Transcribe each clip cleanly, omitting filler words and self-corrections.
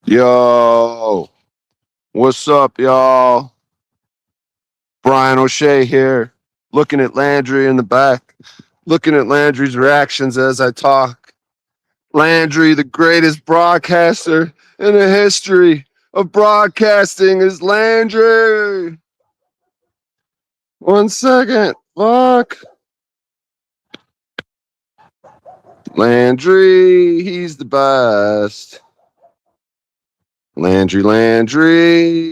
Yo, what's up, y'all? Brian O'Shea here, looking at Landry in the back, looking at Landry's reactions as I talk. Landry, the greatest broadcaster in the history of broadcasting, is Landry. 1 second. Fuck. Landry, he's the best. Landry,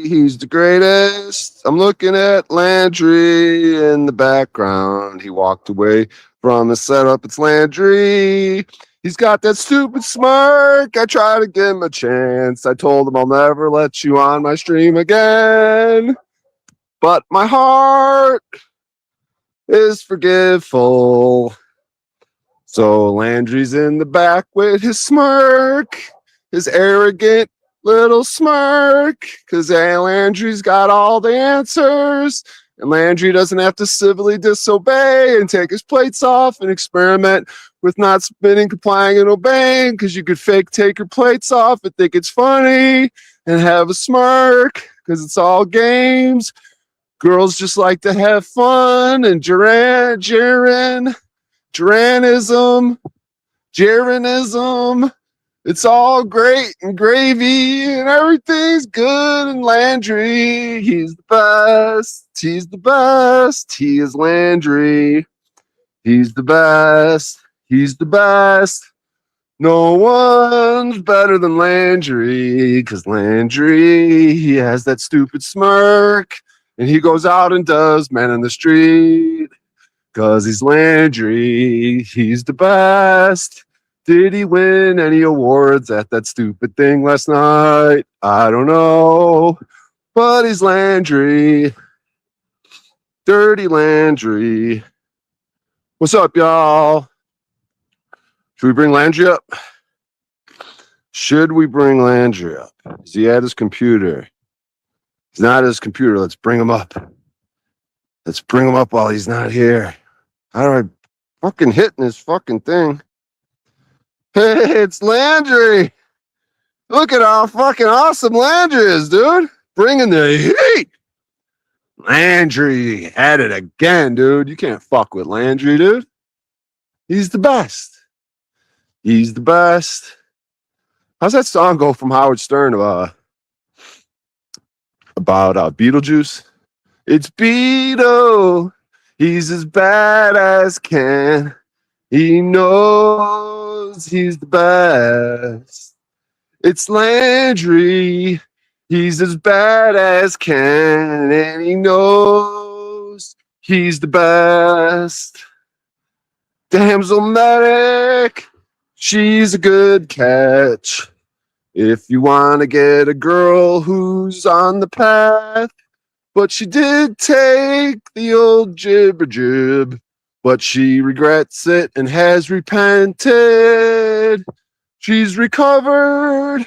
he's the greatest. I'm looking at Landry in the background. He walked away from the setup. It's Landry. He's got that stupid smirk. I try to give him a chance. I told him I'll never let you on my stream again. But my heart is forgiveful. So Landry's in the back with his smirk, his arrogant little smirk, because Landry's got all the answers, and Landry doesn't have to civilly disobey and take his plates off and experiment with not spinning, complying, and obeying, because you could fake take your plates off and think it's funny and have a smirk, because it's all games. Girls just like to have fun, and Jeranism, it's all great and gravy and everything's good. And Landry, he's the best. He's the best. He is Landry. He's the best. He's the best. No one's better than Landry, because Landry, he has that stupid smirk and he goes out and does Man in the Street, because he's Landry. He's the best. Did he win any awards at that stupid thing last night? I don't know. But he's Landry. Dirty Landry. What's up, y'all? Should we bring Landry up? Should we bring Landry up? Is he at his computer? He's not at his computer. Let's bring him up. Let's bring him up while he's not here. How do I fucking hitting this fucking thing? Hey, it's Landry. Look at how fucking awesome Landry is, dude. Bringing the heat. Landry at it again, dude. You can't fuck with Landry, dude. He's the best. He's the best. How's that song go from Howard Stern about Beetlejuice? It's Beetle. He's as bad as can. He knows he's the best. It's Landry. He's as bad as can, and he knows he's the best. Damsel medic, she's a good catch. If you want to get a girl who's on the path, but she did take the old jib, but she regrets it and has repented. She's recovered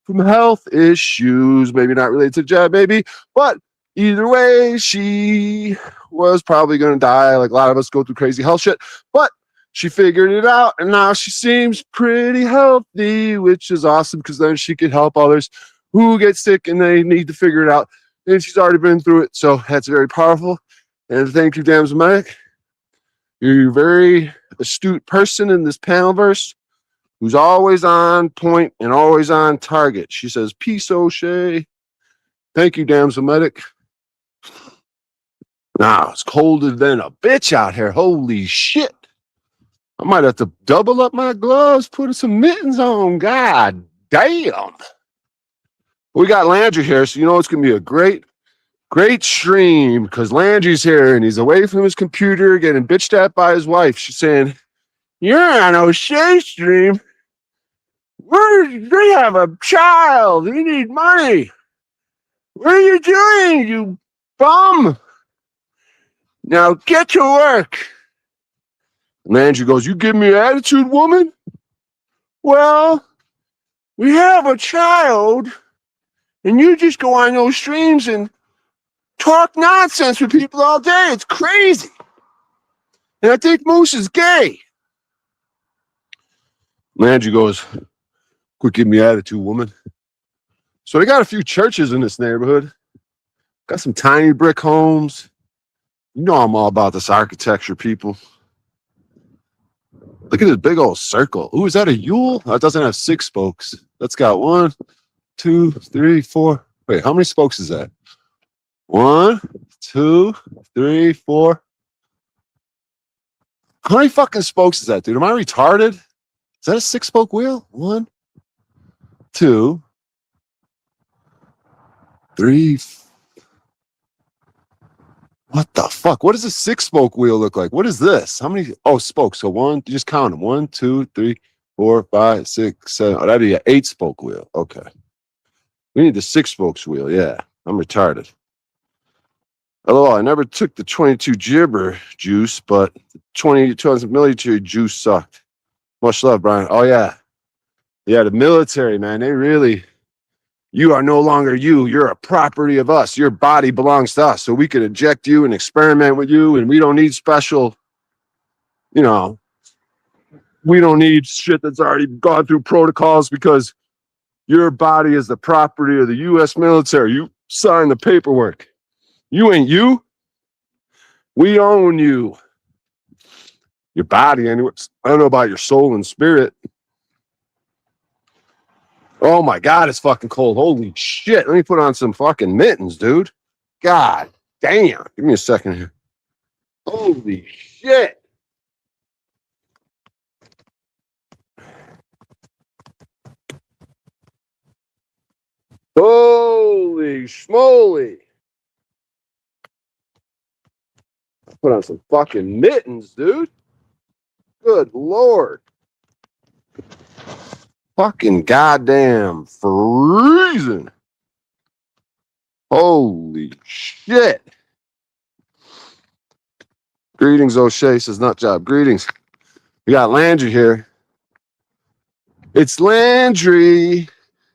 from health issues, maybe not related to jab, maybe, but either way, she was probably going to die. Like a lot of us go through crazy health shit, but she figured it out, and now she seems pretty healthy, which is awesome, because then she could help others who get sick and they need to figure it out. And she's already been through it, so that's very powerful. And thank you, Damsel Medic. You're a very astute person in this panelverse who's always on point and always on target. She says, peace, O'Shea. Thank you, Damsel Medic. Now, it's colder than a bitch out here. Holy shit. I might have to double up my gloves, put some mittens on. God damn. We got Landry here, so you know it's going to be a great stream, because Landry's here and he's away from his computer getting bitched at by his wife. She's saying, you're on O'Shea stream. We have a child. We need money. What are you doing, you bum? Now get to work. And Landry goes, you give me an attitude, woman? Well, we have a child, and you just go on those streams and talk nonsense with people all day. It's crazy. And I think Moose is gay. Landry goes, quit giving me attitude, woman. So they got a few churches in this neighborhood. Got some tiny brick homes. You know I'm all about this architecture, people. Look at this big old circle. Ooh, is that a Yule? That doesn't have 6 spokes. That's got 1, 2, 3, 4. Wait, how many spokes is that? 1, 2, 3, 4. How many fucking spokes is that, dude? Am I retarded? Is that a 6-spoke wheel? 1, 2, 3. What the fuck? What does a 6-spoke wheel look like? What is this? How many? Oh, spokes. So 1, just count them. 1, 2, 3, 4, 5, 6, 7. Oh, that'd be an 8-spoke wheel. Okay. We need the 6-spokes wheel. Yeah. I'm retarded. Hello, I never took the 22 gibber juice, but the 22 military juice sucked. Much love, Brian. Oh, yeah. Yeah, the military, man. They really... You are no longer you. You're a property of us. Your body belongs to us. So we can inject you and experiment with you. And we don't need special, we don't need shit that's already gone through protocols because your body is the property of the U.S. military. You sign the paperwork. You ain't you. We own you. Your body, anyways. I don't know about your soul and spirit. Oh my God, it's fucking cold. Holy shit. Let me put on some fucking mittens, dude. God damn. Give me a second here. Holy shit. Holy schmoly. Put on some fucking mittens, dude. Good Lord. Fucking goddamn freezing. Holy shit. Greetings, O'Shea says nut job. Greetings. We got Landry here. It's Landry.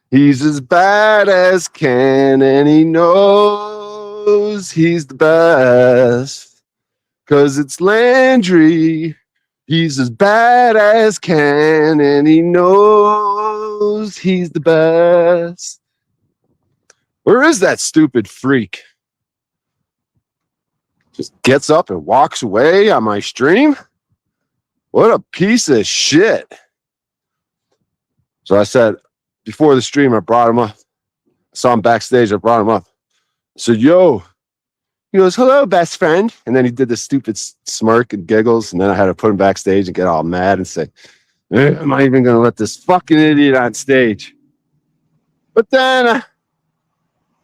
He's as bad as can, and he knows he's the best. 'Cause it's Landry. He's as bad as can, and he knows he's the best. Where is that stupid freak? Just gets up and walks away on my stream? What a piece of shit. So I said, before the stream, I brought him up. I saw him backstage, I brought him up. I said, yo. He goes, hello, best friend. And then he did this stupid smirk and giggles. And then I had to put him backstage and get all mad and say, am I even going to let this fucking idiot on stage? But then,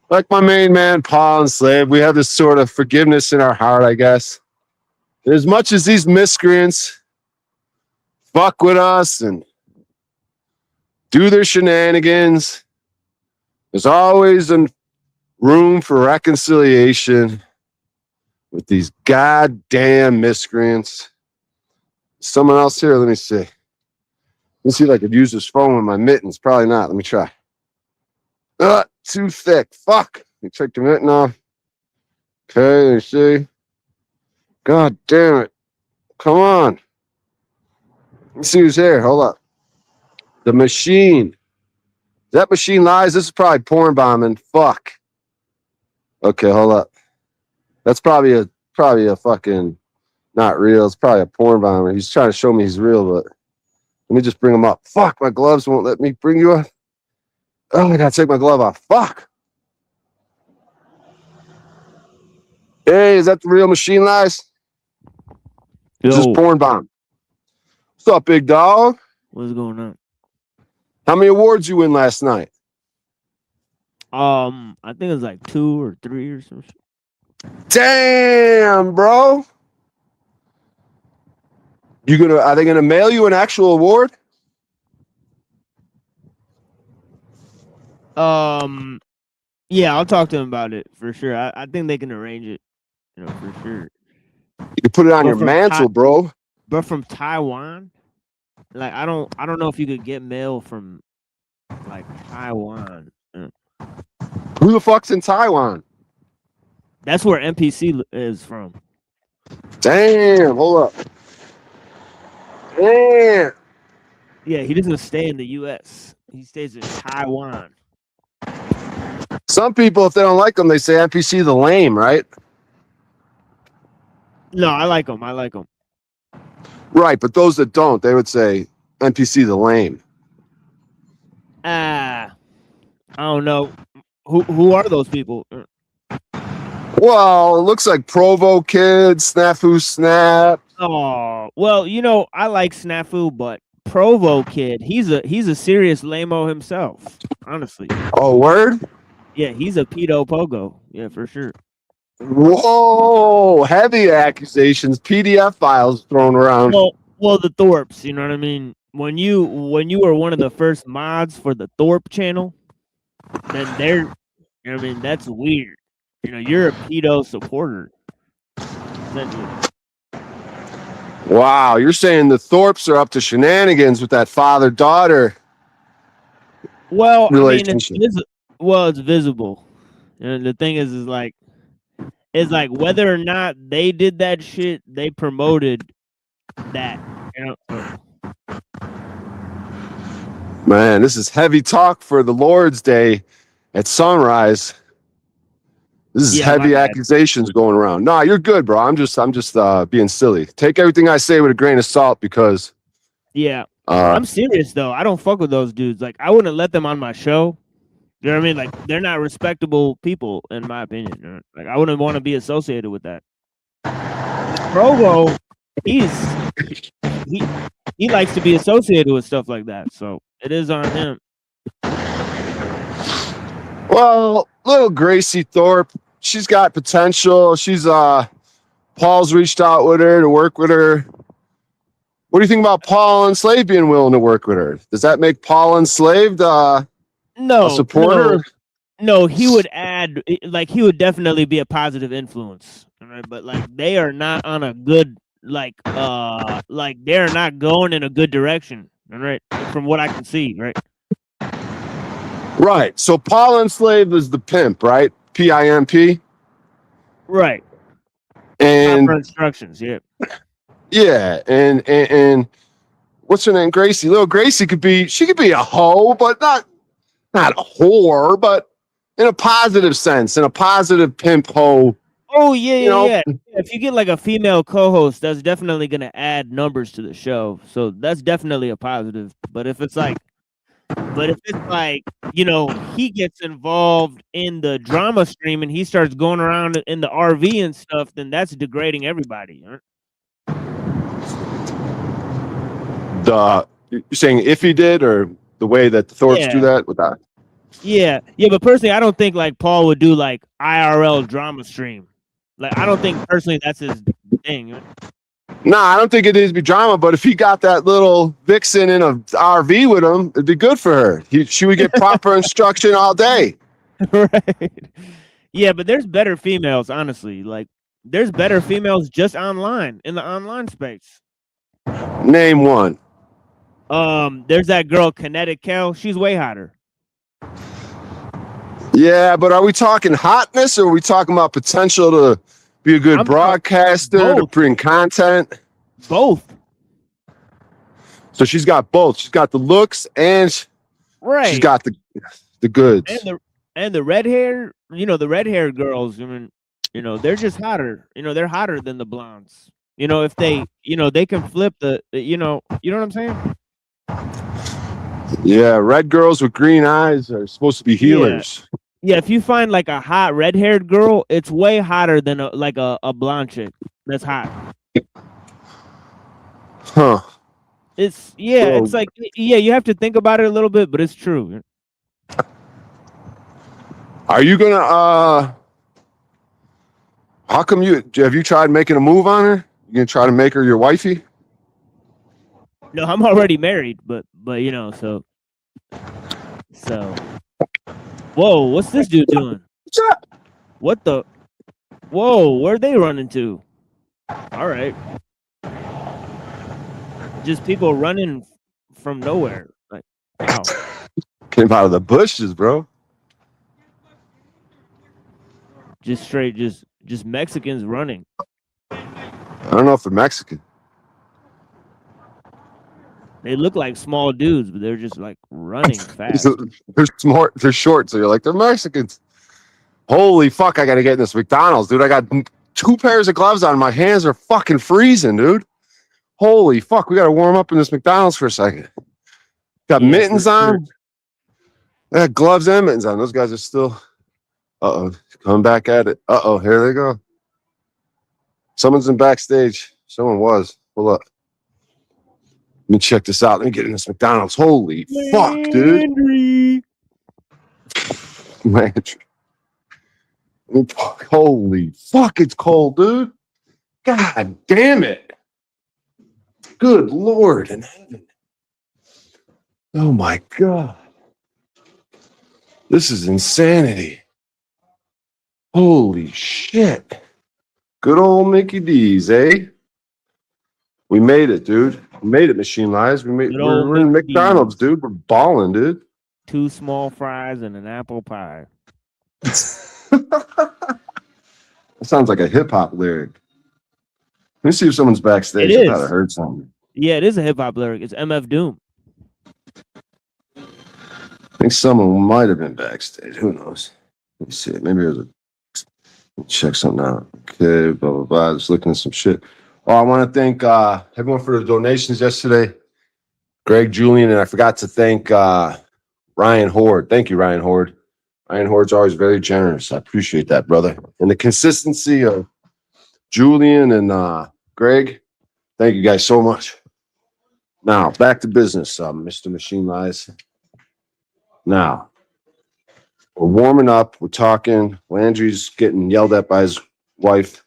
like my main man, Paul and Slave, we have this sort of forgiveness in our heart, I guess. And as much as these miscreants fuck with us and do their shenanigans, there's always a room for reconciliation with these goddamn miscreants. Someone else here? Let me see. Let me see if I could use this phone with my mittens. Probably not. Let me try. Too thick. Fuck. Let me take the mitten off. Okay, let me see. God damn it. Come on. Let me see who's here. Hold up. The machine. That machine lies. This is probably porn bombing. Fuck. Okay, hold up. That's probably a fucking not real. It's probably a porn bomber. He's trying to show me he's real, but let me just bring him up. Fuck, my gloves won't let me bring you up. Oh, I gotta take my glove off. Fuck. Hey, is that the real machine lies? Yo. Just porn bomb. What's up, big dog? What's going on? How many awards you win last night? I think it was like 2 or 3 or some shit. Damn, bro. Are they gonna mail you an actual award? Yeah, I'll talk to them about it for sure. I think they can arrange it, for sure. You can put it on your mantle, bro. But from Taiwan, like I don't know if you could get mail from like Taiwan. Who the fuck's in Taiwan? That's where NPC is from. Damn, hold up. Damn. Yeah, he doesn't stay in the U.S. He stays in Taiwan. Some people, if they don't like them, they say NPC the lame, right? No, I like them. I like them. Right, but those that don't, they would say NPC the lame. I don't know. Who are those people? Well, it looks like Provo Kid, Snafu Snap. Oh, well, I like Snafu, but Provo Kid, he's a serious lame-o himself. Honestly, Oh, word? yeah, he's a pedo pogo. Yeah, for sure. Whoa, heavy accusations, PDF files thrown around. Well, the Thorpes, you know what I mean? When you were one of the first mods for the Thorpe channel, then you know what I mean, that's weird. You're a pedo supporter. Essentially. Wow, you're saying the Thorpes are up to shenanigans with that father-daughter Well, relationship. it's visible. And the thing is like whether or not they did that shit, they promoted that. Man, this is heavy talk for the Lord's Day at sunrise. This is heavy accusations going around. Nah, you're good, bro. I'm just being silly. Take everything I say with a grain of salt because I'm serious though. I don't fuck with those dudes. Like, I wouldn't let them on my show. You know what I mean? Like, they're not respectable people, in my opinion. Like, I wouldn't want to be associated with that. Provo, he likes to be associated with stuff like that, so it is on him. Well, little Gracie Thorpe, she's got potential. She's Paul's reached out with her to work with her. What do you think about Paul Enslaved being willing to work with her? Does that make Paul Enslaved a supporter? No, he would add, like, he would definitely be a positive influence. Right? But like, they are not on a good, like they're not going in a good direction. Right? From what I can see, right? Right. So Paul Enslaved is the pimp, right? PIMP. Right. And proper instructions, yeah. Yeah, and what's her name? Gracie. Little Gracie could be a hoe, but not a whore, but in a positive sense, in a positive pimp hoe. Oh yeah. If you get like a female co-host, that's definitely gonna add numbers to the show. So that's definitely a positive. But if it's like, he gets involved in the drama stream and he starts going around in the RV and stuff, then that's degrading everybody. Right? You're saying if he did, or the way that the Thorpes do that with that? Yeah. But personally, I don't think like Paul would do like IRL drama stream. Like, I don't think personally that's his thing. Nah, I don't think it needs to be drama, but if he got that little vixen in a RV with him, it'd be good for her. She would get proper instruction all day. Right. Yeah, but there's better females, honestly. Like, there's better females just online, in the online space. Name one. There's that girl, Kinetic Kel. She's way hotter. Yeah, but are we talking hotness, or are we talking about potential to be a good broadcaster, to bring content? Both. So she's got both. She's got the looks, and she's got the goods. And the red hair, the red hair girls, I mean, they're just hotter. They're hotter than the blondes. If they, they can flip the, you know what I'm saying? Yeah, red girls with green eyes are supposed to be healers. Yeah, if you find like a hot red-haired girl, it's way hotter than a blonde chick that's hot. Huh. It's like, you have to think about it a little bit, but it's true. Are you gonna how come have you tried making a move on her? You gonna try to make her your wifey? No, I'm already married, but so whoa, what's this dude doing? What's up? What the? Whoa, where are they running to? All right. Just people running from nowhere. Like, wow. Came out of the bushes, bro. Just straight, just Mexicans running. I don't know if they're Mexican. They look like small dudes, but they're just like running fast. They're smart. They're short, so you're like, they're Mexicans. Holy fuck, I gotta get in this McDonald's, dude. I got 2 pairs of gloves on. My hands are fucking freezing, dude. Holy fuck, we gotta warm up in this McDonald's for a second. Got mittens on. I got gloves and mittens on. Those guys are still coming back at it. Here they go. Someone's in backstage. Someone was. Hold up. Let me check this out. Let me get in this McDonald's. Holy fuck, dude. Landry. Holy fuck, it's cold, dude. God damn it. Good Lord in heaven. Oh my God. This is insanity. Holy shit. Good old Mickey D's, eh? We made it, dude. We made it, Machine Lies. We're in McDonald's, dude. We're balling, dude. 2 small fries and an apple pie. That sounds like a hip hop lyric. Let me see if someone's backstage. It is. I thought I heard something. Yeah, it is a hip hop lyric. It's MF Doom. I think someone might have been backstage. Who knows? Let me see. Maybe it was check something out. Okay, blah, blah, blah. Just looking at some shit. Oh, I want to thank everyone for the donations yesterday. Greg, Julian, and I forgot to thank Ryan Horde. Thank you, Ryan Horde. Ryan Horde's always very generous. I appreciate that, brother. And the consistency of Julian and Greg, thank you guys so much. Now, back to business, Mr. Machine Lies. Now, we're warming up. We're talking. Landry's getting yelled at by his wife.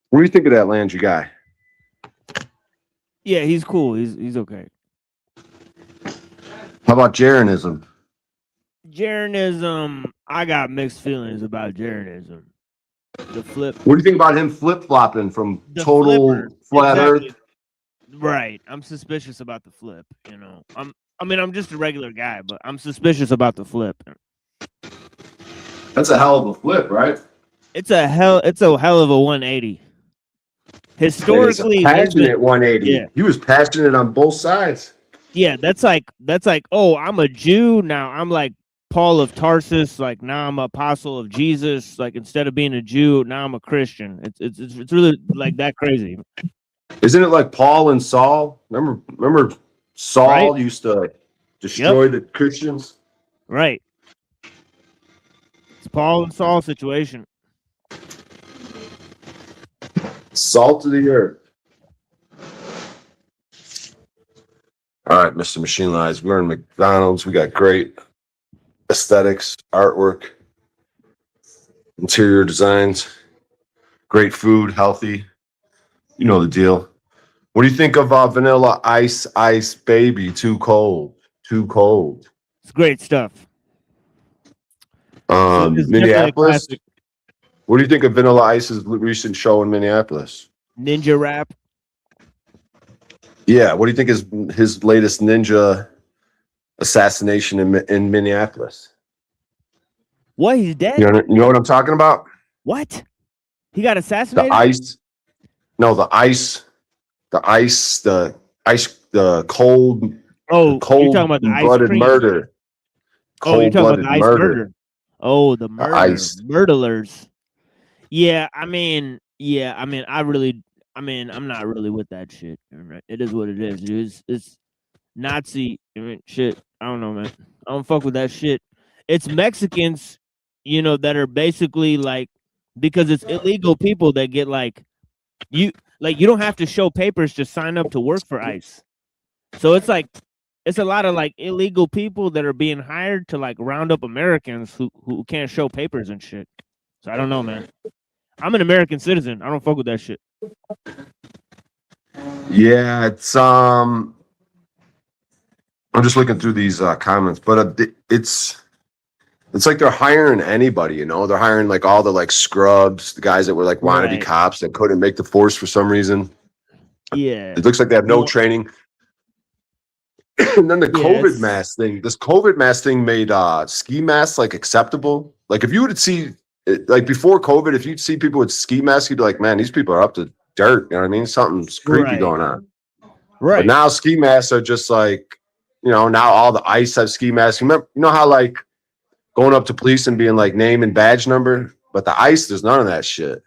What do you think of that Landry guy? Yeah, he's cool. He's okay. How about Jaronism? Jaronism, I got mixed feelings about Jaronism. The flip. What do you think about him flip-flopping from The total flipper, flat exactly. earth? Right. I'm suspicious about the flip, you know. I'm just a regular guy, but I'm suspicious about the flip. That's a hell of a flip, right? It's a hell of a 180. Historically, it's a passionate 180. Yeah. He was passionate on both sides. Yeah, that's like, oh, I'm a Jew now. I'm like Paul of Tarsus. Like now I'm an apostle of Jesus. Like instead of being a Jew, now I'm a Christian. It's really like that crazy. Isn't it like Paul and Saul? Remember Saul used to destroy the Christians? Right. It's Paul and Saul situation. Salt of the earth. All right, Mr. Machine Lies. We're in McDonald's. We got great aesthetics, artwork, interior designs, great food, healthy. You know the deal. What do you think of Vanilla Ice Baby? Too cold. It's great stuff. It's Minneapolis. What do you think of Vanilla Ice's recent show in Minneapolis? Ninja rap. Yeah, what do you think is his latest ninja assassination in Minneapolis? What? He's dead? You know what I'm talking about? What? He got assassinated? The cold. Oh, cold you're talking about the ice blooded cream. murder. Oh, you're talking about the ice murder. Oh, the murder. Ice. Murderers. Yeah, I'm not really with that shit. Right? It is what it is, dude. It's Nazi. Shit. I don't know, man. I don't fuck with that shit. It's Mexicans, that are basically like, because it's illegal people that get you don't have to show papers to sign up to work for ICE. So it's like, it's a lot of like illegal people that are being hired to like round up Americans who can't show papers and shit. So I don't know, man. I'm an American citizen. I don't fuck with that shit. Yeah, it's I'm just looking through these comments, but it's like they're hiring anybody, They're hiring like all the like scrubs, the guys that were like wannabe cops that couldn't make the force for some reason. Yeah. It looks like they have no training. And then the COVID mask thing. This COVID mask thing made ski masks like acceptable. Like if you would see like before COVID, if you'd see people with ski masks, you'd be like, man, these people are up to dirt. You know what I mean? Something's creepy going on. Right. But now ski masks are just like, now all the ICE have ski masks. You know how like going up to police and being like name and badge number, but the ICE, there's none of that shit.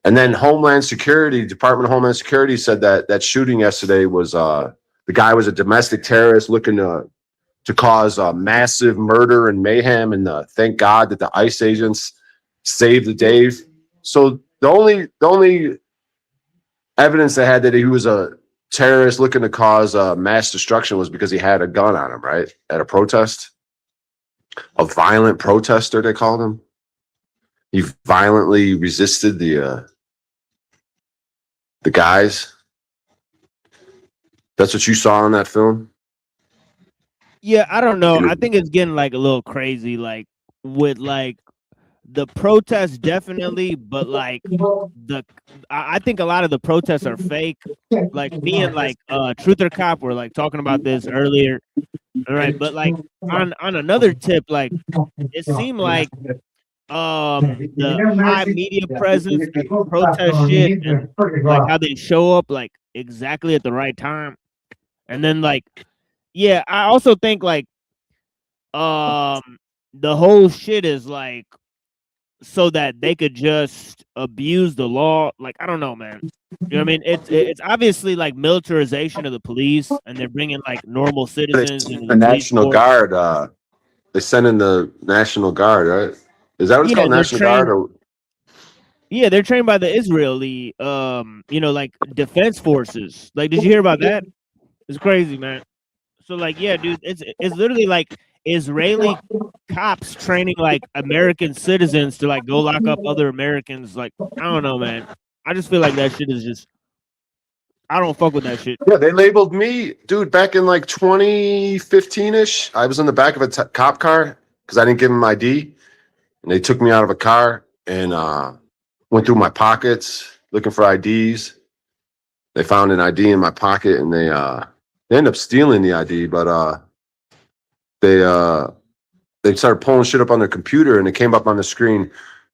And then Homeland Security, Department of Homeland Security said that shooting yesterday was the guy was a domestic terrorist looking to cause massive murder and mayhem, and thank God that the ICE agents saved the day. So the only evidence they had that he was a terrorist looking to cause mass destruction was because he had a gun on him, right? At a protest. A violent protester, they called him. He violently resisted the guys. That's what you saw in that film? Yeah, I don't know. I think it's getting like a little crazy, like with like the protests definitely, but like I think a lot of the protests are fake. Like me and like Truth or Cop were like talking about this earlier. All right, but like on another tip, like it seemed like the high media presence and protest shit and like how they show up like exactly at the right time. And then like yeah, I also think like the whole shit is like so that they could just abuse the law. Like I don't know, man. You know what I mean? It's obviously like militarization of the police, and they're bringing like normal citizens into the National Guard. They sent in the National Guard, right? Is that what it's called, National Guard? Or yeah, they're trained by the Israeli, like defense forces. Like, did you hear about that? It's crazy, man. So, like, yeah, dude, it's literally like Israeli cops training like American citizens to like go lock up other Americans. Like, I don't know, man. I just feel like that shit is just. I don't fuck with that shit. Yeah, they labeled me, dude, back in like 2015-ish. I was in the back of a cop car because I didn't give them ID. And they took me out of a car and went through my pockets looking for IDs. They found an ID in my pocket, and they ended up stealing the ID, but they started pulling shit up on their computer, and it came up on the screen.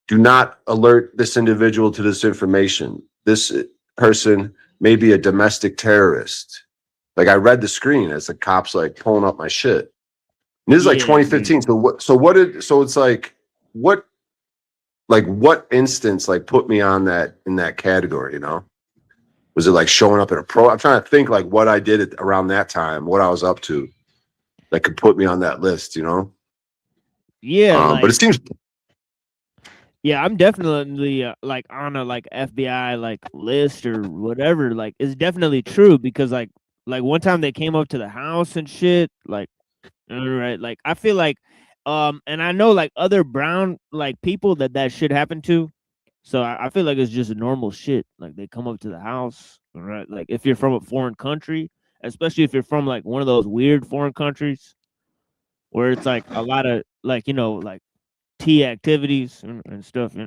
Do not alert this individual to this information. This person may be a domestic terrorist. Like I read the screen as the cops like pulling up my shit. And this is like 2015. So it's like what instance like put me on that in that category, you know? Was it like showing up at I'm trying to think like what I did around that time, what I was up to that could put me on that list, you know? Yeah, but it seems. Yeah, I'm definitely like on a like FBI like list or whatever. Like, it's definitely true because like one time they came up to the house and shit. Like, all right, like I feel like, and I know like other brown like people that shit happened to. So I feel like it's just normal shit. Like they come up to the house, right? Like if you're from a foreign country, especially if you're from like one of those weird foreign countries, where it's like a lot of like like T activities and stuff. Yeah.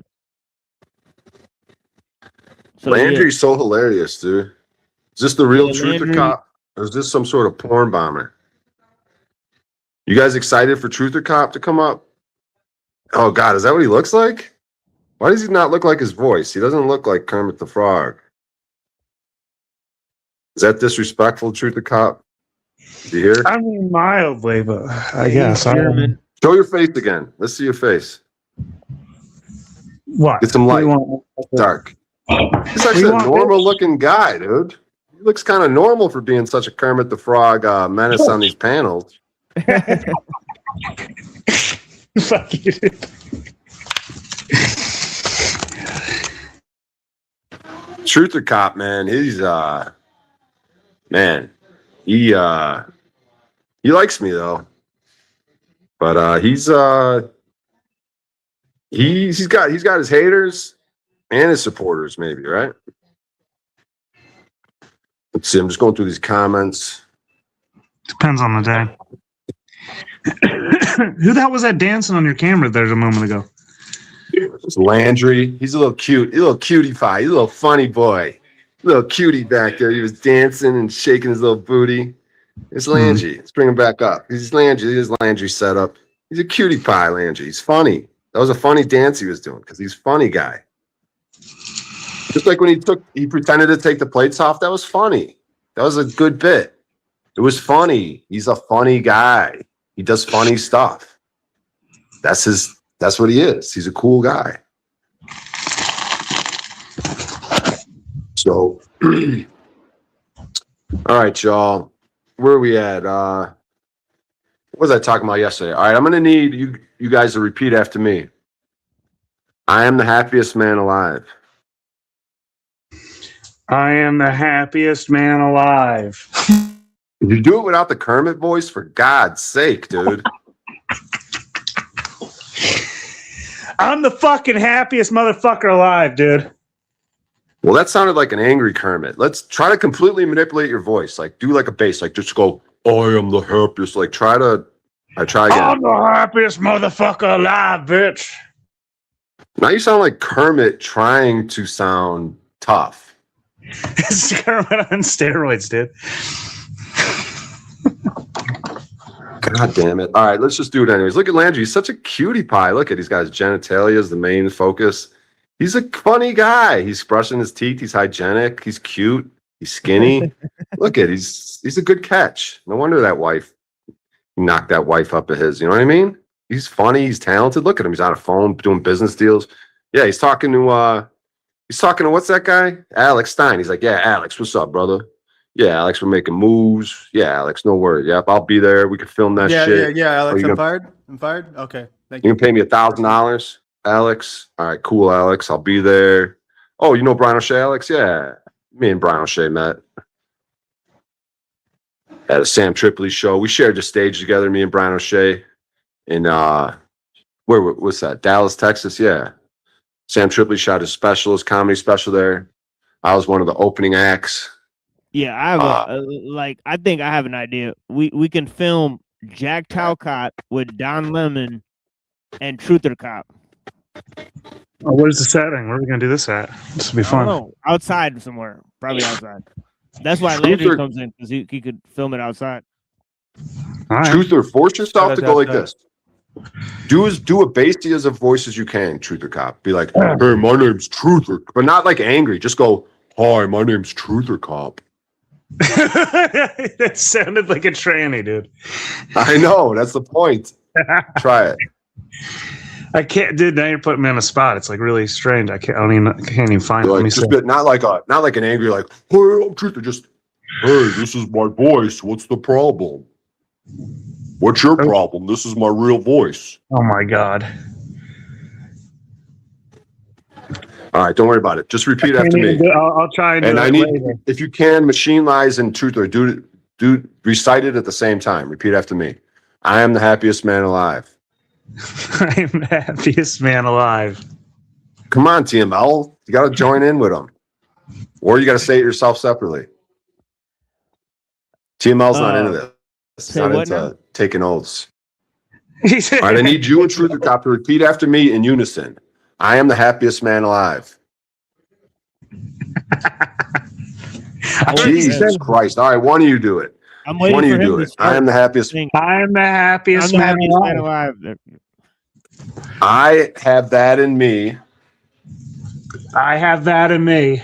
So Landry's so hilarious, dude. Is this the real Truth or Cop? Or is this some sort of porn bomber? You guys excited for Truth or Cop to come up? Oh God, is that what he looks like? Why does he not look like his voice? He doesn't look like Kermit the Frog. Is that disrespectful, Truth or Cop? Do you hear? I mean, mildly, but I guess. Show your face again. Let's see your face. What? Get some light. Dark. He's actually a normal-looking guy, dude. He looks kind of normal for being such a Kermit the Frog menace on these panels. Fuck you. Truth or Cop, man. He's he likes me though. But he's got his haters and his supporters, maybe, right? Let's see. I'm just going through these comments. Depends on the day. Who the hell was that dancing on your camera there a moment ago? It's Landry. He's a little cute. He's a little cutie pie. He's a little funny boy. A little cutie back there. He was dancing and shaking his little booty. It's Landry. Let's bring him back up. He's Landry. Here's Landry set up. He's a cutie pie, Landry. He's funny. That was a funny dance he was doing because he's a funny guy. Just like when he pretended to take the plates off. That was funny. That was a good bit. It was funny. He's a funny guy. He does funny stuff. That's what he is. He's a cool guy. So, all right, y'all. Where are we at? What was I talking about yesterday? All right, I'm gonna need you guys to repeat after me. I am the happiest man alive. I am the happiest man alive. Did you do it without the Kermit voice? For God's sake, dude. I'm the fucking happiest motherfucker alive, dude. Well, that sounded like an angry Kermit. Let's try to completely manipulate your voice. Like, do like a bass. Like, just go, I am the happiest. Like, try again. I'm the happiest motherfucker alive, bitch. Now you sound like Kermit trying to sound tough. It's Kermit on steroids, dude. God damn it. All right, let's just do it anyways. Look at Landry. He's such a cutie pie. Look at he's got his genitalia as the main focus. He's a funny guy. He's brushing his teeth. He's hygienic. He's cute. He's skinny. Look at he's a good catch. No wonder that wife knocked that wife up of his. You know what I mean? He's funny. He's talented. Look at him. He's on a phone doing business deals. Yeah, he's talking to what's that guy? Alex Stein. He's like, yeah, Alex, what's up, brother? Yeah, Alex, we're making moves. Yeah, Alex, no worries. Yep, I'll be there. We can film that shit. Yeah, Alex, I'm fired. Okay, thank You you. can pay me $1,000, Alex. All right, cool, Alex. I'll be there. Oh, you know Brian O'Shea, Alex? Yeah, me and Brian O'Shea met at a Sam Tripoli show. We shared the stage together, me and Brian O'Shea, in what's that? Dallas, Texas. Yeah, Sam Tripoli shot his comedy special there. I was one of the opening acts. Yeah, I have I think I have an idea. We can film Jack Talcott with Don Lemon and Truther Cop. Oh, where's the setting? Where are we gonna do this at? This will be fun. Oh, outside somewhere, probably outside. That's why Landry comes in because he could film it outside. All right. Truther, force yourself to go like this. Do as bassy as a voice as you can, Truther Cop. Be like, hey, my name's Truther, but not like angry. Just go, hi, my name's Truther Cop. That sounded like a tranny, dude. I know, that's the point. Try it. I can't, dude. Now you're putting me on the spot. It's like really strange. I can't even find it. Like, Let me see. not like an angry, like, hey, I'm Truther. Just, hey, this is my voice. What's the problem? What's your problem? This is my real voice. Oh my god. All right, don't worry about it. Just repeat after me. I'll try and do And it I need, later. if you can, Machine Lies and Truther, do recite it at the same time. Repeat after me. I am the happiest man alive. I am the happiest man alive. Come on, TML. You got to join in with them. Or you got to say it yourself separately. TML's not into this. It's say not what into now? taking oaths. He said, All right, I need you and Truther Cop to repeat after me in unison. I am the happiest man alive. Jesus Christ. All right, one of you do it. I'm waiting One of for you him do to it. start. I am the happiest. I am the happiest I'm the man happiest man alive. alive. I have that in me I have that in me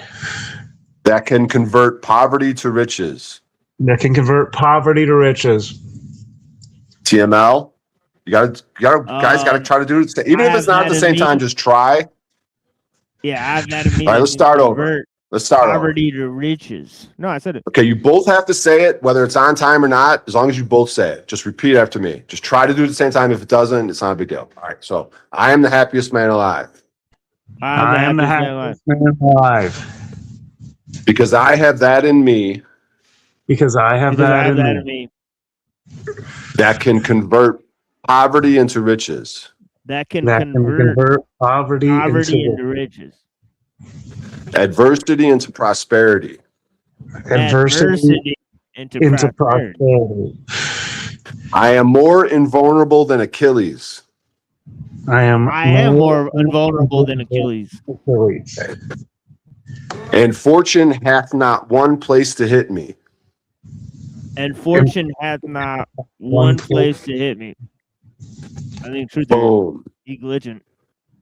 that can convert poverty to riches. that can convert poverty to riches. TML, guys got to try to do it. Even I if it's have not at the that same in time, me. just try. Yeah, I have that in me. All right, that let's can start over. convert Let's start over. Poverty to riches. No, I said it. Okay, you both have to say it, whether it's on time or not, as long as you both say it. Just repeat after me. Just try to do it at the same time. If it doesn't, it's not a big deal. All right, so I am the happiest man alive I am the happiest man alive because I have that in me because I have Because I that have that in in me. me. that can convert poverty into riches. That can That can convert convert poverty poverty into into riches. Adversity into prosperity. adversity into into prosperity. prosperity. I am more invulnerable than Achilles. I am more invulnerable than Achilles. And fortune hath not one place to hit me. And fortune hath not one place to hit me. I think Truther, Boom. he glitching.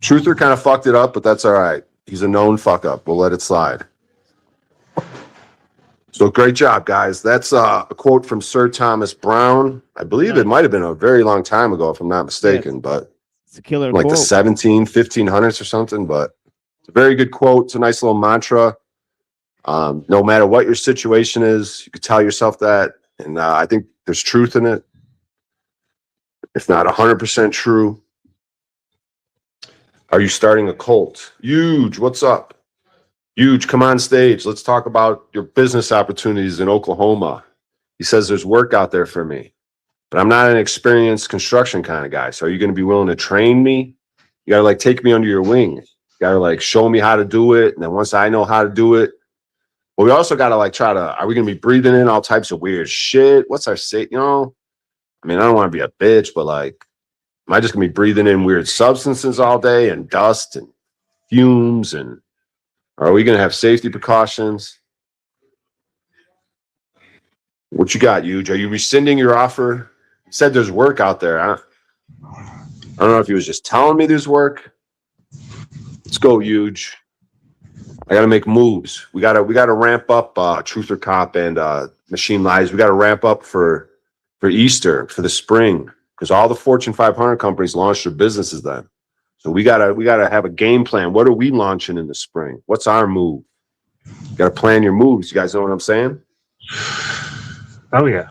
Truther kind of fucked it up, but that's all right. He's a known fuck up. We'll let it slide. So great job, guys. That's a quote from Sir Thomas Browne. I believe it might have been a very long time ago, if I'm not mistaken. But It's a killer like the quote. 1500s or something, but it's a very good quote. It's a nice little mantra. No matter what your situation is, you could tell yourself that. And I think there's truth in it. If not 100% true. Are you starting a cult? Huge. What's up? Huge. Come on stage. Let's talk about your business opportunities in Oklahoma. He says there's work out there for me, but I'm not an experienced construction kind of guy. So are you going to be willing to train me? You got to like take me under your wing. You got to like show me how to do it. And then once I know how to do it, well, we also got to like try to, are we going to be breathing in all types of weird shit? What's our say? You know, I mean, I don't want to be a bitch, but like, am I just going to be breathing in weird substances all day and dust and fumes? And are we going to have safety precautions? What you got, Huge? Are you rescinding your offer? You said there's work out there. I don't know if he was just telling me there's work. Let's go, Huge. I got to make moves. We got to ramp up Truth or Cop and Machine Lies. We got to ramp up for Easter, for the spring, because all the Fortune 500 companies launched their businesses then. So we gotta have a game plan. What are we launching in the spring? What's our move? You got to plan your moves. You guys know what I'm saying? Oh yeah.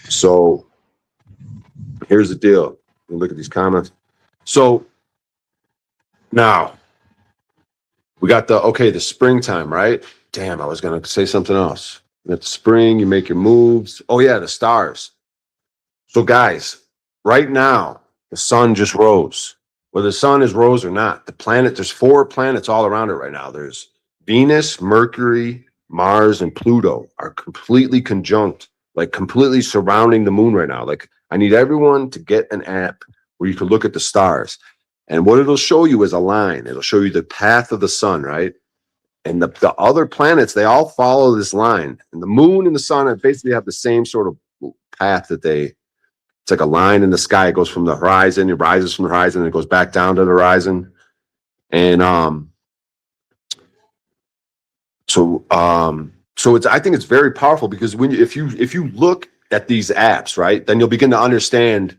So here's the deal. Look at these comments. So now we got the springtime, right? Damn, I was gonna say something else. At the spring, you make your moves. Oh yeah, the stars. So guys, right now, the sun just rose. Whether the sun is rose or not, the planet, there's 4 planets all around it right now. There's Venus, Mercury, Mars, and Pluto are completely conjunct, like completely surrounding the moon right now. Like I need everyone to get an app where you can look at the stars. And what it'll show you is a line. It'll show you the path of the sun, right? And the other planets, they all follow this line. And the moon and the sun basically have the same sort of path that it's like a line in the sky. It goes from the horizon, it rises from the horizon, and it goes back down to the horizon. And so it's, I think it's very powerful because when if you look at these apps, right, then you'll begin to understand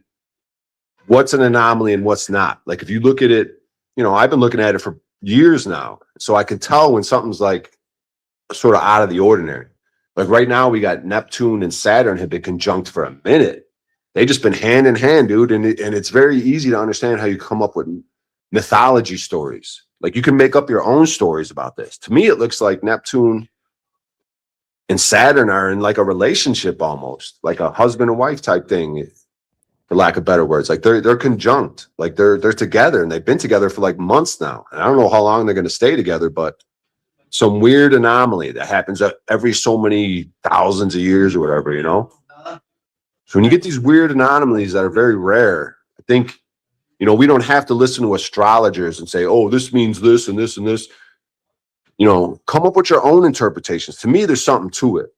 what's an anomaly and what's not. Like if you look at it, you know, I've been looking at it for years now, so I can tell when something's like sort of out of the ordinary. Like right now, we got Neptune and Saturn have been conjunct for a minute. They just been hand in hand, dude, and it's very easy to understand how you come up with mythology stories. Like you can make up your own stories about this. To me, it looks like Neptune and Saturn are in like a relationship almost, like a husband and wife type thing, for lack of better words. Like they're conjunct, like they're together, and they've been together for like months now. And I don't know how long they're going to stay together, but some weird anomaly that happens every so many thousands of years or whatever, you know? So when you get these weird anomalies that are very rare, I think, you know, we don't have to listen to astrologers and say, oh, this means this and this and this. You know, come up with your own interpretations. To me, there's something to it.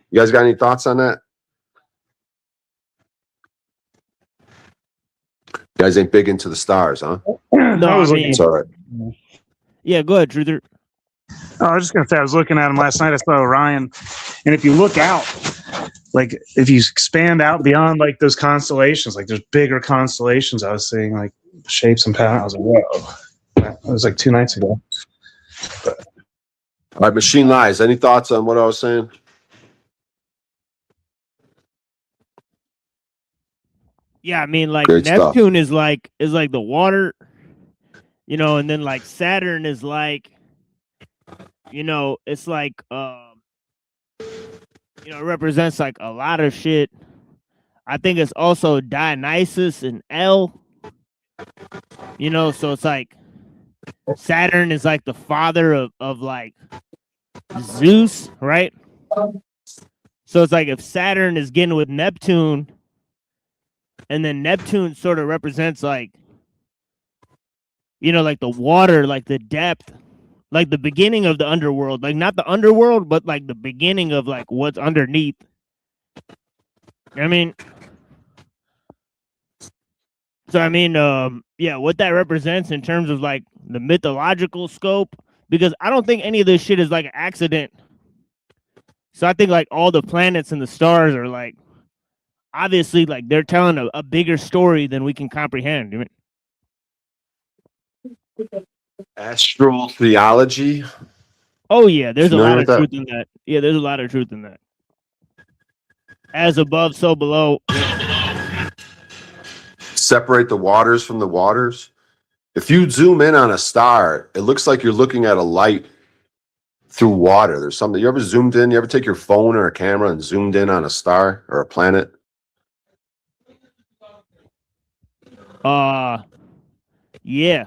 You guys got any thoughts on that? You guys ain't big into the stars, huh? No, I mean, It's all right. yeah, go ahead, Truther. Oh, I was just gonna say I was looking at him last night. I saw Orion, and if you look out, like if you expand out beyond like those constellations, like there's bigger constellations. I was seeing like shapes and patterns. I was like, whoa! It was like 2 nights ago. All right, Machine Lies. Any thoughts on what I was saying? Yeah, I mean, like Great stuff. Neptune is like the water, you know, and then like Saturn is like, you know, it's like you know, it represents like a lot of shit. I think it's also Dionysus and L. You know, so it's like Saturn is like the father of like Zeus, right? So it's like if Saturn is getting with Neptune, and then Neptune sort of represents like, you know, like the water, like the depth, like the beginning of the underworld, like not the underworld, but like the beginning of like what's underneath. I mean, so I mean, yeah, what that represents in terms of like the mythological scope, because I don't think any of this shit is like an accident. So I think like all the planets and the stars are like obviously, like they're telling a bigger story than we can comprehend. I mean, Astral theology. oh yeah, there's a Familiar lot with of that? truth in that. Yeah, there's a lot of truth in that. As above, so below. Separate the waters from the waters. If you zoom in on a star, it looks like you're looking at a light through water. There's something. You ever zoomed in? You ever take your phone or a camera and zoomed in on a star or a planet? Yeah,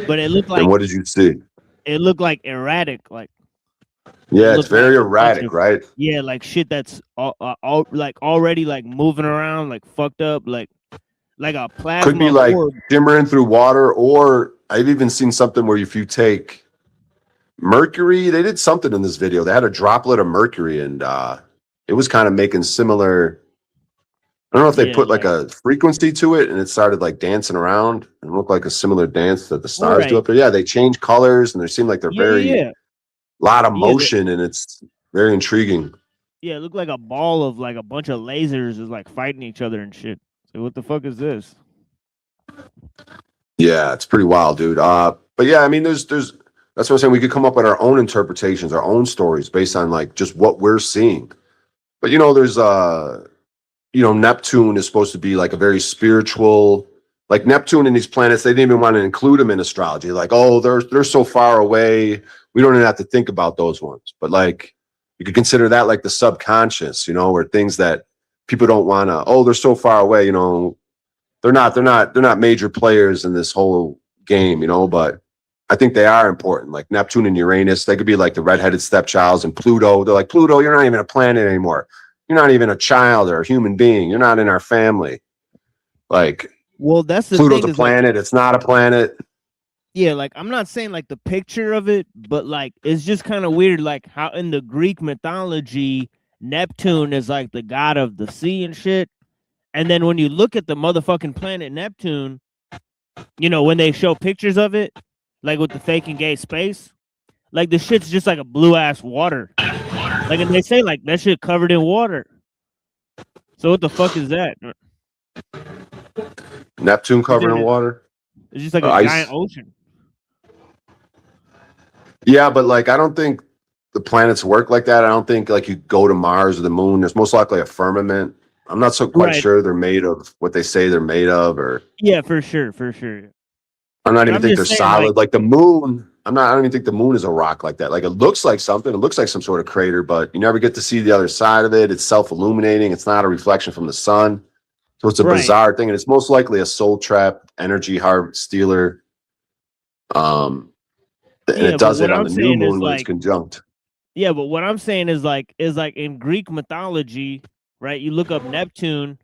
but it looked like And what did you see? erratic, like Yeah, it's looked very like a bunch erratic, of- right? yeah, like shit that's all like already like moving around, like fucked up, like a plasma Could be like orb. shimmering through water, or I've even seen something where if you take mercury, they did something in this video. They had a droplet of mercury, and it was kind of making similar. I don't know if they Yeah, put like a frequency to it, and it started like dancing around and looked like a similar dance that the stars do Right. up there. Yeah, they change colors, and they seem like they're very Yeah. lot of Yeah, they- motion, and it's very intriguing. Yeah, it looked like a ball of like a bunch of lasers is like fighting each other and shit. So what the fuck is this? Yeah, it's pretty wild, dude. But yeah, I mean, there's that's what I'm saying. We could come up with our own interpretations, our own stories based on like just what we're seeing. But there's Neptune is supposed to be like a very spiritual, like Neptune and these planets. They didn't even want to include them in astrology. Like, oh, they're so far away, we don't even have to think about those ones. But like, you could consider that like the subconscious, or things that people don't want to. Oh, they're so far away, they're not major players in this whole game, but I think they are important. Like Neptune and Uranus, they could be like the redheaded stepchilds, and Pluto. They're like, Pluto, you're not even a planet anymore. You're not even a child or a human being. You're not in our family. Like Well, that's the Pluto's thing. a planet. It's not a planet. Yeah, like I'm not saying like the picture of it, but like it's just kind of weird, like how in the Greek mythology, Neptune is like the god of the sea and shit. And then when you look at the motherfucking planet Neptune, when they show pictures of it, like with the fake and gay space, like the shit's just like a blue ass water. Like, and they say like that shit covered in water. So what the fuck is that? Neptune covered in water. It's just like a Ice. giant ocean. Yeah, but like I don't think the planets work like that. I don't think like you go to Mars or the moon. There's most likely a firmament. I'm not so quite Right. sure they're made of what they say they're made of, or Yeah, for sure. I'm not even I'm think they're just saying, solid. Like the moon, I don't even think the moon is a rock like that. Like it looks like something. It looks like some sort of crater, but you never get to see the other side of it. It's self-illuminating. It's not a reflection from the sun. So it's a Right. bizarre thing, and it's most likely a soul trap, energy stealer. And Yeah, it does but it what on I'm the new saying is, moon when it's like- conjunct. Yeah, but what I'm saying is like in Greek mythology, right? You look up Neptune,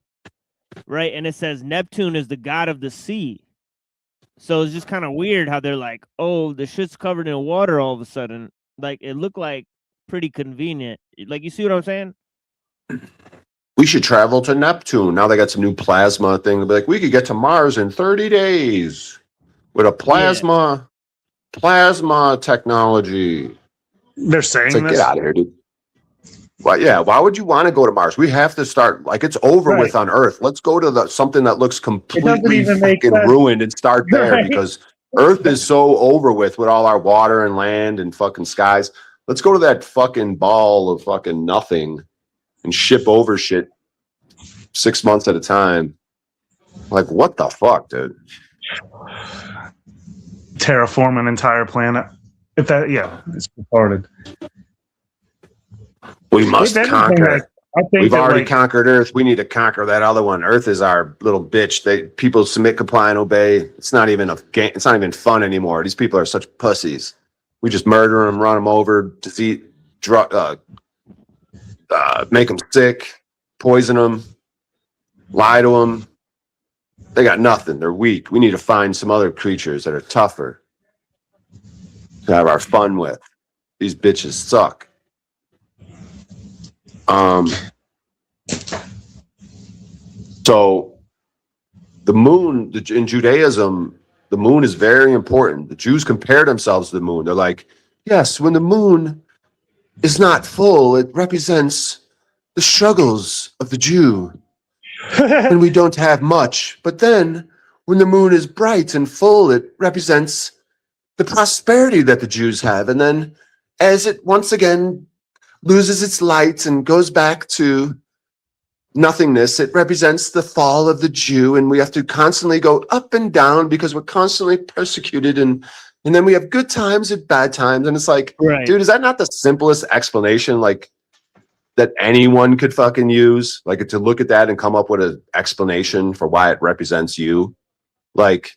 right, and it says Neptune is the god of the sea. So it's just kind of weird how they're like, oh, the shit's covered in water all of a sudden. Like it looked like pretty convenient. Like you see what I'm saying? We should travel to Neptune. Now they got some new plasma thing. They'll be like, we could get to Mars in 30 days with a plasma technology. They're saying It's like, this. get out of here, dude. Well, yeah, why would you want to go to Mars? We have to start, like, it's over Right. with on Earth. Let's go to something that looks completely even make fucking sense. ruined and start there Right. because Earth is so over with all our water and land and fucking skies. Let's go to that fucking ball of fucking nothing and ship over shit 6 months at a time. Like, what the fuck, dude? Terraform an entire planet. If that, yeah, it's retarded. We must If anything, conquer. I think We've that, already like, conquered Earth. We need to conquer that other one. Earth is our little bitch. People submit, comply, and obey. It's not even a game. It's not even fun anymore. These people are such pussies. We just murder them, run them over, defeat, make them sick, poison them, lie to them. They got nothing. They're weak. We need to find some other creatures that are tougher to have our fun with. These bitches suck. So the moon in Judaism, the moon is very important. The Jews compare themselves to the moon. They're like, yes, when the moon is not full, it represents the struggles of the Jew when we don't have much. But then when the moon is bright and full, it represents the prosperity that the Jews have. And then as it once again loses its light and goes back to nothingness, it represents the fall of the Jew. And we have to constantly go up and down because we're constantly persecuted. And then we have good times and bad times. And it's like, Right. dude, is that not the simplest explanation? Like, that anyone could fucking use, like, to look at that and come up with an explanation for why it represents you. Like,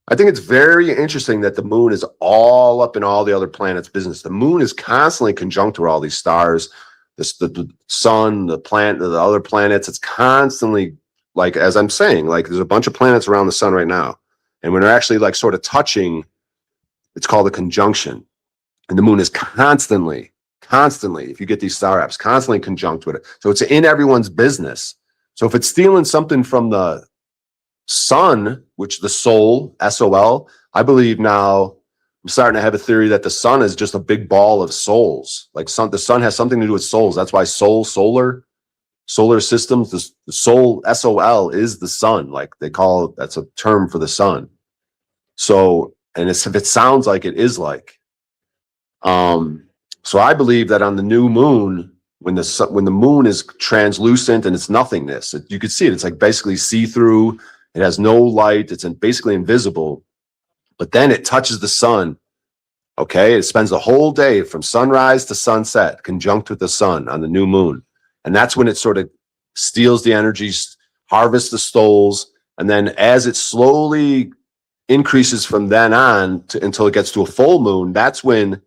I think it's very interesting that the moon is all up in all the other planets' business. The moon is constantly conjunct with all these stars, the sun, the planet, the other planets. It's constantly, like, as I'm saying, like, there's a bunch of planets around the sun right now. And when they're actually like sort of touching, it's called a conjunction. And the moon is constantly, if you get these star apps, constantly conjunct with it. So it's in everyone's business. So if it's stealing something from the sun, which the soul, SOL, I believe now I'm starting to have a theory that the sun is just a big ball of souls. Like the sun has something to do with souls. That's why solar systems, the soul, SOL, is the sun. Like they call it, that's a term for the sun. So, and if it sounds like it is like, so I believe that on the new moon, when the moon is translucent and it's nothingness, you could see it. It's like basically see-through. It has no light. It's basically invisible. But then it touches the sun. Okay, it spends the whole day from sunrise to sunset conjunct with the sun on the new moon, and that's when it sort of steals the energies, harvests the souls, and then as it slowly increases from then on until it gets to a full moon, that's when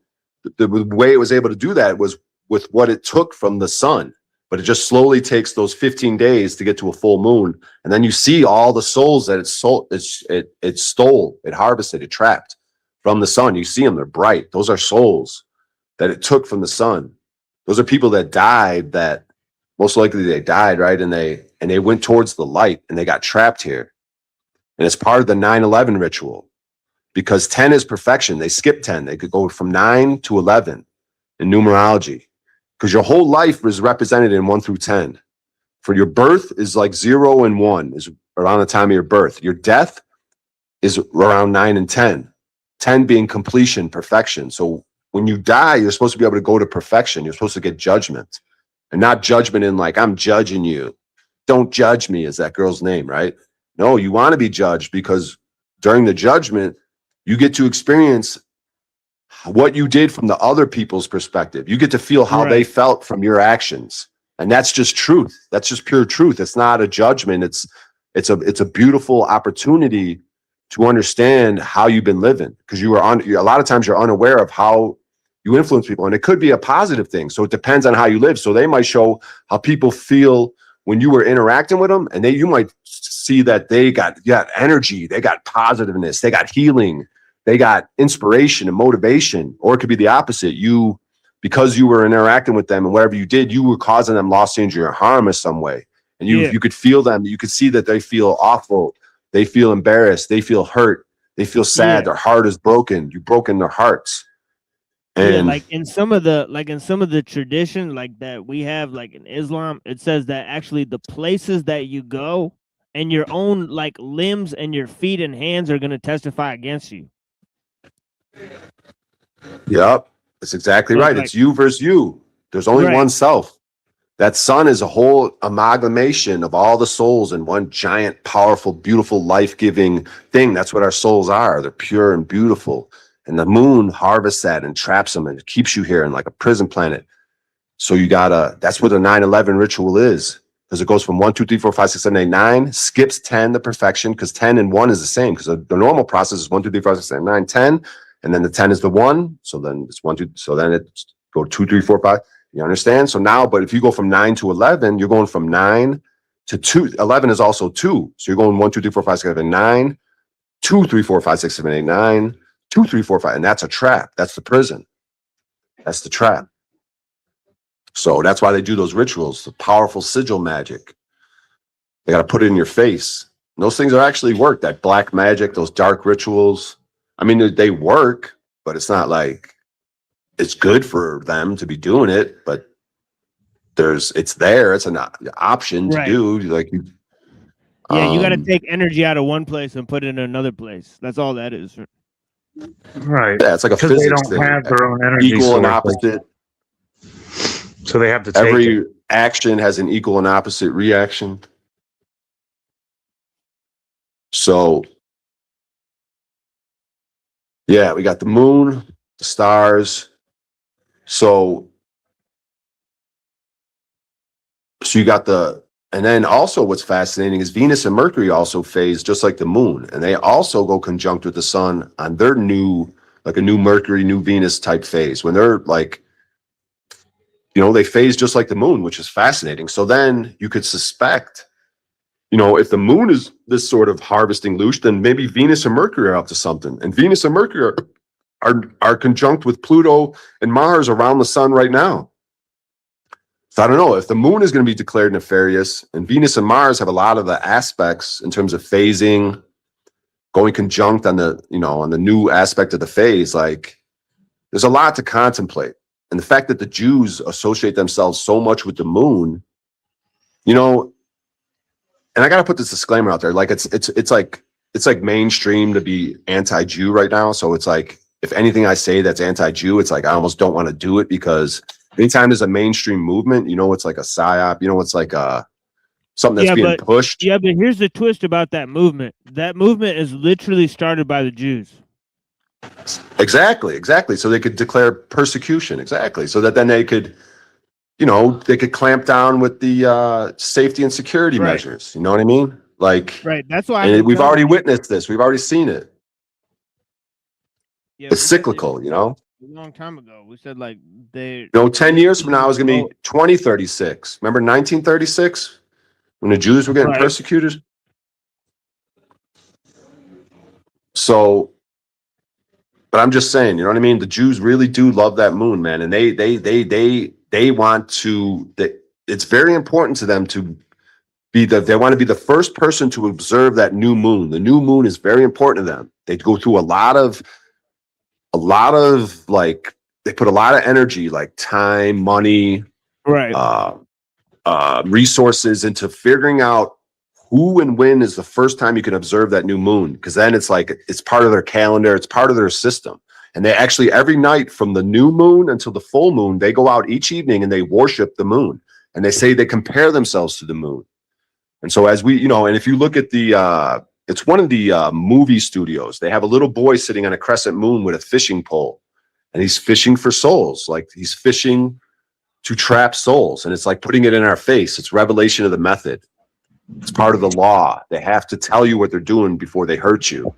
the way it was able to do that was with what it took from the sun. But it just slowly takes those 15 days to get to a full moon. And then you see all the souls that it stole, it harvested, it trapped from the sun. You see them, they're bright. Those are souls that it took from the sun. Those are people that died, that most likely they died, right? And they went towards the light and they got trapped here. And it's part of the 9/11 ritual. Because 10 is perfection. They skip 10. They could go from 9 to 11 in numerology. Because your whole life is represented in 1 through 10. For your birth is like 0 and 1 is around the time of your birth. Your death is around 9 and 10. 10 being completion, perfection. So when you die, you're supposed to be able to go to perfection. You're supposed to get judgment. And not judgment in like, I'm judging you. Don't judge me is that girl's name, right? No, you want to be judged because during the judgment, you get to experience what you did from the other people's perspective. You get to feel how they felt from your actions. And that's just truth. That's just pure truth. It's not a judgment. It's a beautiful opportunity to understand how you've been living. Because a lot of times you're unaware of how you influence people. And it could be a positive thing. So it depends on how you live. So they might show how people feel when you were interacting with them. And you might see that they got energy, they got positiveness, they got healing. They got inspiration and motivation, or it could be the opposite. Because you were interacting with them and whatever you did, you were causing them loss, injury, or harm in some way. And you could feel them. You could see that they feel awful. They feel embarrassed. They feel hurt. They feel sad. Their heart is broken. You've broken their hearts. And like in some of the tradition like that we have, like in Islam, it says that actually the places that you go and your own like limbs and your feet and hands are going to testify against you. Yep, that's exactly right. Like, it's you versus you. There's only one self. That sun is a whole amalgamation of all the souls in one giant, powerful, beautiful, life-giving thing. That's what our souls are. They're pure and beautiful. And the moon harvests that and traps them and keeps you here in like a prison planet. So that's what the 9/11 ritual is. Because it goes from 1, 2, 3, 4, 5, 6, 7, 8, 9, skips 10, the perfection, because 10 and 1 is the same. Because the normal process is 1, 2, 3, 4, 5, 6, 7, 9, 10. And then the 10 is the 1. So then it's 1, 2. So then it's go 2, 3, 4, 5. You understand? So now, but if you go from 9 to 11, you're going from 9 to 2. 11 is also 2. So you're going 1, 2, 3, 4, 5, 6, 7, 9, 2, 3, 4, 5, 6, 7, 8, 9, 2, 3, 4, 5. And that's a trap. That's the prison. That's the trap. So that's why they do those rituals, the powerful sigil magic. They got to put it in your face. And those things are actually work. That black magic, those dark rituals. I mean, they work, but it's not like it's good for them to be doing it. But it's there. It's an option to Right. do. Like Yeah, you got to um, take energy out of one place and put it in another place. That's all that is. Right. yeah, it's like a Because they physics don't thing. have their own energy Equal and source, opposite. so they have to take it. Every action has an equal and opposite reaction. So, yeah, we got the moon, the stars. So you got and then also what's fascinating is Venus and Mercury also phase just like the moon. And they also go conjunct with the sun on their like a new Mercury, new Venus type phase. When they're like, they phase just like the moon, which is fascinating. So then you could suspect, if the moon is this sort of harvesting louche, then maybe Venus and Mercury are up to something. And Venus and Mercury are conjunct with Pluto and Mars around the sun right now. So I don't know if the moon is going to be declared nefarious, and Venus and Mars have a lot of the aspects in terms of phasing, going conjunct on the new aspect of the phase. Like, there's a lot to contemplate. And the fact that the Jews associate themselves so much with the moon, and I got to put this disclaimer out there. Like, it's like mainstream to be anti-Jew right now. So it's like, if anything I say that's anti-Jew, it's like I almost don't want to do it, because anytime there's a mainstream movement, it's like a psyop, it's like something that's being pushed. Yeah, but here's the twist about that movement. That movement is literally started by the Jews. Exactly. So they could declare persecution. Exactly. So that then they could, they could clamp down with the safety and security measures. You know what I mean? Like, right. That's why. And we've already witnessed this. We've already seen it. Yeah, it's cyclical, A long time ago, we said like 10 years from now is going to be 2036. Remember 1936 when the Jews were getting persecuted? So, but I'm just saying, you know what I mean? The Jews really do love that moon, man, and they want to. It's very important to them to be they want to be the first person to observe that new moon. The new moon is very important to them. They go through a lot of like, they put a lot of energy, like time, money, resources into figuring out who and when is the first time you can observe that new moon, because then it's like it's part of their calendar, it's part of their system. And they actually, every night from the new moon until the full moon, they go out each evening and they worship the moon, and they say they compare themselves to the moon. And so as we, and if you look at it's one of the movie studios, they have a little boy sitting on a crescent moon with a fishing pole, and he's fishing for souls. Like, he's fishing to trap souls, and it's like putting it in our face. It's revelation of the method. It's part of the law. They have to tell you what they're doing before they hurt you.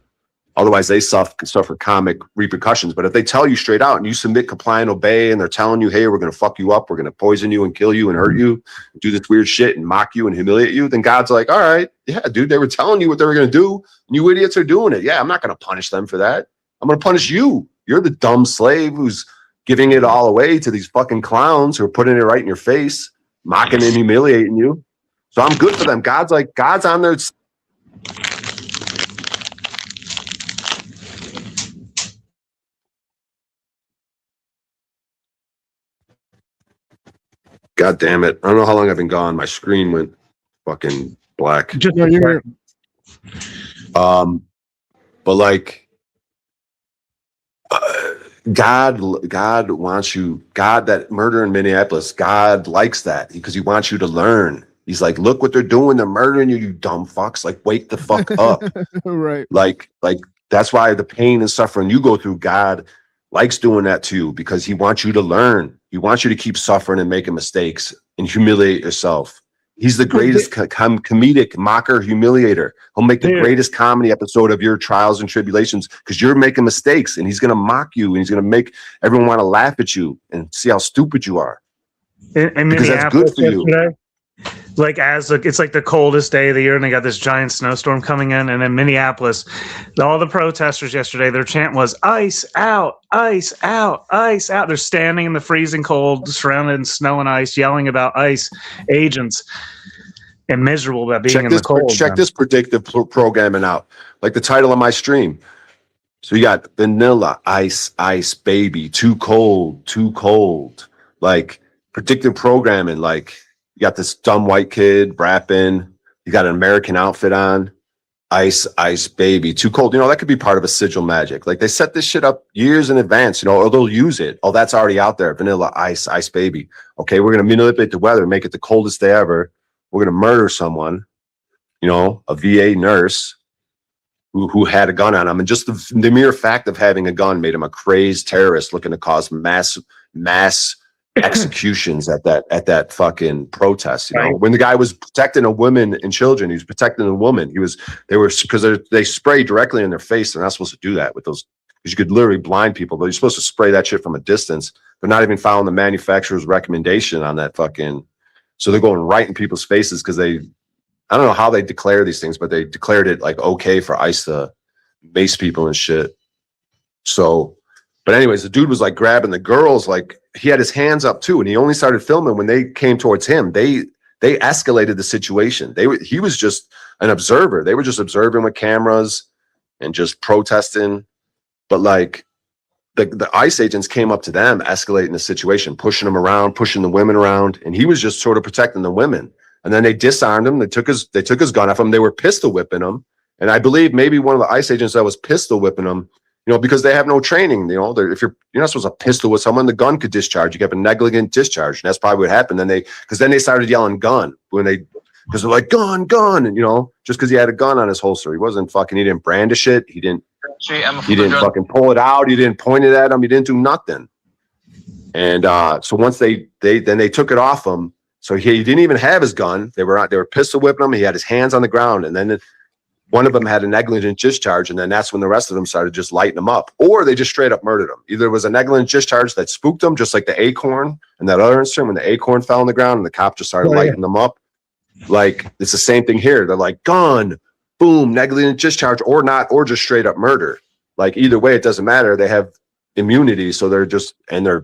Otherwise, they suffer comic repercussions. But if they tell you straight out and you submit, comply, and obey, and they're telling you, hey, we're going to fuck you up, we're going to poison you and kill you and hurt you, do this weird shit and mock you and humiliate you, then God's like, all right, yeah, dude, they were telling you what they were going to do, and you idiots are doing it. Yeah, I'm not going to punish them for that. I'm going to punish you. You're the dumb slave who's giving it all away to these fucking clowns who are putting it right in your face, mocking and humiliating you. So I'm good for them. God's on their. God damn it. I don't know how long I've been gone. My screen went fucking black. But like, God wants you, that murder in Minneapolis, God likes that because he wants you to learn. He's like, look what they're doing. They're murdering you, you dumb fucks. Like, wake the fuck up. Right. Like that's why the pain and suffering you go through, God likes doing that to you, because he wants you to learn. He wants you to keep suffering and making mistakes and humiliate yourself. He's the greatest comedic mocker, humiliator. He'll make the greatest comedy episode of your trials and tribulations because you're making mistakes, and he's going to mock you, and he's going to make everyone want to laugh at you and see how stupid you are. And because that's good for you. Like, it's like the coldest day of the year, and they got this giant snowstorm coming in. And in Minneapolis, all the protesters yesterday, their chant was "Ice out, ice out, ice out." They're standing in the freezing cold, surrounded in snow and ice, yelling about ICE agents, and miserable about being in the cold. Check this predictive programming out, like the title of my stream. So you got vanilla, ice, ice, baby, too cold, too cold. Like, predictive programming. Like you got this dumb white kid rapping. You got an American outfit on. Ice, Ice Baby, Too Cold. You know, that could be part of a sigil magic. Like they set this shit up years in advance, you know, or they'll use it. Oh, that's already out there. Vanilla Ice, Ice Baby. Okay, we're going to manipulate the weather, make it the coldest day ever. We're going to murder someone, you know, a VA nurse who had a gun on him. And just the mere fact of having a gun made him a crazed terrorist looking to cause mass executions at that fucking protest. You know, Right. when the guy was protecting a woman and children, he was protecting a woman. They spray directly in their face. They're not supposed to do that with those, because you could literally blind people, but you're supposed to spray that shit from a distance. They're not even following the manufacturer's recommendation on that fucking. So they're going right in people's faces because I don't know how they declare these things, but they declared it like okay for ICE to mace people and shit. So, but anyways, the dude was like grabbing the girls, like he had his hands up too, and he only started filming when they came towards him. They escalated the situation. He was just an observer. They were just observing with cameras and just protesting. But like the ICE agents came up to them, escalating the situation, pushing them around, pushing the women around, and he was just sort of protecting the women. And then they disarmed him. They took his gun off him. They were pistol whipping him. And I believe maybe one of the ICE agents that was pistol whipping him, you know, because they have no training. You know, if you're not supposed to pistol with someone, the gun could discharge. You get a negligent discharge, and that's probably what happened. Then they started yelling gun because they're like gun, and you know, just because he had a gun on his holster, he didn't brandish it. He didn't fucking pull it out. He didn't point it at him. He didn't do nothing. And so once they took it off him. So he didn't even have his gun. They were pistol whipping him. He had his hands on the ground, and then one of them had a negligent discharge, and then that's when the rest of them started just lighting him up, or they just straight up murdered him. Either it was a negligent discharge that spooked them, just like the acorn and that other incident when the acorn fell on the ground and the cop just started lighting them up. Like it's the same thing here. They're like gun, boom, negligent discharge, or not, or just straight up murder. Like either way, it doesn't matter. They have immunity, so they're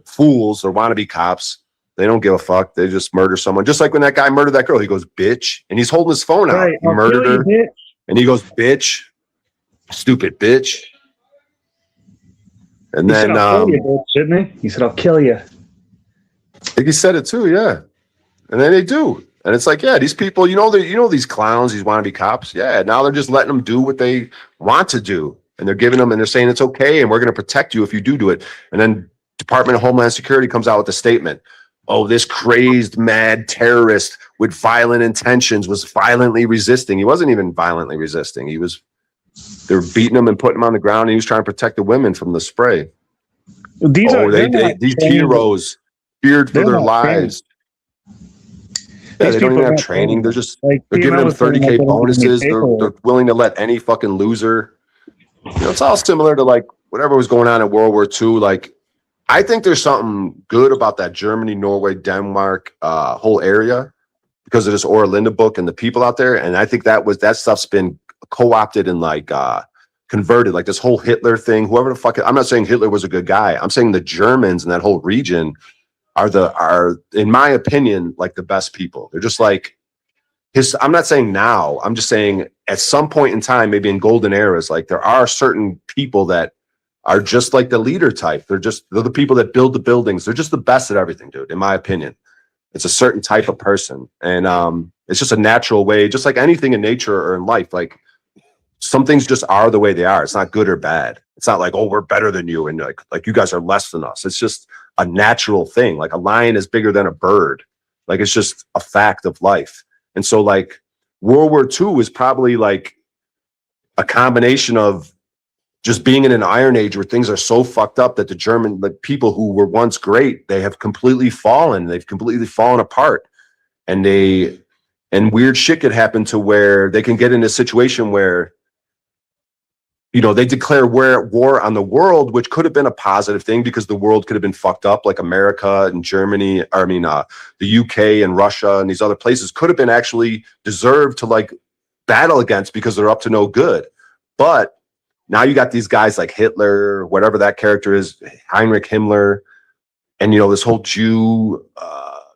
fools. They're wannabe cops. They don't give a fuck. They just murder someone. Just like when that guy murdered that girl, he goes, bitch. And he's holding his phone out. Right. He murdered her. Bitch. And he goes, bitch. Stupid bitch. And He said, then I'll kill you, bitch, didn't he? He said, I'll kill you. I think he said it too, yeah. And then they do. And it's like, yeah, these people, you know these clowns, these wannabe cops. Yeah, now they're just letting them do what they want to do. And they're giving them, and they're saying it's okay, and we're going to protect you if you do it. And then Department of Homeland Security comes out with a statement. Oh, this crazed, mad terrorist with violent intentions was violently resisting. He wasn't even violently resisting. They were beating him and putting him on the ground, and he was trying to protect the women from the spray. These These heroes feared for their lives. Yeah, they don't even have training. They're just they're giving them 30K bonuses. They're willing to let any fucking loser. You know, it's all similar to like whatever was going on in World War II. Like, I think there's something good about that Germany, Norway, Denmark whole area because of this Orlinda book and the people out there. And I think that stuff's been co-opted and like converted, like this whole Hitler thing. Whoever the fuck, I'm not saying Hitler was a good guy. I'm saying the Germans and that whole region are in my opinion like the best people. They're just like I'm not saying now. I'm just saying at some point in time, maybe in golden eras, like there are certain people that are just like the leader type. They're the people that build the buildings. They're just the best at everything, dude, in my opinion. It's a certain type of person. And it's just a natural way, just like anything in nature or in life. Like some things just are the way they are. It's not good or bad. It's not like, oh, we're better than you. And like you guys are less than us. It's just a natural thing. Like a lion is bigger than a bird. Like it's just a fact of life. And so like World War II is probably like a combination of just being in an iron age where things are so fucked up that the German people who were once great, they have completely fallen. They've completely fallen apart. And weird shit could happen to where they can get in a situation where, you know, they declare war on the world, which could have been a positive thing because the world could have been fucked up, like America and Germany, the UK and Russia and these other places could have been actually deserved to like battle against because they're up to no good. But now you got these guys like Hitler, whatever that character is, Heinrich Himmler, and, you know, this whole Jew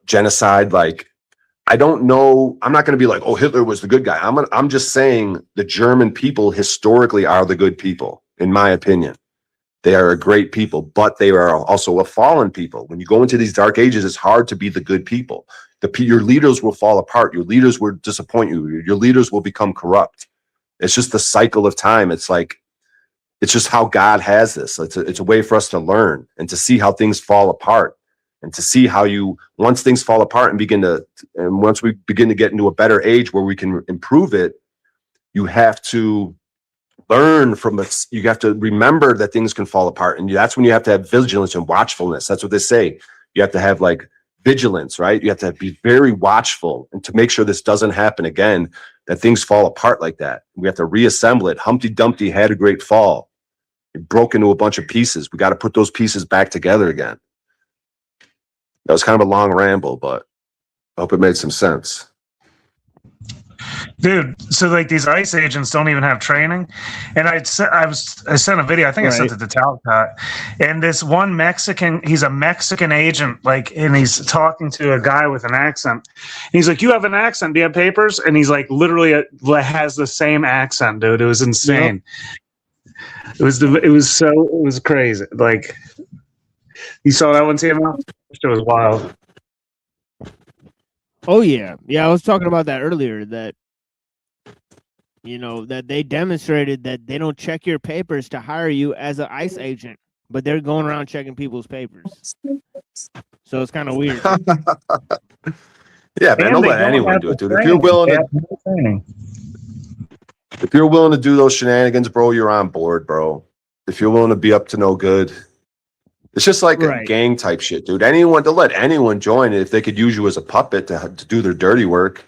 genocide. Like, I don't know. I'm not going to be like, oh, Hitler was the good guy. I'm just saying the German people historically are the good people, in my opinion. They are a great people, but they are also a fallen people. When you go into these dark ages, it's hard to be the good people. Your leaders will fall apart. Your leaders will disappoint you. Your leaders will become corrupt. It's just the cycle of time. It's like, it's just how God has this. It's a way for us to learn and to see how things fall apart, and to see how once things fall apart and once we begin to get into a better age where we can improve it, you have to learn from it. You have to remember that things can fall apart. And that's when you have to have vigilance and watchfulness. That's what they say. You have to have like vigilance, right? You have to be very watchful and to make sure this doesn't happen again, that things fall apart like that. We have to reassemble it. Humpty Dumpty had a great fall. It broke into a bunch of pieces. We got to put those pieces back together again. That was kind of a long ramble, but I hope it made some sense. Dude, so like these ICE agents don't even have training, and I sent a video. I think I sent it to Talcott, and this one Mexican, he's a Mexican agent, like, and he's talking to a guy with an accent. And he's like, "You have an accent? Do you have papers?" And he's like, literally has the same accent, dude. It was insane. Yep. It was crazy. Like, you saw that one, TMO? It was wild. Oh yeah, I was talking about that earlier. That that they demonstrated that they don't check your papers to hire you as an ICE agent, but they're going around checking people's papers. So it's kind of weird. Yeah, man, don't let anyone do it, dude. If you're willing to do those shenanigans, bro, you're on board, bro. If you're willing to be up to no good. It's just like a gang type shit, dude. They'll let anyone join it if they could use you as a puppet to do their dirty work.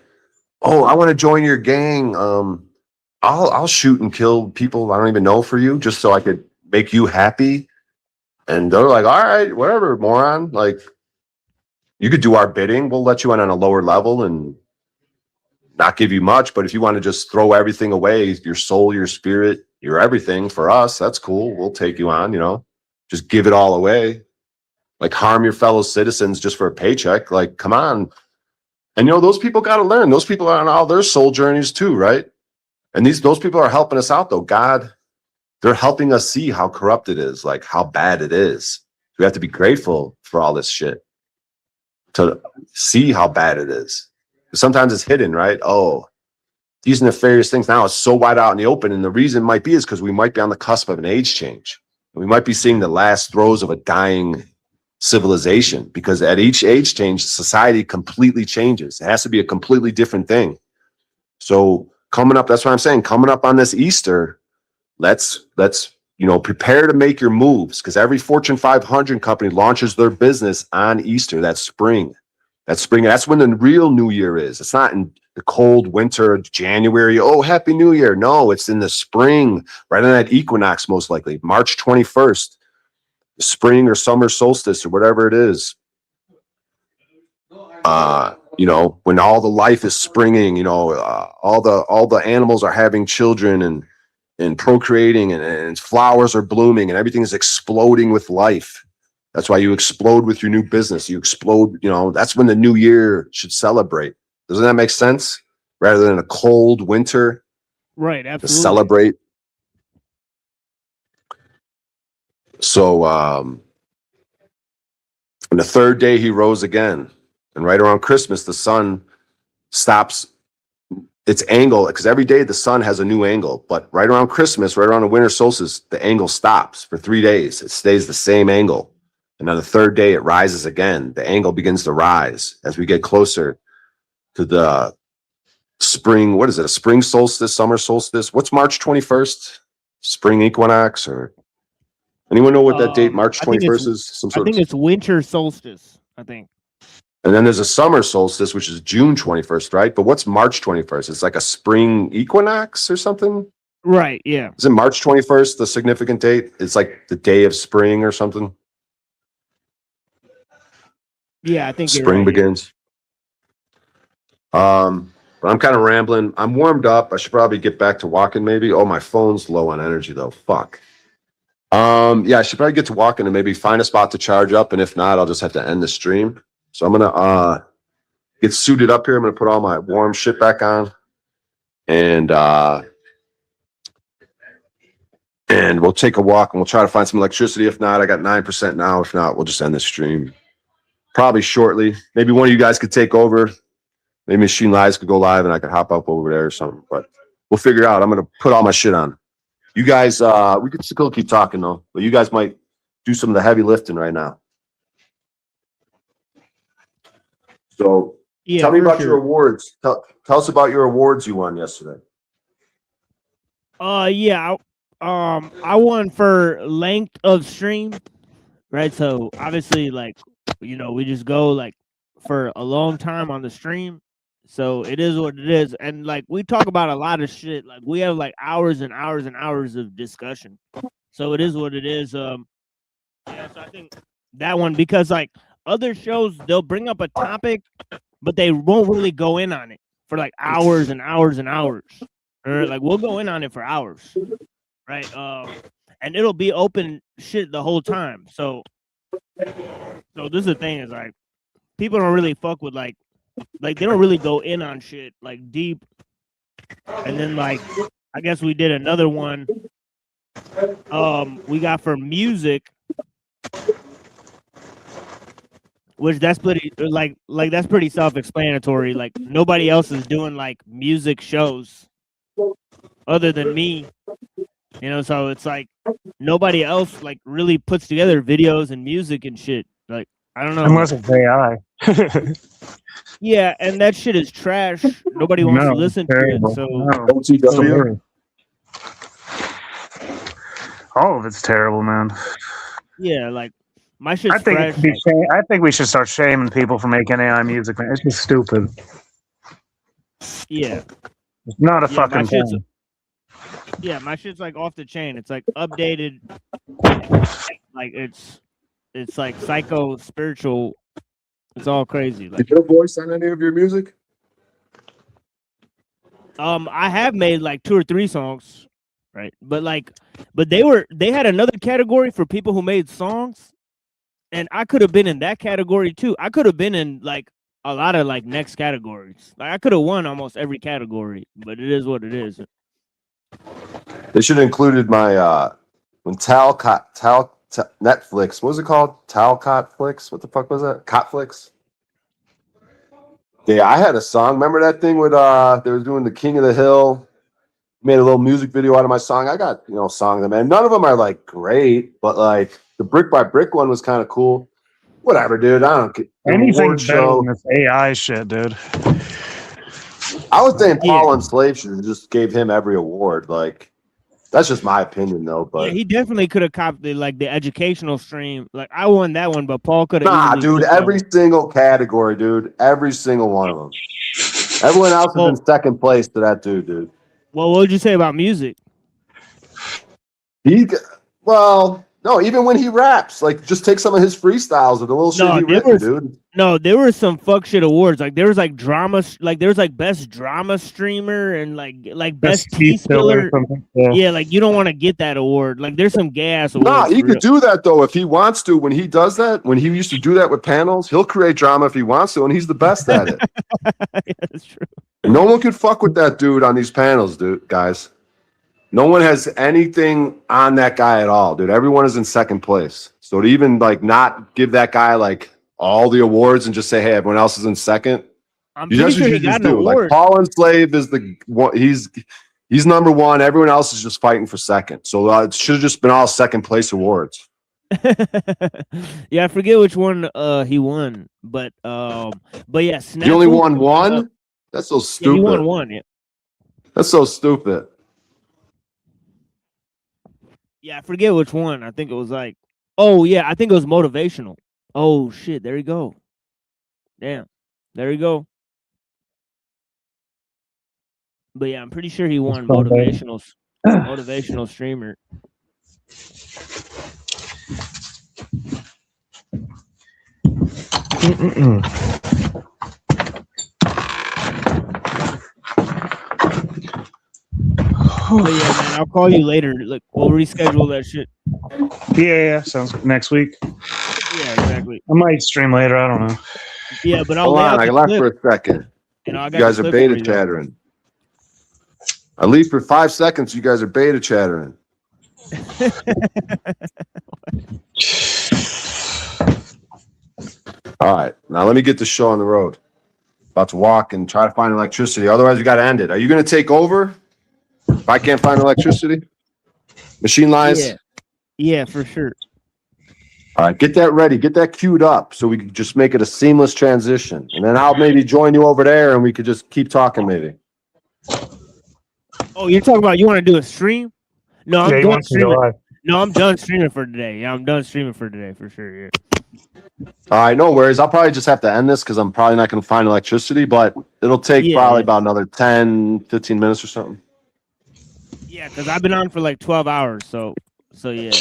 Oh, I want to join your gang. I'll shoot and kill people I don't even know for you, just so I could make you happy. And they're like, all right, whatever, moron. Like, you could do our bidding. We'll let you in on a lower level and not give you much. But if you want to just throw everything away, your soul, your spirit, your everything for us, that's cool. We'll take you on, just give it all away. Like, harm your fellow citizens just for a paycheck. Like, come on. And those people got to learn. Those people are on all their soul journeys too, right? And those people are helping us out though. God, they're helping us see how corrupt it is, like how bad it is. We have to be grateful for all this shit to see how bad it is. Sometimes it's hidden, right? Oh, these nefarious things now is so wide out in the open. And the reason might be is because we might be on the cusp of an age change. We might be seeing the last throes of a dying civilization, because at each age change, society completely changes. It has to be a completely different thing. So coming up, that's what I'm saying. Coming up on this Easter, let's prepare to make your moves, because every Fortune 500 company launches their business on Easter. That's spring. That's when the real New Year is. It's not in the cold winter, January. Oh, Happy New Year. No, it's in the spring, right on that equinox, most likely, March 21st, spring or summer solstice or whatever it is. When all the life is springing, all the animals are having children and procreating, and flowers are blooming and everything is exploding with life. That's why you explode with your new business. You explode, that's when the new year should celebrate. Doesn't that make sense? Rather than a cold winter. Right, absolutely. To celebrate. So, on the third day he rose again. And right around Christmas, the sun stops its angle, because every day the sun has a new angle. But right around Christmas, right around the winter solstice, the angle stops for 3 days. It stays the same angle. And on the third day, it rises again. The angle begins to rise as we get closer to the spring. What is it? A spring solstice, summer solstice? What's March 21st? Spring equinox? Or anyone know what that date, March 21st is? I think it's winter solstice, I think. And then there's a summer solstice, which is June 21st, right? But what's March 21st? It's like a spring equinox or something? Right, yeah. Isn't March 21st the significant date? It's like the day of spring or something? Yeah, I think spring begins. But I'm kind of rambling. I'm warmed up. I should probably get back to walking maybe. Oh, my phone's low on energy though. Fuck. Yeah, I should probably get to walking and maybe find a spot to charge up. And if not, I'll just have to end the stream. So I'm gonna get suited up here. I'm gonna put all my warm shit back on, and and we'll take a walk and we'll try to find some electricity. If not, I got 9% now. If not, we'll just end the stream probably shortly. Maybe one of you guys could take over. Maybe Machine Lies could go live and I could hop up over there or something. But we'll figure it out. I'm gonna put all my shit on. You guys, we could still keep talking though, but you guys might do some of the heavy lifting right now. So Yeah, tell me for about sure. your awards. Tell us about your awards you won yesterday. Yeah, I won for length of stream, right? So obviously, like, we just go like for a long time on the stream. So it is what it is, and like we talk about a lot of shit. Like we have like hours and hours and hours of discussion. So it is what it is. Yeah, so I think that one, because like other shows, they'll bring up a topic, but they won't really go in on it for like hours and hours and hours. Or like we'll go in on it for hours, right? And it'll be open shit the whole time. So this is the thing, is like people don't really fuck with like they don't really go in on shit like deep. And then like I guess we did another one. We got for music, which that's pretty like that's pretty self-explanatory. Like nobody else is doing like music shows other than me, so it's like nobody else like really puts together videos and music and shit. Like I don't know, Unless it's AI. yeah, and that shit is trash. Nobody wants to No, listen to terrible. it. So No. OTW. All of it's terrible, man. yeah, like my shit's I think trash. I think we should start shaming people for making AI music, man. It's just stupid. Yeah, It's not a yeah, my fucking shit's thing. my shit's like off the chain. It's like updated. Like it's like psycho spiritual. It's all crazy. Like Did your voice on any of your music? I have made like 2 or 3 songs, right? But they had another category for people who made songs, and I could have been in that category too. I could have been in like a lot of like next categories. Like I could have won almost every category, but it is what it is. They should have included my when Netflix. What was it called? Talcotflix. What the fuck was that? Cotflix. Yeah, I had a song. Remember that thing with they were doing the King of the Hill? Made a little music video out of my song. I got songs, man. None of them are like great, but like the Brick by Brick one was kind of cool. Whatever, dude. I don't get Anything's better than this AI shit, dude. I was saying Paul and Slave should have just gave him every award. Like, that's just my opinion, though. But yeah, he definitely could have copped the educational stream. Like I won that one, but Paul could have. nah, dude. Every single category, dude. Every single one of them. Everyone else is in second place to that dude. Well, what would you say about music? No, even when he raps, like just take some of his freestyles or the little shit he written, dude. No, there were some fuck shit awards. Like there was like drama, like there was like best drama streamer and like best tea spiller. Yeah, like you don't want to get that award. Like there's some gay ass awards. Nah, he could do that though if he wants to. When he does that, when he used to do that with panels, he'll create drama if he wants to, and he's the best at it. Yeah, that's true. No one could fuck with that dude on these panels, dude, guys. No one has anything on that guy at all, dude. Everyone is in second place. So to even like not give that guy like all the awards and just say, hey, everyone else is in second. I'm pretty sure he got an award. Like Paul and Slave is the one. He's number one. Everyone else is just fighting for second. So it should have just been all second place awards. Yeah, I forget which one he won, but yeah, he only won one. That's so stupid. Yeah, he won one. Yeah. That's so stupid. Yeah, I forget which one. I think it was like, oh yeah, I think it was motivational. Oh shit, there you go. Damn, there you go. But yeah, I'm pretty sure he won motivational streamer. But yeah, man, I'll call you later. Look, we'll reschedule that shit. Yeah, sounds good. Next week. Yeah, exactly. I might stream later. I don't know. Yeah, but I'll hold on. I left for a second. You guys are beta chattering. I leave for 5 seconds. You guys are beta chattering. All right, now let me get the show on the road. About to walk and try to find electricity. Otherwise, we got to end it. Are you going to take over if I can't find electricity? Machine lines? Yeah, for sure. All right, get that ready. Get that queued up so we can just make it a seamless transition. And then I'll maybe join you over there and we could just keep talking maybe. Oh, you're talking about you want to do a stream? No, I'm Yeah, he done wants to go streaming. live. No, I'm done streaming for today. Yeah, I'm done streaming for today for sure. Yeah. All right, no worries. I'll probably just have to end this because I'm probably not going to find electricity, but it'll take probably about another 10, 15 minutes or something. Yeah, because I've been on for like 12 hours. So yeah.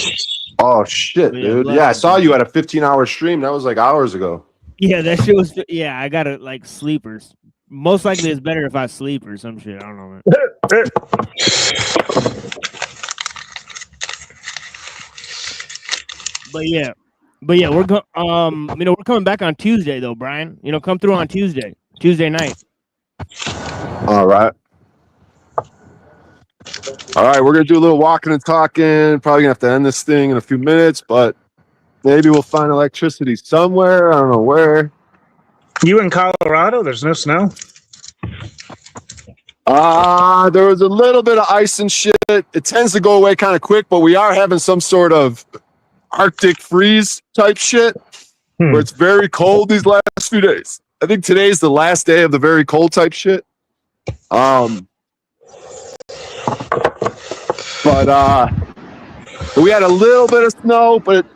Oh, shit, Yeah, dude. bless Yeah, I you, saw dude. you at a 15-hour stream. That was like hours ago. Yeah, that shit was. Yeah, I got it like sleepers. Most likely, it's better if I sleep or some shit. I don't know, man. But yeah, we're we're coming back on Tuesday though, Brian. Come through on Tuesday night. All right. All right, we're going to do a little walking and talking. Probably going to have to end this thing in a few minutes, but maybe we'll find electricity somewhere. I don't know where. You in Colorado? There's no snow? There was a little bit of ice and shit. It tends to go away kind of quick, but we are having some sort of Arctic freeze type shit where it's very cold these last few days. I think today's the last day of the very cold type shit. But we had a little bit of snow, but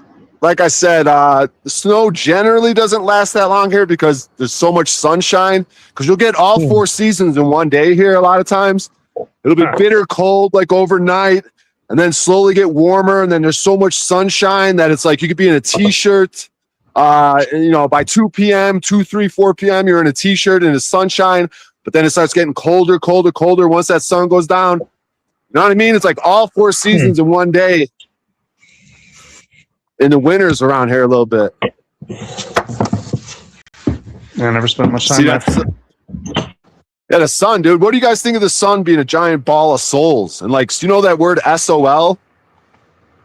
like I said, the snow generally doesn't last that long here because there's so much sunshine. Because you'll get all 4 seasons in one day here a lot of times. It'll be bitter cold like overnight and then slowly get warmer. And then there's so much sunshine that it's like you could be in a t-shirt. By 2 p.m., 2, 3, 4 p.m., you're in a t-shirt in the sunshine. But then it starts getting colder once that sun goes down. You know what I mean? It's like all 4 seasons in one day. In the winters around here a little bit. Yeah, I never spent much time See there. that? Yeah, the sun, dude. What do you guys think of the sun being a giant ball of souls? And like, do you know that word SOL?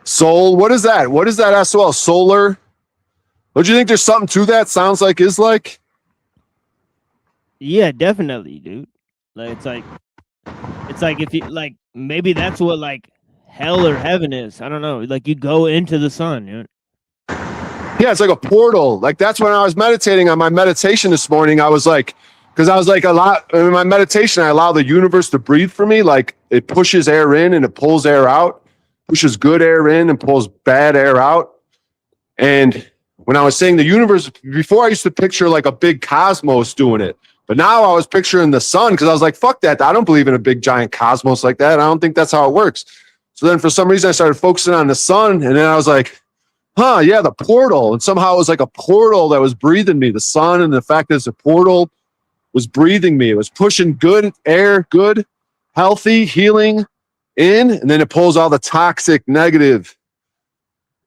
Soul. What is that? What is that SOL? Solar. Don't you think there's something to that? Sounds like is like. Yeah, definitely, dude. Like it's like if you like maybe that's what like hell or heaven is. I don't know. Like you go into the sun. Yeah, it's like a portal. Like that's when I was meditating on my meditation this morning. I was like, because I was like a lot in my meditation, I allow the universe to breathe for me. Like it pushes air in and it pulls air out, pushes good air in and pulls bad air out. And when I was saying the universe, before I used to picture like a big cosmos doing it. But now I was picturing the sun because I was like, fuck that. I don't believe in a big giant cosmos like that. I don't think that's how it works. So then for some reason I started focusing on the sun. And then I was like, yeah, the portal. And somehow it was like a portal that was breathing me. The sun and the fact that it's a portal was breathing me. It was pushing good air, good, healthy, healing in. And then it pulls all the toxic, negative,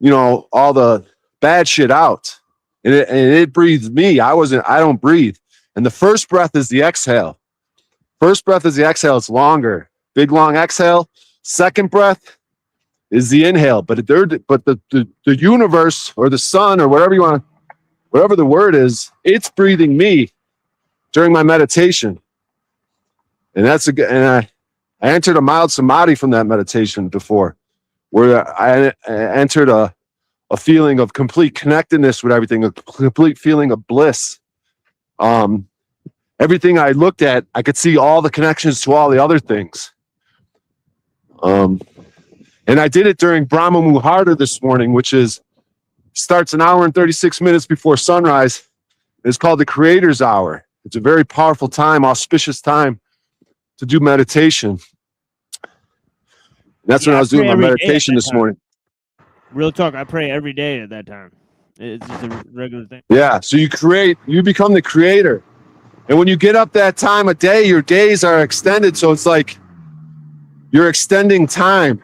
all the bad shit out. And it breathes me. I don't breathe. And the first breath is the exhale. First breath is the exhale. It's longer. Big, long exhale. Second breath is the inhale. But the universe or the sun or whatever the word is, it's breathing me during my meditation. And I entered a mild samadhi from that meditation before, where I entered a feeling of complete connectedness with everything, a complete feeling of bliss. Everything I looked at, I could see all the connections to all the other things. And I did it during Brahma Muhurta this morning, which starts an hour and 36 minutes before sunrise. It's called the Creator's Hour. It's a very powerful time, auspicious time to do meditation. And that's when I was doing my meditation this morning. Real talk, I pray every day at that time. It's just a regular thing. Yeah, so you become the creator. And when you get up that time of day, your days are extended. So it's like you're extending time.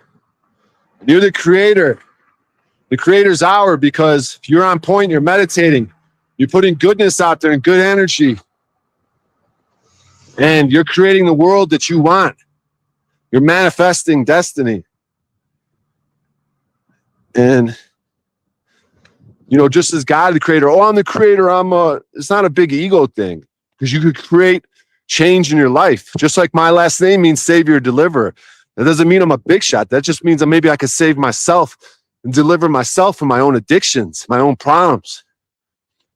You're the creator, the creator's hour, because if you're on point, you're meditating, you're putting goodness out there and good energy. And you're creating the world that you want. You're manifesting destiny. And, you know, just as God, the creator, oh, I'm the creator. It's not a big ego thing, because you could create change in your life. Just like my last name means savior, deliverer. That doesn't mean I'm a big shot. That just means that maybe I could save myself and deliver myself from my own addictions, my own problems.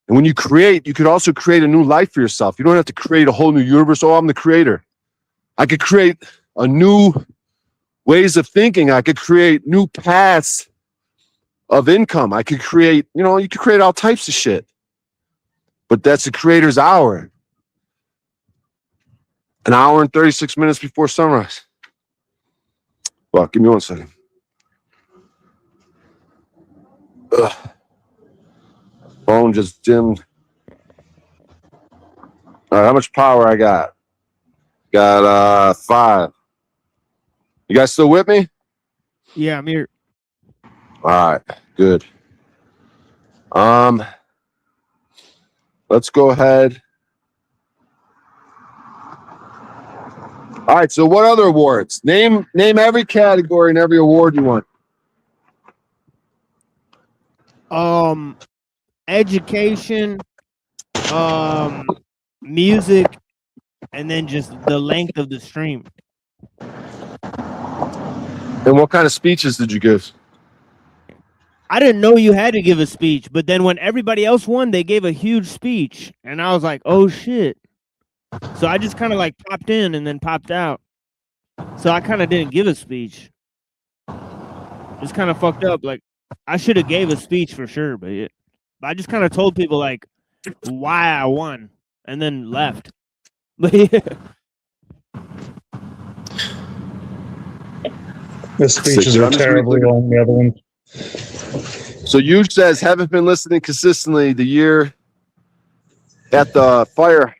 And when you create, you could also create a new life for yourself. You don't have to create a whole new universe. Oh, I'm the creator. I could create a new ways of thinking. I could create new paths of income. I could create, you know, you could create all types of shit. But that's the creator's hour. An hour and 36 minutes before sunrise. Well, give me 1 second. Ugh. Phone just dimmed. All right, how much power I got? Got 5. You guys still with me? Yeah, I'm here. All right, good. Let's go ahead. All right, so what other awards? Name every category and every award you want. Education, music, and then just the length of the stream. And what kind of speeches did you give? I didn't know you had to give a speech, but then when everybody else won, they gave a huge speech, and I was like, "Oh shit!" So I just kind of like popped in and then popped out. So I kind of didn't give a speech. It's kind of fucked up. Like I should have gave a speech for sure, but I just kind of told people like why I won, and then left. But yeah. The speeches are terribly long, the other one. So Huge says, haven't been listening consistently. The year at the fire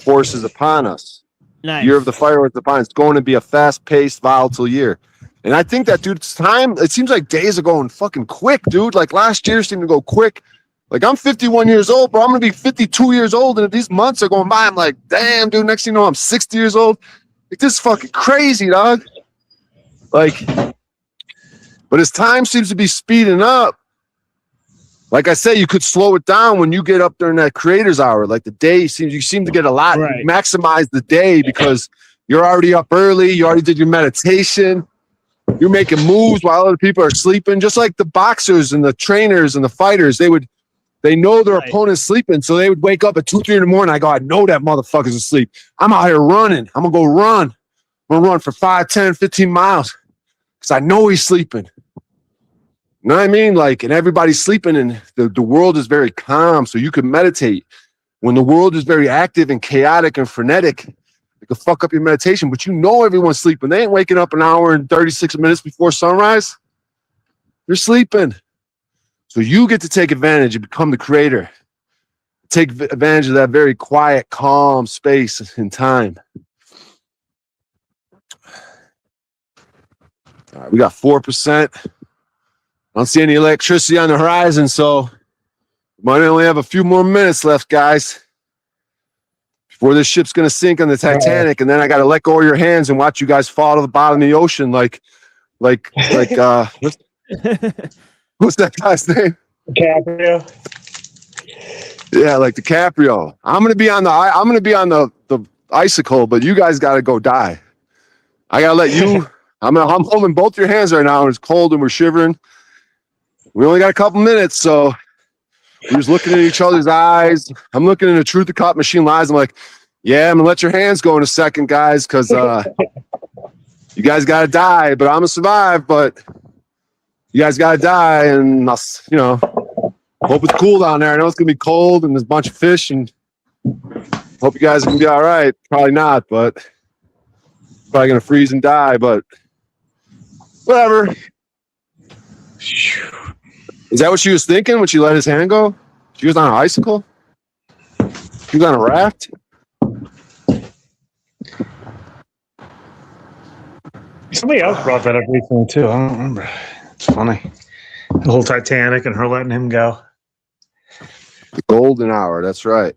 force is upon us. Nice. Year of the fireworks upon us. It's going to be a fast-paced, volatile year. And I think that, dude, it's time. It seems like days are going fucking quick, dude. Like last year seemed to go quick. Like I'm 51 years old, bro. I'm going to be 52 years old. And if these months are going by, I'm like, damn, dude, next thing you know, I'm 60 years old. Like this is fucking crazy, dog. Like, but as time seems to be speeding up, like I say, you could slow it down when you get up during that creator's hour. Like the day you seem to get a lot, Right. You maximize the day because you're already up early. You already did your meditation. You're making moves while other people are sleeping. Just like the boxers and the trainers and the fighters, they know their Right. opponent's sleeping. So they would wake up at 2, 3 in the morning. I go, I know that motherfucker's asleep. I'm out here running. I'm going to go run. I'm going to run for 5, 10, 15 miles because I know he's sleeping. You know what I mean? Like, and everybody's sleeping and the world is very calm. So you can meditate. When the world is very active and chaotic and frenetic, it can fuck up your meditation, but you know everyone's sleeping. They ain't waking up an hour and 36 minutes before sunrise. They're sleeping. So you get to take advantage and become the creator. Take advantage of that very quiet, calm space and time. All right, we got 4%. I don't see any electricity on the horizon, so we might only have a few more minutes left, guys, before this ship's going to sink on the Titanic, and then I got to let go of your hands and watch you guys fall to the bottom of the ocean like what's that guy's name? DiCaprio. Yeah, like DiCaprio. I'm going to be on the icicle, but you guys got to go die. I got to let you I'm holding both your hands right now, and it's cold and we're shivering. We only got a couple minutes, so we're just looking at each other's eyes. I'm looking in the Truth or Cop Machine Lies. I'm like, yeah, I'm gonna let your hands go in a second, guys, because you guys gotta die, but I'm gonna survive. But you guys gotta die, and I'll, hope it's cool down there. I know it's gonna be cold, and there's a bunch of fish, and hope you guys are gonna be all right. Probably not, but probably gonna freeze and die. But whatever. Is that what she was thinking when she let his hand go? She was on an icicle? She was on a raft? Somebody else brought that up recently too. I don't remember. It's funny. The whole Titanic and her letting him go. The golden hour, that's right.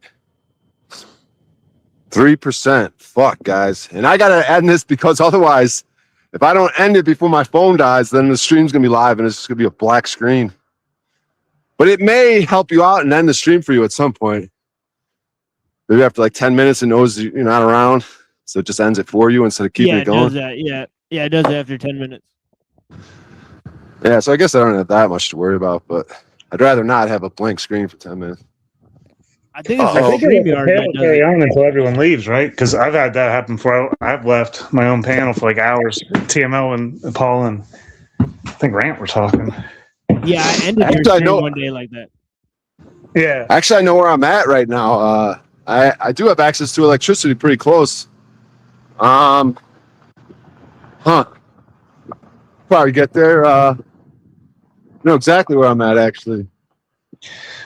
3%. Fuck, guys. And I gotta add this because otherwise If I don't end it before my phone dies, then the stream's gonna be live and it's just gonna be a black screen. But it may help you out and end the stream for you at some point. Maybe after like 10 minutes, it knows you're not around, so it just ends it for you instead of keeping Yeah, it going. does that. Yeah, it does it after 10 minutes. Yeah, so I guess I don't have that much to worry about, but I'd rather not have a blank screen for 10 minutes. I think it's I the think StreamYard that does carry it. on until everyone leaves, right? Because I've had that happen before. I've left my own panel for like hours. TML and Paul and I think Rant were talking. Yeah, I ended your Actually, I stream know- one day like that. Yeah. Actually, I know where I'm at right now. I do have access to electricity pretty close. Probably get there. Know exactly where I'm at, actually.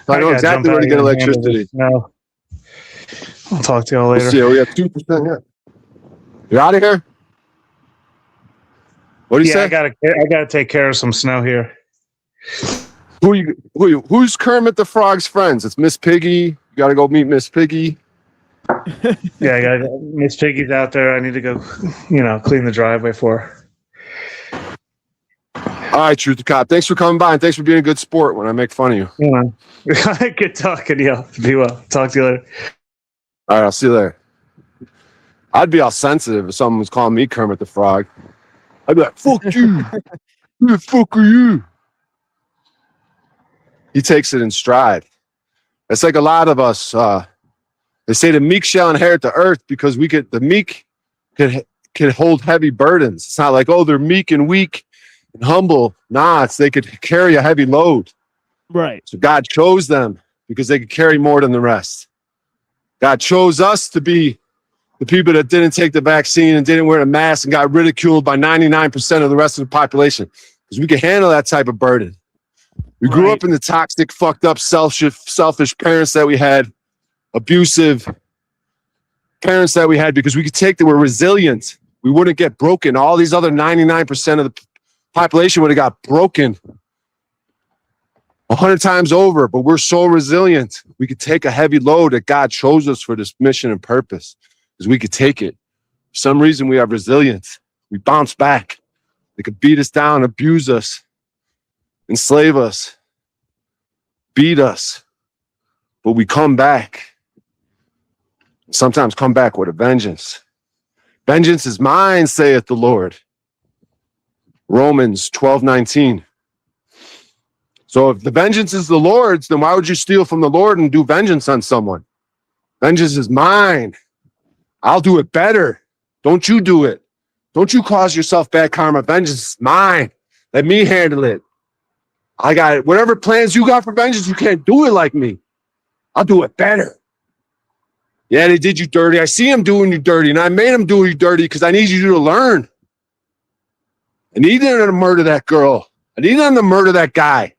So I know gotta exactly jump where to out get here and handle electricity. this. No. I'll talk to y'all later. Let's see, we have 2% yet. You're out of here? What do you Yeah, say? I gotta take care of some snow here. Who's Kermit the Frog's friends? It's Miss Piggy. You got to go meet Miss Piggy. Yeah, I got Miss Piggy's out there. I need to go, clean the driveway for her. All right, Truth the Cop. Thanks for coming by and thanks for being a good sport when I make fun of you. Good talking to you. Be well. Talk to you later. All right, I'll see you later. I'd be all sensitive if someone was calling me Kermit the Frog. I'd be like, fuck you. Who the fuck are you? He takes it in stride. It's like a lot of us. They say the meek shall inherit the earth because the meek could hold heavy burdens. It's not like, oh, they're meek and weak and humble. Nah, they could carry a heavy load. Right. So God chose them because they could carry more than the rest. God chose us to be the people that didn't take the vaccine and didn't wear a mask and got ridiculed by 99% of the rest of the population because we could handle that type of burden. We grew Right. up in the toxic, fucked up, selfish parents that we had, abusive parents that we had because we could take that. We're resilient. We wouldn't get broken. All these other 99% of the population would have got broken 100 times over, but we're so resilient. We could take a heavy load that God chose us for this mission and purpose because we could take it. For some reason, we have resilience. We bounce back. They could beat us down, abuse us, enslave us, beat us, but we come back. Sometimes come back with a vengeance. Vengeance is mine, saith the Lord. Romans 12:19. So if the vengeance is the Lord's, then why would you steal from the Lord and do vengeance on someone? Vengeance is mine. I'll do it better. Don't you do it. Don't you cause yourself bad karma. Vengeance is mine. Let me handle it. I got it. Whatever plans you got for vengeance, you can't do it like me. I'll do it better. Yeah, they did you dirty. I see them doing you dirty, and I made them do you dirty because I need you to learn. I need them to murder that girl. I need them to murder that guy.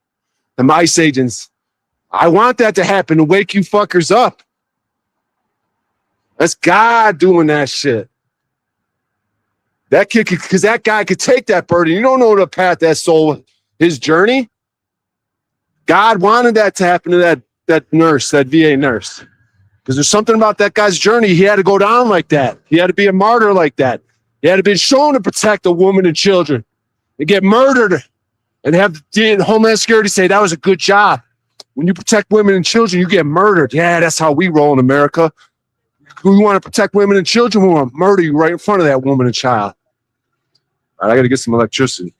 The ICE agents. I want that to happen to wake you fuckers up. That's God doing that shit. That kid, because that guy could take that burden. You don't know the path that soul, his journey. God wanted that to happen to that nurse, that VA nurse. Because there's something about that guy's journey. He had to go down like that. He had to be a martyr like that. He had to be shown to protect a woman and children and get murdered and have the Homeland Security say that was a good job. When you protect women and children, you get murdered. Yeah, that's how we roll in America. We want to protect women and children. We want to murder you right in front of that woman and child. All right, I got to get some electricity.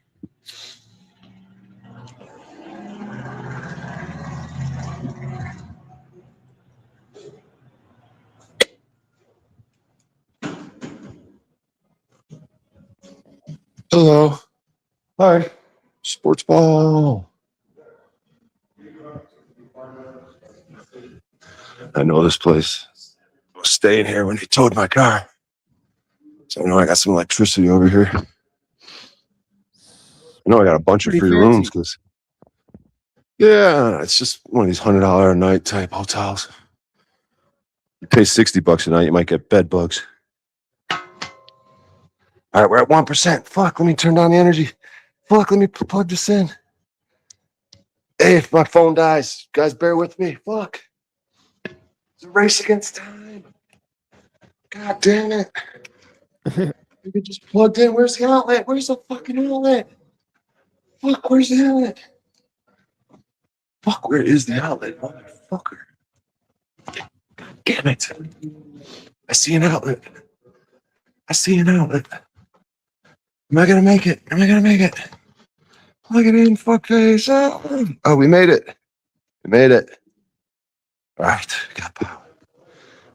Hello. Hi. Sports ball. I know this place. I was staying here when they towed my car. So I know I got some electricity over here. I know I got a bunch of Pretty free fancy. rooms because, yeah, it's just one of these $100 a night type hotels. You pay $60 a night, you might get bed bugs. All right, we're at 1%. Fuck, let me turn down the energy. Fuck, let me plug this in. Hey, if my phone dies, guys, bear with me. Fuck. It's a race against time. God damn it. You could just plugged in. Where's the outlet? Where's the fucking outlet? Fuck, where's the outlet? Fuck, where is the outlet, motherfucker? Damn it. I see an outlet. I see an outlet. Am I gonna make it? Am I gonna make it? Plug it in, fuckface. Oh, we made it. We made it. All right, got power.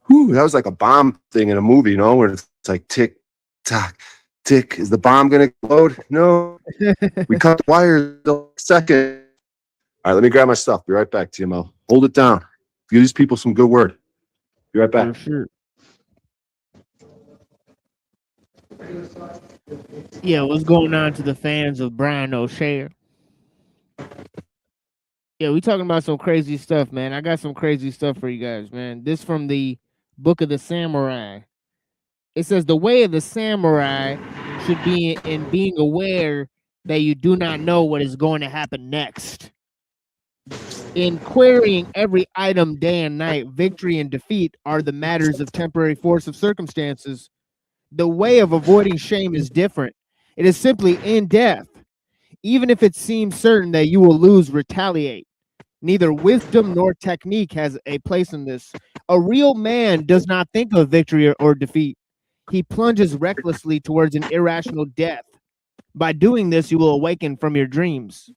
Whew, that was like a bomb thing in a movie, you know, where it's like tick, tock, tick. Is the bomb gonna explode? No. We cut the wires in a second. All right, let me grab my stuff. Be right back, TMO. Hold it down. Give these people some good word. Be right back. For sure. Yeah, what's going on to the fans of Brian O'Shea? Yeah, we talking about some crazy stuff, man. I got some crazy stuff for you guys, man. This from the Book of the Samurai. It says the way of the samurai should be in being aware that you do not know what is going to happen next. In querying every item day and night, victory and defeat are the matters of temporary force of circumstances. The way of avoiding shame is different. It is simply in death. Even if it seems certain that you will lose, retaliate. Neither wisdom nor technique has a place in this. A real man does not think of victory or defeat. He plunges recklessly towards an irrational death. By doing this, you will awaken from your dreams.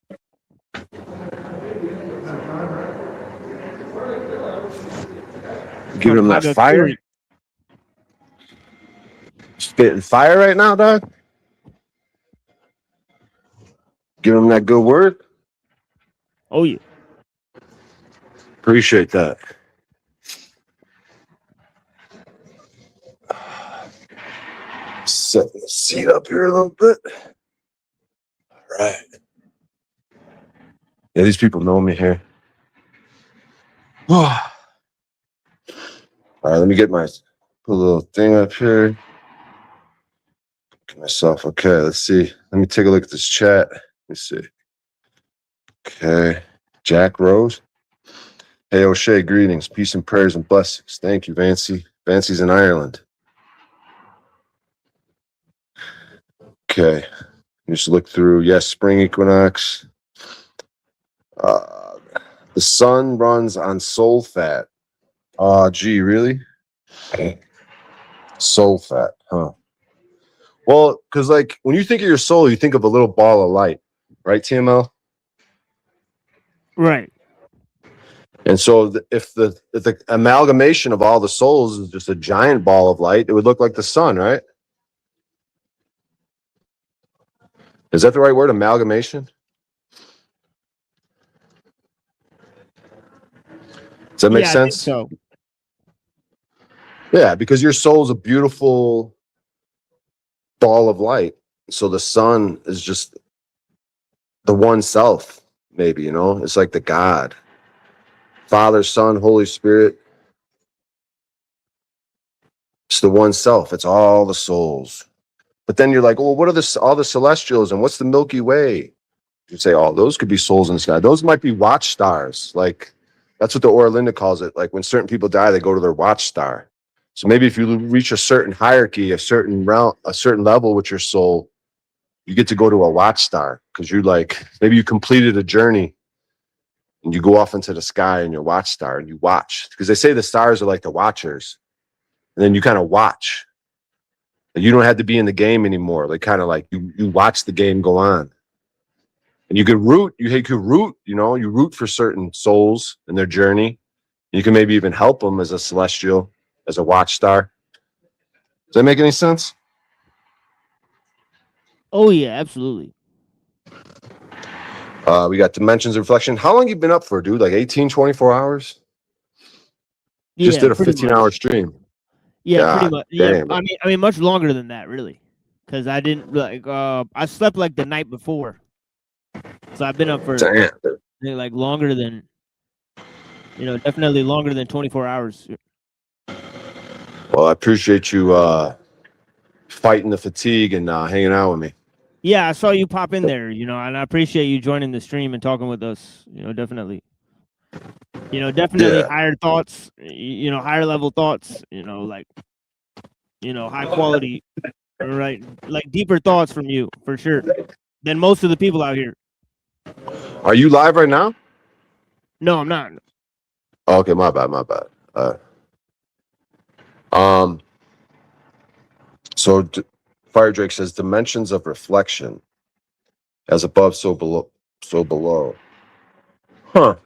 Giving him that fire. Spitting fire right now, dog. Give him that good word. Oh, yeah. Appreciate that. Setting the seat up here a little bit. All right. Yeah, these people know me here. All right, let me get my put a little thing up here. Get myself. Okay, let's see. Let me take a look at this chat. Let me see. Okay. Jack Rose. Hey, O'Shea, greetings, peace and prayers and blessings. Thank you, Vancy. Vancy's in Ireland. Okay. Just look through. Yes, spring equinox. The sun runs on soul fat. Gee, really? Soul fat, huh? Well, because like when you think of your soul, you think of a little ball of light, right, TML? Right. And so if the amalgamation of all the souls is just a giant ball of light, it would look like the sun, right? Is that the right word, amalgamation? Does that make sense? So. Yeah, because your soul is a beautiful ball of light. So the sun is just the one self, maybe, you know? It's like the God. Father, Son, Holy Spirit. It's the one self. It's all the souls. But then you're like, well, what are all the celestials and what's the Milky Way? You say, oh, those could be souls in the sky. Those might be watchstars. Like, that's what the Aura Linda calls it. Like when certain people die, they go to their watchstar. So maybe if you reach a certain hierarchy, a certain realm, a certain level with your soul, you get to go to a watchstar because you're like, maybe you completed a journey and you go off into the sky in your watchstar and you watch. Because they say the stars are like the watchers. And then you kind of watch. You don't have to be in the game anymore. Like kind of like you watch the game go on. And you could root, you root for certain souls in their journey. You can maybe even help them as a celestial, as a watchstar. Does that make any sense? Oh, yeah, absolutely. We got Dimensions of Reflection. How long you been up for, dude? Like 18, 24 hours? Just did a 15-hour stream. Yeah, God pretty much. damn. Yeah, I mean, much longer than that, really. Because I didn't, like, I slept, like, the night before. So I've been up for, like, longer than, definitely longer than 24 hours. Well, I appreciate you fighting the fatigue and hanging out with me. Yeah, I saw you pop in there, and I appreciate you joining the stream and talking with us, definitely. Definitely higher thoughts, higher level thoughts, high quality right? Like deeper thoughts from you for sure than most of the people out here. Are you live right now? No, I'm not. Oh, okay, my bad. Um, so Fire Drake says dimensions of reflection, as above, so below. Huh.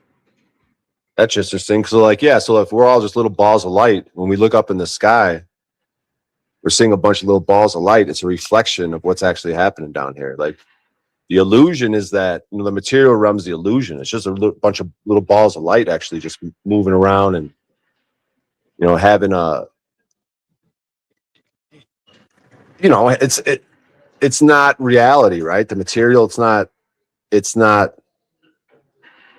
That's interesting. So like, yeah, so if we're all just little balls of light, when we look up in the sky, we're seeing a bunch of little balls of light. It's a reflection of what's actually happening down here. Like the illusion is that, you know, the material realm's the illusion. It's just a bunch of little balls of light actually just moving around and, you know, having a, you know, it's not reality, right? The material, it's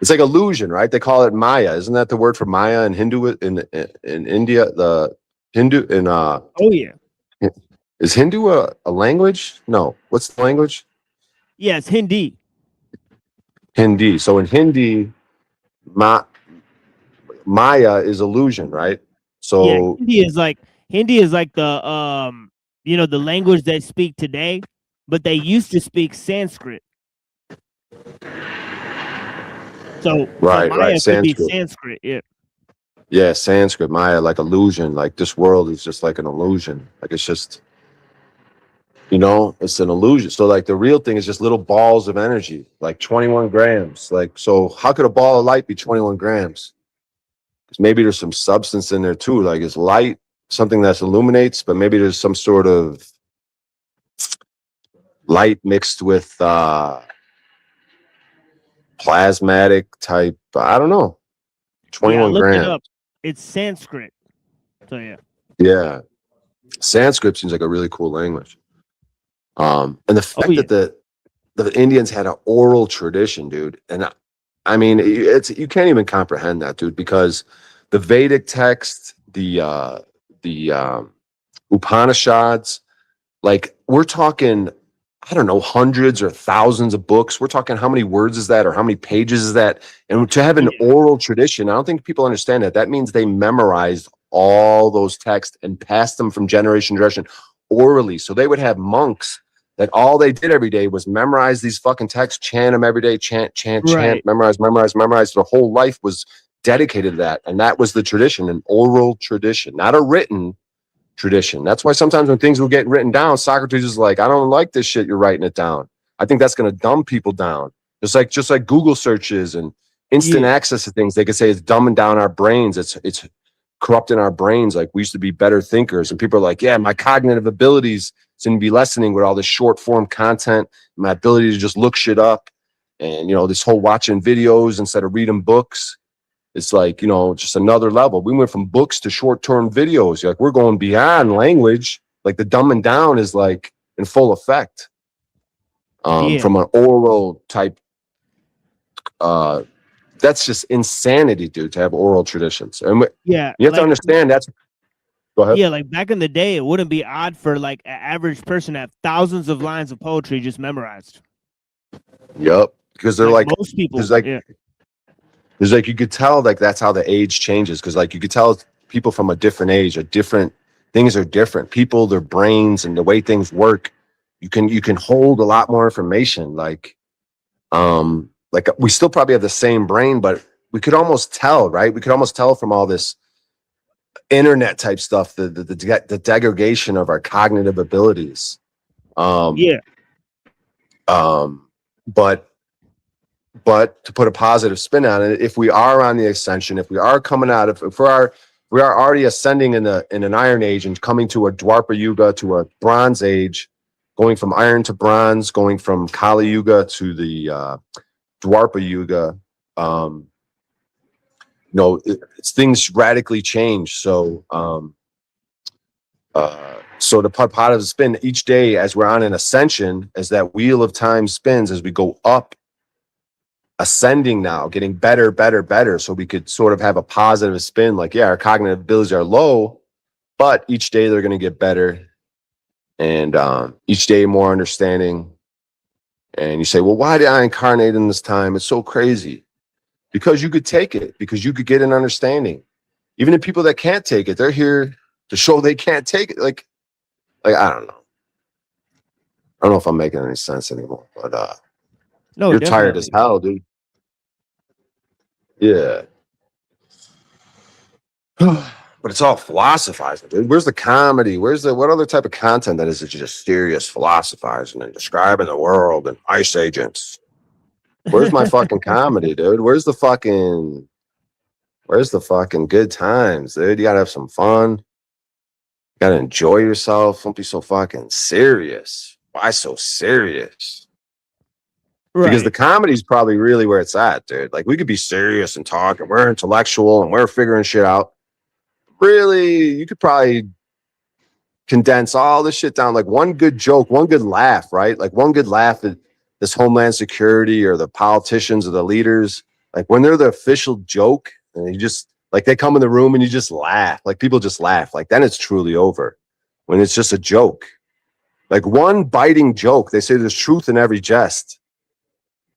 like illusion, right? They call it Maya. Isn't that the word for Maya in Hindu in India? The Hindu in Oh yeah, is Hindu a language? No. What's the language? yeah, it's Hindi. Hindi. So in Hindi, Maya is illusion, right? So Yeah, Hindi is like the you know, the language they speak today, but they used to speak Sanskrit. So right, Maya could be Sanskrit. Sanskrit. Yeah. Yeah, Sanskrit, Maya, like illusion. Like this world is just like an illusion. Like it's just, you know, it's an illusion. So like the real thing is just little balls of energy, like 21 grams. Like, so how could a ball of light be 21 grams? Because maybe there's some substance in there too. Like it's light, something that illuminates, but maybe there's some sort of light mixed with plasmatic type. I don't know. 21 look grams. it up. It's Sanskrit. So yeah. Yeah. Sanskrit seems like a really cool language. And the fact yeah. that the Indians had an oral tradition, dude. And I mean, you can't even comprehend that, dude, because the Vedic text, the Upanishads, like we're talking, I don't know, hundreds or thousands of books. We're talking how many words is that or how many pages is that? And to have an oral tradition, I don't think people understand that. That means they memorized all those texts and passed them from generation to generation orally. So they would have monks that all they did every day was memorize these fucking texts, chant them every day, chant, Right. memorize. Their whole life was dedicated to that. And that was the tradition, an oral tradition, not a written tradition. That's why sometimes when things will get written down, Socrates is like, I don't like this shit, you're writing it down. I think that's going to dumb people down. Just like Google searches and instant access to things, they could say it's dumbing down our brains. It's corrupting our brains. Like we used to be better thinkers. And people are like, yeah, my cognitive abilities seem to be lessening with all this short form content, my ability to just look shit up. And, you know, this whole watching videos instead of reading books. It's like, you know, just another level. We went from books to short-term videos. Like we're going beyond language. Like the dumbing down is like in full effect. From an oral type. That's just insanity, dude, to have oral traditions. And you have to understand that's. Go ahead. Yeah, like back in the day, it wouldn't be odd for like an average person to have thousands of lines of poetry just memorized. Yep, because they're like most people. There's like you could tell like that's how the age changes, because like you could tell people from a different age are different. Things are different. People, their brains and the way things work, you can hold a lot more information. Like we still probably have the same brain, but we could almost tell, right? We could almost tell from all this internet type stuff, the degradation of our cognitive abilities. But to put a positive spin on it, if we are on the ascension, if we are coming out of, if we are already ascending in an Iron Age and coming to a Dwapara Yuga, to a Bronze Age, going from Iron to Bronze, going from Kali Yuga to the Dwapara Yuga, things radically change. So, so to put positive spin each day as we're on an ascension, as that wheel of time spins, as we go up, ascending now, getting better, so we could sort of have a positive spin. Like, yeah, our cognitive abilities are low, but each day they're going to get better, and each day more understanding. And you say, well, why did I incarnate in this time? It's so crazy. Because you could take it, because you could get an understanding. Even the people that can't take it, they're here to show they can't take it. Like I don't know. I don't know if I'm making any sense anymore, but No, you're tired as definitely. hell, dude. Yeah. But it's all philosophizing, dude. Where's the comedy? What other type of content that is just serious philosophizing and describing the world and ice agents? Where's my fucking comedy, dude? Where's the fucking good times, dude? You gotta have some fun. You gotta enjoy yourself. Don't be so fucking serious. Why so serious? Because the Right. comedy's probably really where it's at, dude. Like we could be serious and talk and we're intellectual and we're figuring shit out. Really, you could probably condense all this shit down like one good joke, one good laugh, right? Like one good laugh at this Homeland Security or the politicians or the leaders. Like when they're the official joke and you just like they come in the room and you just laugh, like people just laugh, like then it's truly over. When it's just a joke, like one biting joke, they say there's truth in every jest,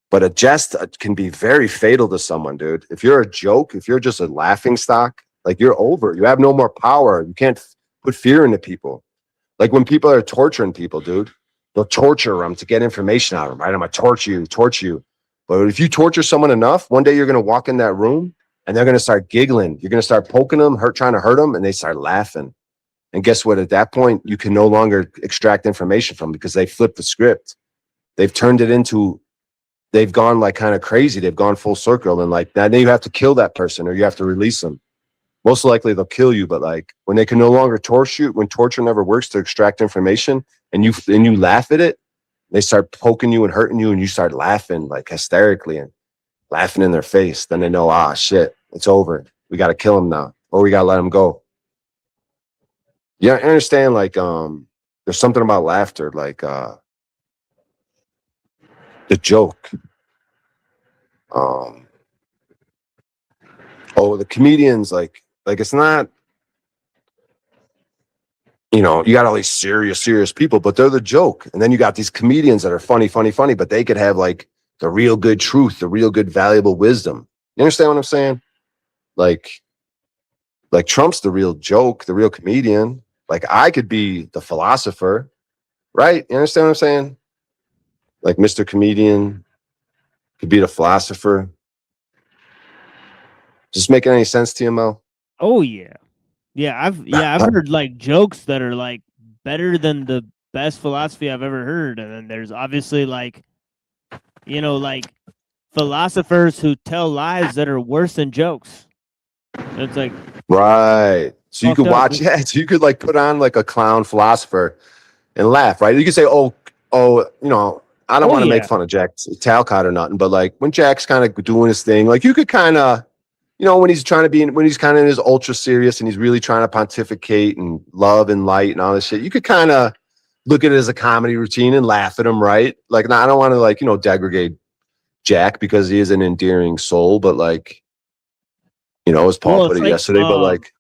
but a jest can be very fatal to someone, dude. If you're a joke, if you're just a laughing stock, like you're over. You have no more power. You can't put fear into people. Like when people are torturing people, dude, they'll torture them to get information out of them, right? I'm going to torture you. But if you torture someone enough, one day you're going to walk in that room and they're going to start giggling. You're going to start poking them, trying to hurt them, and they start laughing. And guess what? At that point, you can no longer extract information from them because they flipped the script. They've turned it into, they've gone like kind of crazy. They've gone full circle. And like now you have to kill that person or you have to release them. Most likely they'll kill you, but like when they can no longer torture you, when torture never works to extract information and you laugh at it, they start poking you and hurting you and you start laughing like hysterically and laughing in their face. Then they know, shit, it's over. We got to kill him now or we got to let him go. Yeah, I understand like there's something about laughter, like the joke. The comedians like it's not, you know, you got all these serious people, but they're the joke. And then you got these comedians that are funny, but they could have like the real good truth, the real good valuable wisdom. You understand what I'm saying? Like Trump's the real joke, the real comedian. Like I could be the philosopher, right? You understand what I'm saying? Like Mr. Comedian could be the philosopher. Just making any sense to you, Mo? Oh yeah. I've heard like jokes that are like better than the best philosophy I've ever heard. And then there's obviously like, you know, like philosophers who tell lies that are worse than jokes. It's like right. So you could watch, so you could like put on like a clown philosopher and laugh, right? You could say, you know, I don't want to make fun of Jack Talcott or nothing, but like when Jack's kind of doing his thing, like you could kind of, you know, when he's kind of in his ultra serious and he's really trying to pontificate and love and light and all this shit, you could kind of look at it as a comedy routine and laugh at him, right? Like, now I don't want to like, you know, degrade Jack because he is an endearing soul, but like, you know, as Paul put it yesterday, but like,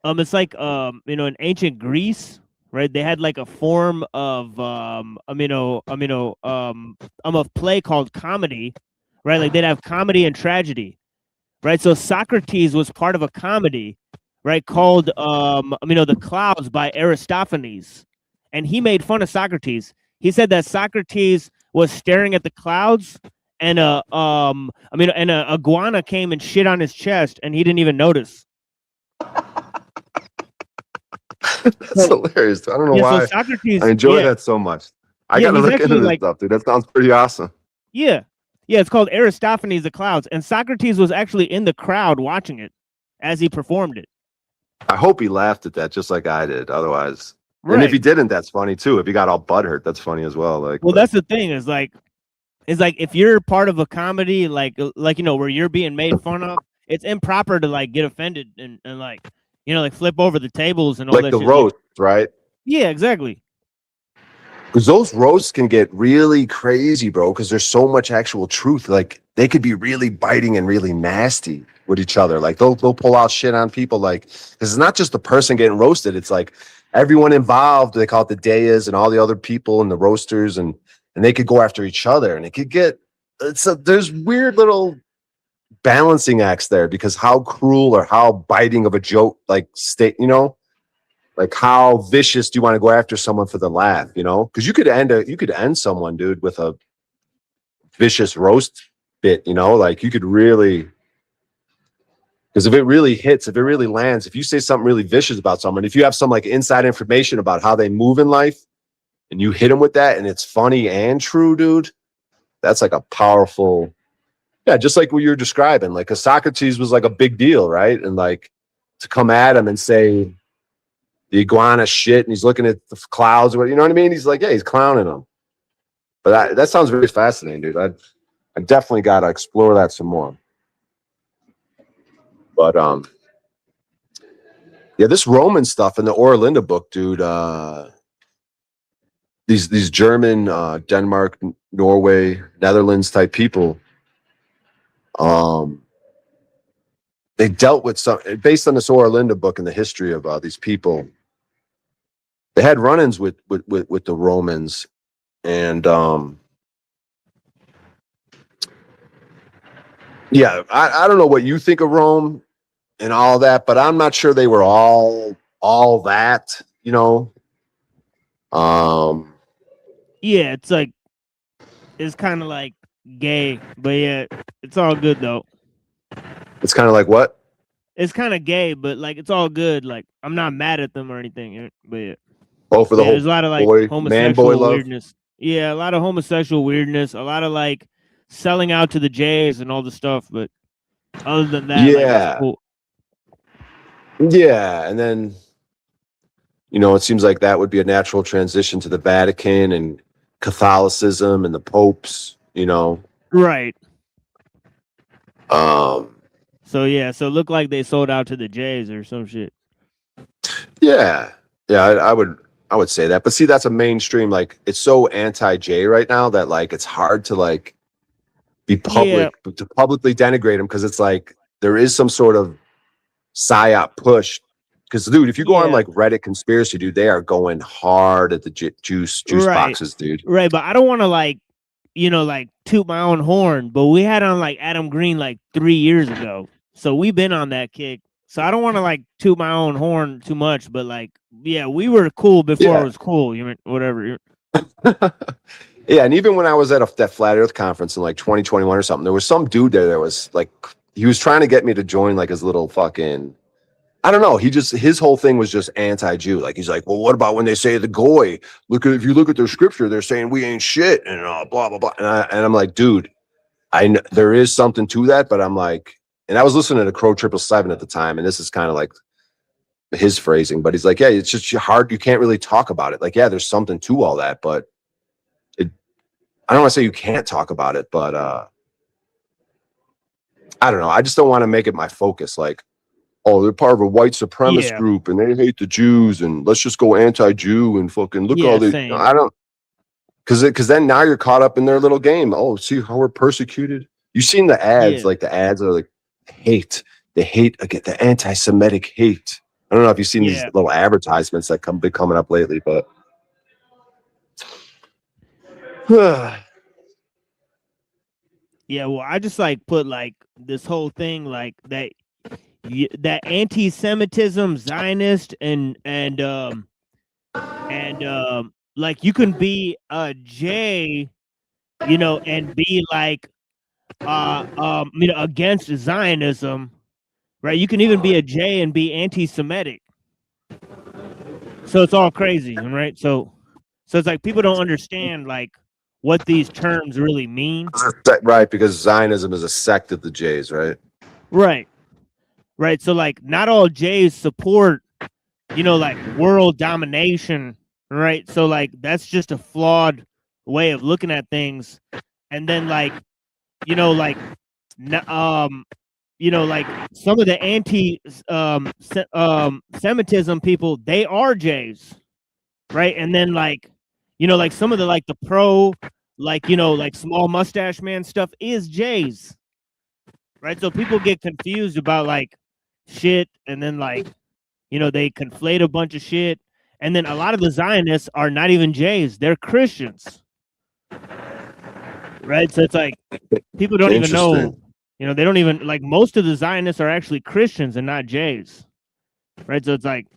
it's like, you know, in ancient Greece, right? They had like a form of, a play called comedy, right? Like they'd have comedy and tragedy. Right, so Socrates was part of a comedy, right, called The Clouds by Aristophanes, and he made fun of Socrates. He said that Socrates was staring at the clouds, and an iguana came and shit on his chest, and he didn't even notice. That's hilarious. I don't know why. So Socrates, I enjoy that so much. I gotta look into this stuff, dude. That sounds pretty awesome. Yeah. Yeah, it's called Aristophanes, The Clouds, and Socrates was actually in the crowd watching it as he performed it. I hope he laughed at that just like I did. Otherwise, right. And if he didn't, that's funny too. If he got all butthurt, that's funny as well. Like, well, that's the thing is like, if you're part of a comedy, like you know, where you're being made fun of, it's improper to like get offended and like, you know, like flip over the tables and all like that. The shit. roast, right? Yeah, exactly. Because those roasts can get really crazy, bro, because there's so much actual truth. Like they could be really biting and really nasty with each other. Like they'll pull out shit on people. Like, because it's not just the person getting roasted. It's like everyone involved. They call it the dayas and all the other people and the roasters, and they could go after each other. And it could get, there's weird little balancing acts there because how cruel or how biting of a joke, like you know, Like how vicious do you want to go after someone for the laugh, you know? Because you could end someone, dude, with a vicious roast bit, you know, like you could really, because if it really hits, if it really lands, if you say something really vicious about someone, if you have some like inside information about how they move in life and you hit them with that and it's funny and true, dude, that's like a powerful, yeah, just like what you're describing. Like, 'cause Socrates was like a big deal, right? And like to come at him and say the iguana shit and he's looking at the clouds, or you know what I mean? He's like, yeah, he's clowning them. But that sounds very fascinating, dude. I definitely got to explore that some more. But yeah, this Roman stuff in the Oralinda book, dude. These German, Denmark, Norway, Netherlands type people. They dealt with some based on this Oralinda book and the history of these people. They had run-ins with the Romans, and yeah, I don't know what you think of Rome and all that, but I'm not sure they were all that, you know. Yeah, it's kind of like gay, but yeah, it's all good though. It's kind of like what? It's kind of gay, but like it's all good. Like I'm not mad at them or anything. But yeah, Oh, for the whole there's a lot of like boy, homosexual man, boy love. weirdness. Yeah, a lot of homosexual weirdness. A lot of like selling out to the Jays and all the stuff. But other than that, like, Yeah. it's cool. Yeah, and then you know, it seems like that would be a natural transition to the Vatican and Catholicism and the popes, you know. Right. So yeah, so it looked like they sold out to the Jays or some shit. yeah, I would say that. But see, that's a mainstream, like it's so anti-J right now that like it's hard to like be public to publicly denigrate them, because it's like there is some sort of psyop push. Because dude, if you go on like Reddit conspiracy, dude, they are going hard at the juice boxes, dude. Right, but I don't want to like, you know, like toot my own horn, but we had on like Adam Green like 3 years ago. So we've been on that kick. So I don't want to like toot my own horn too much, but like, yeah, we were cool before it was cool. You mean whatever. Yeah, and even when I was at that Flat Earth conference in like 2021 or something, there was some dude there that was like, he was trying to get me to join like his little fucking, I don't know. His whole thing was just anti-Jew. Like he's like, well, what about when they say the goy? If you look at their scripture, they're saying we ain't shit and blah blah blah. And I'm like, dude, there is something to that, but I'm like, and I was listening to Crow 777 at the time, and this is kind of like his phrasing, but he's like, yeah, it's just hard. You can't really talk about it. Like, yeah, there's something to all that, but I don't want to say you can't talk about it, but I don't know. I just don't want to make it my focus. Like, oh, they're part of a white supremacist group and they hate the Jews and let's just go anti-Jew and fucking look all these. I don't, because then now you're caught up in their little game. Oh, see how we're persecuted. You've seen the ads, like the ads are like hate. They hate again, the anti-Semitic hate. I don't know if you've seen these little advertisements that been coming up lately, but yeah, well, I just like put like this whole thing like that. That anti-Semitism, Zionist, and like you can be a J, you know, and be like you know, against Zionism, right? You can even be a J and be anti-Semitic. So it's all crazy, right? So it's like people don't understand like what these terms really mean. Right, because Zionism is a sect of the Jays, right? Right. Right, so like not all Jays support, you know, like world domination, right? So like that's just a flawed way of looking at things. And then like, you know, like, you know, like some of the Semitism people, they are Jays, right? And then like, you know, like some of the like the pro, like, you know, like small mustache man stuff is Jays, right? So people get confused about like shit, and then like, you know, they conflate a bunch of shit, and then a lot of the Zionists are not even Jays, they're Christians, right? So it's like people don't even know, you know, they don't even like, most of the Zionists are actually Christians and not Jays, right? So it's like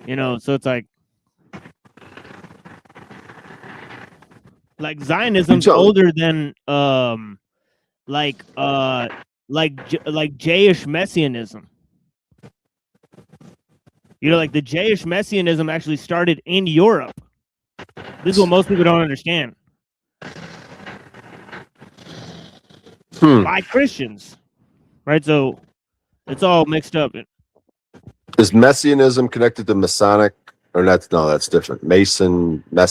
You know, so it's like Zionism's tell- older than like Jayish Messianism. You know, like the Jayish Messianism actually started in Europe. This is what most people don't understand. By Christians, right? So it's all mixed up. Is Messianism connected to Masonic? Or that's no, that's different. Mason. Yeah,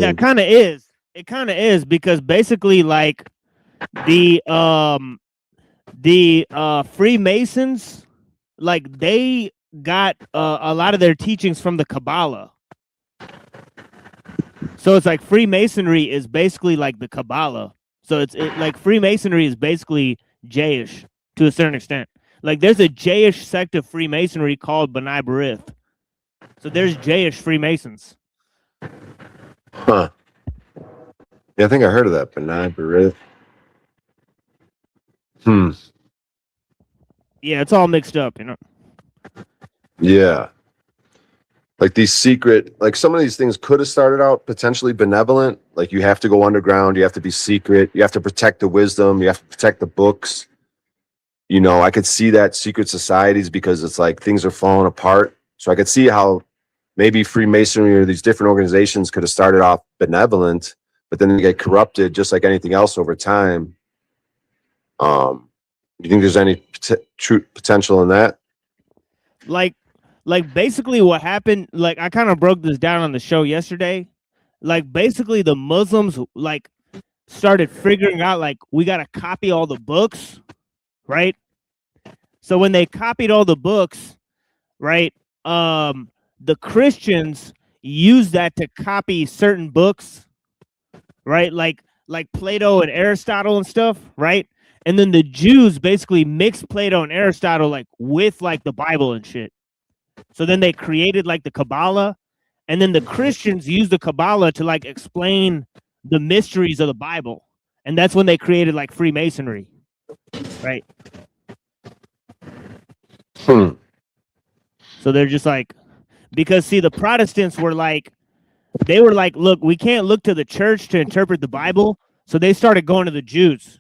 it kind of is. It kind of is because basically, like the Freemasons, like they got a lot of their teachings from the Kabbalah. So it's like Freemasonry is basically like the Kabbalah. So it's like Freemasonry is basically Jayish to a certain extent. Like there's a Jayish sect of Freemasonry called B'nai B'rith. So there's Jayish Freemasons. Huh. Yeah, I think I heard of that. B'nai B'rith. Yeah, it's all mixed up, you know. Yeah. Like these secret, like some of these things could have started out potentially benevolent. Like you have to go underground, you have to be secret, you have to protect the wisdom, you have to protect the books. You know, I could see that secret societies because it's like things are falling apart. So I could see how maybe Freemasonry or these different organizations could have started off benevolent, but then they get corrupted just like anything else over time. You think there's any true potential in that? Like basically what happened, like I kind of broke this down on the show yesterday. Like basically the Muslims like started figuring out like we got to copy all the books, right? So when they copied all the books, right, the Christians used that to copy certain books, right? Like Plato and Aristotle and stuff, right? And then the Jews basically mixed Plato and Aristotle like with like the Bible and shit. So then they created like the Kabbalah, and then the Christians used the Kabbalah to like explain the mysteries of the Bible. And that's when they created like Freemasonry, right? So they're just like, because see, the Protestants were like, they were like, look, we can't look to the church to interpret the Bible. So they started going to the Jews.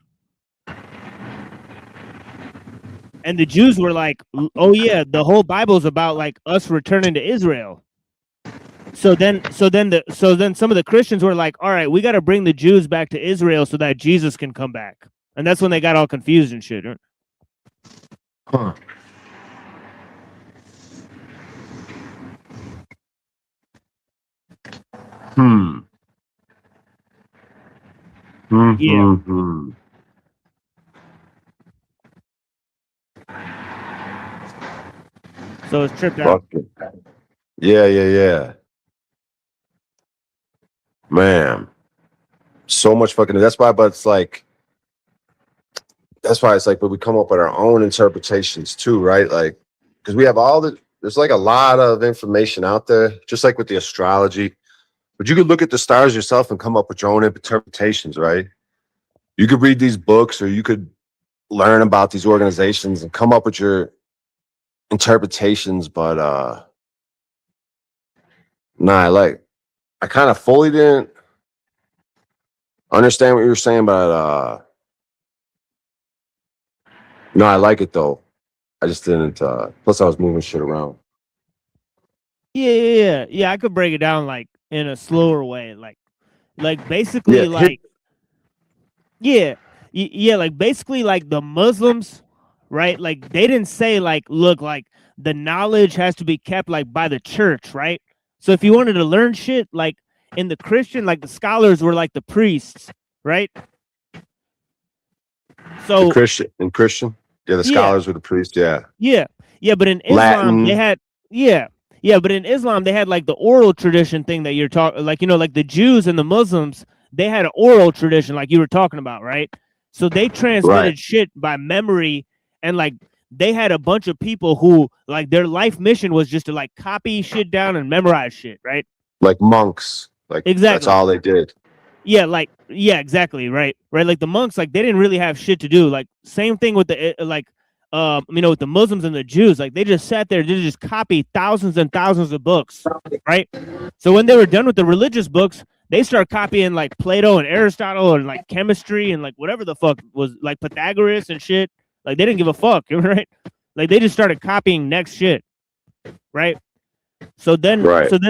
And the Jews were like, oh yeah, the whole Bible is about like us returning to Israel. So then some of the Christians were like, all right, we got to bring the Jews back to Israel so that Jesus can come back. And that's when they got all confused and shit. Huh. Yeah. So it's tripped out. Yeah. Man, so much fucking. That's why it's like, but we come up with our own interpretations too, right? Like, because we have there's like a lot of information out there, just like with the astrology. But you could look at the stars yourself and come up with your own interpretations, right? You could read these books or you could learn about these organizations and come up with your interpretations. But I kind of fully didn't understand what you were saying, but no, I like it though. I just didn't. Plus, I was moving shit around. Yeah. I could break it down like in a slower way, like basically like like basically like the Muslims, right? Like they didn't say like, look, like the knowledge has to be kept like by the church, right? So if you wanted to learn shit, like in the Christian, like the scholars were like the priests, right? So Christian, the scholars were the priests, yeah. But in Islam, Latin. they had but in Islam they had like the oral tradition thing that you're talking, like, you know, like the Jews and the Muslims, they had an oral tradition like you were talking about, right? So they transmitted shit by memory, and like they had a bunch of people who like their life mission was just to like copy shit down and memorize shit, right? Like monks, like exactly. That's all they did. Exactly, right. Like the monks, like they didn't really have shit to do. Like same thing with the like with the Muslims and the Jews, like they just sat there, they just copied thousands and thousands of books, right? So when they were done with the religious books, they start copying like Plato and Aristotle and like chemistry and like whatever the fuck was like Pythagoras and shit. Like they didn't give a fuck, right? Like they just started copying next shit, right? So then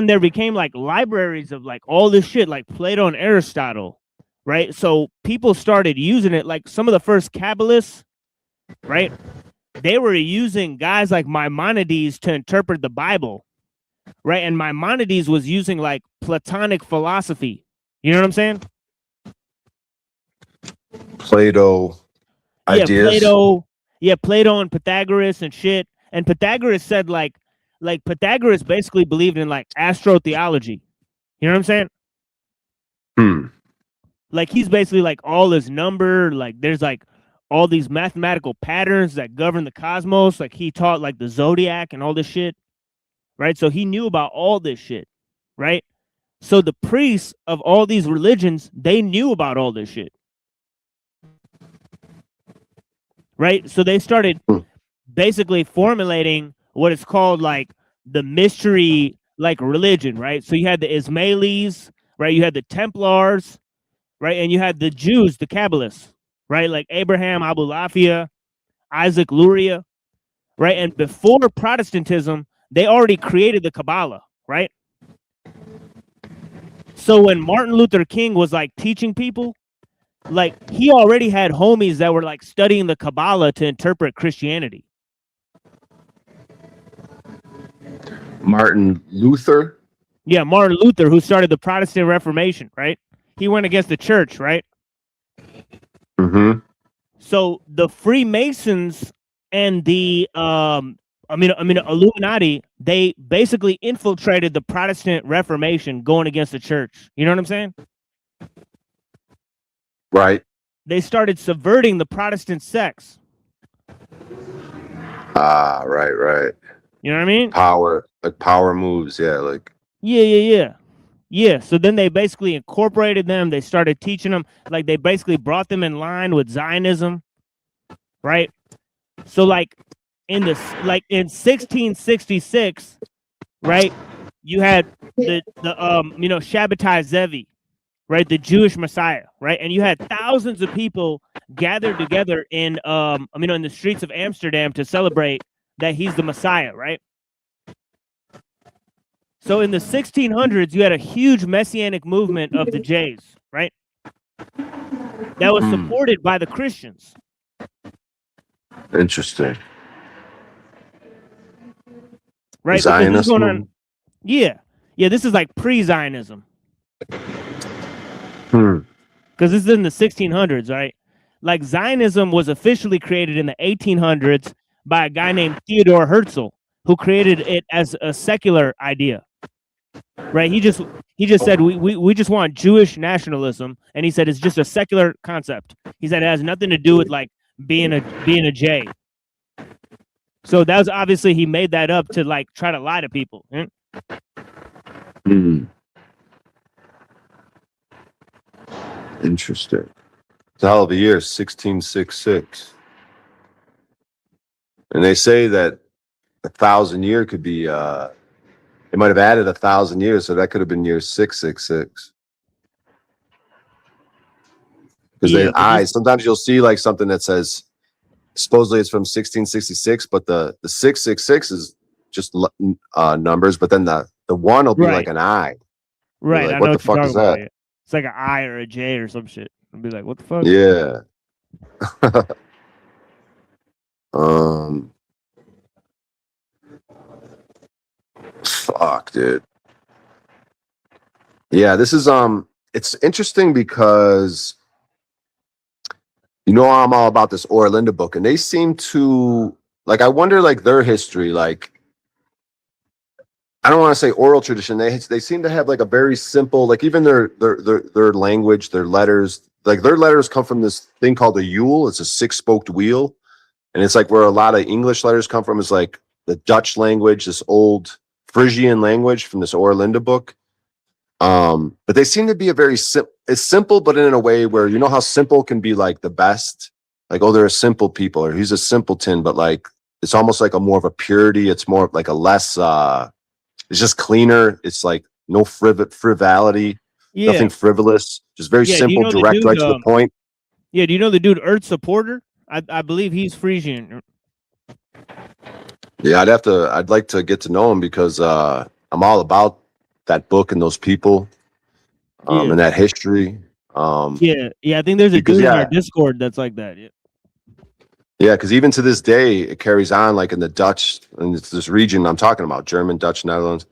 there became like libraries of like all this shit, like Plato and Aristotle, right? So people started using it. Like some of the first Kabbalists, right? They were using guys like Maimonides to interpret the Bible, right? And Maimonides was using like Platonic philosophy. You know what I'm saying? Plato ideas. Plato and Pythagoras and shit. And Pythagoras said like Pythagoras basically believed in like astrotheology. You know what I'm saying? Like he's basically like all his number, like there's like all these mathematical patterns that govern the cosmos. Like he taught like the zodiac and all this shit, right? So he knew about all this shit, right? So the priests of all these religions, they knew about all this shit, right? So they started basically formulating what is called like the mystery like religion, right? So you had the Ismailis, right? You had the Templars, right? And you had the Jews, the Kabbalists, right? Like Abraham Abulafia, Isaac Luria, right? And before Protestantism, they already created the Kabbalah, right? So when Martin Luther King was like teaching people, like he already had homies that were like studying the Kabbalah to interpret Christianity. Martin Luther. Yeah, Martin Luther, who started the Protestant Reformation, right? He went against the church, right? Mm-hmm. So the Freemasons and the Illuminati, they basically infiltrated the Protestant Reformation going against the church. You know what I'm saying? Right. They started subverting the Protestant sects. Right. You know what I mean? Power moves, yeah, like Yeah. So then they basically incorporated them. They started teaching them, like they basically brought them in line with Zionism, right? So like in 1666, right? You had the Shabbatai Zevi, right? The Jewish Messiah, right? And you had thousands of people gathered together in in the streets of Amsterdam to celebrate that he's the Messiah, right? So in the 1600s, you had a huge messianic movement of the Jays, right? That was supported by the Christians. Interesting. Right? Zionist going on, yeah, this is like pre-Zionism. Because this is in the 1600s, right? Like Zionism was officially created in the 1800s by a guy named Theodor Herzl, who created it as a secular idea. Right? He just said we just want Jewish nationalism, and he said it's just a secular concept. He said it has nothing to do with like being a J. So that was obviously he made that up to like try to lie to people. Interesting. It's a hell of a year, 1666. And they say that 1,000 year could be they might have added 1,000 years, so that could have been year 666. Because sometimes you'll see like something that says supposedly it's from 1666, but the 666 is just numbers, but then the one will be like an I. Right. Like, I what know the fuck is that? It's like an I or a J or some shit. I'll be like, what the fuck? Yeah. Fuck, dude. Yeah, this is it's interesting because I'm all about this Orlinda book, and they seem to like, I wonder like their history, like I don't want to say oral tradition. They seem to have like a very simple, like even their language, their letters, like their letters come from this thing called a Yule. It's a 6-spoked wheel, and it's like where a lot of English letters come from is like the Dutch language, this old Frisian language from this Orlinda book. But they seem to be it's simple, but in a way where how simple can be like the best. like, oh, they're a simple people, or he's a simpleton, but like it's almost like a more of a purity. It's more like a less it's just cleaner. It's like no frivolity, Yeah, nothing frivolous, just very yeah. Do you simple, know the direct, dude? right to the point. Yeah, do you know the dude Earth Supporter? I believe he's Frisian. Yeah, I'd like to get to know him because I'm all about that book and those people Yeah, and that history. yeah. I think there's a Because dude in our yeah, Discord that's like that. Yeah, yeah, because even to this day, it carries on like in the Dutch and it's this region I'm talking about, German, Dutch, Netherlands.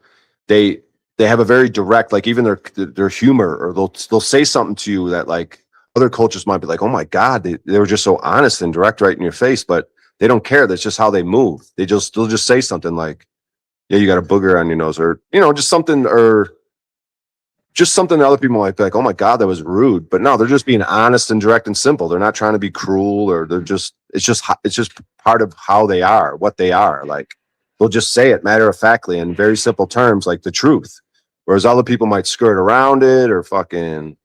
They they have a very direct, like even their humor, or they'll say something to you that like other cultures might be like, oh my God, they were just so honest and direct right in your face, but they don't care. That's just how they move. They'll just say something like, yeah, you got a booger on your nose, or just something, or just something that other people might be like, oh my God, that was rude. But no, they're just being honest and direct and simple. They're not trying to be cruel, or it's just part of how they are, what they are. Like they'll just say it matter of factly in very simple terms, like the truth. Whereas other people might skirt around it or fucking,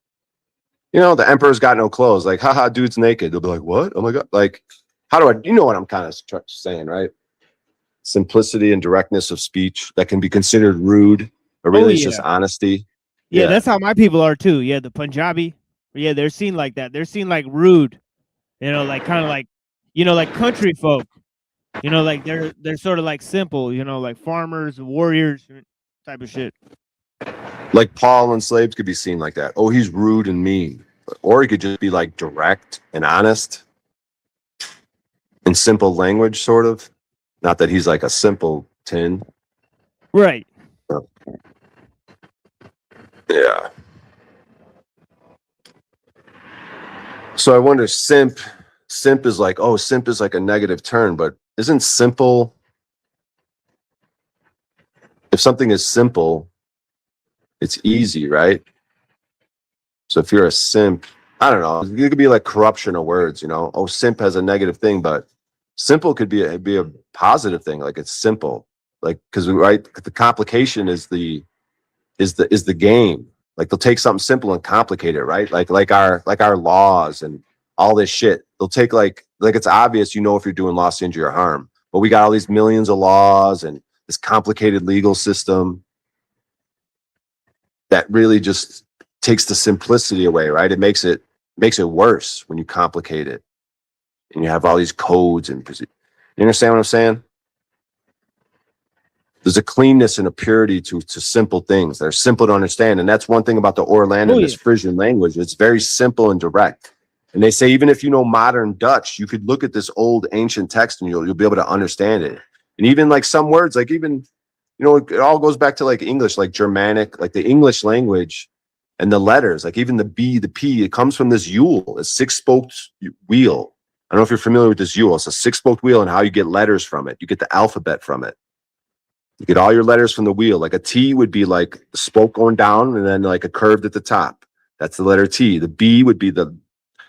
the emperor's got no clothes. Like, haha, dude's naked. They'll be like, what? Oh my God. Like, how do you know what I'm kind of saying, right? Simplicity and directness of speech that can be considered rude, but Oh really it's just yeah, honesty. yeah. Yeah. That's how my people are too. Yeah, the Punjabi. Yeah, they're seen like that. They're seen like rude. Like kind of like, like country folk. Like they're sort of like simple. Like farmers, warriors, type of shit. Like Paul and slaves could be seen like that. Oh, he's rude and mean. Or he could just be like direct and honest in simple language, sort of. Not that he's like a simple tin. Right. Yeah. So I wonder, simp is like, oh, simp is like a negative term, but isn't simple, if something is simple, it's easy, right? So if you're a simp, I don't know, it could be like corruption of words, oh, simp has a negative thing, but simple could be a positive thing. Like it's simple, like, because right, the complication is the game. Like they'll take something simple and complicate it, right? Like our laws and all this shit. They'll take like it's obvious, if you're doing loss, injury, or harm, but we got all these millions of laws and this complicated legal system that really just takes the simplicity away, right? It makes it worse when you complicate it and you have all these codes and you understand what I'm saying? There's a cleanness and a purity to simple things. They're simple to understand. And that's one thing about the Orlandan, this Frisian language. It's very simple and direct. And they say, even if you know modern Dutch, you could look at this old ancient text and you'll be able to understand it. And even like some words, like even, it all goes back to like English, like Germanic, like the English language and the letters, like even the B, the P, it comes from this Yule, a 6-spoked wheel. I don't know if you're familiar with this Yule. It's a 6-spoked wheel and how you get letters from it. You get the alphabet from it. You get all your letters from the wheel. Like a T would be like the spoke going down and then like a curved at the top. That's the letter T. The B would be the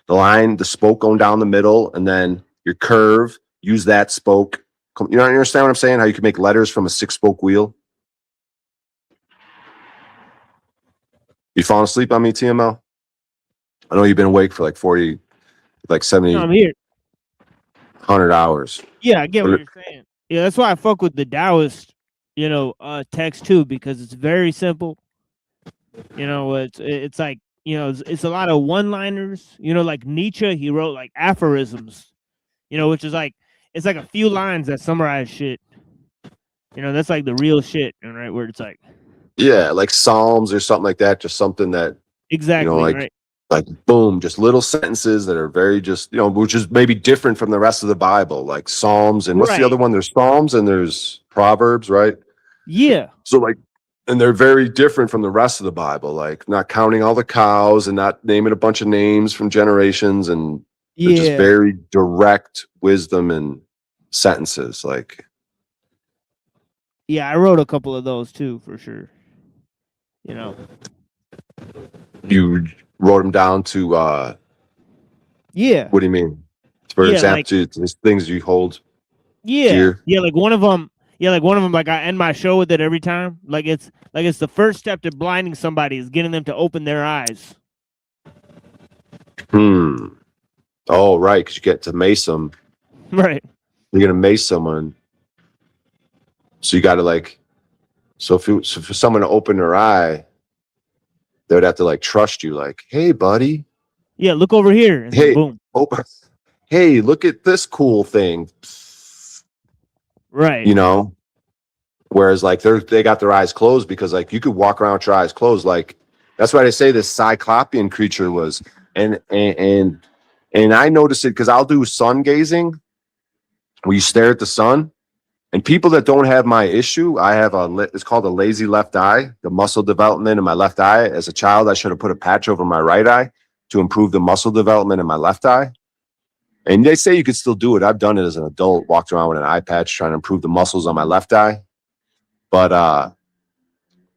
line, the spoke going down the middle, and then your curve, use that spoke. You understand what I'm saying? How you can make letters from a 6-spoke wheel? You falling asleep on me, TML? I know you've been awake for like 40, like 70, No, I'm here. 100 hours. Yeah, I get what you're saying. Yeah, that's why I fuck with the Taoist, text too, because it's very simple. It's like, it's a lot of one-liners. Like Nietzsche, he wrote like aphorisms, which is like, it's like a few lines that summarize shit. That's like the real shit, right? Where it's like, yeah, like Psalms or something like that. Just something that exactly, right? Like boom, just little sentences that are very just, which is maybe different from the rest of the Bible, like Psalms and what's the other one? There's Psalms and there's Proverbs, right? Yeah. So like, and they're very different from the rest of the Bible, like not counting all the cows and not naming a bunch of names from generations, and they're just very direct wisdom and sentences. Like, yeah, I wrote a couple of those too, for sure. You wrote them down to yeah. What do you mean? For example, like, to things you hold dear? Yeah, like one of them, like I end my show with it every time. Like it's the first step to blinding somebody is getting them to open their eyes. Oh, right, because you get to mace them. Right. You're gonna mace someone, so you got to like. So for someone to open their eye, they would have to like trust you. Like, hey, buddy, Yeah, look over here, and then hey, boom. open. Hey, look at this cool thing. Right. You know. Whereas like they got their eyes closed because like you could walk around with your eyes closed. Like that's why they say this cyclopean creature was and I notice it because I'll do sun gazing where you stare at the sun. And people that don't have my issue, I have it's called a lazy left eye, the muscle development in my left eye. As a child, I should have put a patch over my right eye to improve the muscle development in my left eye. And they say you could still do it. I've done it as an adult, walked around with an eye patch trying to improve the muscles on my left eye. But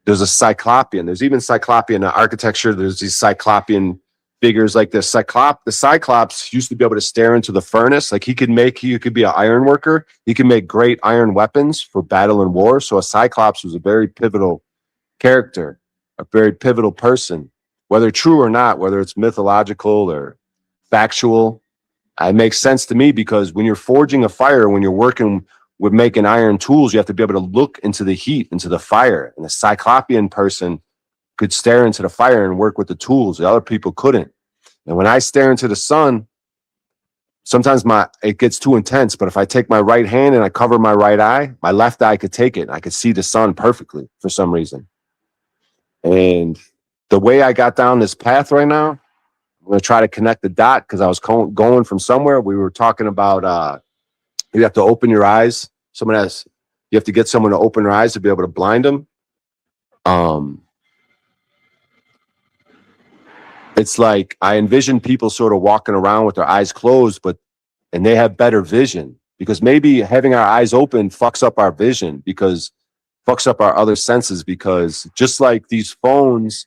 there's a cyclopean. There's even cyclopean architecture. There's these cyclopean figures like the Cyclops used to be able to stare into the furnace. Like he could be an iron worker. He could make great iron weapons for battle and war. So a Cyclops was a very pivotal character, a very pivotal person, whether true or not, whether it's mythological or factual. It makes sense to me because when you're forging a fire, when you're working with making iron tools, you have to be able to look into the heat, into the fire. And a Cyclopean person could stare into the fire and work with the tools. The other people couldn't. And when I stare into the sun, sometimes it gets too intense. But if I take my right hand and I cover my right eye, my left eye could take it. And I could see the sun perfectly for some reason. And the way I got down this path right now, I'm going to try to connect the dot because I was going from somewhere. We were talking about you have to open your eyes. You have to get someone to open their eyes to be able to blind them. It's like I envision people sort of walking around with their eyes closed, and they have better vision because maybe having our eyes open fucks up our vision fucks up our other senses because just like these phones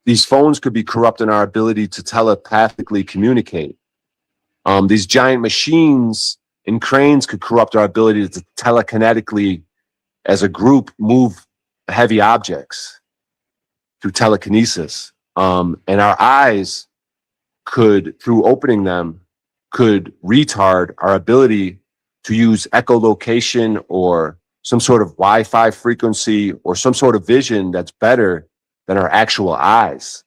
could be corrupting our ability to telepathically communicate. These giant machines and cranes could corrupt our ability to telekinetically, as a group, move heavy objects through telekinesis. And our eyes through opening them, could retard our ability to use echolocation or some sort of Wi-Fi frequency or some sort of vision that's better than our actual eyes.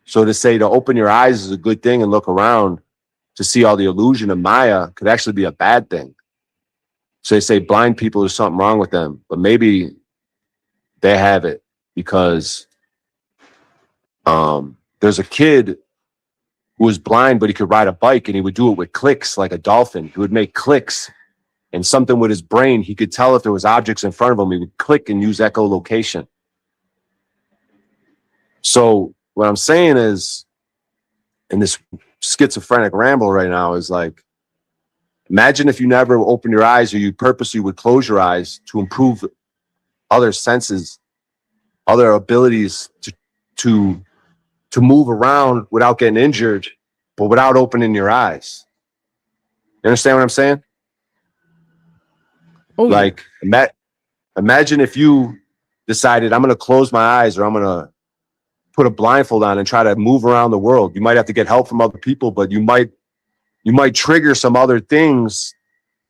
So to open your eyes is a good thing and look around to see all the illusion of Maya could actually be a bad thing. So they say blind people, there's something wrong with them, but maybe they have it because there's a kid who was blind, but he could ride a bike and he would do it with clicks like a dolphin. He would make clicks and something with his brain. He could tell if there was objects in front of him. He would click and use echolocation. So what I'm saying is, in this schizophrenic ramble right now, is like, imagine if you never opened your eyes or you purposely would close your eyes to improve other senses, other abilities to move around without getting injured, but without opening your eyes. You understand what I'm saying? Oh, like, imagine if you decided, I'm going to close my eyes or I'm going to put a blindfold on and try to move around the world. You might have to get help from other people, but you might trigger some other things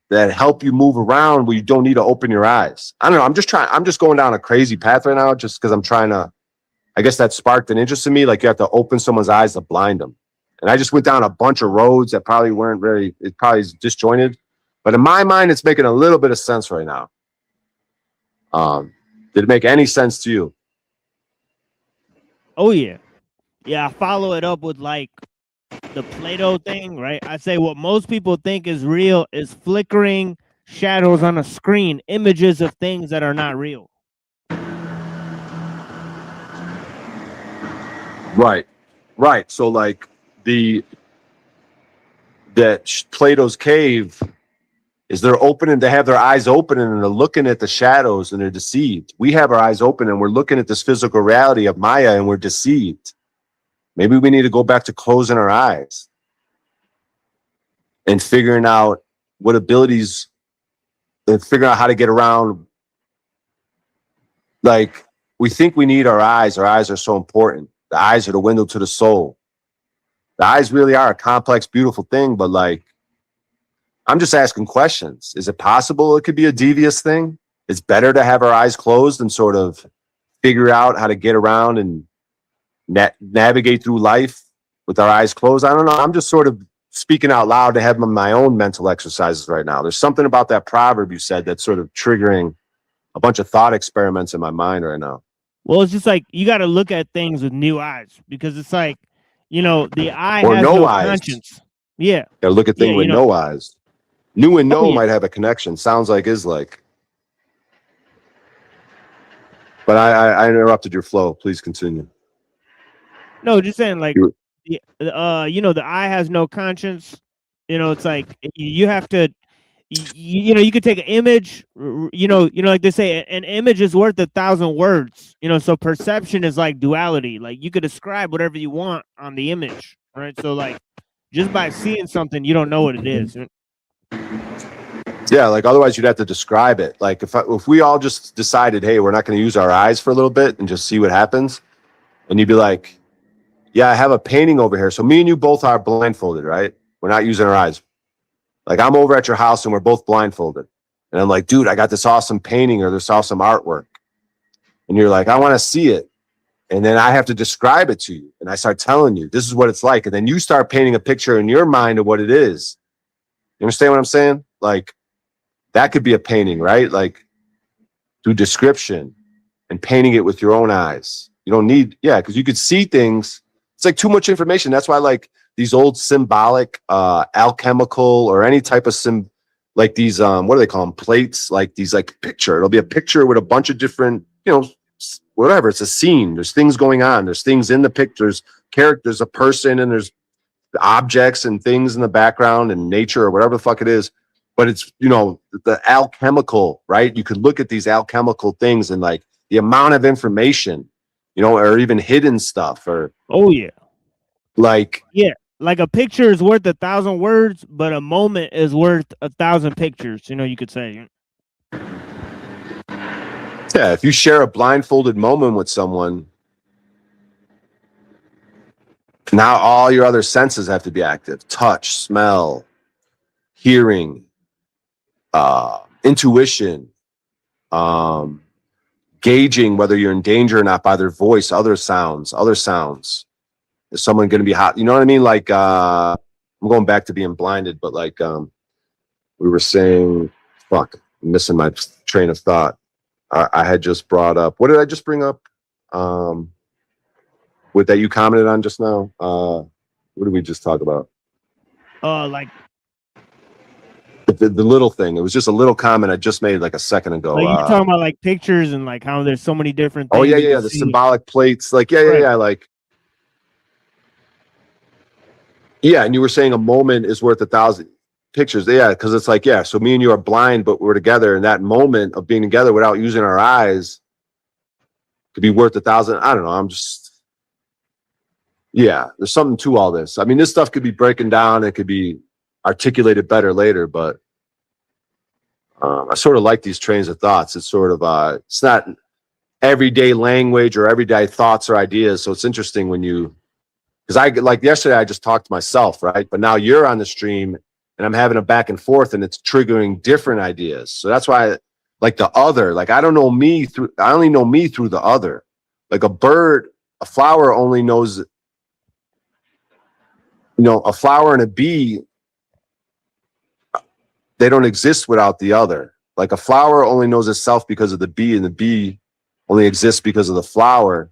that help you move around where you don't need to open your eyes. I don't know. I'm just going down a crazy path right now just because I'm trying to, I guess that sparked an interest in me. Like you have to open someone's eyes to blind them. And I just went down a bunch of roads that probably it probably is disjointed. But in my mind, it's making a little bit of sense right now. Did it make any sense to you? Oh yeah. Yeah, I follow it up with like the Play-Doh thing, right? I say what most people think is real is flickering shadows on a screen, images of things that are not real. Right. So like Plato's cave is they have their eyes open and they're looking at the shadows and they're deceived. We have our eyes open and we're looking at this physical reality of Maya and we're deceived. Maybe we need to go back to closing our eyes and figuring out what abilities and figuring out how to get around. Like we think we need our eyes. Our eyes are so important. The eyes are the window to the soul. The eyes really are a complex, beautiful thing, but like, I'm just asking questions. Is it possible it could be a devious thing? It's better to have our eyes closed and sort of figure out how to get around and navigate through life with our eyes closed. I don't know. I'm just sort of speaking out loud to have my own mental exercises right now. There's something about that proverb you said that's sort of triggering a bunch of thought experiments in my mind right now. Well, it's just like you got to look at things with new eyes because it's like, you know, the eye Or has no no eyes. conscience. Yeah. Gotta look at things Yeah, with you know. no eyes. New and Oh, no yeah. might have a connection. Sounds like is like. But I interrupted your flow. Please continue. No, just saying like, You- you know, the eye has no conscience. You know, it's like you have to, you know, you could take an image, you know, like they say, an image is worth 1,000 words. You know, so perception is like duality. Like you could describe whatever you want on the image, right? So like, just by seeing something, you don't know what it is. Yeah, like otherwise you'd have to describe it. Like if we all just decided, hey, we're not going to use our eyes for a little bit and just see what happens, and you'd be like, yeah, I have a painting over here. So me and you both are blindfolded, right? We're not using our eyes. Like I'm over at your house and we're both blindfolded. And I'm like, dude, I got this awesome painting or this awesome artwork. And you're like, I want to see it. And then I have to describe it to you. And I start telling you, this is what it's like. And then you start painting a picture in your mind of what it is. You understand what I'm saying? Like that could be a painting, right? Like through description and painting it with your own eyes. You don't need, because you could see things. It's like too much information. That's why like these old symbolic, alchemical or any type of like these, what do they call them? Plates, like these, like picture. It'll be a picture with a bunch of different, you know, whatever. It's a scene. There's things going on. There's things in the pictures, characters, a person, and there's objects and things in the background and nature or whatever the fuck it is. But it's, you know, the alchemical, right? You could look at these alchemical things and like the amount of information, you know, or even hidden stuff or. Oh yeah. Like, yeah, like a picture is worth 1,000 words, but a moment is worth 1,000 pictures. You know, you could say. Yeah, if you share a blindfolded moment with someone, now all your other senses have to be active: touch, smell, hearing, intuition, gauging whether you're in danger or not by their voice, other sounds. Is someone going to be hot? You know what I mean? Like, I'm going back to being blinded, but like, we were saying, fuck, I'm missing my train of thought. I had just brought up, what did I just bring up? With that you commented on just now? What did we just talk about? Like The little thing. It was just a little comment I just made like a second ago. like you're talking about like pictures and like how there's so many different things. Oh yeah, you yeah, can the see. symbolic plates. Like, Right. yeah, like. Yeah, and you were saying a moment is worth 1,000 pictures. Yeah, because it's like, yeah, so me and you are blind, but we're together. And that moment of being together without using our eyes could be worth 1,000. I don't know. I'm just, yeah, there's something to all this. I mean, this stuff could be breaking down. It could be articulated better later, but I sort of like these trains of thoughts. It's sort of, it's not everyday language or everyday thoughts or ideas. So it's interesting when you, because I like yesterday, I just talked to myself, right? But now you're on the stream and I'm having a back and forth and it's triggering different ideas. So that's why, like the other, like I only know me through the other. Like a bird, a flower only knows, you know, a flower and a bee, they don't exist without the other. Like a flower only knows itself because of the bee, and the bee only exists because of the flower.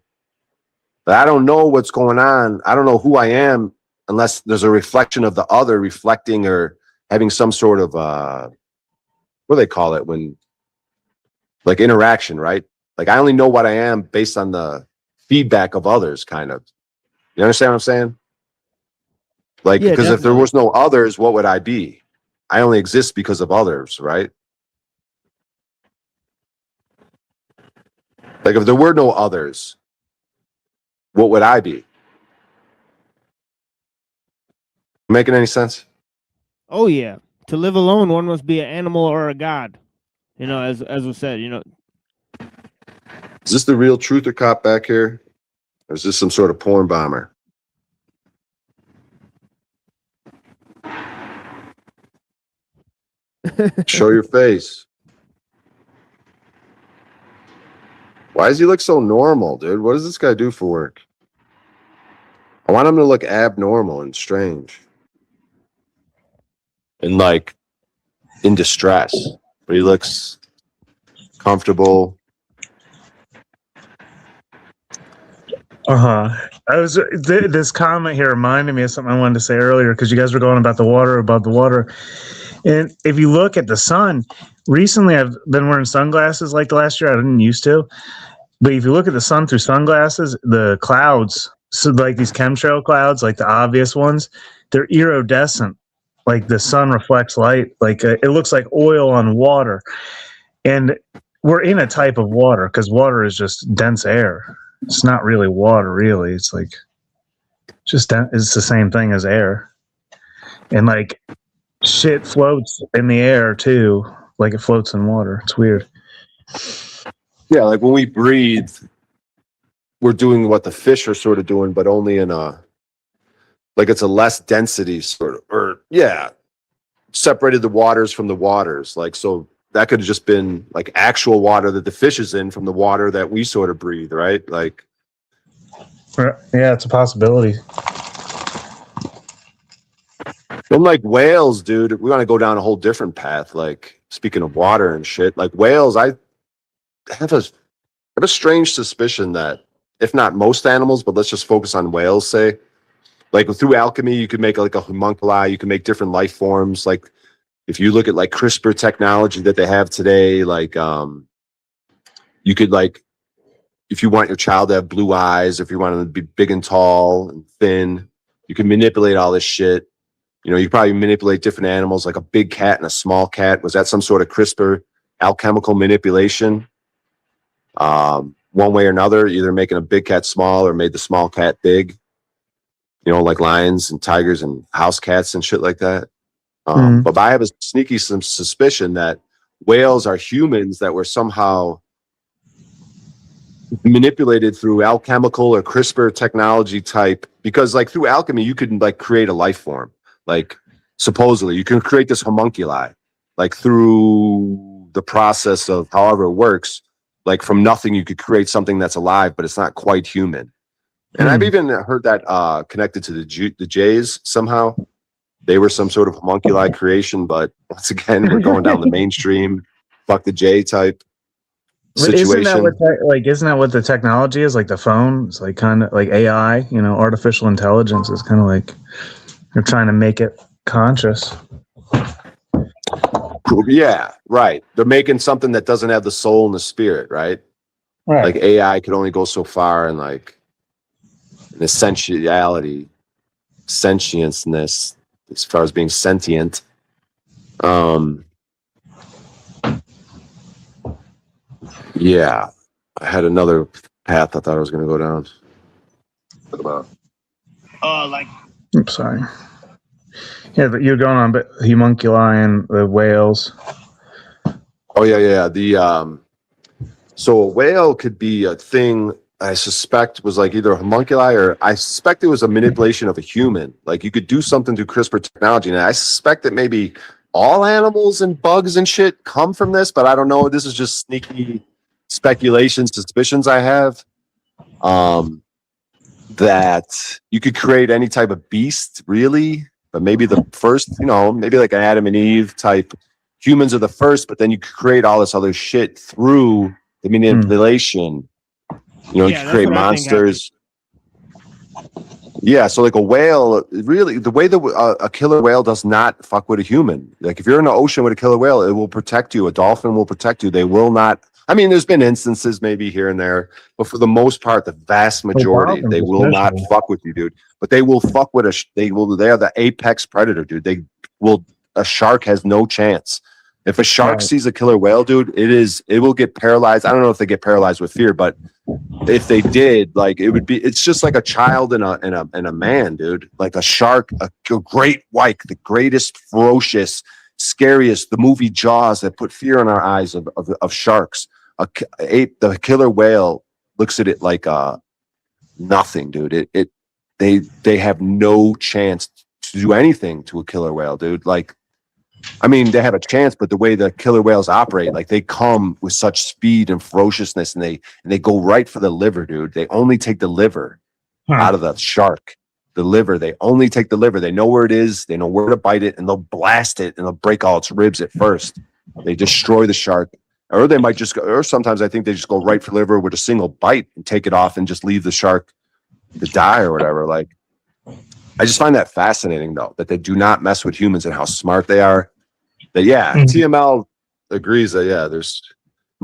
But I don't know what's going on. I don't know who I am unless there's a reflection of the other reflecting or having some sort of, what do they call it when, like interaction, right? Like I only know what I am based on the feedback of others, kind of. You understand what I'm saying? Like, Yeah, because if there definitely. was no others, what would I be? I only exist because of others, right? Like if there were no others, what would I be? Making any sense? Oh yeah. To live alone, one must be an animal or a god. You know, as was said, you know. Is this the real Truther Cop back here? Or is this some sort of porn bomber? Show your face. Why does he look so normal, dude? What does this guy do for work? I want him to look abnormal and strange. And like in distress. But he looks comfortable. This comment here reminded me of something I wanted to say earlier because you guys were going about the water above the water. And if you look at the sun, recently I've been wearing sunglasses like the last year. I didn't used to. But if you look at the sun through sunglasses, the clouds, so like these chemtrail clouds, like the obvious ones, they're iridescent. Like the sun reflects light. Like it looks like oil on water. And we're in a type of water because water is just dense air. It's not really water, really. It's like just it's the same thing as air. And like shit floats in the air too, like it floats in water. It's weird. Yeah, like when we breathe, we're doing what the fish are sort of doing, but only in a like it's a less density sort of, or yeah, separated the waters from the waters. Like so that could have just been like actual water that the fish is in from the water that we sort of breathe, right? Like, yeah, it's a possibility. I'm like whales, dude. We want to go down a whole different path. Like speaking of water and shit, like whales, I have a strange suspicion that if not most animals, but let's just focus on whales, say, like through alchemy, you could make like a homunculi, you can make different life forms. Like if you look at like CRISPR technology that they have today, like you could like, if you want your child to have blue eyes, if you want them to be big and tall and thin, you can manipulate all this shit. You know, you probably manipulate different animals, like a big cat and a small cat. Was that some sort of CRISPR alchemical manipulation? One way or another, either making a big cat small or made the small cat big. You know, like lions and tigers and house cats and shit like that. But I have a sneaky suspicion that whales are humans that were somehow manipulated through alchemical or CRISPR technology type, because like through alchemy, you could like create a life form. Like supposedly you can create this homunculi, like through the process of however it works, like from nothing, you could create something that's alive, but it's not quite human. And I've even heard that connected to the Jays somehow. They were some sort of homunculi creation, but once again, we're going down the mainstream, fuck the Jay type situation. Isn't that what the technology is? Like the phone, it's like kind of like AI, you know, artificial intelligence is kind of like they're trying to make it conscious. Yeah, right. They're making something that doesn't have the soul and the spirit, right? Right. Like AI could only go so far, and like an essentiality, sentienceness, as far as being sentient. Yeah, I had another path I thought I was going to go down. What about? Oops, sorry. Yeah, but you're going on, but homunculi and the whales. Oh yeah. The so a whale could be a thing. I suspect was like either a homunculi or I suspect it was a manipulation of a human. Like you could do something through CRISPR technology. And I suspect that maybe all animals and bugs and shit come from this, but I don't know. This is just sneaky speculation, suspicions I have. That you could create any type of beast, really, but maybe the first, you know, maybe like an Adam and Eve type. Humans are the first, but then you could create all this other shit through the manipulation. You know, you can create monsters. Yeah, so like a whale, really, the way that a killer whale does not fuck with a human. Like if you're in the ocean with a killer whale, it will protect you. A dolphin will protect you. They will not. I mean, there's been instances maybe here and there, but for the most part, the vast majority, they will not fuck with you, dude. But they will fuck with they are the apex predator, dude. A shark has no chance. If a shark sees a killer whale, dude, it will get paralyzed. I don't know if they get paralyzed with fear, but if they did, like it's just like a child and a man, dude. Like a shark, a great white, the greatest, ferocious, scariest, the movie Jaws that put fear in our eyes of sharks. The killer whale looks at it like nothing, dude. They have no chance to do anything to a killer whale, dude. Like I mean, they have a chance, but the way the killer whales operate, like they come with such speed and ferociousness, and they go right for the liver, dude. They only take the liver out of the shark. The liver, they only take the liver. They know where it is, they know where to bite it, and they'll blast it and they'll break all its ribs at first. They destroy the shark. Or they might just go, or sometimes I think they just go right for liver with a single bite and take it off and just leave the shark to die or whatever. Like, I just find that fascinating though, that they do not mess with humans and how smart they are. That TML agrees that there's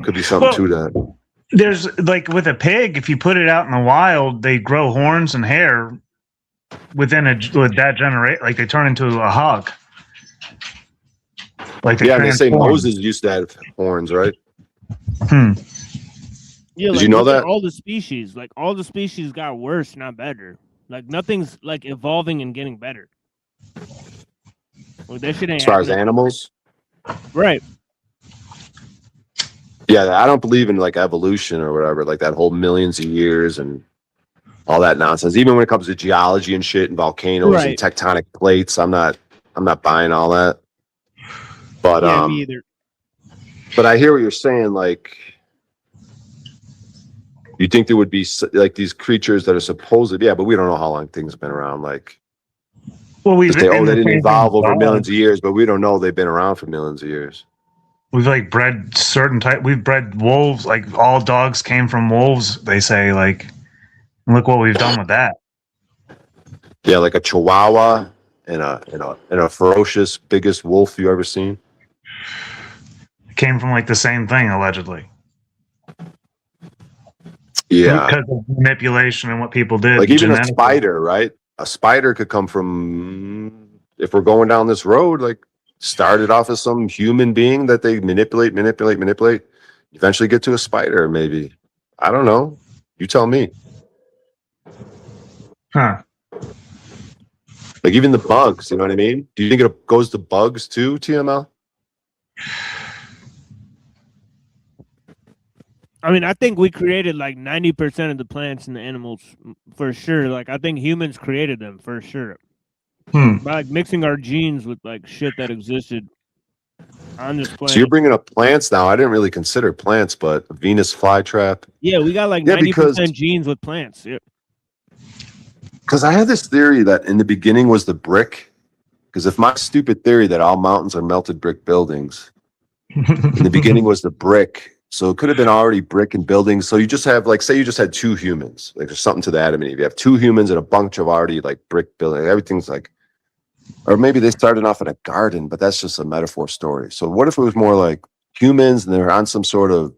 could be something to that. There's like with a pig, if you put it out in the wild, they grow horns and hair with that generation. Like they turn into a hog. Like they say Moses used to have horns, right? Yeah, did you know that? All the species got worse, not better. Like nothing's like evolving and getting better. Well, that shit ain't as far as happening. Animals, right? Yeah, I don't believe in like evolution or whatever, like that whole millions of years and all that nonsense. Even when it comes to geology and shit and volcanoes and tectonic plates, I'm not buying all that. But me either. But I hear what you're saying. Like, you think there would be like these creatures that are supposed, but we don't know how long things have been around. Like, well, they didn't evolve over millions of years, but we don't know they've been around for millions of years. We've like bred certain type. We've bred wolves. Like all dogs came from wolves. They say like, look what we've done with that. Yeah, like a Chihuahua and a ferocious biggest wolf you ever seen. It came from like the same thing allegedly. Yeah, because of manipulation and what people did. Like even a spider, right? A spider could come from, if we're going down this road, like started off as some human being that they manipulate, eventually get to a spider, maybe. I don't know. You tell me. Huh. Like even the bugs, you know what I mean? Do you think it goes to bugs too, TML? I mean, I think we created like 90% of the plants and the animals for sure. Like, I think humans created them for sure. By like mixing our genes with like shit that existed on this planet. So you're bringing up plants now. I didn't really consider plants, but Venus flytrap. Yeah, we got like 90% genes with plants. Yeah. Because I had this theory that in the beginning was the brick. Because if my stupid theory that all mountains are melted brick buildings, in the beginning was the brick. So it could have been already brick and buildings. So you just have, like, say you just had two humans. Like, there's something to the Adam and Eve. You have two humans and a bunch of already, like, brick buildings. Everything's like, or maybe they started off in a garden, but that's just a metaphor story. So what if it was more like humans and they're on some sort of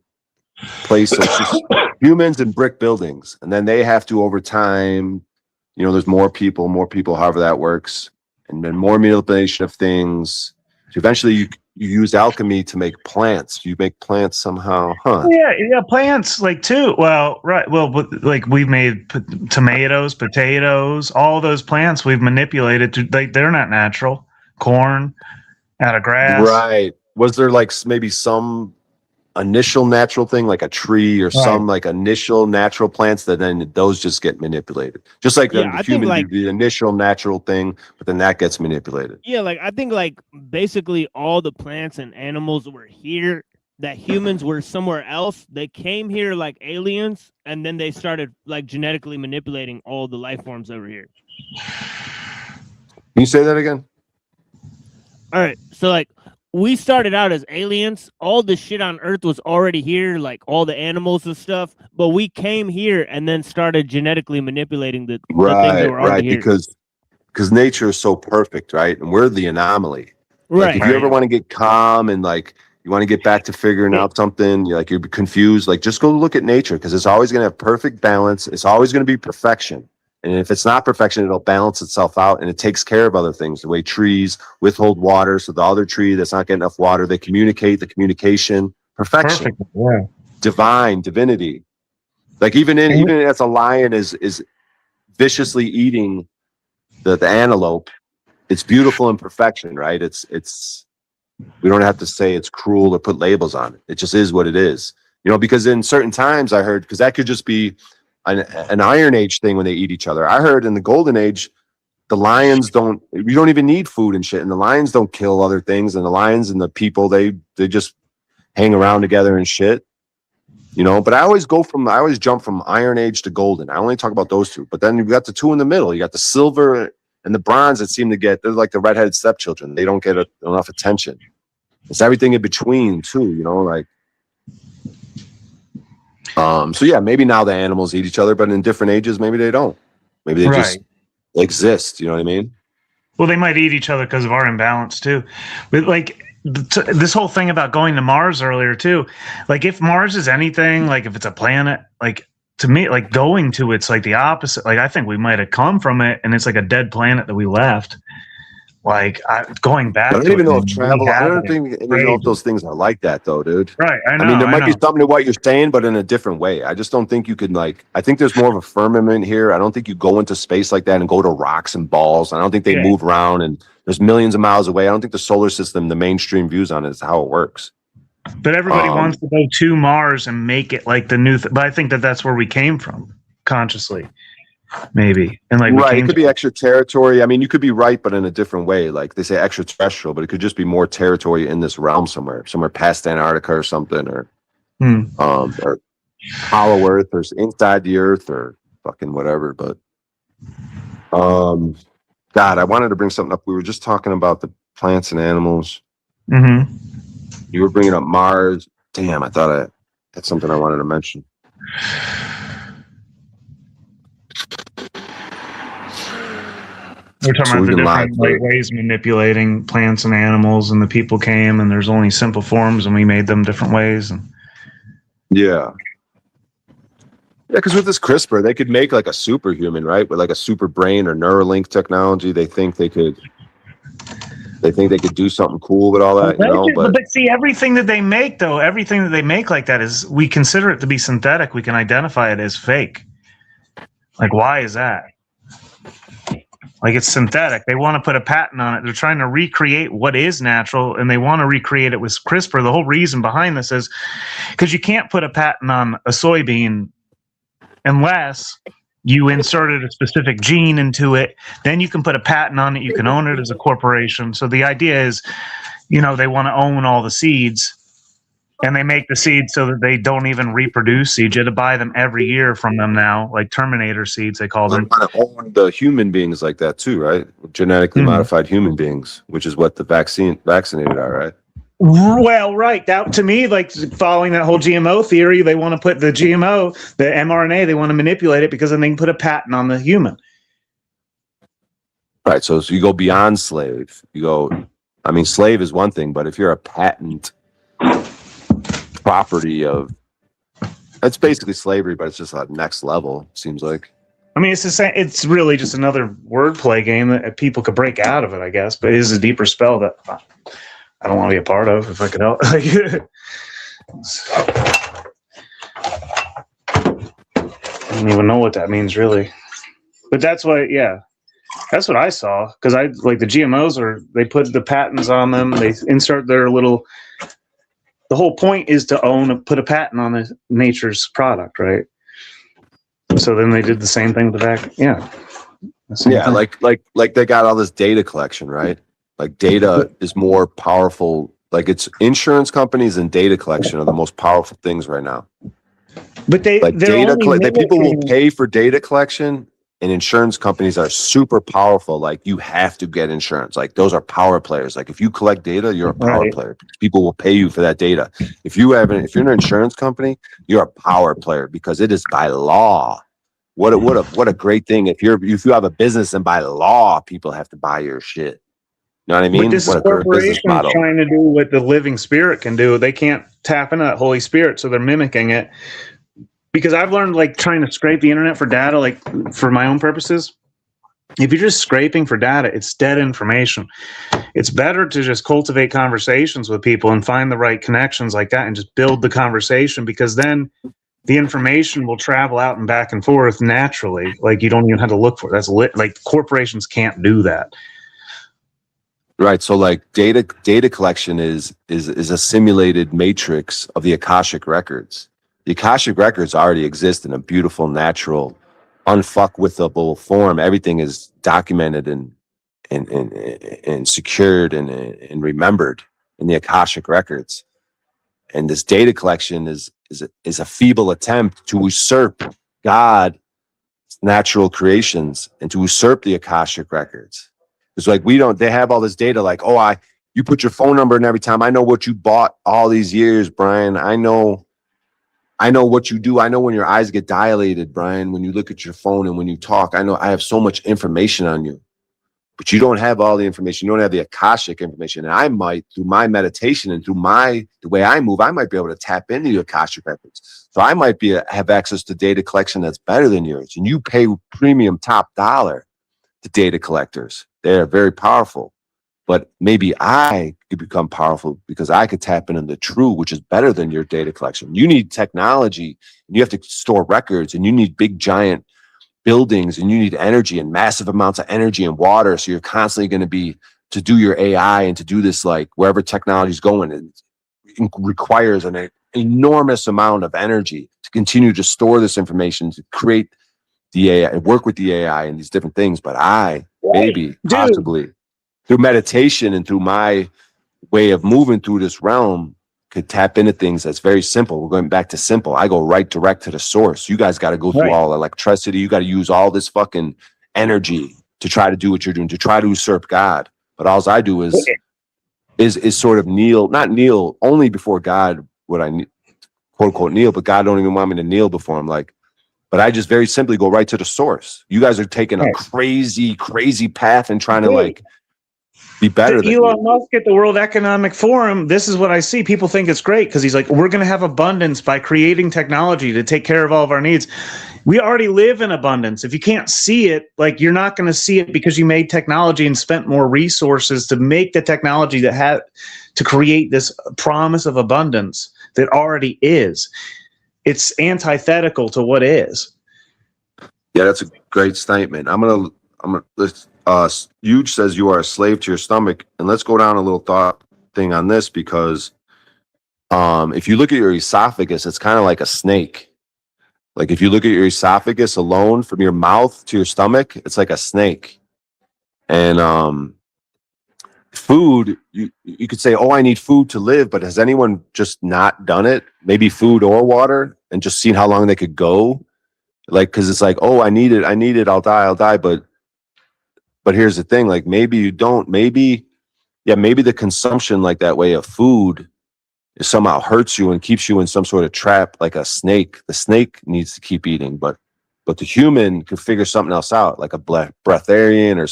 place, so it's just humans and brick buildings. And then they have to, over time, you know, there's more people, however that works. And then more manipulation of things. So eventually you use alchemy to make plants. You make plants somehow, huh? Yeah, plants like too. Well, right. Well, like we've made tomatoes, potatoes, all those plants we've manipulated to. Like they're not natural. Corn out of grass. Right. Was there like maybe some initial natural thing, like a tree or some like initial natural plants that then those just get manipulated? Just like the human, like, the initial natural thing, but then that gets manipulated. Yeah, like I think like basically all the plants and animals were here, that humans were somewhere else. They came here like aliens, and then they started like genetically manipulating all the life forms over here. Can you say that again? All right, so like we started out as aliens. All the shit on Earth was already here, like all the animals and stuff. But we came here and then started genetically manipulating the things that were already here. Because nature is so perfect, right? And we're the anomaly. Right. Like, if you ever want to get calm and like you want to get back to figuring out something, you're confused, like just go look at nature, because it's always going to have perfect balance. It's always going to be perfection. And if it's not perfection, it'll balance itself out, and it takes care of other things. The way trees withhold water, so the other tree that's not getting enough water, they communicate. The communication, perfection, divine, divinity. Like even as a lion is viciously eating the antelope, it's beautiful in perfection, right? It's we don't have to say it's cruel or put labels on it. It just is what it is, you know. Because in certain times, I heard, because that could just be an Iron Age thing when they eat each other. I heard in the Golden Age, the lions don't. You don't even need food and shit, and the lions don't kill other things, and the lions and the people they just hang around together and shit. You know, but I always jump from Iron Age to Golden. I only talk about those two, but then you've got the two in the middle. You got the silver and the bronze that seem to they're like the redheaded stepchildren. They don't get enough attention. It's everything in between too, you know, like. So yeah, maybe now the animals eat each other, but in different ages, maybe they don't. Maybe they just exist. You know what I mean? Well, they might eat each other because of our imbalance too. But like this whole thing about going to Mars earlier too, like if Mars is anything, like if it's a planet, like to me, like going to it's like the opposite. Like I think we might have come from it, and it's like a dead planet that we left. Like going back. I don't even know if travel. I don't even know if those things are like that though, dude. Right. I know. I mean, there might be something to what you're saying, but in a different way. I just don't think you could like. I think there's more of a firmament here. I don't think you go into space like that and go to rocks and balls. I don't think they move around and there's millions of miles away. I don't think the solar system, the mainstream views on it, is how it works. But everybody wants to go to Mars and make it like the new. But I think that's where we came from consciously. Maybe. And like, right, it could be extra territory. I mean, you could be right, but in a different way. Like they say extraterrestrial, but it could just be more territory in this realm somewhere past Antarctica or something, or hollow Earth, or inside the Earth, or fucking whatever. But God, I wanted to bring something up. We were just talking about the plants and animals. Mm-hmm. You were bringing up Mars. Damn, I thought I had something I wanted to mention. We're talking about the different ways manipulating plants and animals, and the people came, and there's only simple forms, and we made them different ways. And yeah, because with this CRISPR, they could make like a superhuman, right? With like a super brain or Neuralink technology, they think they could do something cool with all that, you know. But see, everything that they make, though, everything that they make like that is, we consider it to be synthetic. We can identify it as fake. Like, why is that? Like, it's synthetic. They want to put a patent on it. They're trying to recreate what is natural, and they want to recreate it with CRISPR. The whole reason behind this is because you can't put a patent on a soybean unless you inserted a specific gene into it. Then you can put a patent on it. You can own it as a corporation. So the idea is, you know, they want to own all the seeds, and they make the seeds so that they don't even reproduce seeds. You have to buy them every year from them now, like Terminator seeds, they call them. They want to own the human beings like that too, right? Genetically modified human beings, which is what the vaccinated are, right? Well, right. That, to me, like following that whole GMO theory, they want to put the GMO, the mRNA, they want to manipulate it because then they can put a patent on the human. Right. So you go beyond slave. You go, I mean, slave is one thing, but if you're a patent property of, it's basically slavery, but it's just a next level, seems like. I mean, it's the same, it's really just another wordplay game that people could break out of it, I guess, but it is a deeper spell that I don't want to be a part of if I could help. I don't even know what that means, really. But that's what, yeah, that's what I saw. Because I like the GMOs they put the patents on them. They insert their little. The whole point is to put a patent on the nature's product, right? So then they did the same thing with the back. Yeah. Yeah, like they got all this data collection, right? Like data is more powerful. Like it's insurance companies and data collection are the most powerful things right now. But people will pay for data collection, and insurance companies are super powerful. Like you have to get insurance. Like those are power players. Like if you collect data, you're a power player. People will pay you for that data. If you're an insurance company, you're a power player because it is by law. What a great thing if you have a business and by law people have to buy your shit. You know what I mean? But this corporation is trying to do what the living spirit can do. They can't tap into that Holy Spirit, so they're mimicking it. Because I've learned, like, trying to scrape the internet for data, like, for my own purposes, if you're just scraping for data, it's dead information. It's better to just cultivate conversations with people and find the right connections like that and just build the conversation, because then the information will travel out and back and forth naturally. Like, you don't even have to look for it. That's like, corporations can't do that. Right. So like data collection is a simulated matrix of the Akashic records. The Akashic records already exist in a beautiful natural unfuckwithable form. Everything is documented and secured and remembered in the Akashic records. And this data collection is a feeble attempt to usurp God's natural creations and to usurp the Akashic records. It's like they have all this data like, oh, you put your phone number in every time. I know what you bought all these years, Brian. I know what you do. I know when your eyes get dilated, Brian, when you look at your phone and when you talk. I know I have so much information on you. But you don't have all the information. You don't have the Akashic information. And I might, through my meditation and through the way I move, I might be able to tap into the Akashic records. So I might have access to data collection that's better than yours. And you pay premium top dollar to data collectors. They're very powerful. But maybe I could become powerful because I could tap into the true, which is better than your data collection. You need technology, and you have to store records, and you need big, giant buildings, and you need energy and massive amounts of energy and water. So you're constantly going to do your AI and to do this, like wherever technology is going, it requires an enormous amount of energy to continue to store this information, to create the AI and work with the AI and these different things. But possibly through meditation and through my way of moving through this realm, could tap into things that's very simple. We're going back to simple. I go right direct to the source. You guys got to go through all electricity. You got to use all this fucking energy to try to do what you're doing, to try to usurp God. But all I do is sort of not kneel only before God, what I quote unquote kneel, but God don't even want me to kneel before him. But I just very simply go right to the source. You guys are taking a crazy, crazy path and trying to be better than Elon Musk at the World Economic Forum. This is what I see. People think it's great because he's like, we're going to have abundance by creating technology to take care of all of our needs. We already live in abundance. If you can't see it, you're not going to see it because you made technology and spent more resources to make the technology that had to create this promise of abundance that already is. It's antithetical to what is. Yeah, that's a great statement. Huge says you are a slave to your stomach, and let's go down a little thought thing on this, because if you look at your esophagus, it's kind of like a snake. Like if you look at your esophagus alone from your mouth to your stomach, it's like a snake. And food, you could say, oh, I need food to live, but has anyone just not done it? Maybe food or water, and just seen how long they could go? Because it's like, oh, I need it, I'll die. But here's the thing, maybe you don't, maybe the consumption that way of food somehow hurts you and keeps you in some sort of trap, like a snake. The snake needs to keep eating, but the human could figure something else out, like a breatharian or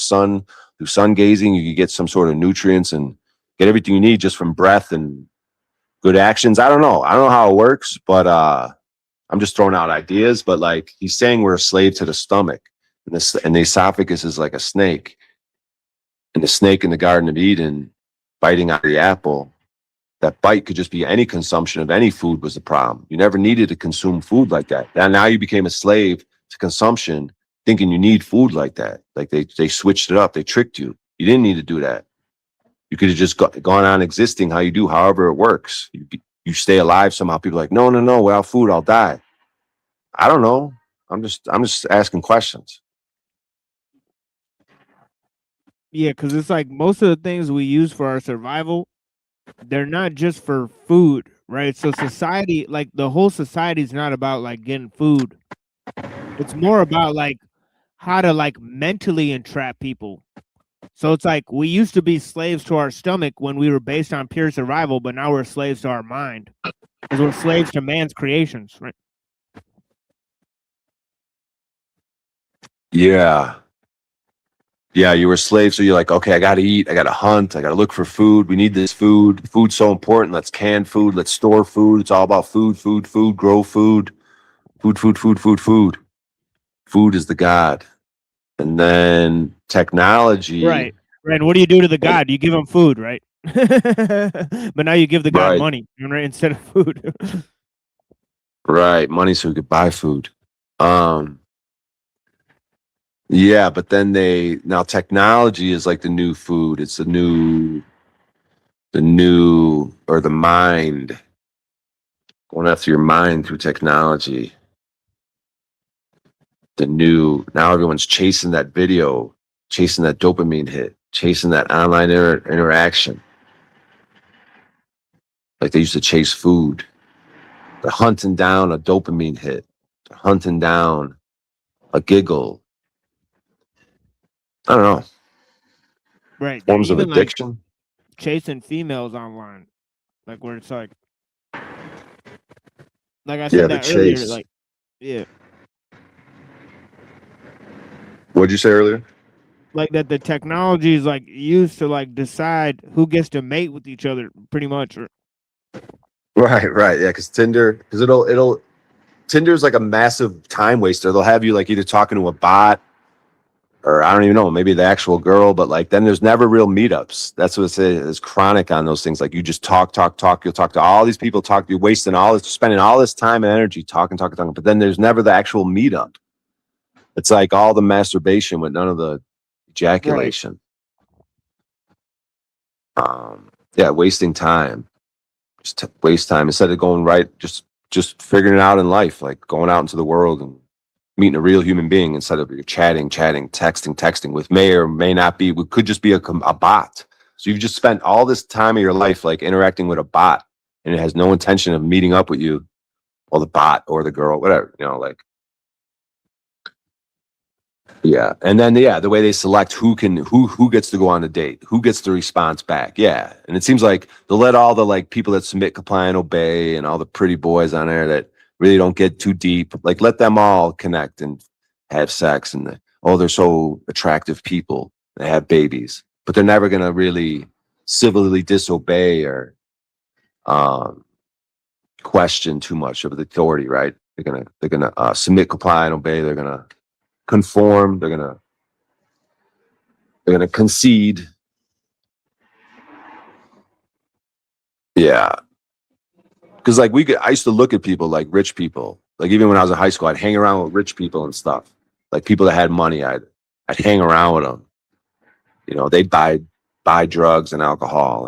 through sun gazing, you could get some sort of nutrients and get everything you need just from breath and good actions. I don't know how it works, but I'm just throwing out ideas. But he's saying we're a slave to the stomach. And the esophagus is like a snake. And the snake in the Garden of Eden biting out the apple, that bite could just be any consumption of any food was the problem. You never needed to consume food like that. Now you became a slave to consumption, thinking you need food like that. They switched it up. They tricked you. You didn't need to do that. You could have just gone on existing how you do, however it works. You stay alive somehow. People are like, no, without food, I'll die. I don't know. I'm just asking questions. Yeah, because it's like most of the things we use for our survival, they're not just for food, right? So society, the whole society is not about getting food. It's more about how to mentally entrap people. So it's we used to be slaves to our stomach when we were based on pure survival, but now we're slaves to our mind because we're slaves to man's creations, right? Yeah. Yeah, you were a slave, so you're like, okay, I got to eat, I got to hunt, I got to look for food. We need this food. Food's so important. Let's can food. Let's store food. It's all about food, grow food. Food. Food is the God. And then technology. Right. And what do you do to the God? You give him food, right? But now you give the God money, right, instead of food. Right, money so we could buy food. Yeah, but then now technology is like the new food. It's the new or the mind. Going after your mind through technology. now everyone's chasing that video, chasing that dopamine hit, chasing that online interaction. Like they used to chase food. They're hunting down a dopamine hit. They're hunting down a giggle. I don't know. Right. Forms of Even like addiction. chasing females online. Like where it's like I Yeah, said the that earlier, chase. like yeah. What'd you say earlier? Like that the technology is like used to like decide who gets to mate with each other pretty much. Or, Right. Yeah, because Tinder's like a massive time waster. They'll have you like either talking to a bot or I don't even know, maybe the actual girl, but like then there's never real meetups. That's what it's chronic on those things. Like you just talk. You'll talk to all these people, you're wasting spending all this time and energy talking. But then there's never the actual meetup. It's like all the masturbation with none of the ejaculation. Yeah, wasting time. Just waste time instead of going right, just figuring it out in life, like going out into the world and meeting a real human being instead of you're chatting, texting with may or may not be, we could just be a bot. So you've just spent all this time of your life like interacting with a bot and it has no intention of meeting up with you or the bot or the girl, whatever, like. Yeah. And then, the way they select who gets to go on a date, who gets the response back. Yeah. And it seems like they'll let all the like people that submit, comply, and obey and all the pretty boys on there that really don't get too deep, like let them all connect and have sex. And they're so attractive people. They have babies, but they're never going to really civilly disobey or question too much of the authority, right? They're gonna submit, comply, and obey. They're gonna conform. They're gonna concede. Yeah, because like I used to look at people like rich people. Like even when I was in high school, I'd hang around with rich people and stuff. Like people that had money, I'd hang around with them. They'd buy drugs and alcohol,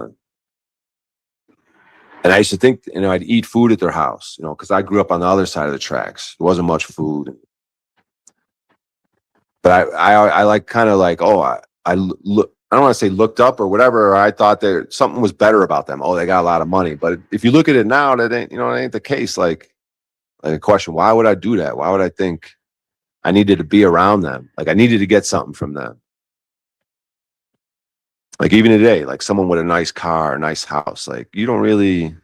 and I used to think, I'd eat food at their house, because I grew up on the other side of the tracks. There wasn't much food. But I like kind of like, I look, I don't want to say looked up or whatever. Or I thought that something was better about them. Oh, they got a lot of money. But if you look at it now, that ain't, it ain't the case. Like a question, why would I do that? Why would I think I needed to be around them? Like I needed to get something from them. Like even today, like someone with a nice car, a nice house, like you don't really,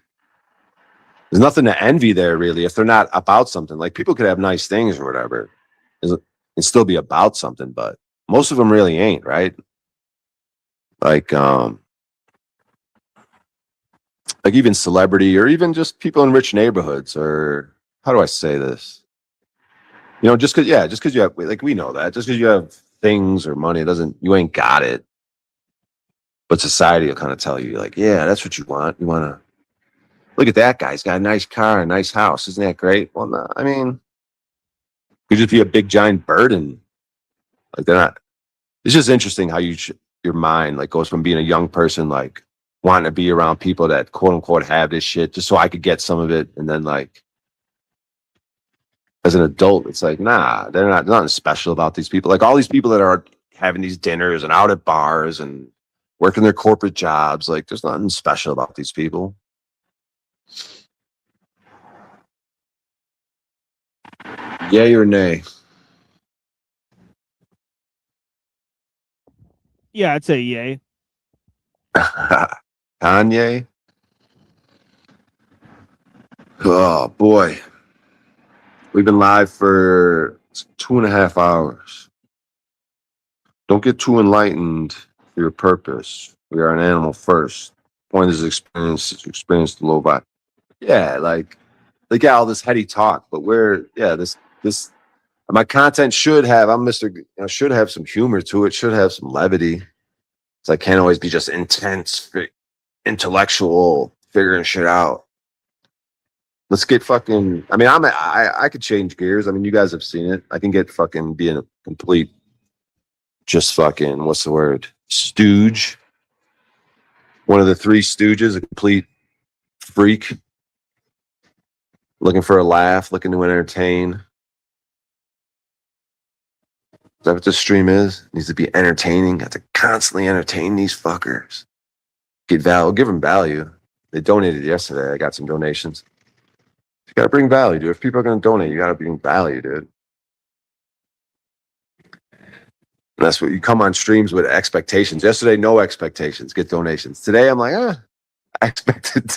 there's nothing to envy there really if they're not about something. Like people could have nice things or whatever and still be about something, but most of them really ain't, right? Like even celebrity or even just people in rich neighborhoods, or how do I say this? Just because you have, like, we know that just because you have things or money, you ain't got it. But society will kind of tell you, like, yeah, that's what you want. You want to look at that guy. He's got a nice car, a nice house. Isn't that great? Well, no, I mean, it could just be a big giant burden. Like they're not. It's just interesting how your mind like goes from being a young person, like wanting to be around people that quote unquote have this shit just so I could get some of it, and then like as an adult, it's like, nah, there's nothing special about these people. Like all these people that are having these dinners and out at bars and working their corporate jobs, like there's nothing special about these people. Yay or nay? Yeah, I'd say yay. Kanye? Oh boy. We've been live for 2.5 hours. Don't get too enlightened for your purpose. We are an animal first. Point is experience the low vibe. Yeah, like all this heady talk, but this my content should have, should have some humor to it, should have some levity. So I can't always be just intense, intellectual, figuring shit out. Let's get fucking, I mean, I could change gears. I mean, you guys have seen it. I can get fucking being a complete, just fucking, what's the word? Stooge. One of the three stooges, a complete freak. Looking for a laugh, looking to entertain. that what this stream is? It needs to be entertaining. I have to constantly entertain these fuckers. Get value, give them value. They donated yesterday. I got some donations. You gotta bring value, dude. If people are gonna donate, you gotta bring value, dude. And that's what you come on streams with expectations. Yesterday, no expectations. Get donations. Today, I'm like, I expected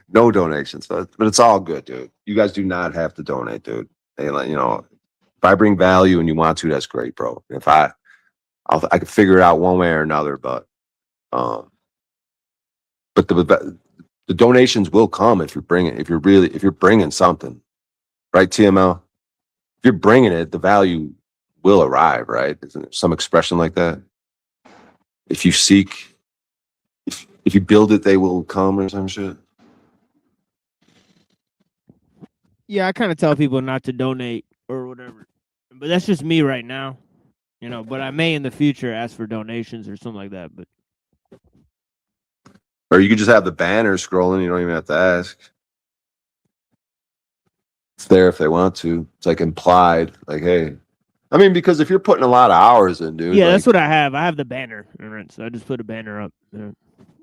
no donations, but it's all good, dude. You guys do not have to donate, dude. They like, if I bring value and you want to, that's great, bro. If I can figure it out one way or another, but the donations will come if you're bringing something, right, TML? If you're bringing it, the value will arrive, right? Isn't there some expression like that? If you seek, if you build it, they will come, or some shit. Yeah, I kind of tell people not to donate or whatever, but that's just me right now, But I may in the future ask for donations or something like that. But or you could just have the banner scrolling. You don't even have to ask. It's there if they want to. It's like implied, like, hey. I mean, because if you're putting a lot of hours in, dude. Yeah, like, that's what I have. I have the banner, so I just put a banner up.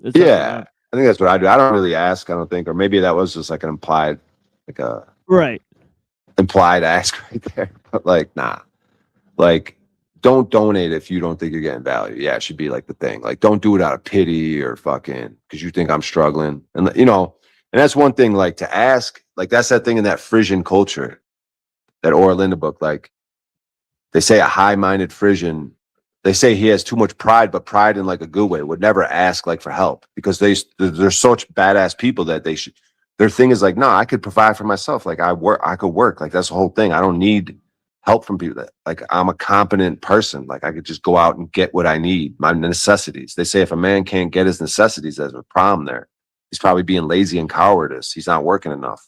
Yeah, I think that's what I do. I don't really ask, I don't think. Or maybe that was just like an implied, like a right. implied ask right there. But like, nah. Like, don't donate if you don't think you're getting value. Yeah, it should be like the thing. Like, don't do it out of pity or fucking because you think I'm struggling. And and that's one thing, like to ask, like that's that thing in that Frisian culture, that Ora Linda book, like they say a high-minded Frisian, they say he has too much pride, but pride in like a good way, would never ask like for help because they're such badass people that their thing is like, no, I could provide for myself. Like I could work. Like that's the whole thing. I don't need help from people. Like I'm a competent person. Like I could just go out and get what I need, my necessities. They say if a man can't get his necessities, there's a problem there. He's probably being lazy and cowardice. He's not working enough.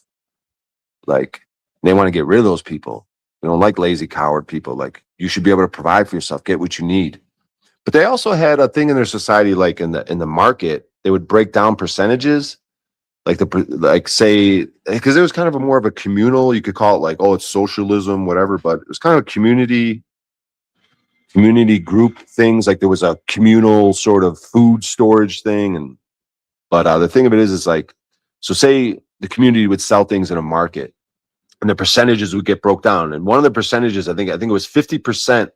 Like they want to get rid of those people. They don't like lazy coward people. Like you should be able to provide for yourself, get what you need. But they also had a thing in their society, like in the market, they would break down percentages, say, because it was kind of more of a communal. You could call it like, oh, it's socialism, whatever. But it was kind of community group things. Like there was a communal sort of food storage thing, but the thing of it is like, so say the community would sell things in a market. And the percentages would get broke down. And one of the percentages, I think it was 50%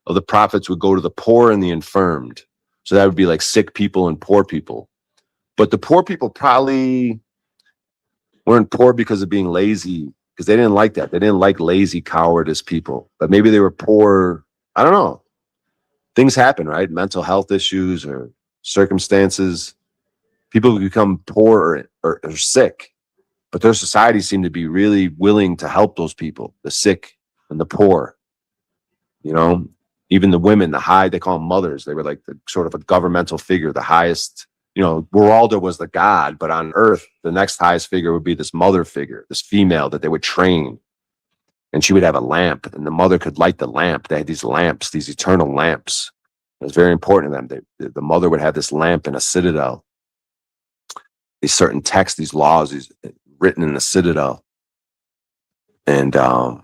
of the profits would go to the poor and the infirmed. So that would be like sick people and poor people. But the poor people probably weren't poor because of being lazy, because they didn't like that. They didn't like lazy, cowardice people. But maybe they were poor. I don't know. Things happen, right? Mental health issues or circumstances. People become poor or sick. But their society seemed to be really willing to help those people, the sick and the poor. Even the women, they call them mothers. They were like the sort of a governmental figure, the highest, Geralda was the god, but on earth, the next highest figure would be this mother figure, this female that they would train. And she would have a lamp and the mother could light the lamp. They had these lamps, these eternal lamps. It was very important to them. The mother would have this lamp in a citadel. These certain texts, these laws, written in the citadel. And damn,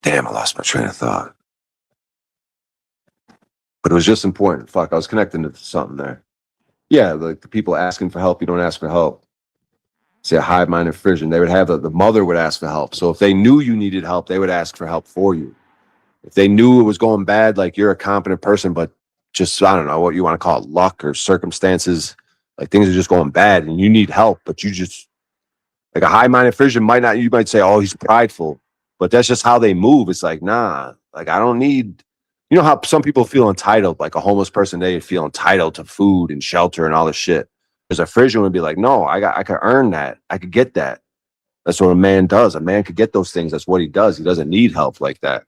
I lost my train of thought. But it was just important. Fuck, I was connecting to something there. Yeah, like the people asking for help, you don't ask for help. Say a high-minded Frisian, they would have the mother would ask for help. So if they knew you needed help, they would ask for help for you. If they knew it was going bad, like you're a competent person, but just, I don't know what you want to call it, luck or circumstances, like things are just going bad and you need help, but you just, like a high-minded Frisian you might say, oh, he's prideful, but that's just how they move. It's like, nah, like I don't need, how some people feel entitled, like a homeless person, they feel entitled to food and shelter and all this shit. There's a Frisian would be like, no, I could earn that. I could get that. That's what a man does. A man could get those things. That's what he does. He doesn't need help like that.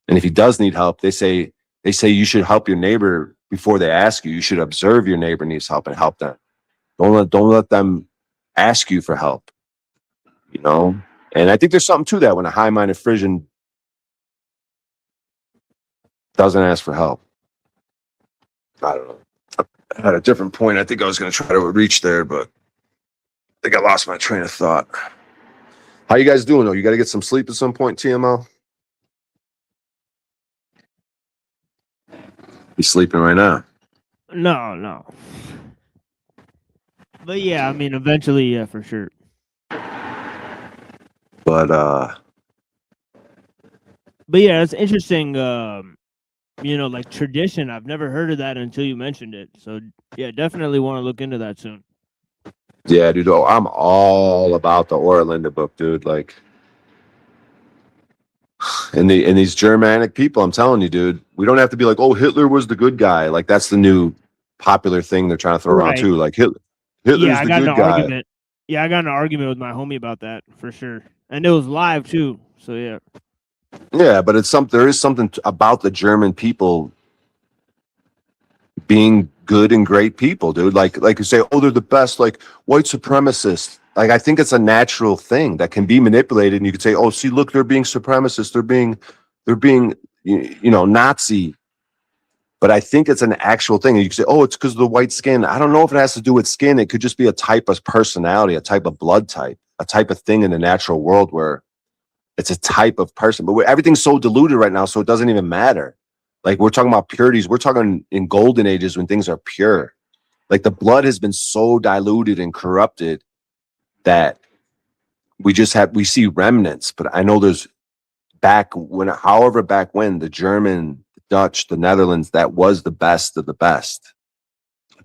And if he does need help, they say you should help your neighbor before they ask you. You should observe your neighbor needs help and help them. Don't let them ask you for help. And I think there's something to that when a high-minded Frisian doesn't ask for help. I don't know. I had a different point. I think I was going to try to reach there, but I think I lost my train of thought. How you guys doing though? You got to get some sleep at some point, TML? He's sleeping right now. No. But yeah, I mean, eventually, yeah, for sure. But But yeah, it's interesting. Like tradition. I've never heard of that until you mentioned it. So yeah, definitely want to look into that soon. yeah, dude, I'm all about the Orlinda book, dude. Like, and these Germanic people, I'm telling you, dude, we don't have to be like, oh, Hitler was the good guy. Like that's the new popular thing they're trying to throw around Right. too. Like Hitler's Yeah, I the got in good an guy. argument. Yeah, I got in an argument with my homie about that for sure, and it was live too. So yeah. Yeah, but there is something about the German people being good and great people, dude. Like you say, oh, they're the best, like white supremacists. Like I think it's a natural thing that can be manipulated, and you could say, oh, see, look, they're being supremacists, they're being Nazi. But I think it's an actual thing. And you can say, oh, it's because of the white skin. I don't know if it has to do with skin. It could just be a type of personality, a type of blood type, a type of thing in the natural world where it's a type of person. But everything's so diluted right now, so it doesn't even matter. Like we're talking about purities. We're talking in golden ages when things are pure. Like the blood has been so diluted and corrupted that we see remnants. But I know there's back when the German, the Dutch, the Netherlands, that was the best of the best.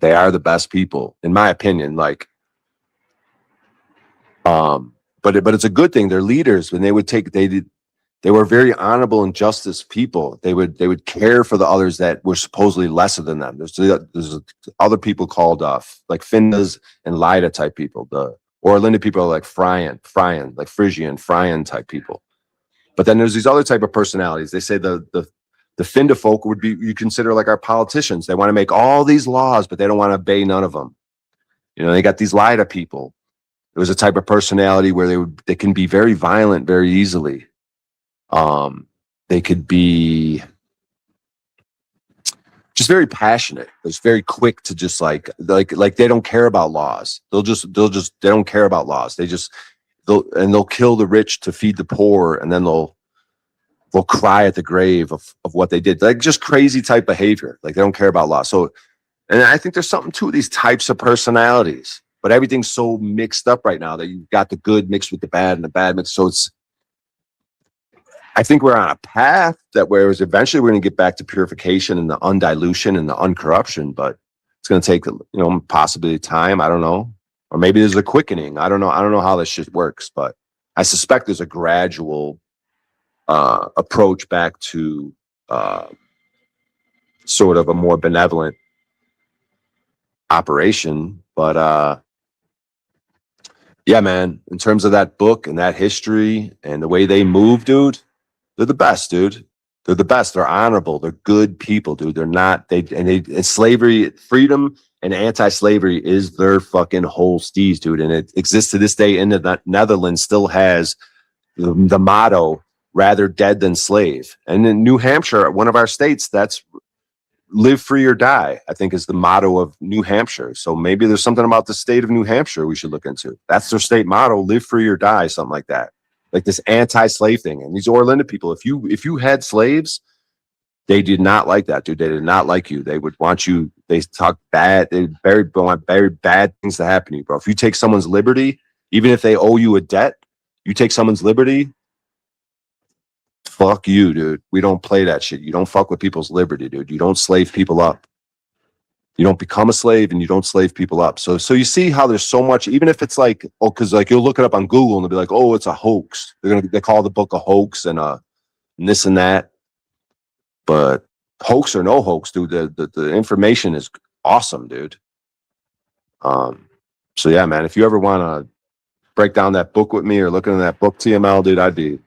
They are the best people, in my opinion. Like, but it's a good thing. They're leaders. When they were very honorable and justice people. They would care for the others that were supposedly lesser than them. There's other people called like Findas and Lida type people. The Orlinda people are like Fryan, like Phrygian, Fryan type people. But then there's these other type of personalities. They say the Finda folk would be, you consider like our politicians. They want to make all these laws, but they don't want to obey none of them. They got these Lida people. There was a type of personality where they can be very violent very easily. They could be just very passionate. It's very quick to just like they don't care about laws. They don't care about laws. They'll kill the rich to feed the poor, and then they'll cry at the grave of what they did. Like just crazy type behavior. Like they don't care about law. So, and I think there's something to these types of personalities, but everything's so mixed up right now that you've got the good mixed with the bad and the bad mixed. So I think we're on a path whereas eventually we're going to get back to purification and the undilution and the uncorruption, but it's going to take, possibly time. I don't know. Or maybe there's a quickening. I don't know. I don't know how this shit works, but I suspect there's a gradual approach back to sort of a more benevolent operation. But yeah, man, in terms of that book and that history and the way they move, dude, they're the best, dude. They're the best. They're honorable. They're good people, dude. They're not, and slavery, freedom and anti-slavery is their fucking whole steez, dude. And it exists to this day in the Netherlands, still has the motto, rather dead than slave. And in New Hampshire, one of our states, that's live free or die, I think is the motto of New Hampshire. So maybe there's something about the state of New Hampshire we should look into. That's their state motto, live free or die, something like that. Like this anti-slave thing. And these Orlinda people, if you had slaves, they did not like that, dude. They did not like you. They would want you, they talk bad, they want very bad things to happen to you, bro. If you take someone's liberty, even if they owe you a debt, you take someone's liberty, fuck you, dude. We don't play that shit. You don't fuck with people's liberty, dude. You don't slave people up. You don't become a slave and you don't slave people up. So you see how there's so much, even if it's like, oh, because like you'll look it up on Google and they'll be like, oh, it's a hoax. They call the book a hoax and this and that. But hoax or no hoax, dude, the information is awesome, dude. So yeah, man, if you ever want to break down that book with me or look into that book, TML, dude, I'd be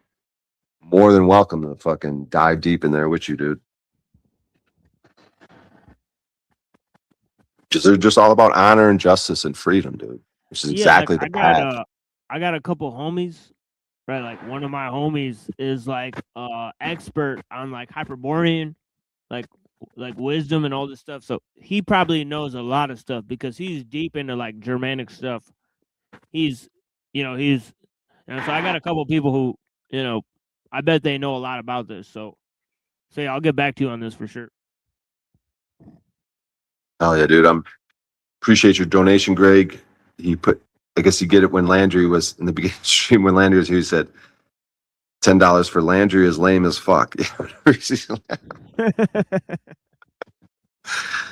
more than welcome to fucking dive deep in there with you, dude. Because they're just all about honor and justice and freedom, dude. Which is exactly the path. I got a couple homies, right? Like one of my homies is like expert on like Hyperborean, like wisdom and all this stuff. So he probably knows a lot of stuff because he's deep into like Germanic stuff. So I got a couple people who, I bet they know a lot about this. So yeah, I'll get back to you on this for sure. Oh yeah, dude. Appreciate your donation, Greg. I guess you get it when Landry was in the beginning stream when Landry was here. He said $10 for Landry is lame as fuck.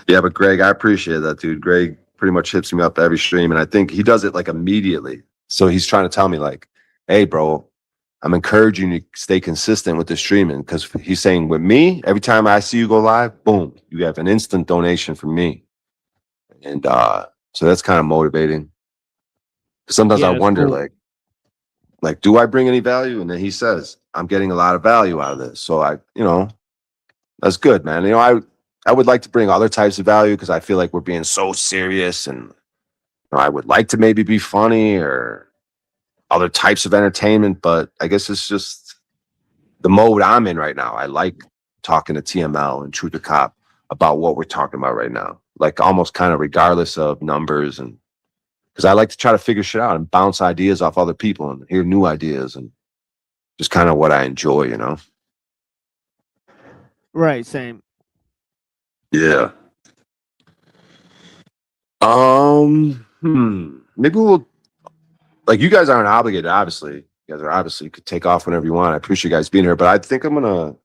Yeah, but Greg, I appreciate that, dude. Greg pretty much hits me up every stream, and I think he does it like immediately. So he's trying to tell me like, hey, bro, I'm encouraging you to stay consistent with the streaming because he's saying with me, every time I see you go live, boom, you have an instant donation from me. And so that's kind of motivating. Sometimes Yeah, I that's wonder, cool. like, do I bring any value? And then he says, I'm getting a lot of value out of this. So that's good, man. I would like to bring other types of value because I feel like we're being so serious, and I would like to maybe be funny or other types of entertainment, but I guess it's just the mode I'm in right now. I like talking to TML and Truth or Cop about what we're talking about right now, like almost kind of regardless of numbers, and because I like to try to figure shit out and bounce ideas off other people and hear new ideas and just kind of what I enjoy, you know? Right, same. Yeah. Maybe we'll, like, you guys aren't obligated, obviously. You guys are obviously, you could take off whenever you want. I appreciate you guys being here, but I think I'm gonna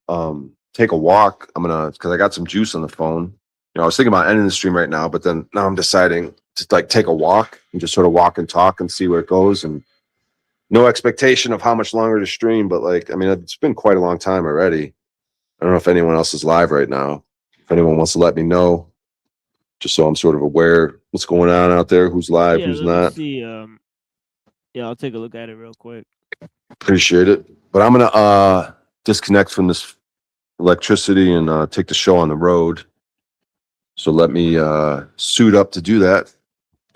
take a walk. Because I got some juice on the phone. I was thinking about ending the stream right now, but then now I'm deciding to like take a walk and just sort of walk and talk and see where it goes, and no expectation of how much longer to stream, but it's been quite a long time already. I don't know if anyone else is live right now. If anyone wants to let me know, just so I'm sort of aware what's going on out there, who's live, Yeah, who's let me not. see. Yeah, I'll take a look at it real quick. Appreciate it. But I'm gonna disconnect from this electricity and take the show on the road. So let me suit up to do that.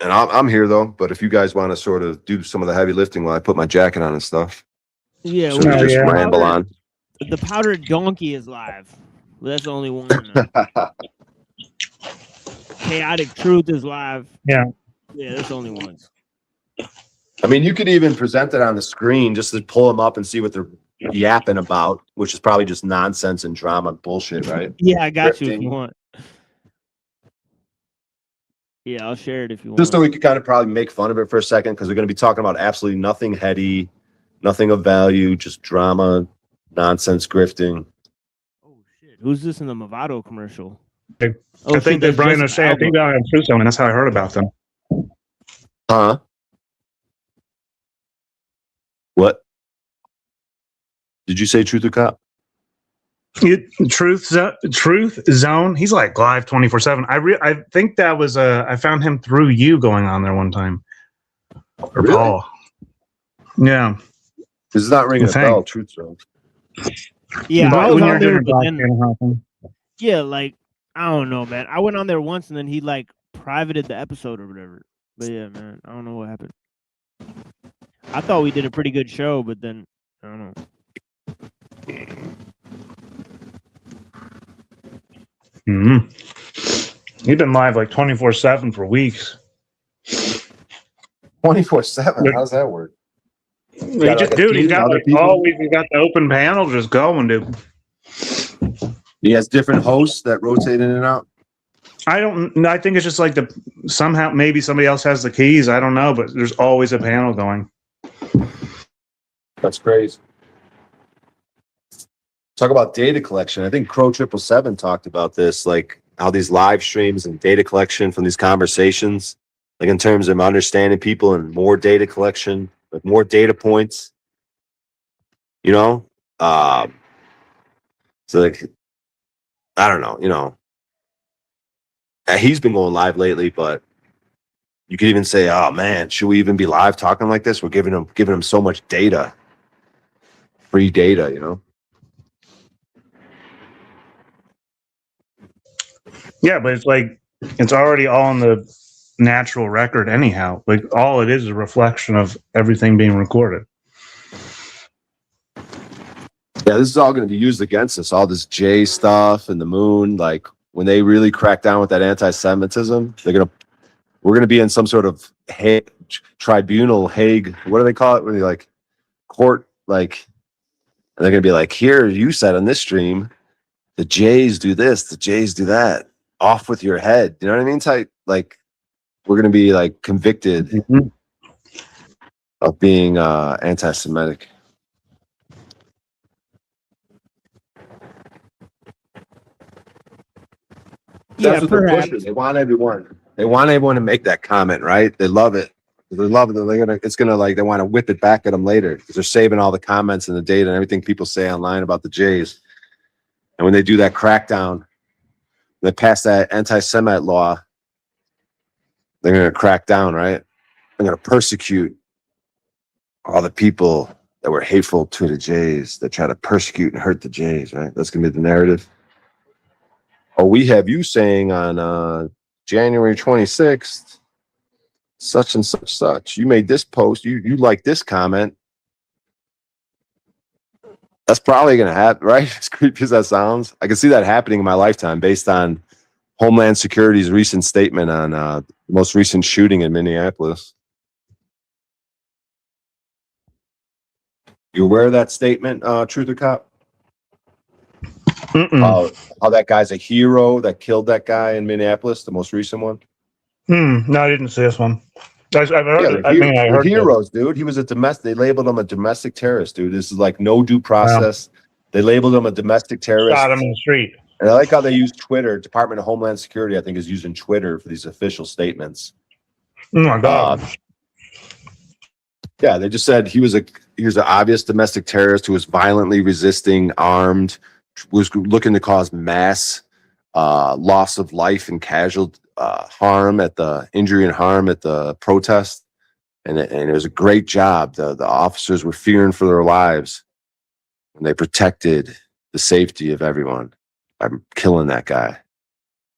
And I'm here though. But if you guys want to sort of do some of the heavy lifting while I put my jacket on and stuff, Yeah, sort of just ramble on. The Powdered Donkey is live. Well, that's the only one. Chaotic Truth is live. Yeah. Yeah, that's the only ones. I mean, you could even present it on the screen just to pull them up and see what they're yapping about, which is probably just nonsense and drama bullshit, right? Yeah, I got you if you want. Yeah, I'll share it if you want. Just so we could kind of probably make fun of it for a second, because we're going to be talking about absolutely nothing heady, nothing of value, just drama, nonsense, grifting. Oh shit! Who's this in the Movado commercial? I think that Brian O'Shea. I think I have Truth Zone, and that's how I heard about them. Huh? Did you say Truth or Cop? Truth Zone. He's like live 24/7. I think that was I found him through you going on there one time. Or really? Paul. Yeah. This is not ringing a bell. Truth Zone. Yeah, but I was when on you're there, hearing but Black then, Channel Hopping. yeah, like I don't know, man. I went on there once and then he like privated the episode or whatever. But yeah, man, I don't know what happened. I thought we did a pretty good show, but then I don't know. Mm-hmm. You've been live like 24/7 for weeks. 24/7. How's that work? He just, dude, he's got like always. He's got the open panel just going, dude. He has different hosts that rotate in and out. I think it's just like somehow maybe somebody else has the keys. I don't know, but there's always a panel going. That's crazy. Talk about data collection. I think Crow 777 talked about this, like how these live streams and data collection from these conversations, like in terms of understanding people and more data collection, like more data points. So like, I don't know, he's been going live lately, but you could even say, oh man, should we even be live talking like this? We're giving him so much data, free data, Yeah, but it's like it's already all on the natural record anyhow. Like all it is a reflection of everything being recorded. Yeah, this is all going to be used against us. All this J stuff and the moon. Like when they really crack down with that anti-Semitism, we're going to be in some sort of tribunal, Hague. What do they call it? When they like court, like, and they're going to be like, here, you said on this stream, the Jays do this, the Jays do that. off with your head. You know what I mean? Type like we're gonna be like convicted Mhm. of being anti-Semitic. Yeah, That's what they're perhaps. pushing. They want everyone. They want everyone to make that comment, right? They love it. They love it. They're gonna. It's gonna like they want to whip it back at them later because they're saving all the comments and the data and everything people say online about the Jays. And when they do that crackdown, they pass that anti-Semite law. They're gonna crack down, right? They're gonna persecute all the people that were hateful to the Jays that try to persecute and hurt the Jays, right? That's gonna be the narrative. Oh, we have you saying on January 26th, such and such. You made this post. You like this comment. That's probably gonna happen, right? As creepy as that sounds, I can see that happening in my lifetime based on Homeland Security's recent statement on the most recent shooting in Minneapolis. You aware of that statement, Truther Cop? How that guy's a hero that killed that guy in Minneapolis, the most recent one? No, I didn't see this one. I've heard, Yeah, I mean, I they're heard heroes, dude. He was a domestic. They labeled him a domestic terrorist, dude. This is like no due process. They labeled him a domestic terrorist. shot him in the street. And I like how they use Twitter. Department of Homeland Security, I think, is using Twitter for these official statements. Oh my God. Yeah, they just said he was an obvious domestic terrorist who was violently resisting, armed, was looking to cause mass loss of life and casual injury and harm at the protest. And it was a great job. The officers were fearing for their lives, and they protected the safety of everyone by killing that guy.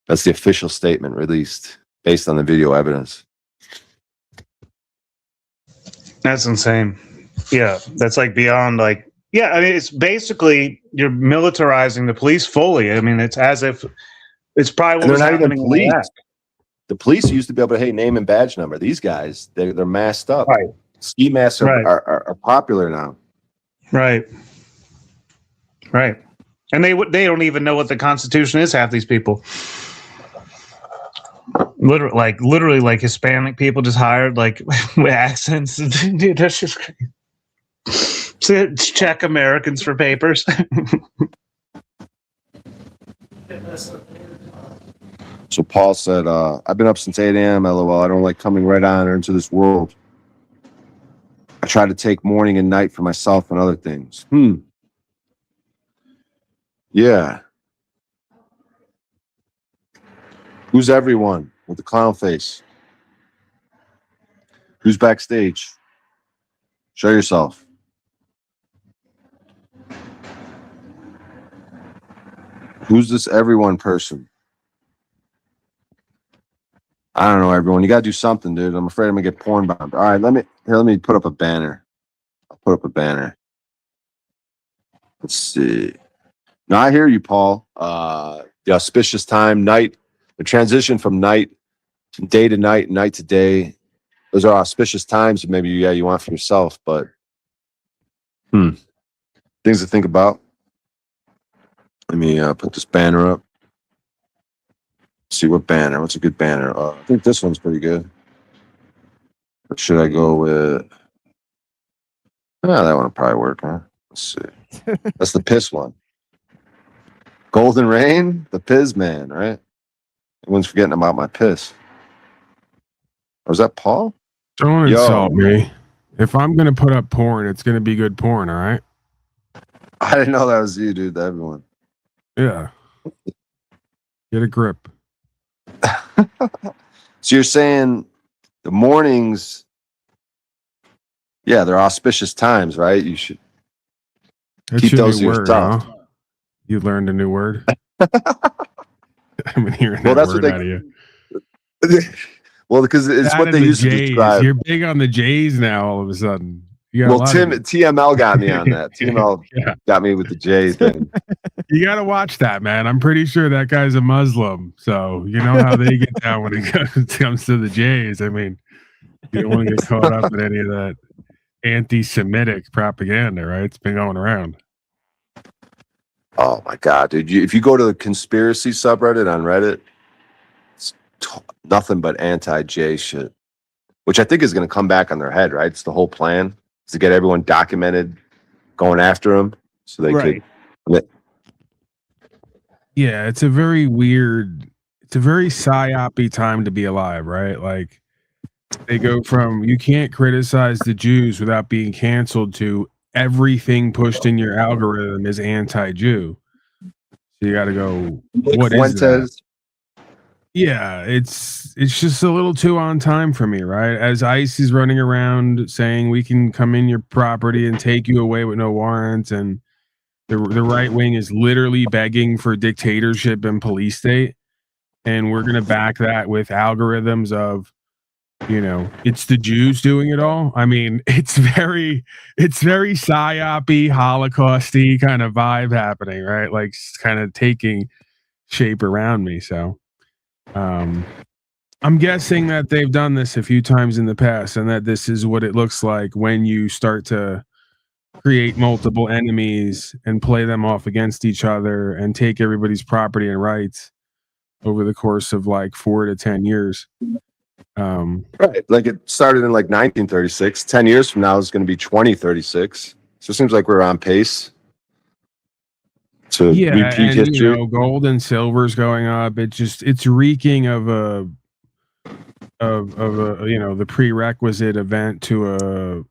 That's the official statement released based on the video evidence. That's insane. Yeah, that's like beyond like, yeah, I mean, it's basically you're militarizing the police fully. I mean, it's as if it's probably what And was they're not even happening. police. The police used to be able to, hey, name and badge number. These guys, they're masked up. Right. Ski masks Right. are popular now. Right. Right. And they don't even know what the Constitution is, half these people. Literally like Hispanic people just hired like with accents. Dude, that's just crazy. So check Americans for papers. So Paul said, I've been up since 8 a.m. LOL. I don't like coming right on or into this world. I try to take morning and night for myself and other things. Yeah. Who's everyone with the clown face? Who's backstage? Show yourself. Who's this everyone person? I don't know, everyone. You gotta do something, dude. I'm afraid I'm gonna get porn bombed. All right, let me put up a banner. I'll put up a banner. Let's see. Now I hear you, Paul. The auspicious time, night, the transition from night to day to night, night to day. Those are auspicious times. Maybe you want for yourself, but things to think about. Let me put this banner up. See what banner. What's a good banner? I think this one's pretty good. Or should I go with? That one will probably work, huh? Let's see. That's the piss one. Golden Rain, the Piz Man, right? Everyone's forgetting about my piss. Or was that Paul? Don't insult me. If I'm gonna put up porn, it's gonna be good porn, all right? I didn't know that was you, dude. Everyone. Yeah. Get a grip. So you're saying the mornings, yeah, they're auspicious times, right? You should That's keep your those new to word, yourself. huh? You learned a new word. I've been hearing Well, that that's what word they- out of you. Well, because it's That what and they the used to Jays. describe. You're big on the Jays now. All of a sudden, you got a Well, lot of it. TML got me on that. TML Yeah. got me with the J thing. You got to watch that, man. I'm pretty sure that guy's a Muslim, so you know how they get down when it comes to the Jays. I mean, you don't want to get caught up in any of that anti-Semitic propaganda, right? It's been going around. Oh my god, dude! If you go to the conspiracy subreddit on Reddit, nothing but anti-Jay shit, which I think is going to come back on their head, right? It's the whole plan is to get everyone documented going after him so they Right. could. Yeah, it's a very weird, it's a very psyopy time to be alive, right? Like they go from you can't criticize the Jews without being canceled to everything pushed in your algorithm is anti-Jew. So you got to go. What is that? Fuentes. Yeah, it's just a little too on time for me, right? As ICE is running around saying we can come in your property and take you away with no warrants, and the right wing is literally begging for dictatorship and police state, and we're gonna back that with algorithms of, it's the Jews doing it all. I mean, it's very psyopy, Holocausty kind of vibe happening, right? Like it's kind of taking shape around me. So I'm guessing that they've done this a few times in the past, and that this is what it looks like when you start to create multiple enemies and play them off against each other and take everybody's property and rights over the course of like 4 to 10 years. Right. Like it started in like 1936. 10 years from now is going to be 2036. So it seems like we're on pace to repeat and history. gold and silver's going up. It's reeking of the prerequisite event to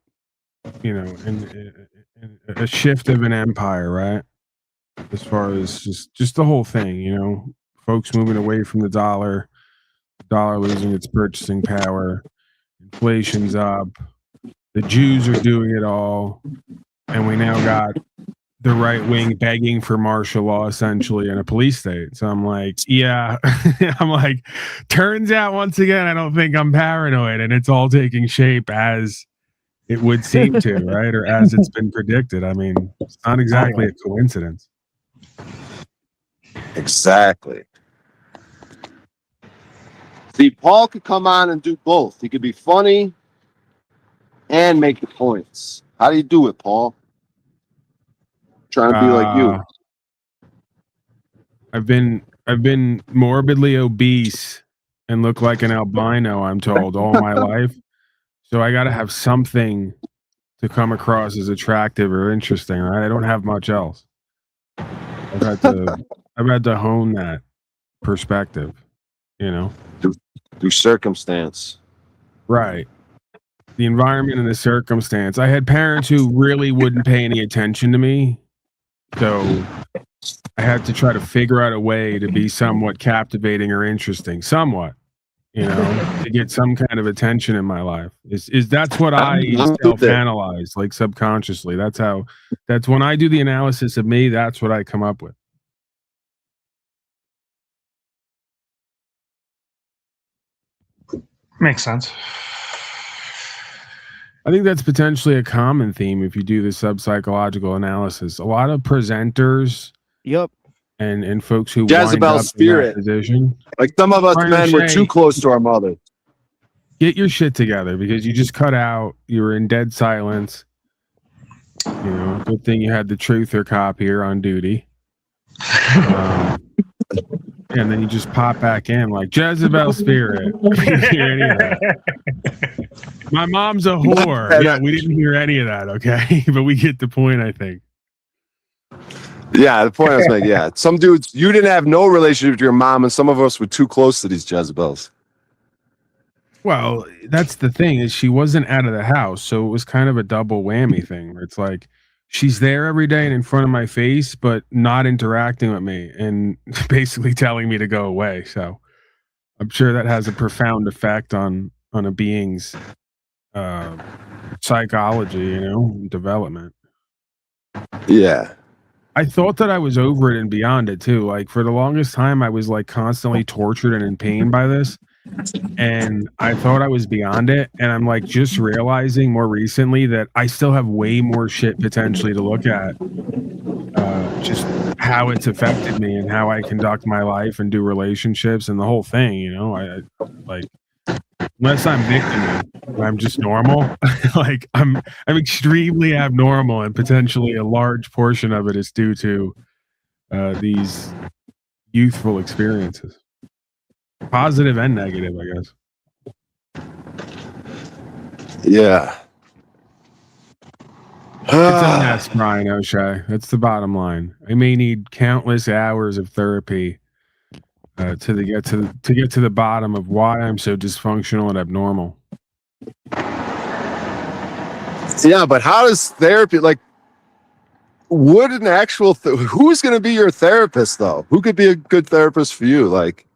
a shift of an empire, right? As far as just the whole thing, folks moving away from the dollar losing its purchasing power, inflation's up, the Jews are doing it all, and we now got the right wing begging for martial law essentially in a police state. So I'm like, yeah, turns out once again, I don't think I'm paranoid, and it's all taking shape as it would seem to, right? Or as it's been predicted. I mean, it's not exactly a coincidence. Exactly. See, Paul could come on and do both. He could be funny and make the points. How do you do it, Paul? Trying to be like you. I've been morbidly obese and look like an albino, I'm told, all my life. So I got to have something to come across as attractive or interesting, right? I don't have much else. I've had to hone that perspective, Through circumstance. Right. The environment and the circumstance. I had parents who really wouldn't pay any attention to me. So I had to try to figure out a way to be somewhat captivating or interesting, somewhat, to get some kind of attention in my life. That's what I self-analyze, like subconsciously. That's when I do the analysis of me, that's what I come up with. Makes sense. I think that's potentially a common theme if you do the sub-psychological analysis. A lot of presenters, Yep, and folks who Jezebel wind up spirit. in that position, Like some of us Trying to men were say- too close to our mother. get your shit together because you just cut out. You were in dead silence. Good thing you had the truther cop here on duty. And then you just pop back in like Jezebel spirit. We didn't hear any of that. My mom's a whore. Yeah, we didn't hear any of that, okay? But we get the point, I think. Yeah, the point I was making, yeah. Some dudes, you didn't have no relationship with your mom, and some of us were too close to these Jezebels. Well, that's the thing, is she wasn't out of the house, so it was kind of a double whammy thing where it's like she's there every day and in front of my face, but not interacting with me and basically telling me to go away. So I'm sure that has a profound effect on a being's psychology, development. Yeah. I thought that I was over it and beyond it too. Like for the longest time, I was like constantly tortured and in pain by this. And I thought I was beyond it. And I'm like just realizing more recently that I still have way more shit potentially to look at. Just how it's affected me and how I conduct my life and do relationships and the whole thing, I like, unless I'm victim, I'm just normal. Like I'm extremely abnormal, and potentially a large portion of it is due to these youthful experiences. Positive and negative, I guess. Yeah. It's a mess, Brian O'Shea. That's the bottom line. I may need countless hours of therapy to get to the bottom of why I'm so dysfunctional and abnormal. Yeah, but how does therapy, like, would an actual who's going to be your therapist though? Who could be a good therapist for you? Like,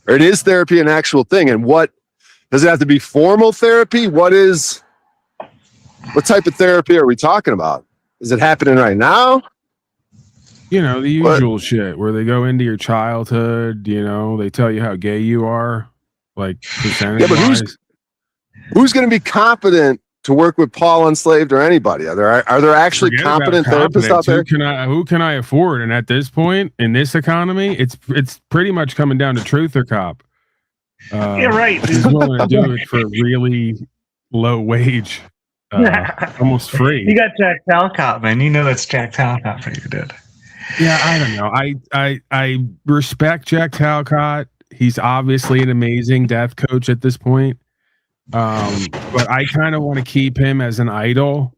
or is therapy an actual thing? And what does it have to be? Formal therapy? What type of therapy are we talking about? Is it happening right now? You know, the usual shit where they go into your childhood, you know, they tell you how gay you are, like percentage. Yeah, but who's going to be competent to work with Paul Enslaved or anybody? Are there actually competent therapists out there? Who can I afford? And at this point in this economy, it's pretty much coming down to truth or cop. Yeah, right. Who's willing to do it for really low wage, almost free. You got Jack Talcott, man. You know that's Jack Talcott for you, dude. Yeah, I don't know. I respect Jack Talcott. He's obviously an amazing death coach at this point. But I kind of want to keep him as an idol,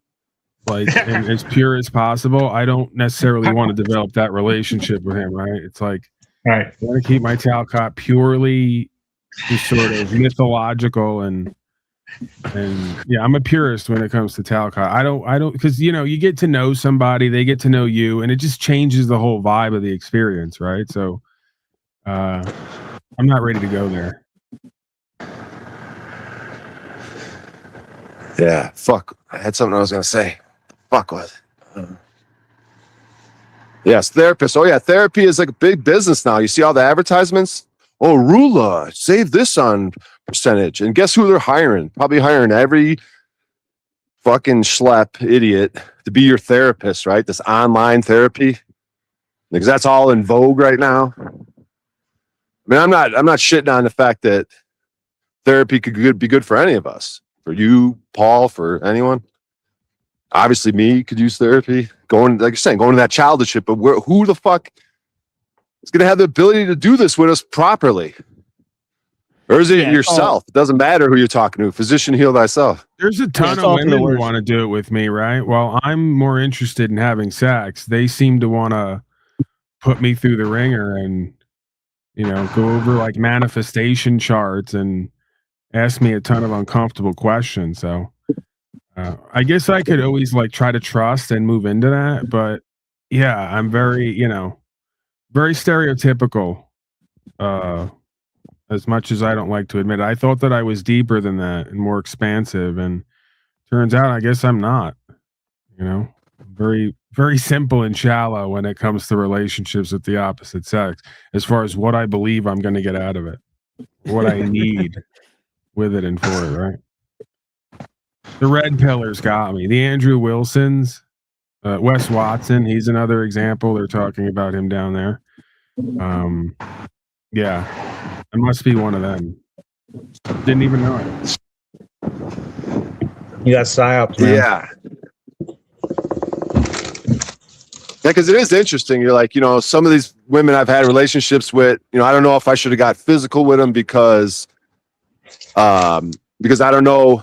like and as pure as possible. I don't necessarily want to develop that relationship with him, right? It's like, right. I want to keep my Talcott purely just sort of mythological and yeah, I'm a purist when it comes to Talcott. I don't because you know, you get to know somebody, they get to know you, and it just changes the whole vibe of the experience, right? So I'm not ready to go there. Yeah, fuck. I had something I was going to say. Fuck with. Yes, therapist. Oh, yeah, therapy is like a big business now. You see all the advertisements? Oh, Rula, save this on percentage. And guess who they're hiring? Probably hiring every fucking schlep idiot to be your therapist, right? This online therapy. Because that's all in vogue right now. I mean, I'm not shitting on the fact that therapy could be good for any of us. For you, Paul, for anyone. Obviously, me could use therapy. Going, like you're saying, going to that childhood, but who the fuck is going to have the ability to do this with us properly? Or is it yourself? It doesn't matter who you're talking to. Physician, heal thyself. There's a ton of women who want to do it with me, right? Well, I'm more interested in having sex. They seem to want to put me through the ringer and, you know, go over like manifestation charts and ask me a ton of uncomfortable questions. So I guess I could always like try to trust and move into that. But yeah, I'm very, you know, very stereotypical. As much as I don't like to admit it. I thought that I was deeper than that and more expansive, and turns out I guess I'm not. You know, very, very simple and shallow when it comes to relationships with the opposite sex, as far as what I believe I'm going to get out of it, what I need with it and for it, right? The red pillars got me. The Andrew Wilsons, Wes Watson, he's another example. They're talking about him down there. Yeah, I must be one of them. Didn't even know it. You got psyops, man. Yeah. Yeah, because it is interesting. You're like, you know, some of these women I've had relationships with, you know, I don't know if I should have got physical with them because I don't know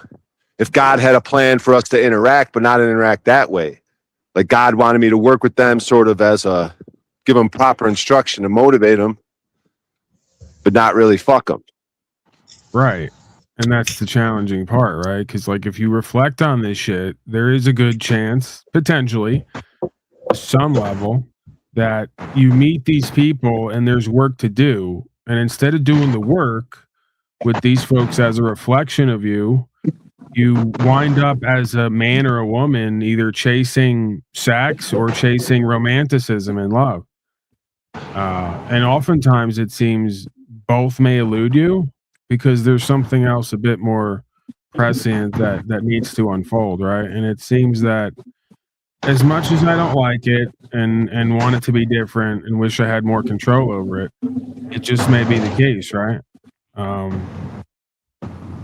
if God had a plan for us to interact, but not interact that way. Like God wanted me to work with them sort of as give them proper instruction to motivate them, but not really fuck them. Right. And that's the challenging part, right? Because like if you reflect on this shit, there is a good chance, potentially, some level, that you meet these people and there's work to do. And instead of doing the work with these folks as a reflection of you, you wind up as a man or a woman either chasing sex or chasing romanticism and love. And oftentimes it seems both may elude you because there's something else a bit more prescient that needs to unfold, right? And it seems that as much as I don't like it and want it to be different and wish I had more control over it, it just may be the case, right?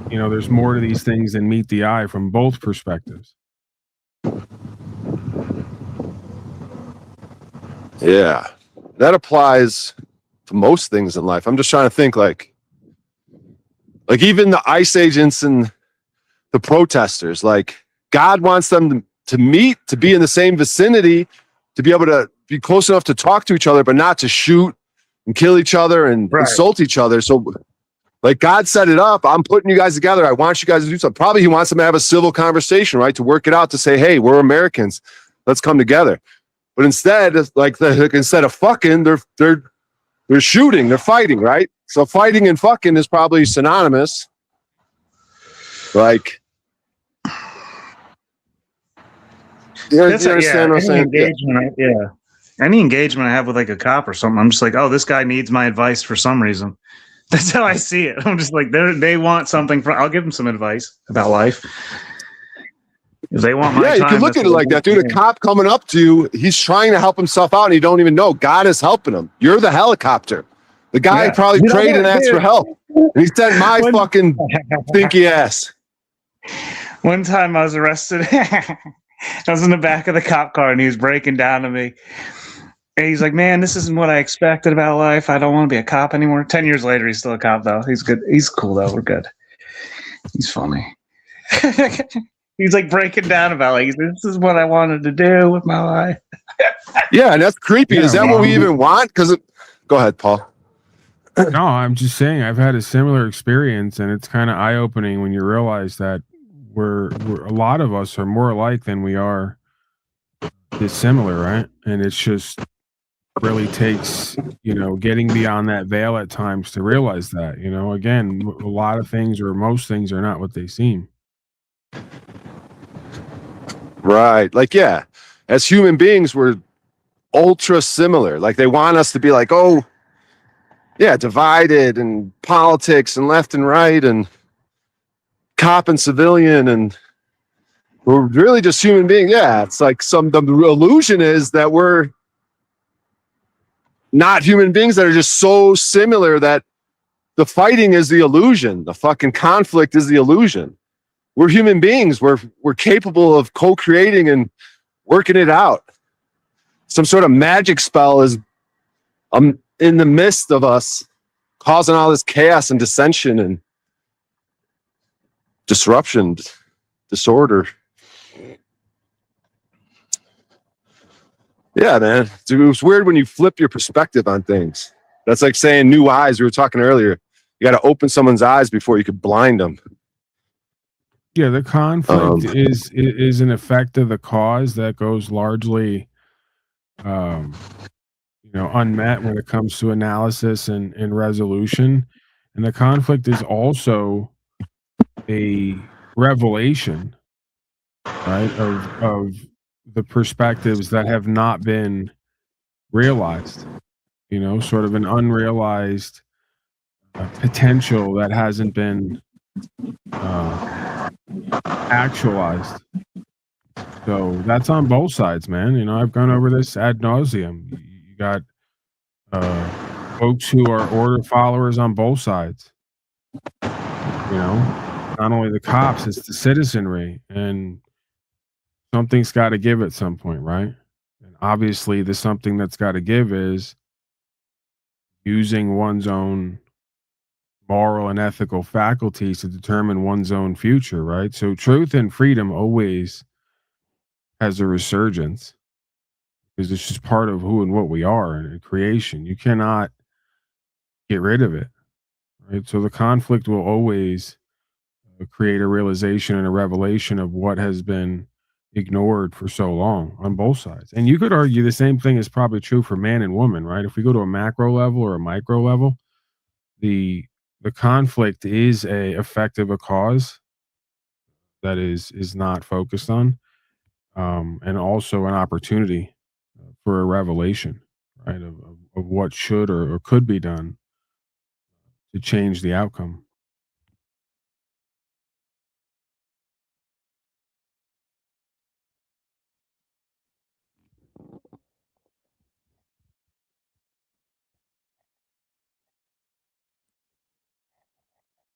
You know, there's more to these things than meet the eye from both perspectives. Yeah, that applies to most things in life. I'm just trying to think, like, Like even the ICE agents and the protesters, like God wants them to meet, to be in the same vicinity, to be able to be close enough to talk to each other, but not to shoot and kill each other and Right. insult each other. So like God set it up. I'm putting you guys together. I want you guys to do something. Probably he wants them to have a civil conversation, right? To work it out, to say, hey, we're Americans. Let's come together. But instead, instead of fucking, they're shooting, they're fighting, right? So fighting and fucking is probably synonymous. Like, you understand what I'm saying? Any engagement I have with like a cop or something, I'm just like, oh, this guy needs my advice for some reason. That's how I see it. I'm just like, they want something from. I'll give them some advice about life. If they want my Yeah, you time, can look that's at it what like they that, dude. A want. cop coming up to you, he's trying to help himself out, and you don't even know. God is helping him. You're the helicopter. The guy Yeah. probably You know prayed what, and asked dude? for help, and he sent my When- fucking stinky ass. One time I was arrested. I was in the back of the cop car and he was breaking down to me. And he's like, man, this isn't what I expected about life. I don't want to be a cop anymore. 10 years later, he's still a cop, though. He's good. He's cool, though. We're good. He's funny. He's like breaking down about like, this is what I wanted to do with my life. Yeah, and that's creepy. Is Yeah, that what we man. even want? Because go ahead, Paul. No, I'm just saying I've had a similar experience, and it's kind of eye opening when you realize that we're a lot of us are more alike than we are dissimilar, right? And it's just really takes, getting beyond that veil at times to realize that, again, a lot of things or most things are not what they seem. Right. Like, yeah, as human beings, we're ultra similar. Like they want us to be like, oh, yeah, divided and politics and left and right and cop and civilian, and we're really just human beings. Yeah, it's like the illusion is that we're not human beings, that are just so similar that the fighting is the illusion. The fucking conflict is the illusion. We're human beings. We're capable of co-creating and working it out. Some sort of magic spell is in the midst of us, causing all this chaos and dissension and disruption, disorder. Yeah, man. It was weird when you flip your perspective on things. That's like saying new eyes. We were talking earlier. You got to open someone's eyes before you could blind them. Yeah, the conflict is an effect of the cause that goes largely, unmet when it comes to analysis and resolution. And the conflict is also a revelation, right, of the perspectives that have not been realized. Sort of an unrealized potential that hasn't been actualized. So that's on both sides, man. I've gone over this ad nauseum. You got folks who are order followers on both sides. Not only the cops, it's the citizenry, and something's got to give at some point, right? And obviously, the something that's got to give is using one's own moral and ethical faculties to determine one's own future, right? So truth and freedom always has a resurgence because it's just part of who and what we are in creation. You cannot get rid of it, right? So the conflict will always create a realization and a revelation of what has been ignored for so long on both sides. And you could argue the same thing is probably true for man and woman, right? If we go to a macro level or a micro level, the conflict is a effect of a cause that is not focused on, and also an opportunity for a revelation, right, of what should or could be done to change the outcome.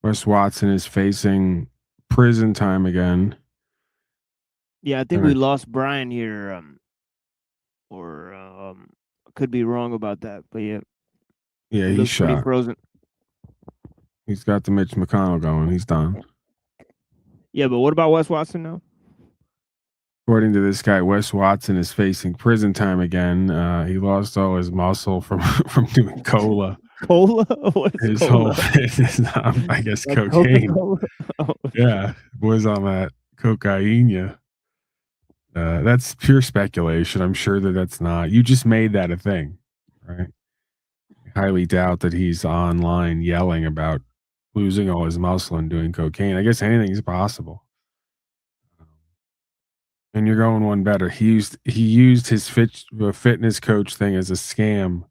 Wes Watson is facing prison time again. Yeah, I think we lost Brian here, or could be wrong about that, but yeah, Yeah, he he's looks pretty shot. frozen. He's got the Mitch McConnell going. He's done. Yeah, but what about Wes Watson now? According to this guy, Wes Watson is facing prison time again. He lost all his muscle from doing cola. Cola? What's His cola? whole is, I guess, Like cocaine. Coca-Cola? Oh, Yeah, boys on that cocaine. Yeah, that's pure speculation. I'm sure that's not. You just made that a thing, right? I highly doubt that he's online yelling about losing all his muscle and doing cocaine. I guess anything's possible. And you're going one better. He used his fitness coach thing as a scam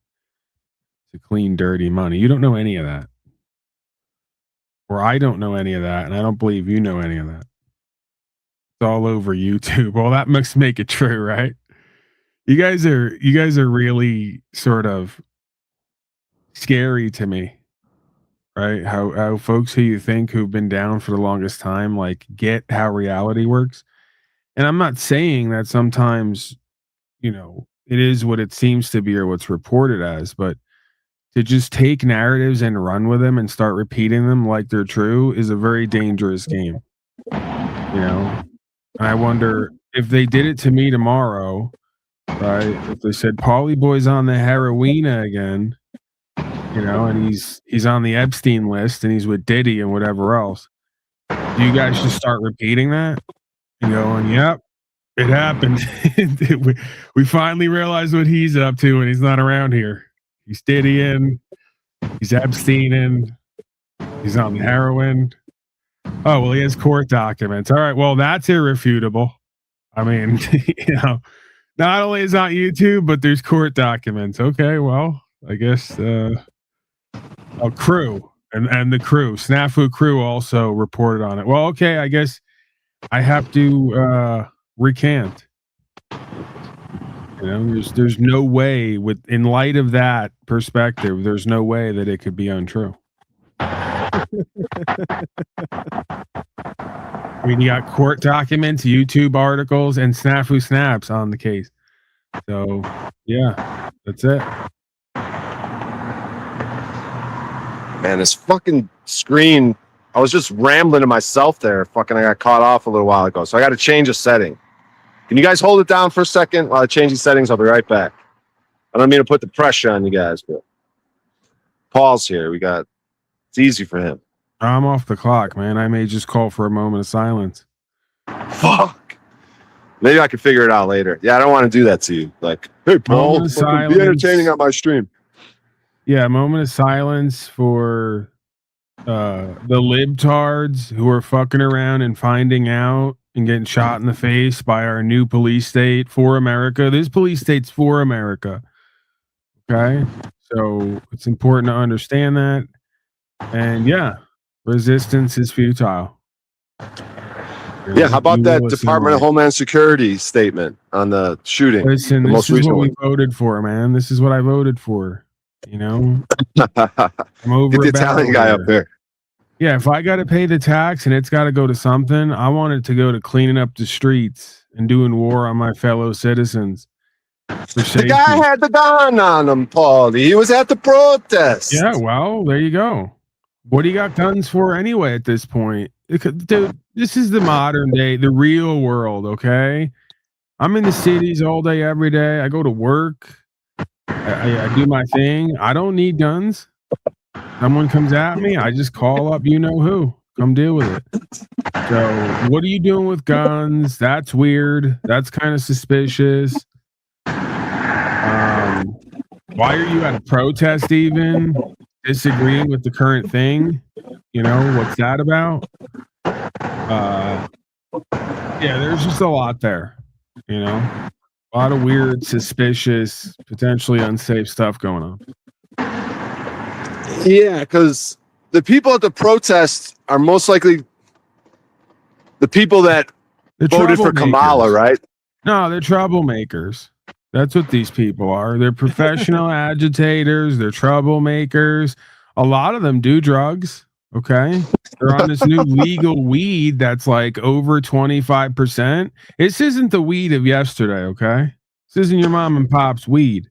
to clean dirty money. You don't know any of that. Or I don't know any of that, and I don't believe you know any of that. It's all over YouTube. Well, that must make it true, right? You guys are really sort of scary to me. Right? How folks who you think who've been down for the longest time like get how reality works. And I'm not saying that sometimes, it is what it seems to be or what's reported as, but to just take narratives and run with them and start repeating them like they're true is a very dangerous game. And I wonder if they did it to me tomorrow, right? If they said Paulie Boy's on the heroina again, and he's on the Epstein list and he's with Diddy and whatever else, do you guys just start repeating that? Going, yep, it happened. we finally realized what he's up to when he's not around here. He's Diddying, he's Epsteining, he's on the heroin. Oh, well, he has court documents. All right, well, that's irrefutable. I mean, not only is it on YouTube, but there's court documents. Okay, well, I guess Crew and the Crew, Snafu Crew also reported on it. Well, okay, I guess I have to recant. There's no way in light of that perspective, there's no way that it could be untrue. I mean, you got court documents, YouTube articles, and Snafu Snaps on the case. So, yeah, that's it. Man, this fucking screen. I was just rambling to myself there. I got caught off a little while ago. So I got to change a setting. Can you guys hold it down for a second while I change these settings? I'll be right back. I don't mean to put the pressure on you guys, but Paul's here. It's easy for him. I'm off the clock, man. I may just call for a moment of silence. Fuck. Maybe I can figure it out later. Yeah, I don't want to do that to you. Like, hey, Paul, be entertaining on my stream. Yeah, a moment of silence for the libtards who are fucking around and finding out and getting shot in the face by our new police state for America. This police state's for America. Okay? So it's important to understand that. And yeah, resistance is futile. Yeah, how about that Department of Homeland Security statement on the shooting? Listen, this is what we voted for, man. This is what I voted for. I'm over Get the Italian guy up there. Yeah, if I got to pay the tax and it's got to go to something, I want it to go to cleaning up the streets and doing war on my fellow citizens. The guy had the gun on him, Paulie. He was at the protest. Yeah, well, there you go. What do you got guns for anyway at this point? Dude, this is the modern day, the real world, okay? I'm in the cities all day, every day. I go to work. I do my thing. I don't need guns. Someone comes at me, I just call up you know who. Come deal with it. So what are you doing with guns? That's weird. That's kind of suspicious. Why are you at a protest even? Disagreeing with the current thing? What's that about? Yeah, there's just a lot there. A lot of weird, suspicious, potentially unsafe stuff going on. Yeah, because the people at the protest are most likely the people that voted for Kamala, right? No, they're troublemakers. That's what these people are. They're professional agitators. They're troublemakers. A lot of them do drugs. Okay. They're on this new legal weed that's like over 25%. This isn't the weed of yesterday. Okay. This isn't your mom and pop's weed.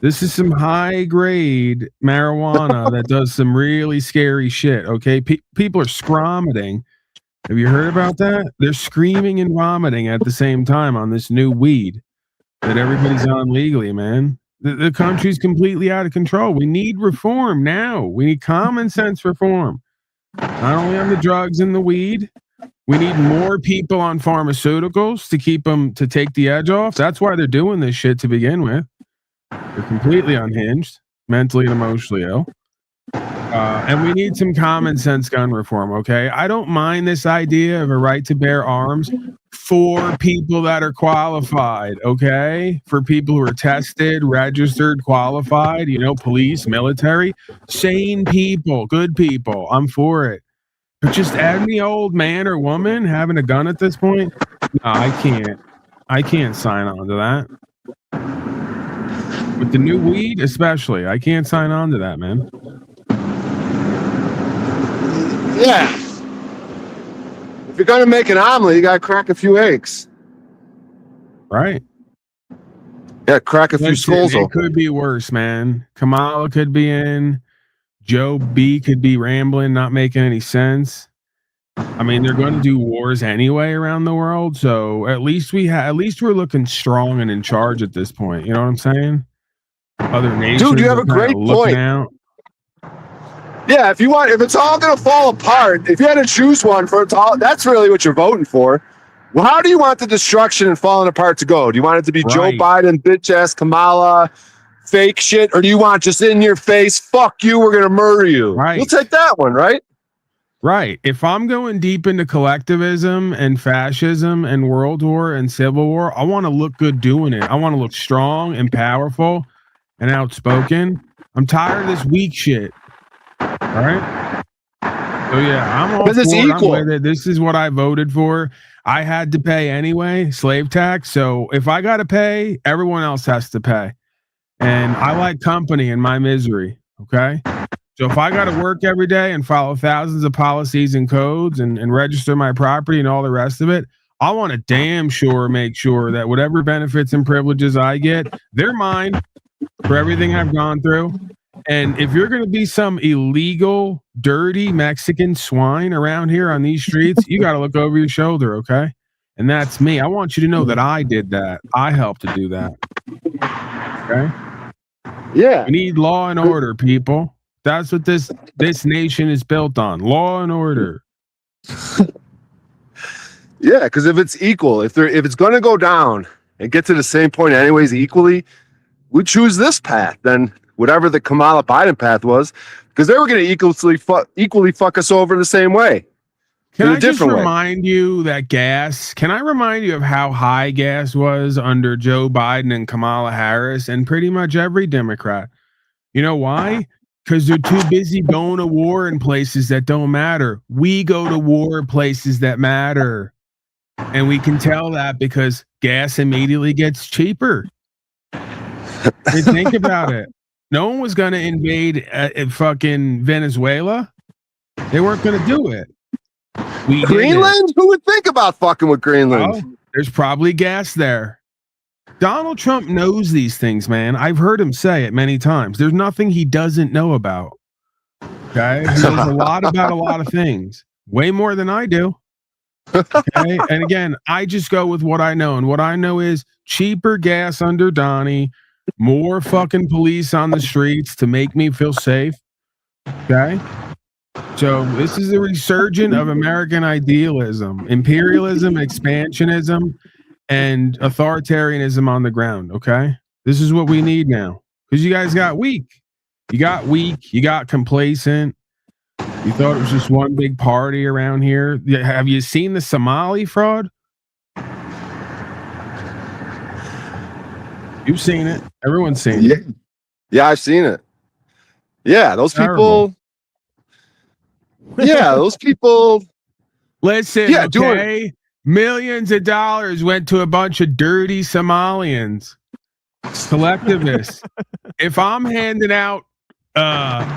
This is some high grade marijuana that does some really scary shit. Okay, people are scromiting. Have you heard about that? They're screaming and vomiting at the same time on this new weed that everybody's on legally, man. The country's completely out of control. We need reform now. We need common sense reform. Not only on the drugs and the weed, we need more people on pharmaceuticals to keep them, to take the edge off. That's why they're doing this shit to begin with. They're completely unhinged, mentally and emotionally ill. And we need some common sense gun reform, okay? I don't mind this idea of a right to bear arms for people that are qualified, okay? For people who are tested, registered, qualified, you know, police, military, sane people, good people. I'm for it. But just any old man or woman having a gun at this point, no, I can't. I can't sign on to that. With the new weed, especially, I can't sign on to that, man. Yeah. If you're gonna make an omelet, you gotta crack a few eggs. Right. Yeah, crack a few Listen, skulls it open. could be worse, man. Kamala could be in. Joe B could be rambling, not making any sense. I mean, they're going to do wars anyway around the world, so at least we're looking strong and in charge at this point. You know what I'm saying? Other nations, Dude, you have are a kinda great looking point. out. Yeah, if it's all gonna fall apart, if you had to choose one for it all, that's really what you're voting for. Well, how do you want the destruction and falling apart to go? Do you want it to be Joe Right. Biden, bitch ass Kamala, fake shit, or do you want just in your face, fuck you, we're gonna murder you? Right. You'll take that one, right? Right. If I'm going deep into collectivism and fascism and world war and civil war, I want to look good doing it. I want to look strong and powerful and outspoken. I'm tired of this weak shit. All right. So yeah, I'm all for Because it's it. I'm equal. with it. This is what I voted for. I had to pay anyway, slave tax. So if I got to pay, everyone else has to pay. And I like company in my misery. Okay. So if I got to work every day and follow thousands of policies and codes and register my property and all the rest of it, I want to damn sure make sure that whatever benefits and privileges I get, they're mine for everything I've gone through. And if you're going to be some illegal, dirty Mexican swine around here on these streets, you got to look over your shoulder, okay? And that's me. I want you to know that I did that. I helped to do that. Okay? Yeah. We need law and order, people. That's what this nation is built on. Law and order. Yeah, because if it's equal, if it's gonna go down and get to the same point anyways equally, we choose this path than whatever the Kamala Biden path was, because they were gonna equally fuck us over the same way. Can In a I just different way. remind you that can I remind you of how high gas was under Joe Biden and Kamala Harris and pretty much every Democrat? You know why? Because they're too busy going to war in places that don't matter. We go to war in places that matter. And we can tell that because gas immediately gets cheaper. And think about it. No one was going to invade fucking Venezuela. They weren't going to do it. We did it. Greenland? Who would think about fucking with Greenland? Oh, there's probably gas there. Donald Trump knows these things, man. I've heard him say it many times. There's nothing he doesn't know about. Okay? He knows a lot about a lot of things. Way more than I do. Okay? And again, I just go with what I know. And what I know is cheaper gas under Donnie, more fucking police on the streets to make me feel safe. Okay? So this is a resurgence of American idealism, imperialism, expansionism, and authoritarianism on the ground. Okay, this is what we need now because you guys got weak. You got complacent. You thought it was just one big party around here. Have you seen the Somali fraud? You've seen it. Everyone's seen it. Yeah, I've seen it. Yeah, those Terrible. people. Yeah, those people. Listen, Yeah, okay? Millions of dollars went to a bunch of dirty Somalians, collectivists. If I'm handing out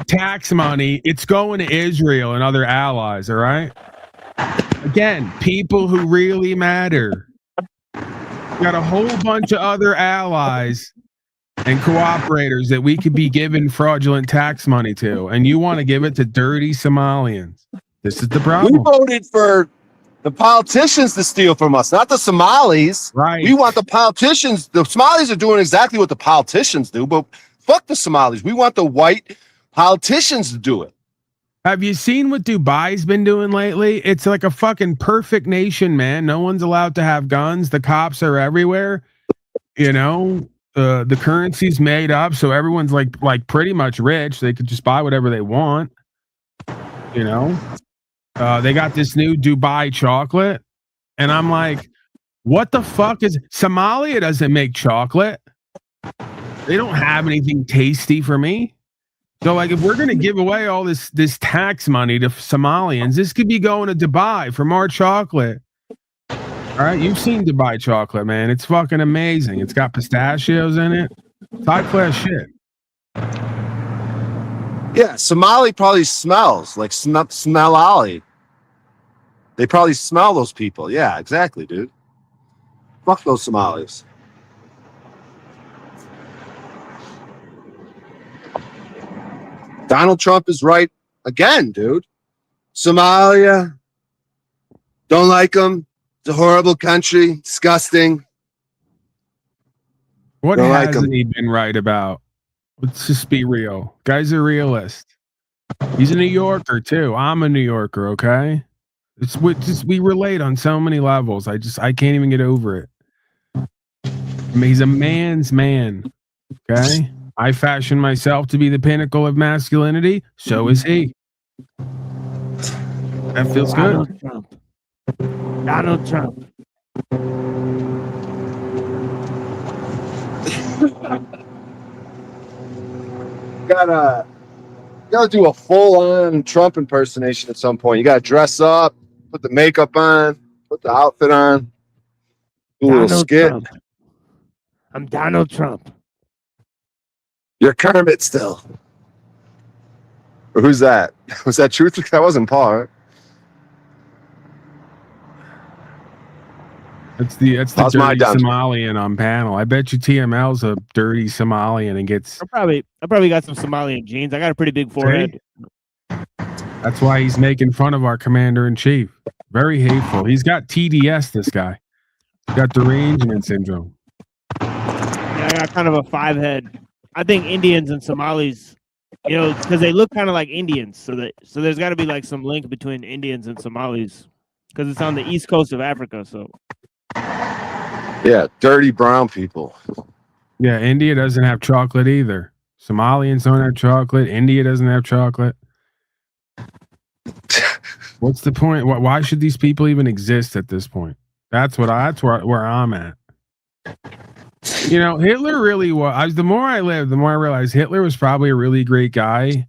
tax money, it's going to Israel and other allies, all right? Again, people who really matter. Got a whole bunch of other allies and cooperators that we could be giving fraudulent tax money to, and you want to give it to dirty Somalians. This is the We problem. voted for the politicians to steal from us, not the Somalis. Right. We want the politicians. The Somalis are doing exactly what the politicians do, but fuck the Somalis. We want the white politicians to do it. Have you seen what Dubai's been doing lately? It's like a fucking perfect nation, man. No one's allowed to have guns. The cops are everywhere. You know, the currency's made up, so everyone's like pretty much rich. They could just buy whatever they want. You know, they got this new Dubai chocolate, and I'm like, what the fuck is Somalia doesn't make chocolate? They don't have anything tasty for me. So, like, if we're gonna give away all this tax money to Somalians, this could be going to Dubai for more chocolate. All right, you've seen Dubai chocolate, man. It's fucking amazing. It's got pistachios in it. It's high class shit. Yeah, Somali probably smells like smellali. They probably smell those people. Yeah, exactly, dude. Fuck those Somalis. Donald Trump is right again, dude. Somalia, don't like them. It's a horrible country, disgusting. What Don't like hasn't 'em. he been right about? Let's just be real. Guy's a realist. He's a New Yorker too. I'm a New Yorker, okay? We relate on so many levels. I can't even get over it. I mean, he's a man's man. Okay? I fashion myself to be the pinnacle of masculinity. So is he. That feels good. Donald Trump. Donald Trump. Gotta do a full-on Trump impersonation at some point. You gotta dress up, put the makeup on, put the outfit on, do a little Donald skit. Trump. I'm Donald Trump. You're Kermit still. Or who's that? Was that Truth? That wasn't Paul, right? That's the How's my dirty dungeon? Somalian on panel. I bet you TML's a dirty Somalian and gets. I probably got some Somalian genes. I got a pretty big forehead. That's why he's making fun of our commander in chief. Very hateful. He's got TDS. This guy. He's got derangement syndrome. Yeah, I got kind of a 5 head. I think Indians and Somalis, you know, because they look kind of like Indians. So there's got to be like some link between Indians and Somalis because it's on the east coast of Africa. So Yeah, dirty brown people. Yeah, India doesn't have chocolate either. Somalians don't have chocolate. India doesn't have chocolate. What's the point? Why should these people even exist at this point? That's where I'm at. You know, Hitler really was. The more I live, the more I realize Hitler was probably a really great guy.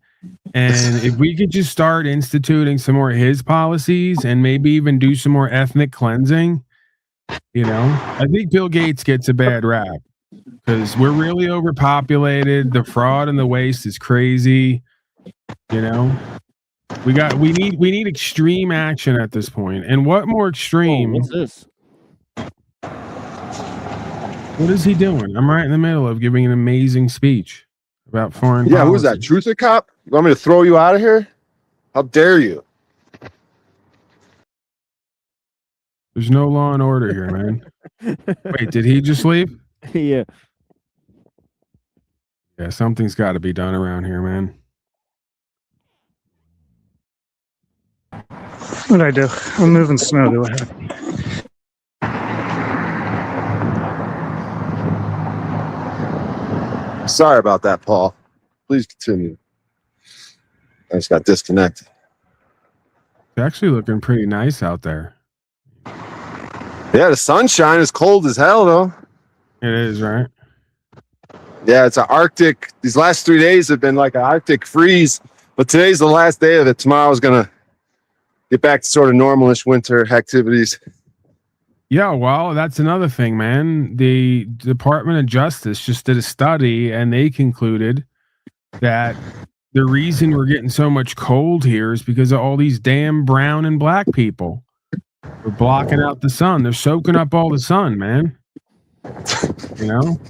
And if we could just start instituting some more of his policies and maybe even do some more ethnic cleansing, you know, I think Bill Gates gets a bad rap because we're really overpopulated. The fraud and the waste is crazy. You know, we need extreme action at this point. And what more extreme? what's this? What is he doing? I'm right in the middle of giving an amazing speech about foreign Yeah, who's that? policy. Truth or Cop? You want me to throw you out of here? How dare you? There's no law and order here, man. Wait, did he just leave? Yeah. Yeah, something's got to be done around here, man. What'd I do? I'm moving snow. Do I have? Sorry about that, Paul. Please continue. I just got disconnected. It's actually looking pretty nice out there. Yeah, the sunshine is cold as hell, though. It is, right? Yeah, it's an Arctic. These last 3 days have been like an Arctic freeze, but today's the last day of it. Tomorrow's going to get back to sort of normalish winter activities. Yeah, well, that's another thing, man. The Department of Justice just did a study and they concluded that the reason we're getting so much cold here is because of all these damn brown and black people. They're blocking out the sun. They're soaking up all the sun, man. You know?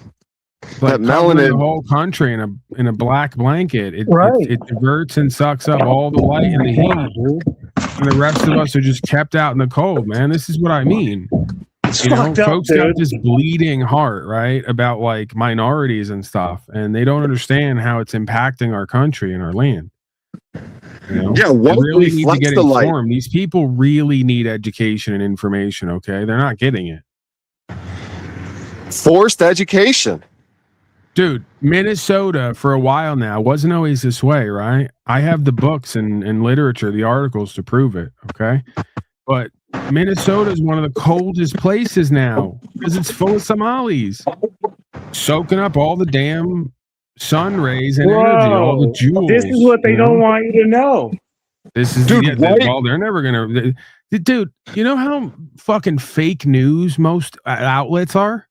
like That covering the melanin. whole country in a black blanket. Right. It diverts and sucks up all the light and the heat, and the rest of us are just kept out in the cold. Man, this is what I mean. It's You know, fucked up, folks got dude. this bleeding heart, right, about like minorities and stuff, and they don't understand how it's impacting our country and our land. You know? Yeah, They what really need to reflects get the light? informed. These people really need education and information. Okay, they're not getting it. Forced education. Dude, Minnesota for a while now wasn't always this way, right? I have the books and literature, the articles to prove it. Okay. But Minnesota is one of the coldest places now because it's full of Somalis soaking up all the damn sun rays and energy, all the Whoa. jewels. This is what they you know? don't want you to know. This is Dude, well, they're never gonna. Dude, you know how fucking fake news most outlets are?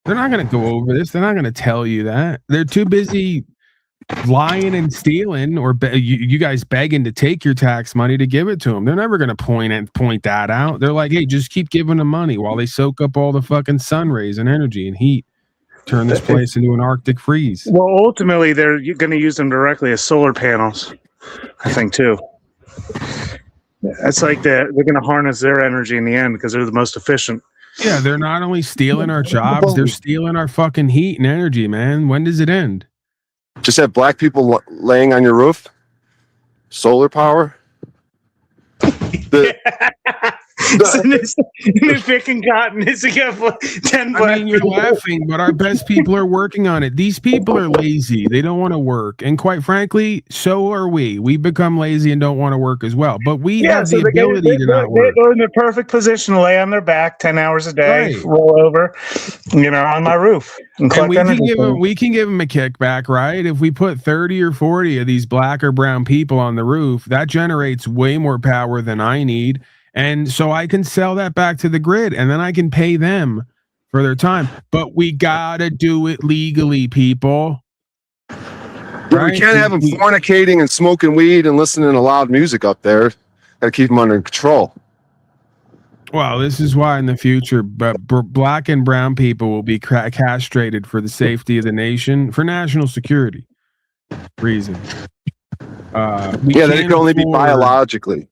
They're not gonna go over this. They're not gonna tell you that. They're too busy lying and stealing, or you guys begging to take your tax money to give it to them. They're never gonna point that out. They're like, hey, just keep giving them money while they soak up all the fucking sun rays and energy and heat. Turn this place into an Arctic freeze. Well, ultimately, they're going to use them directly as solar panels, I think, too. It's like they're going to harness their energy in the end because they're the most efficient. Yeah, they're not only stealing our jobs, they're stealing our fucking heat and energy, man. When does it end? Just have black people laying on your roof. Solar power. Picking cotton is 10 I mean, you're laughing, but our best people are working on it. These people are lazy. They don't want to work. And quite frankly, so are we. We become lazy and don't want to work as well. But we have the ability to not work. They're in the perfect position to lay on their back 10 hours a day, Right. roll over, on my roof. And we can give them a kickback, right? If we put 30 or 40 of these black or brown people on the roof, that generates way more power than I need. And so I can sell that back to the grid and then I can pay them for their time. But we got to do it legally, people. Right? We can't have them fornicating and smoking weed and listening to loud music up there. Got to keep them under control. Well, this is why in the future, black and brown people will be castrated for the safety of the nation, for national security reasons. They can only be biologically.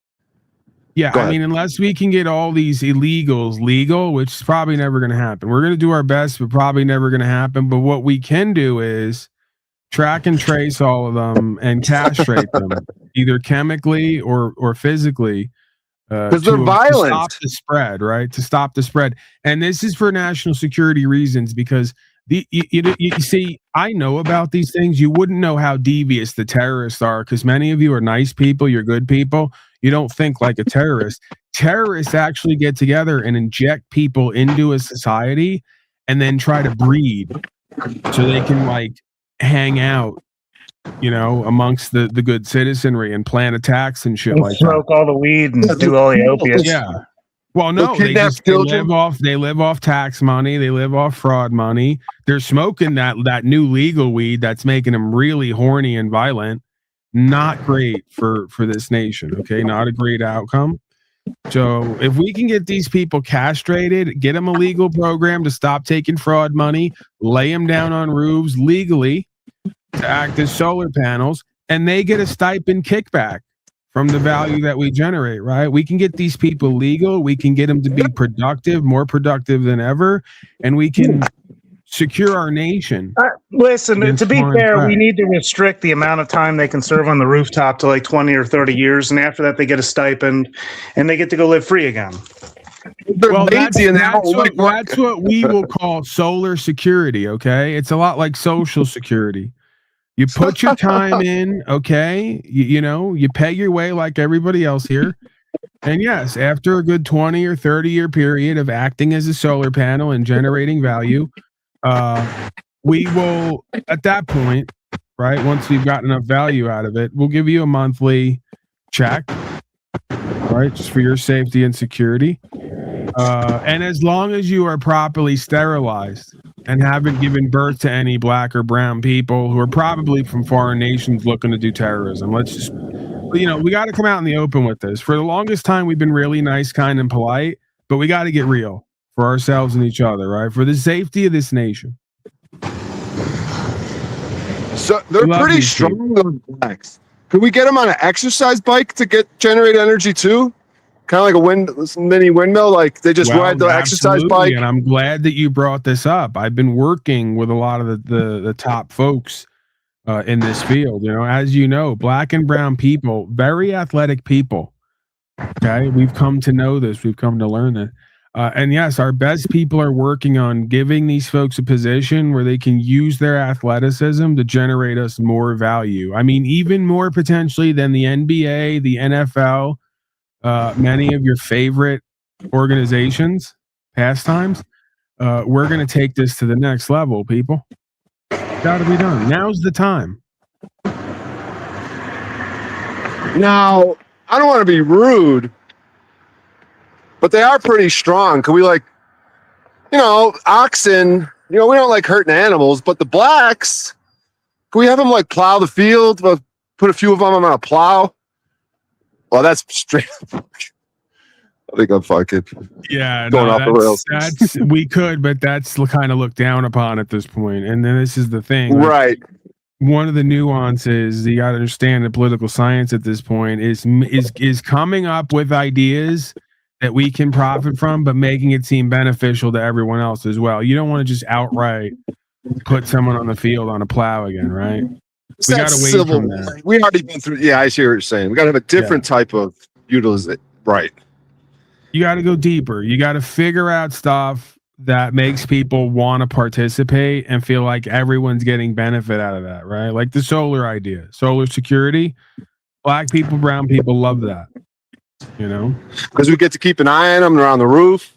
Yeah, I mean, unless we can get all these illegals legal, which is probably never going to happen. We're going to do our best, but probably never going to happen. But what we can do is track and trace all of them and castrate them, either chemically or physically. Because they're violent. To stop the spread, right? To stop the spread. And this is for national security reasons because you see, I know about these things. You wouldn't know how devious the terrorists are because many of you are nice people. You're good people. You don't think like a terrorist. Terrorists actually get together and inject people into a society and then try to breed so they can like hang out, amongst the good citizenry and plan attacks and shit like that. Smoke all the weed and do all the opiates. Yeah. Well, no, they live off tax money. They live off fraud money. They're smoking that new legal weed that's making them really horny and violent. Not great for this nation. Okay, not a great outcome. So if we can get these people castrated, get them a legal program to stop taking fraud money, lay them down on roofs legally to act as solar panels, and they get a stipend kickback from the value that we generate, right? We can get these people legal. We can get them to be productive, more productive than ever, and we can secure our nation. Listen, to be fair, we need to restrict the amount of time they can serve on the rooftop to like 20 or 30 years. And after that, they get a stipend and they get to go live free again. Well, that's what we will call solar security, okay? It's a lot like social security. You put your time in, okay? You pay your way like everybody else here. And yes, after a good 20 or 30-year period of acting as a solar panel and generating value, we will, at that point, right, once we've gotten enough value out of it, we'll give you a monthly check, right, just for your safety and security. And as long as you are properly sterilized and haven't given birth to any black or brown people who are probably from foreign nations looking to do terrorism, let's just, we got to come out in the open with this. For the longest time, we've been really nice, kind, and polite, but we got to get real for ourselves and each other, right? For the safety of this nation. So they're Love pretty these strong, those blacks. Could we get them on an exercise bike to generate energy too? Kind of like a mini windmill, like they just ride the exercise absolutely, bike. and I'm glad that you brought this up. I've been working with a lot of the top folks in this field. You know, as you know, black and brown people, very athletic people. Okay, we've come to know this. We've come to learn this. And yes, our best people are working on giving these folks a position where they can use their athleticism to generate us more value. I mean, even more potentially than the NBA, the NFL, many of your favorite organizations, pastimes. We're going to take this to the next level, people. Got to be done. Now's the time. Now, I don't want to be rude, but they are pretty strong. Could we oxen, we don't like hurting animals, but the blacks, can we have them plow the field? Put a few of them on a plow? Well, that's straight. I think I'm fucking going off the rails. That's we could, but that's kind of looked down upon at this point. And then this is the thing, right? One of the nuances you got to understand in political science at this point is coming up with ideas that we can profit from, but making it seem beneficial to everyone else as well. You don't want to just outright put someone on the field on a plow again, right? We got to wait from that. We already been through. Yeah, I see what you're saying. We got to have a different type of utilization. Right. You got to go deeper. You got to figure out stuff that makes people want to participate and feel like everyone's getting benefit out of that, right? Like the solar idea, solar security. Black people, brown people love that. Because we get to keep an eye on them. They're on the roof.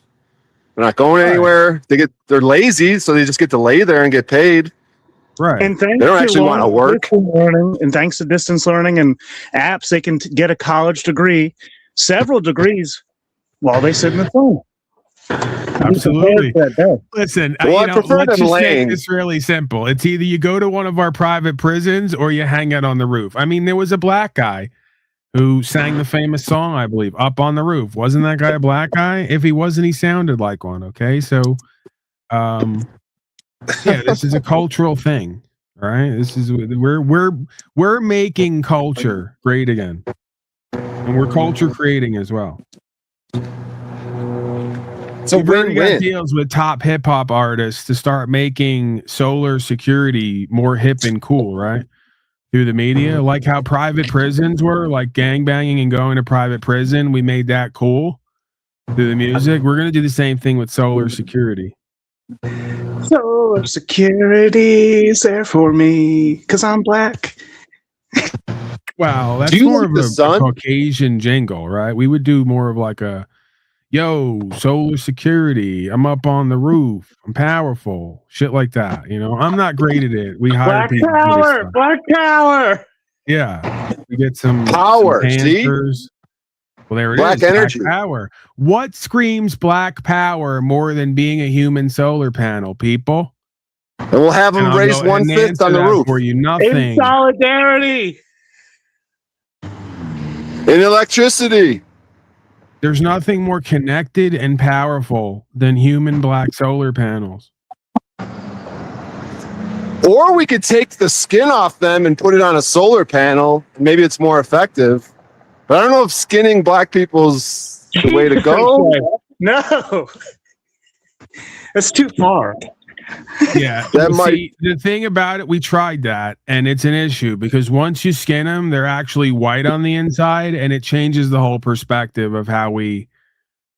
They're not going anywhere. They're lazy, so they just get to lay there and get paid. Right. And thanks they don't actually want to work. Learning, and thanks to distance learning and apps, they can get a college degree, several degrees, while they sit in the phone. Absolutely. Listen, I prefer let's them just laying. make this really simple. It's either you go to one of our private prisons or you hang out on the roof. I mean, there was a black guy who sang the famous song, I believe, Up on the Roof. Wasn't that guy a black guy? If he wasn't, he sounded like one. Okay. So, yeah, this is a cultural thing, right? This is we're making culture great again. And we're culture creating as well. So we've already got deals with top hip hop artists to start making solar security more hip and cool, right? Through the media, like how private prisons were, like gangbanging and going to private prison. We made that cool through the music. We're gonna do the same thing with solar security. Solar security is there for me because I'm black. Wow, that's more of a Caucasian jingle, right? We would do more of like a, yo, solar security, I'm up on the roof, I'm powerful, shit like that. I'm not great at it. We hire people. Black power. Yeah, we get some power. Some see, well, there it black is. Energy. Black power. What screams black power more than being a human solar panel, people? And we'll have them raise 1/5 on the roof for you. Nothing. In solidarity. In electricity. There's nothing more connected and powerful than human black solar panels. Or we could take the skin off them and put it on a solar panel. Maybe it's more effective. But I don't know if skinning black people's the way to go. No. That's too far. Yeah, the thing about it, we tried that, and it's an issue because once you skin them, they're actually white on the inside, and it changes the whole perspective of how we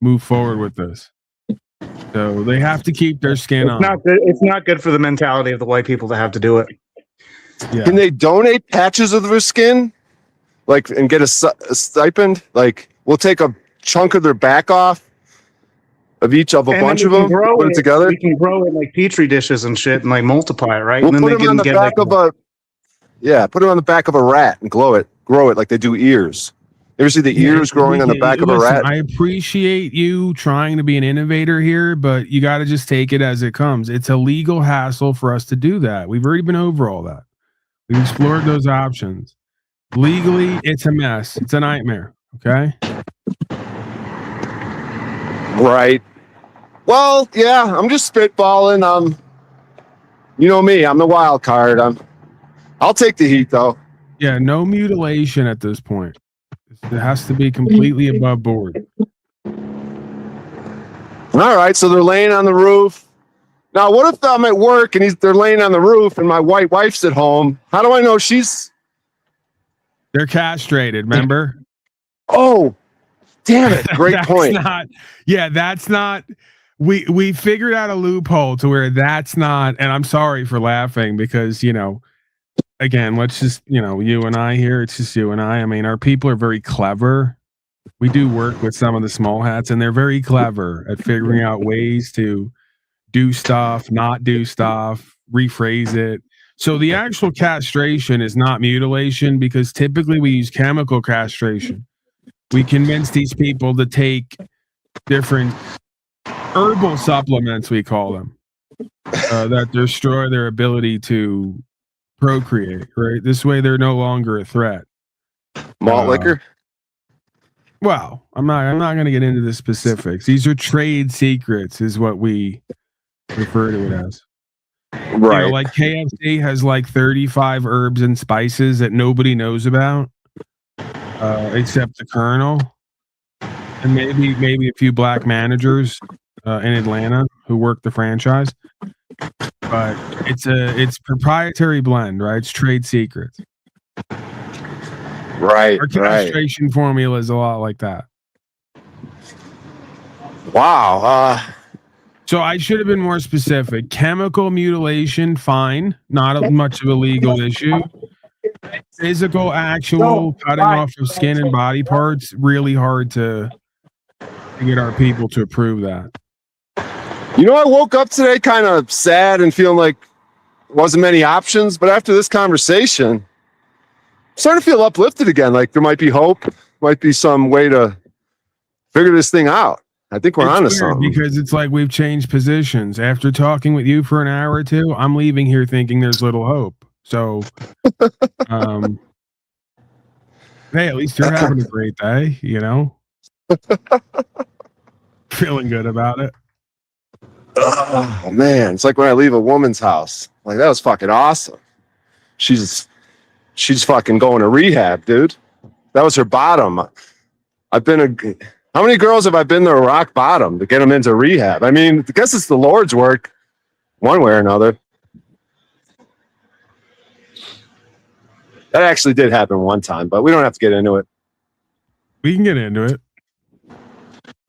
move forward with this. So they have to keep their skin on. It's not good for the mentality of the white people to have to do it. Yeah. Can they donate patches of their skin, and get a stipend? We'll take a chunk of their back off. Of a bunch of them, put it together. We can grow it like petri dishes and shit, and multiply it, right? We'll and then put them on the back of put them on the back of a rat and grow it like they do ears. You ever see the ears growing on the back of a rat? I appreciate you trying to be an innovator here, but you got to just take it as it comes. It's a legal hassle for us to do that. We've already been over all that. We've explored those options. Legally, it's a mess. It's a nightmare. Okay. Right. Well, yeah, I'm just spitballing. You know me, I'm the wild card. I'll take the heat though. Yeah, no mutilation at this point. It has to be completely above board. All right, so they're laying on the roof. Now, what if I'm at work and they're laying on the roof and my white wife's at home? How do I know she's? They're castrated, remember? Oh, damn it! Great That's point. That's not. We figured out a loophole to where that's not. And I'm sorry for laughing because again, let's just you and I here. It's just you and I. I mean, our people are very clever. We do work with some of the small hats, and they're very clever at figuring out ways to do stuff, not do stuff, rephrase it. So the actual castration is not mutilation because typically we use chemical castration. We convince these people to take different herbal supplements, we call them, that destroy their ability to procreate, right? This way they're no longer a threat. Malt liquor? Well, I'm not going to get into the specifics. These are trade secrets is what we refer to it as. Right. Like KFC has like 35 herbs and spices that nobody knows about, except the Colonel and maybe a few black managers in Atlanta who work the franchise. But it's proprietary blend, right? It's trade secrets. Right. Our castration formula is a lot like that. Wow. So I should have been more specific. Chemical mutilation, fine. Not much of a legal issue. Physical, actual cutting off of skin and body parts, really hard to get our people to approve that. I woke up today kind of sad and feeling like wasn't many options, but after this conversation, I'm starting to feel uplifted again. Like there might be hope, might be some way to figure this thing out. I think we're onto something. Because it's like we've changed positions. After talking with you for an hour or two, I'm leaving here thinking there's little hope. So, hey, at least you're having a great day, Feeling good about it. Oh man, it's like when I leave a woman's house. Like that was fucking awesome. She's fucking going to rehab, dude. That was her bottom. How many girls have I been to rock bottom to get them into rehab? I mean, I guess it's the Lord's work, one way or another. That actually did happen one time, but we don't have to get into it. We can get into it.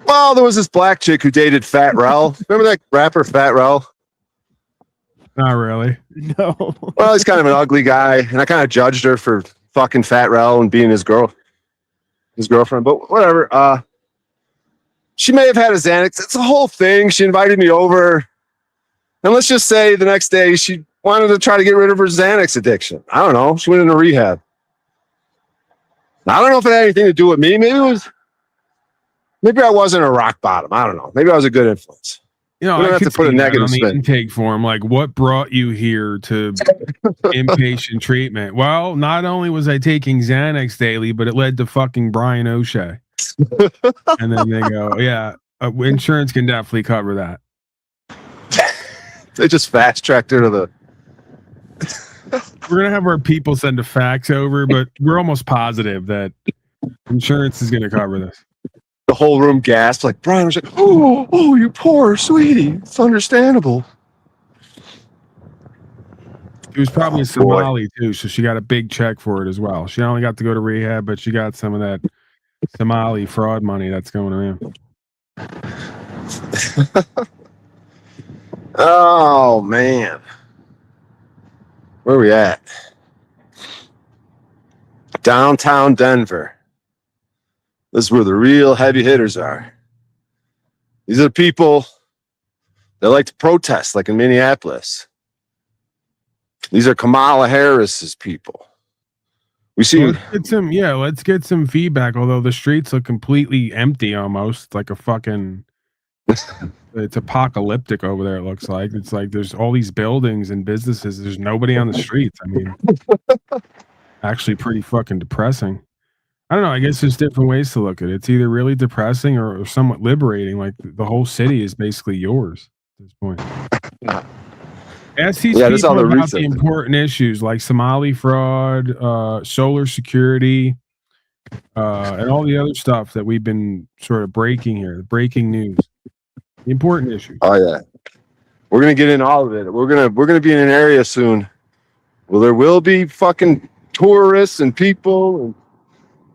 Well, there was this black chick who dated Fat Rel. Remember that rapper Fat Rel? Not really. No. Well, he's kind of an ugly guy, and I kind of judged her for fucking Fat Rel and being his girlfriend. But whatever. She may have had a Xanax. It's a whole thing. She invited me over, and let's just say the next day she wanted to try to get rid of her Xanax addiction. I don't know. She went into rehab. I don't know if it had anything to do with me. Maybe I wasn't a rock bottom. I don't know. Maybe I was a good influence. We don't have to put a negative on the intake form. Like, what brought you here to inpatient treatment? Well, not only was I taking Xanax daily, but it led to fucking Brian O'Shea. And then they go, yeah, insurance can definitely cover that. They just fast tracked her to the. We're gonna have our people send a fax over, but we're almost positive that insurance is gonna cover this. The whole room gasped. Like Brian was like, "Oh, you poor sweetie. It's understandable." It was probably a Somali too, so she got a big check for it as well. She only got to go to rehab, but she got some of that Somali fraud money that's going around. Oh man, where are we at? Downtown Denver. This is where the real heavy hitters are. These are the people that like to protest, like in Minneapolis. These are Kamala Harris's people. We see. Let's get some feedback. Although the streets look completely empty, almost like a fucking. It's apocalyptic over there. It looks like it's like there's all these buildings and businesses. There's nobody on the streets. I mean, actually, pretty fucking depressing. I don't know. I guess there's different ways to look at it. It's either really depressing or somewhat liberating. Like the whole city is basically yours at this point. Ask these Yeah, that's all people the about the research. important issues like Somali fraud, solar security, and all the other stuff that we've been sort of breaking here. Breaking news, the important issues. Oh yeah, we're gonna get in all of it. We're gonna be in an area soon. Well, there will be fucking tourists and people and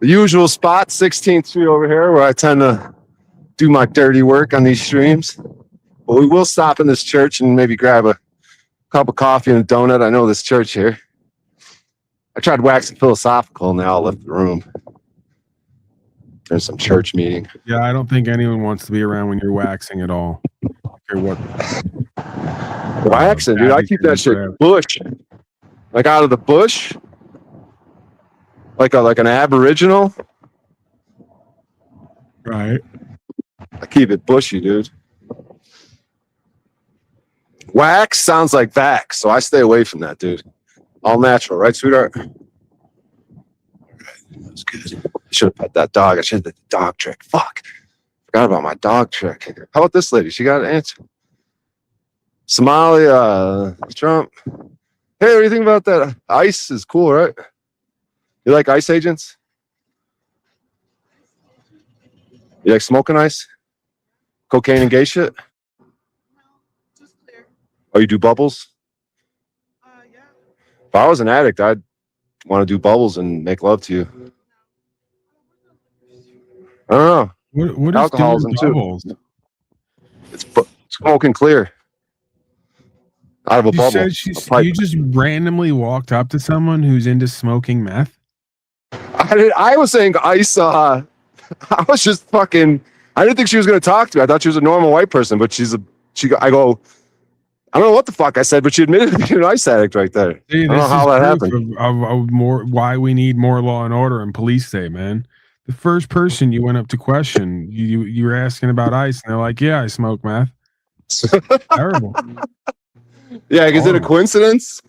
the usual spot, 16th Street over here, where I tend to do my dirty work on these streams. But we will stop in this church and maybe grab a cup of coffee and a donut. I know this church here. I tried waxing philosophical and they all left the room. There's some church meeting. Yeah, I don't think anyone wants to be around when you're waxing at all. I don't care what. Waxing, dude. I keep that shit bush. Like out of the bush. Like an aboriginal. Right. I keep it bushy, dude. Wax sounds like vax, so I stay away from that, dude. All natural, right, sweetheart? That's good. I should have pet that dog. I should have did the dog trick. Fuck. Forgot about my dog trick. How about this lady? She got an answer. Somalia, Trump. Hey, what do you think about that? Ice is cool, right? You like ice agents? You like smoking ice? Cocaine and gay shit? Oh, you do bubbles? Yeah. If I was an addict, I'd want to do bubbles and make love to you. I don't know. What is Alcoholism, doing too. bubbles? It's smoking clear out of a You bubble. said A pipe. you just randomly walked up to someone who's into smoking meth. I was saying ice. I was just fucking. I didn't think she was going to talk to me. I thought she was a normal white person, but I go. I don't know what the fuck I said, but she admitted to being an ice addict right there. See, I don't know how that proof happened. of more why we need more law and order and police state, man. The first person you went up to question, you were asking about ice, and they're like, "Yeah, I smoke meth." Terrible. Yeah, is it a Horrible. coincidence?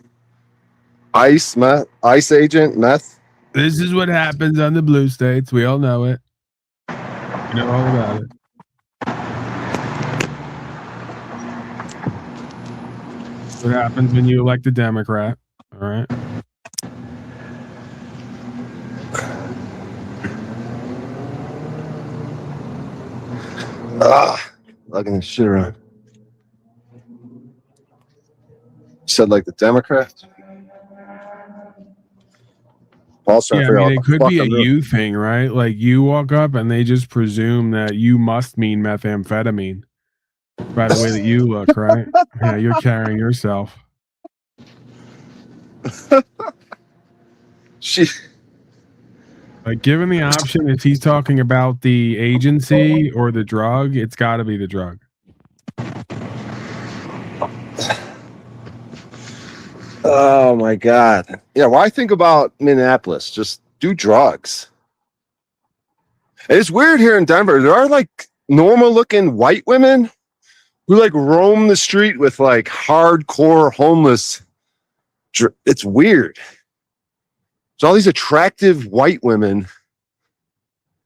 Ice, meth, ice agent, meth. This is what happens on the blue states. We all know it. You know all about it. What happens when you elect a Democrat? All right. Lugging this shit around. You said like the Democrats? Paul's trying Yeah, to figure I out mean, what it the could fuck be a I'm doing. you thing, right? Like you walk up and they just presume that you must mean methamphetamine by the way that you look, right? Yeah, you're carrying yourself. She, Like, given the option, if he's talking about the agency or the drug, it's got to be the drug. oh my God. Yeah, why think about Minneapolis? Just do drugs. It's weird here in Denver. There are like normal looking white women who like roam the street with like hardcore homeless. It's weird. There's all these attractive white women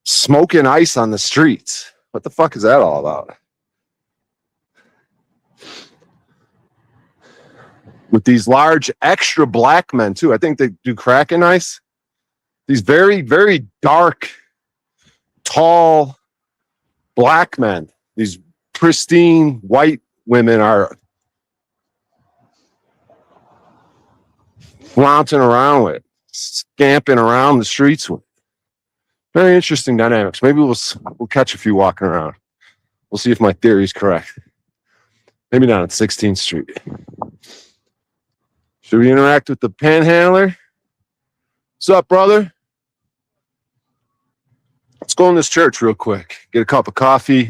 smoking ice on the streets. What the fuck is that all about? With these large extra black men too. I think they do crack and ice. These very, very dark, tall black men. These pristine white women are flaunting around with, scamping around the streets with. Very interesting dynamics. Maybe we'll catch a few walking around. We'll see if my theory is correct. Maybe not on 16th Street. Should we interact with the panhandler? What's up, brother? Let's go in this church real quick. Get a cup of coffee,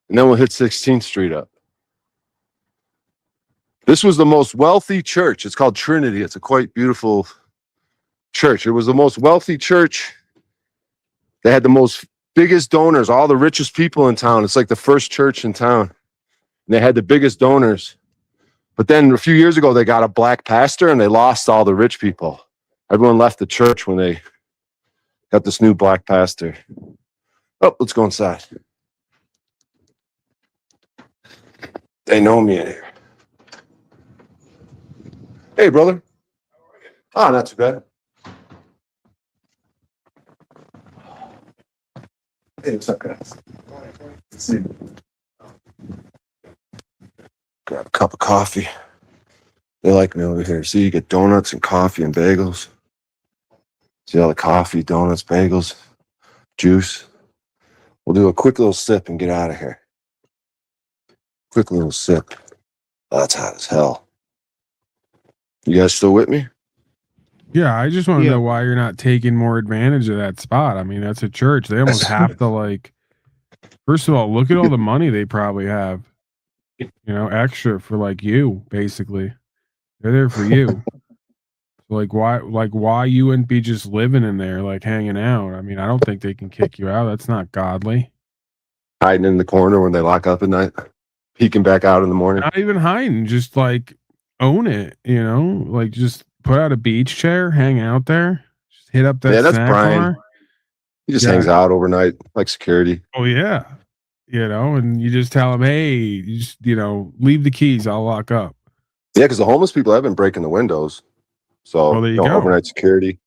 and then we'll hit 16th Street up. This was the most wealthy church. It's called Trinity. It's a quite beautiful church. It was the most wealthy church. They had the most biggest donors, all the richest people in town. It's like the first church in town. And they had the biggest donors. But then a few years ago, they got a black pastor and they lost all the rich people. Everyone left the church when they got this new black pastor. Oh, let's go inside. They know me in here. Hey, brother. Oh, not too bad. Hey, what's up, guys? Let's see. Grab a cup of coffee. They like me over here. See, you get donuts and coffee and bagels. See all the coffee, donuts, bagels, juice. We'll do a quick little sip and get out of here. Quick little sip. Oh, that's hot as hell. You guys still with me? Yeah, I just want to Yeah. know why you're not taking more advantage of that spot. I mean, that's a church. They almost have to like. First of all, look at all the money they probably have. You know, extra for like you, basically. They're there for you. So why you wouldn't be just living in there, like hanging out? I mean, I don't think they can kick you out. That's not godly. Hiding in the corner when they lock up at night, peeking back out in the morning. Not even hiding, just like own it, you know? Like just put out a beach chair, hang out there, just hit up that Yeah, that's snack Brian. bar. He just Yeah. hangs out overnight, like security. Oh yeah. You know, and you just tell them, hey, you just, leave the keys, I'll lock up. Yeah, because the homeless people have been breaking the windows. So, Well, there you go. overnight security.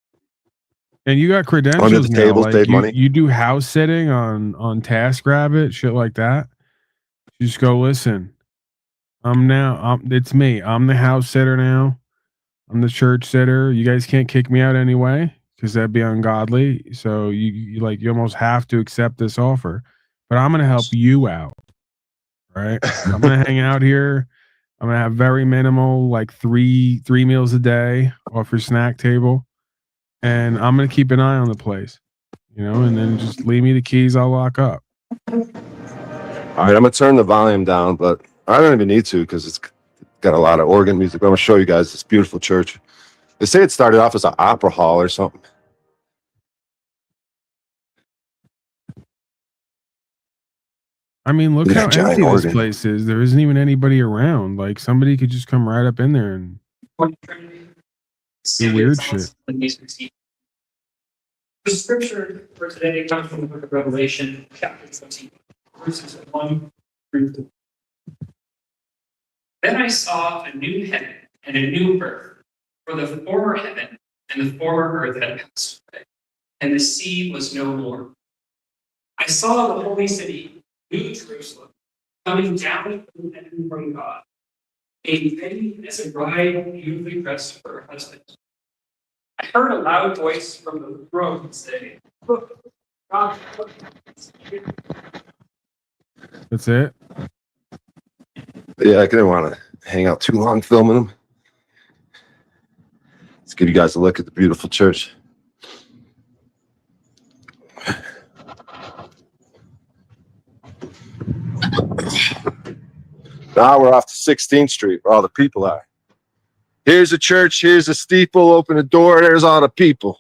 And you got credentials Under the now. tables, Like paid money. you do house sitting on TaskRabbit, shit like that. You just go, listen, it's me. I'm the house sitter now. I'm the church sitter. You guys can't kick me out anyway because that'd be ungodly. So you almost have to accept this offer. But I'm gonna help you out. Right? I'm gonna hang out here. I'm gonna have very minimal, like three meals a day off your snack table. And I'm gonna keep an eye on the place. And then just leave me the keys, I'll lock up. All right, I'm going to turn the volume down, but I don't even need to because it's got a lot of organ music. But I'm going to show you guys this beautiful church. They say it started off as an opera hall or something. I mean, look Yeah, how giant empty this organ. place is. There isn't even anybody around. Like somebody could just come right up in there and do weird shit. The scripture for today comes from the book of Revelation, chapter 20, verses 1 through 3. Then I saw a new heaven and a new earth, for the former heaven and the former earth had passed away, and the sea was no more. I saw the holy city, New Jerusalem, coming down from heaven from God, made ready as a bride beautifully dressed for her husband. I heard a loud voice from the throne say, "Look, God, look, it's here." That's it. Yeah, I didn't want to hang out too long filming them. Let's give you guys a look at the beautiful church. Now we're off to 16th Street where all the people are. Here's a church, here's a steeple, open the door, there's all the people.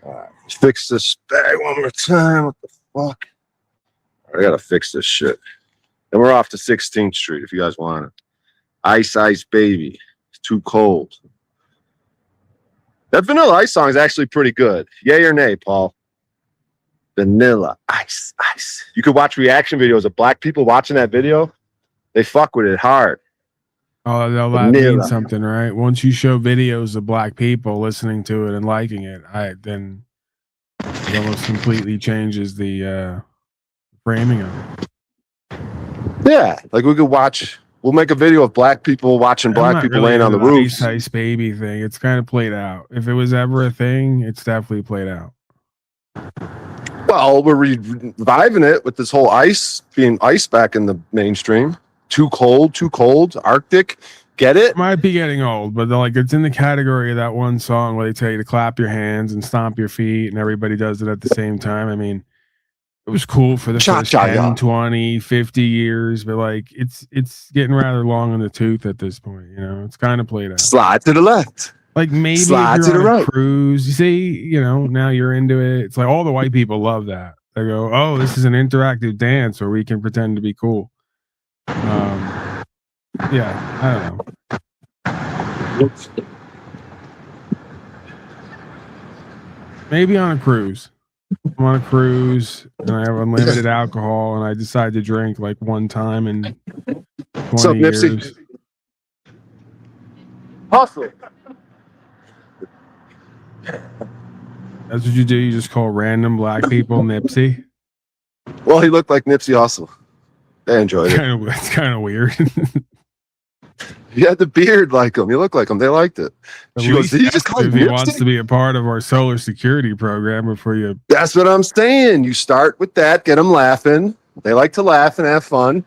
All right, fix this bag one more time. What the fuck? I gotta fix this shit. And we're off to 16th Street if you guys want it. Ice Ice Baby. It's too cold. That Vanilla Ice song is actually pretty good. Yay or nay, Paul? Vanilla Ice Ice. You could watch reaction videos of black people watching that video. They fuck with it hard. Oh, that Vanilla. means something, right? Once you show videos of black people listening to it and liking it, then it almost completely changes the framing of it. Yeah, like we could watch. We'll make a video of black people watching I'm black not people really laying on the into roofs. Ice Ice Baby thing. It's kind of played out. If it was ever a thing, it's definitely played out. Well, we're reviving it with this whole ice being ice back in the mainstream. Too cold, Arctic. Get it? It might be getting old, but it's in the category of that one song where they tell you to clap your hands and stomp your feet and everybody does it at the same time. I mean, it was cool for the first 10, 20, 50 years, but it's getting rather long in the tooth at this point. It's kind of played out. Slide to the left. Like maybe Slide if to you're the on a right. cruise, you see, now you're into it. It's like all the white people love that. They go, "Oh, this is an interactive dance where we can pretend to be cool." Yeah, I don't know. Maybe on a cruise. I'm on a cruise and I have unlimited alcohol and I decide to drink like one time in 20 What's up, Nipsey? years. Hustle. That's what you do. You just call random black people Nipsey. Well, he looked like Nipsey Hussle. They enjoyed it. It's kind of weird. He had the beard like him. He looked like him. They liked it. At She goes, least "Did you just ask call him if he wants Nipsey?" to be a part of our solar security program before you. That's what I'm saying. You start with that, get them laughing. They like to laugh and have fun.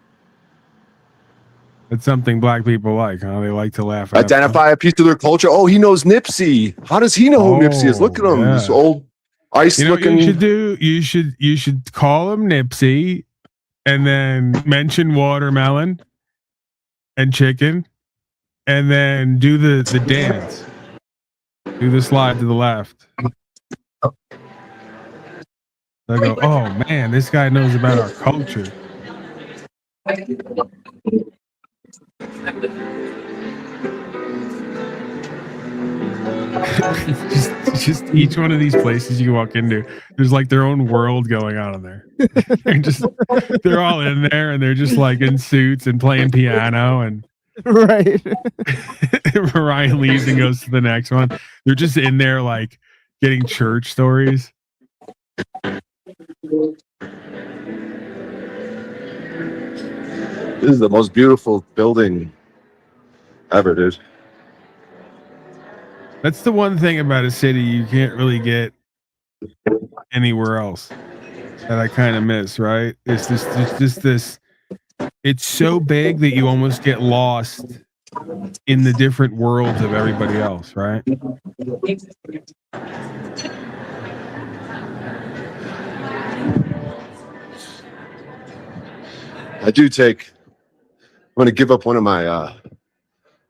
It's something black people like, huh? They like to laugh at. Identify a piece of their culture. Oh, he knows Nipsey. How does he know who Nipsey is? Look at him. yeah. This old ice You know what looking. you should do? You should call him Nipsey and then mention watermelon and chicken and then do the dance. Do the slide to the left. They go, oh man, this guy knows about our culture. just each one of these places you walk into, there's like their own world going on in there. They're all in there and they're just like in suits and playing piano, and Right. Ryan leaves and goes to the next one. They're just in there like getting church stories. This is the most beautiful building ever, dude. That's the one thing about a city you can't really get anywhere else that I kind of miss, right? It's just this. It's so big that you almost get lost in the different worlds of everybody else, right? I do take. I'm going to give up one of my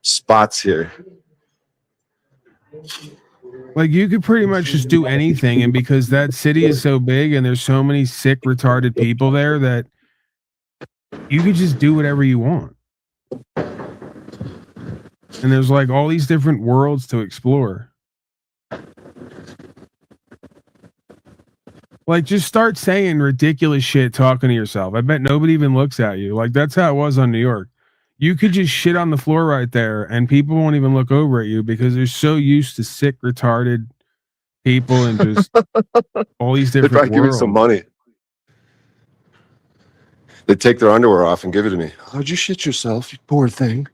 spots here. Like you could pretty much just do anything, and because that city is so big and there's so many sick, retarded people there that you could just do whatever you want. And there's like all these different worlds to explore. Like just start saying ridiculous shit talking to yourself. I bet nobody even looks at you. Like that's how it was on New York. You could just shit on the floor right there and people won't even look over at you because they're so used to sick, retarded people and just all these They'd different probably give me some money. They'd take their underwear off and give it to me. How'd you shit yourself, you poor thing?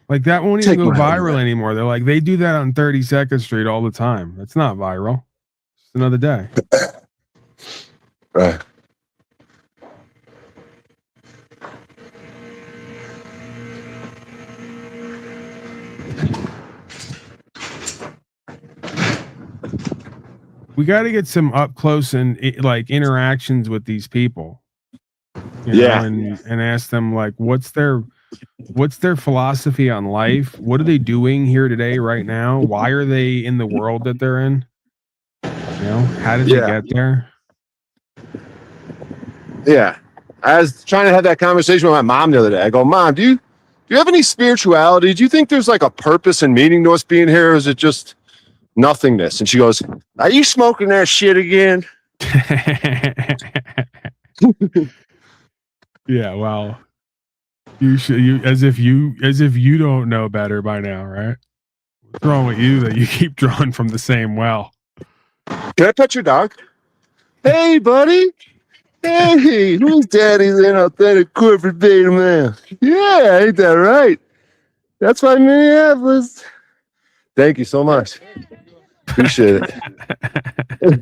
Like that won't Take even go my viral underwear. anymore. They're like, they do that on 32nd Street all the time. It's not viral. It's another day. Right. We got to get some up close and like interactions with these people. You Yeah. know, and ask them like, what's their philosophy on life? What are they doing here today, right now? Why are they in the world that they're in? You know, how did Yeah. they get there? Yeah. I was trying to have that conversation with my mom the other day. I go, Mom, do you have any spirituality? Do you think there's like a purpose and meaning to us being here? Or is it just nothingness? And she goes, are you smoking that shit again? Yeah, well, you as if you don't know better by now, right? What's wrong with you that you keep drawing from the same well? Can I pet your dog? Hey, buddy. Hey, who's daddy's inauthentic corporate beta man? Yeah, ain't that right? That's why Minneapolis. Thank you so much. Appreciate it.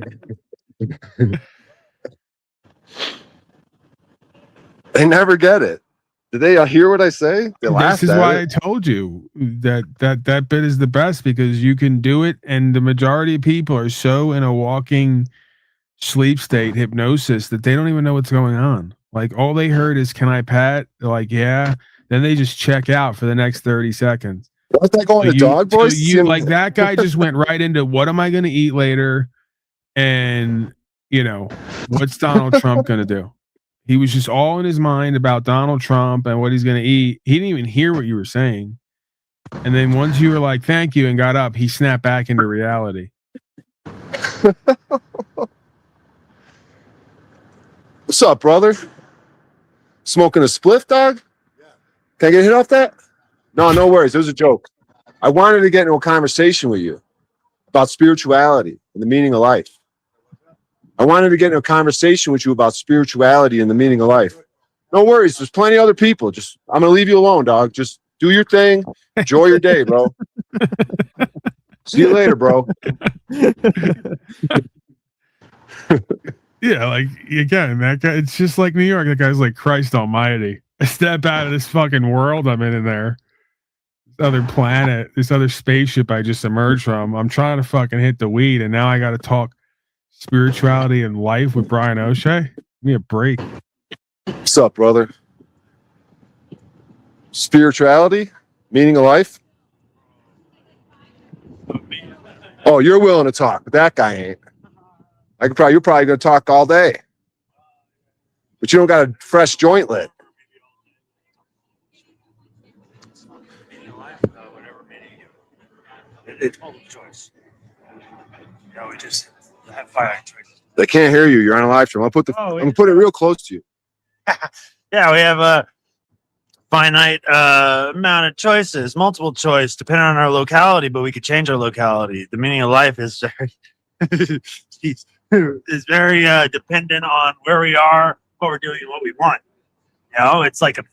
They never get it. Did they hear what I say? They laughed This is at why it. I told you that bit is the best because you can do it, and the majority of people are so in a walking sleep state hypnosis that they don't even know what's going on. Like all they heard is, "Can I pat?" They're like, "Yeah." Then they just check out for the next 30 seconds. What's that going to dog voice? Like that guy just went right into what am I going to eat later, and you know what's Donald Trump going to do? He was just all in his mind about Donald Trump and what he's going to eat. He didn't even hear what you were saying. And then once you were like, "Thank you," and got up, he snapped back into reality. What's up, brother? Smoking a spliff, dog? Can I get a hit off that? No, no worries. It was a joke. I wanted to get into a conversation with you about spirituality and the meaning of life. I wanted to get into a conversation with you about spirituality and the meaning of life. No worries. There's plenty of other people. Just, I'm going to leave you alone, dog. Just do your thing. Enjoy your day, bro. See you later, bro. Yeah, like again, that guy. It's just like New York. That guy's like Christ Almighty. I step out of this fucking world I'm in there. This other planet, this other spaceship I just emerged from. I'm trying to fucking hit the weed, and now I got to talk spirituality and life with Brian O'Shea. Give me a break. What's up, brother? Spirituality, meaning of life. Oh, you're willing to talk, but that guy ain't. You're probably gonna talk all day, but you don't got a fresh joint lit. It's multiple choice. You know, we just have finite choices. They can't hear you. You're on a live stream. I'm gonna put it real close to you. Yeah, we have a finite amount of choices, multiple choice, depending on our locality, but we could change our locality. The meaning of life is very, is very dependent on where we are, what we're doing, and what we want. You know, it's like a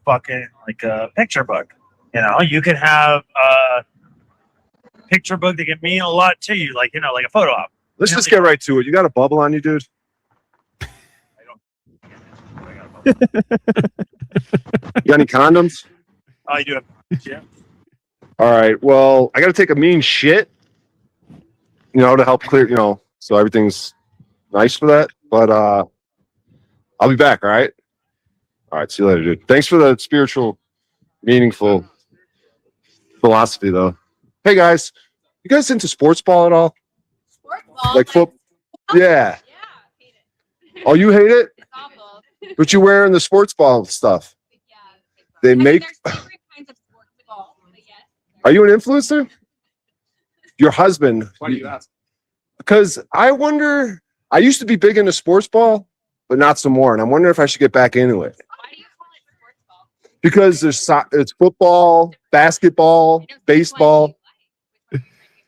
fucking like a picture book. You know, you can have a picture book that can mean a lot to you, like like a photo op. Let's just get right to it. You got a bubble on you, dude? You got any condoms? Oh, you do have, yeah. All right. Well, I got to take a mean shit, to help clear, so everything's nice for that. But I'll be back. All right. All right. See you later, dude. Thanks for the spiritual, meaningful philosophy, though. Hey, guys. You guys into sports ball at all? Sports ball? Like football? Yeah. Yeah, hate it. Oh, you hate it? It's awful. But you're wearing the sports ball stuff. Yeah. They I mean, make. there's different kinds of sports ball, but yes. Are you an influencer? Your husband. Why do you ask? Because I wonder. I used to be big into sports ball, but not some more. And I'm wondering if I should get back into it. Why do you call it sports ball? Because it's football, basketball, baseball.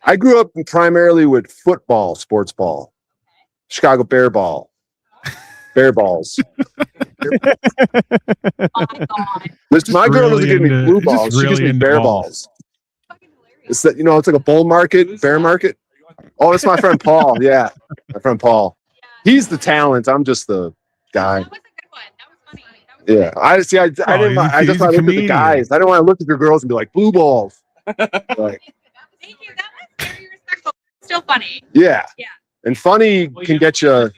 I grew up primarily with football, sports ball, Chicago Bear ball, bear balls. My girl doesn't give me blue balls; she gives me bear balls. It's that it's like a bull market, bear market. Oh, that's my friend Paul. Yeah, my friend Paul. He's the talent. I'm just the guy. That was a good one. That was funny. That was Yeah, I see. I didn't. I just want to look at the guys. I don't want to look at the girls and be like blue balls. Like, Thank you. That was very respectful. Still funny. yeah. Yeah. And funny can get you. You don't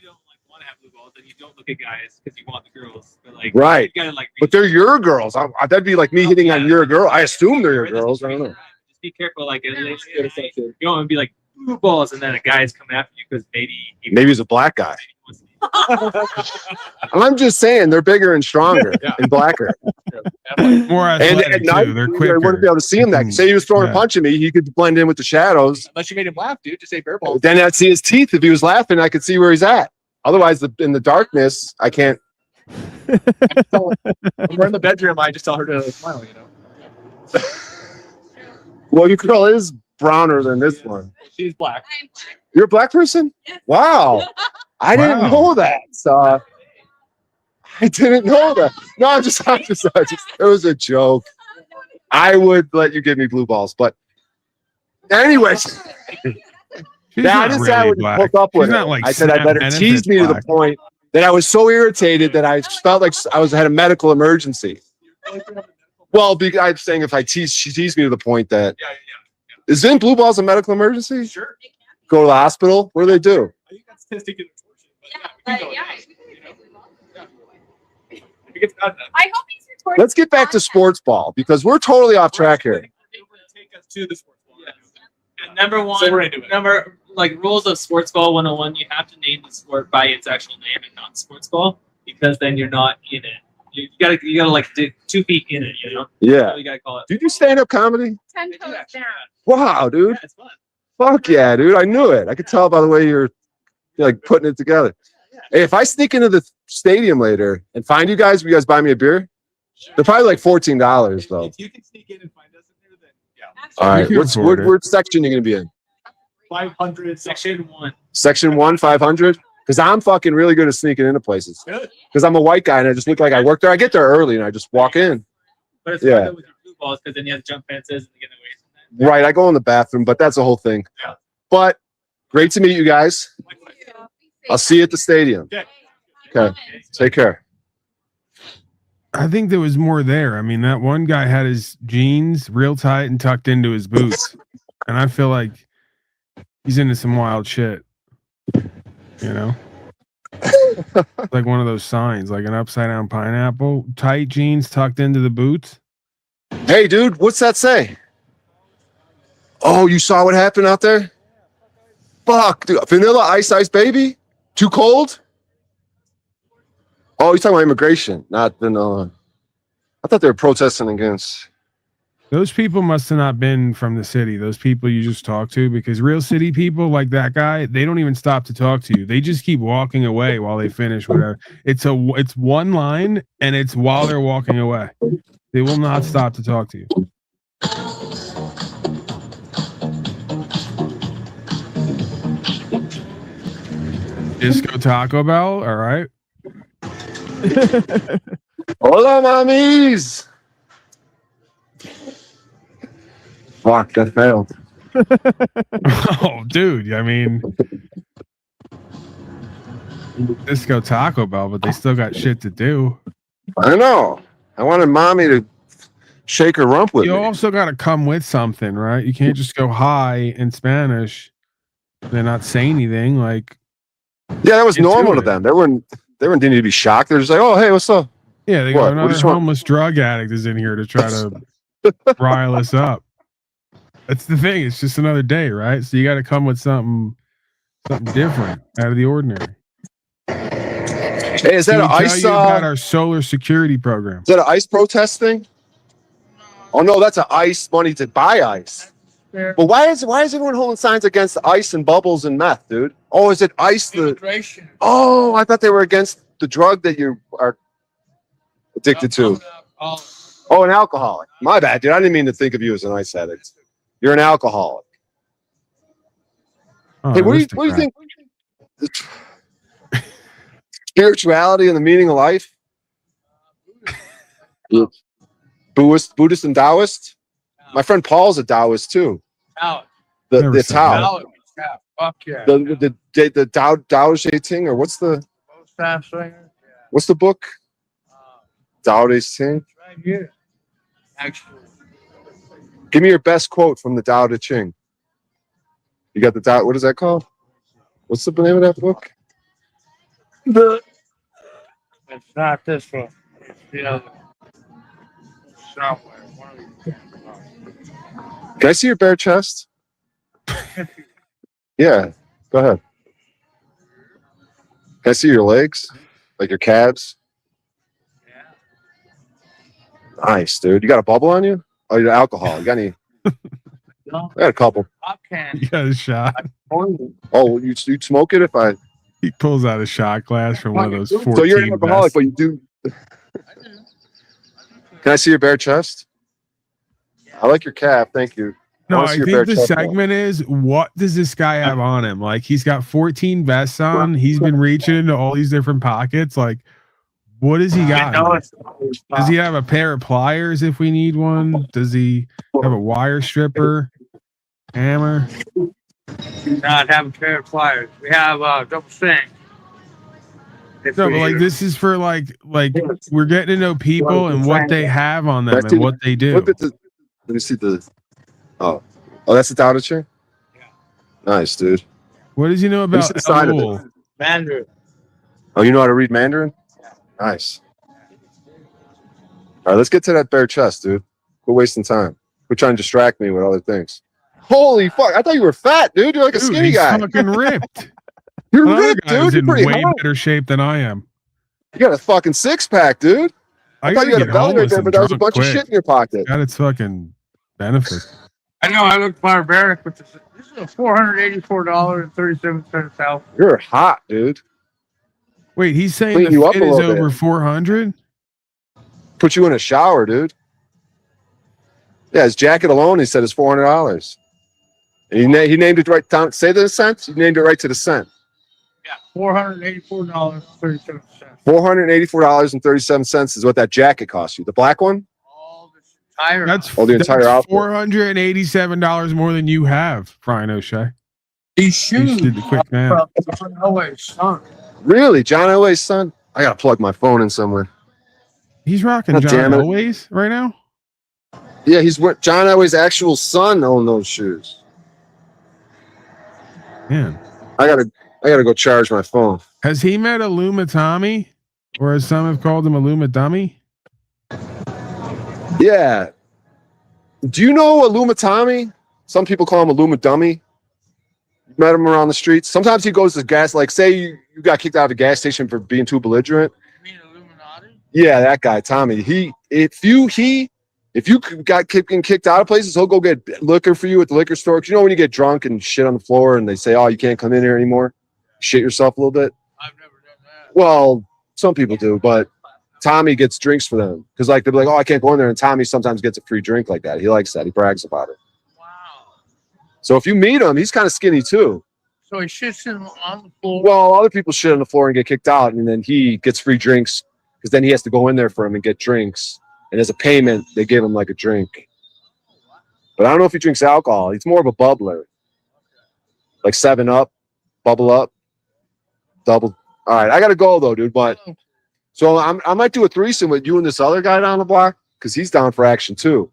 want to have blue balls, and you don't look at guys because you want the girls. But Right. You gotta But they're your girls. That'd be like me hitting on your girl. I assume they're your girls. I don't know. Just be careful. Like you don't want to be like blue balls, and then a guy's coming after you because maybe Maybe he's a black guy. And I'm just saying they're bigger and stronger and blacker. More And athletic at night, too. They're I quicker. wouldn't be able to see him. That say he was throwing a punch at me, he could blend in with the shadows. Unless you made him laugh, dude. Just say bear ball. Then I'd see his teeth. If he was laughing, I could see where he's at. Otherwise, in the darkness, I can't. When we're in the bedroom, I just tell her to smile, Well, your girl is browner than this one. She's black. I'm black. You're a black person? Yes. Wow. I didn't Wow. know that. So I didn't know that. No, I'm just it was a joke. I would let you give me blue balls, but anyways, She's I not didn't say I really would black. hook up with She's her. not like I said I Sam let her Bennett tease me to the black. point that I was so irritated that I felt like I had a medical emergency. Well, I'm saying if she teased me to the point that isn't blue balls a medical emergency? Sure. Go to the hospital. What do they do? I think that's testicular torsion. Yeah, But yeah, we can go yeah. with that, If it gets bad enough. I hope he's recording. Let's get back to sports ball because we're totally off track here. Take us to the sports ball. And number one, So we're into it. rules of sports ball 101, you have to name the sport by its actual name and not sports ball, because then you're not in it. You gotta like dig 2 feet in it, Yeah. So you gotta call it. Do you do stand-up comedy? 10 I do toes actually, down. Wow, dude. Yeah, it's fun. Fuck yeah, dude. I knew it. I could tell by the way you're like putting it together. Hey, if I sneak into the stadium later and find you guys, will you guys buy me a beer? They're probably like $14 though. If you can sneak in and find us in there, then yeah. All right, can afford it. what section you gonna be in? 500 section 1. Section 1, 500? Because I'm fucking really good at sneaking into places. Good. Because I'm a white guy and I just look like I work there. I get there early and I just walk in. But it's Yeah. fun though with your blue balls because then you have to jump fences and get away from that. Right, I go in the bathroom, but that's the whole thing. Yeah. But great to meet you guys. I'll see you at the stadium. Okay, take care. I think there was more there. I mean, that one guy had his jeans real tight and tucked into his boots. And I feel like he's into some wild shit. You know? Like one of those signs, like an upside down pineapple, tight jeans tucked into the boots. Hey, dude, what's that say? Oh, you saw what happened out there? Fuck, dude. Vanilla Ice Baby? Too cold? Oh, you're talking about immigration, not vanilla. I thought they were protesting against. Those people must have not been from the city. Those people you just talked to, because real city people like that guy, they don't even stop to talk to you. They just keep walking away while they finish whatever. It's one line, and it's while they're walking away. They will not stop to talk to you. Disco Taco Bell, all right. Hola, mamis. Fuck, that failed. Oh, dude. I mean, Disco Taco Bell, but they still got shit to do. I know. I wanted mommy to shake her rump with You me. also got to come with something, right? You can't just go hi in Spanish, then not say anything. Like, Yeah, that was Get normal to to it. them. They wouldn't need to be shocked. They're just like, oh, hey, what's up? yeah, they What? go, What another do you want?" homeless drug addict is in here to try to rile us up. That's the thing. It's just another day, right? So you got to come with something different, out of the ordinary. Hey, is that Can an we tell ice? you about our solar security program? Is that an ice protest thing? Oh no, that's an ice money to buy ice. But why is everyone holding signs against ice and bubbles and meth, dude? Oh, is it ice? Immigration. Oh, I thought they were against the drug that you are addicted to. Oh, an alcoholic. My bad, dude. I didn't mean to think of you as an ice addict. You're an alcoholic. Oh, Hey, what do you aristocrat. think? Spirituality and the meaning of life? Buddhist and Taoist? My friend Paul's a Taoist too. Never The said Tao. that. Fuck yeah. The Tao Te Ching, or what's the book? Tao Te Ching. Right here. Actually. Give me your best quote from the Tao Te Ching. You got the Tao. What is that called? What's the name of that book? It's not this one. It's the other. Somewhere. One of these. Can I see your bare chest? Yeah, go ahead. Can I see your legs? Like your calves? Nice, dude. You got a bubble on you? Oh, you're alcohol. You got any? No. I got a couple. I can. You got a shot. Oh, you'd smoke it if I. He pulls out a shot glass from one of those 14 So you're an alcoholic, vests. but you do. Can I see your bare chest? I like your calf. Thank you. No, wanna I see your think bare the chest segment is, what does this guy have on him? Like, he's got 14 vests on. He's been reaching into all these different pockets. Like, what does he got? Does he have a pair of pliers if we need one? Does he have a wire stripper? Hammer? Not have a pair of pliers. We have double sink. No, but like, this is for like we're getting to know people and what they have on them and what they do. Flip it to. Let me see the. Oh, that's the Tao Te Ching? Yeah. Nice, dude. What does he know Let me about see the side of it. Elul? Mandarin. Oh, you know how to read Mandarin? Nice. All right, let's get to that bare chest, dude. Quit wasting time. Quit trying to distract me with other things. Holy fuck! I thought you were fat, dude. You're like a Dude, skinny he's guy. fucking ripped. You're Another ripped, guy dude. is You're in pretty way hot. better shape than I am. You got a fucking six pack, dude. I thought gotta you had a get belly right homeless there, and but there was a drunk bunch of quick. shit in your pocket. Got its fucking benefits. I know I look barbaric, but this is a $484.37 house. You're hot, dude. Wait, he's saying Clean you the up fit a is little bit. over 400. Put you in a shower, dude. Yeah, his jacket alone, he said, is $400. And he named it right down. Say the cents. He named it right to the cent. Yeah, $484.37. $484.37 is what that jacket cost you. The black one? All this entire. That's Oh, the entire that's outfit. $487 more than you have, Brian O'Shea. These You just shoes did the quick math. from Elway's son. Really? John Elway's son? I got to plug my phone in somewhere. He's rocking God John damn it. Elway's right now. Yeah, John Elway's actual son owned those shoes. Man, I gotta go charge my phone. has he met a Luma Tommy, or as some have called him, a Luma Dummy? Yeah. Do you know a Luma Tommy? Some people call him a Luma Dummy. You met him around the streets. Sometimes he goes to gas, like say you got kicked out of a gas station for being too belligerent. You mean Illuminati? Yeah, that guy, Tommy. If you got kicked out of places, he'll go get liquor for you at the liquor store. 'Cause you know when you get drunk and shit on the floor and they say, "Oh, you can't come in here anymore." Shit yourself a little bit. I've never done that. Well, some people do, but Tommy gets drinks for them because like they'll be like, "Oh, I can't go in there," and Tommy sometimes gets a free drink like that. He likes that. He brags about it. Wow. So if you meet him, he's kind of skinny too. So he shits in on the floor. Well, other people shit on the floor and get kicked out, and then he gets free drinks because then he has to go in there for him and get drinks. And as a payment, they give him like a drink. But I don't know if he drinks alcohol. He's more of a bubbler. Like 7-Up, Bubble Up, Double. All right, I got to go though, dude. But so I might do a threesome with you and this other guy down the block because he's down for action too.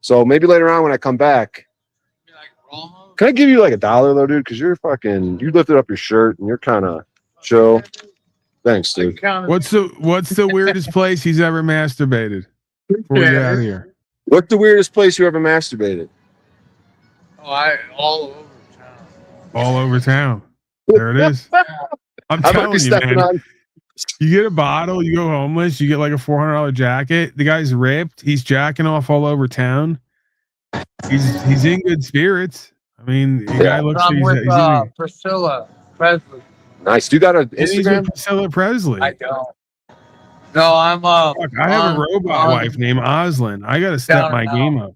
So maybe later on when I come back, can I give you like $1 though, dude? Because you lifted up your shirt and you're kind of chill. Thanks, dude. What's the weirdest place he's ever masturbated? Before we get out of here. What's the weirdest place you ever masturbated? All over town. All over town. There it is. I'm I might telling be you, stepping man. on. You get a bottle, you go homeless, you get like a $400 jacket. The guy's ripped. He's jacking off all over town. He's in good spirits. I mean, the guy looks. I'm with in- Priscilla Presley. Nice. Do you got an he's with Instagram? Priscilla Presley. I don't. No, I'm Fuck, I have a on- robot on- wife named Oslin. I got to step Down my now. game up.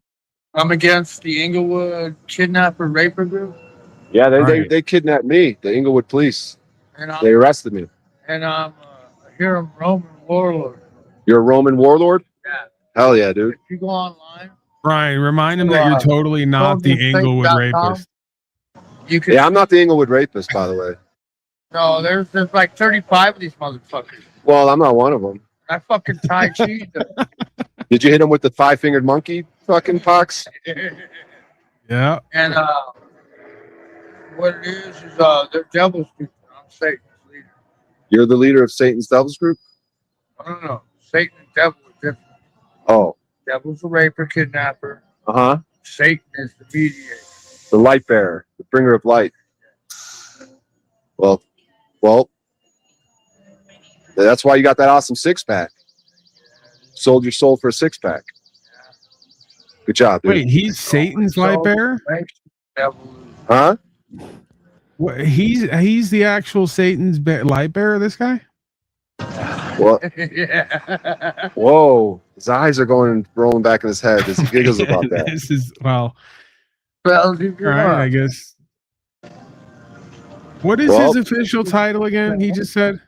I'm against the Inglewood kidnapper raper group, Yeah, Right. they kidnapped me. The Inglewood police. and They arrested me. I'm here I'm Roman warlord. You're a Roman warlord? Yeah. Hell yeah, dude. If you go online, Brian, remind him that you're totally not the Inglewood Goldenfake.com. rapist. you can. Yeah, I'm not the Inglewood rapist, by the way. No, there's like 35 of these motherfuckers. Well, I'm not one of them. I fucking Tai Chi them. Did you hit him with the 5-fingered monkey fucking pox? Yeah. And what it is they're devils people. I'm Satan's leader. You're the leader of Satan's Devils Group? I don't know. Satan and devil are different. Oh, Devil's a raper, kidnapper. uh-huh. Satan is the mediator. The light bearer, the bringer of light. Well, that's why you got that awesome 6-pack. Sold your soul for a 6-pack. Good job, dude. Wait, he's Satan's light bearer? Devil Huh? What, he's the actual Satan's light bearer. This guy? What? is. Yeah. Whoa. His eyes are rolling back in his head as he giggles about that. This is well. Well, All right, I guess. What is Well- his official title again? He just said.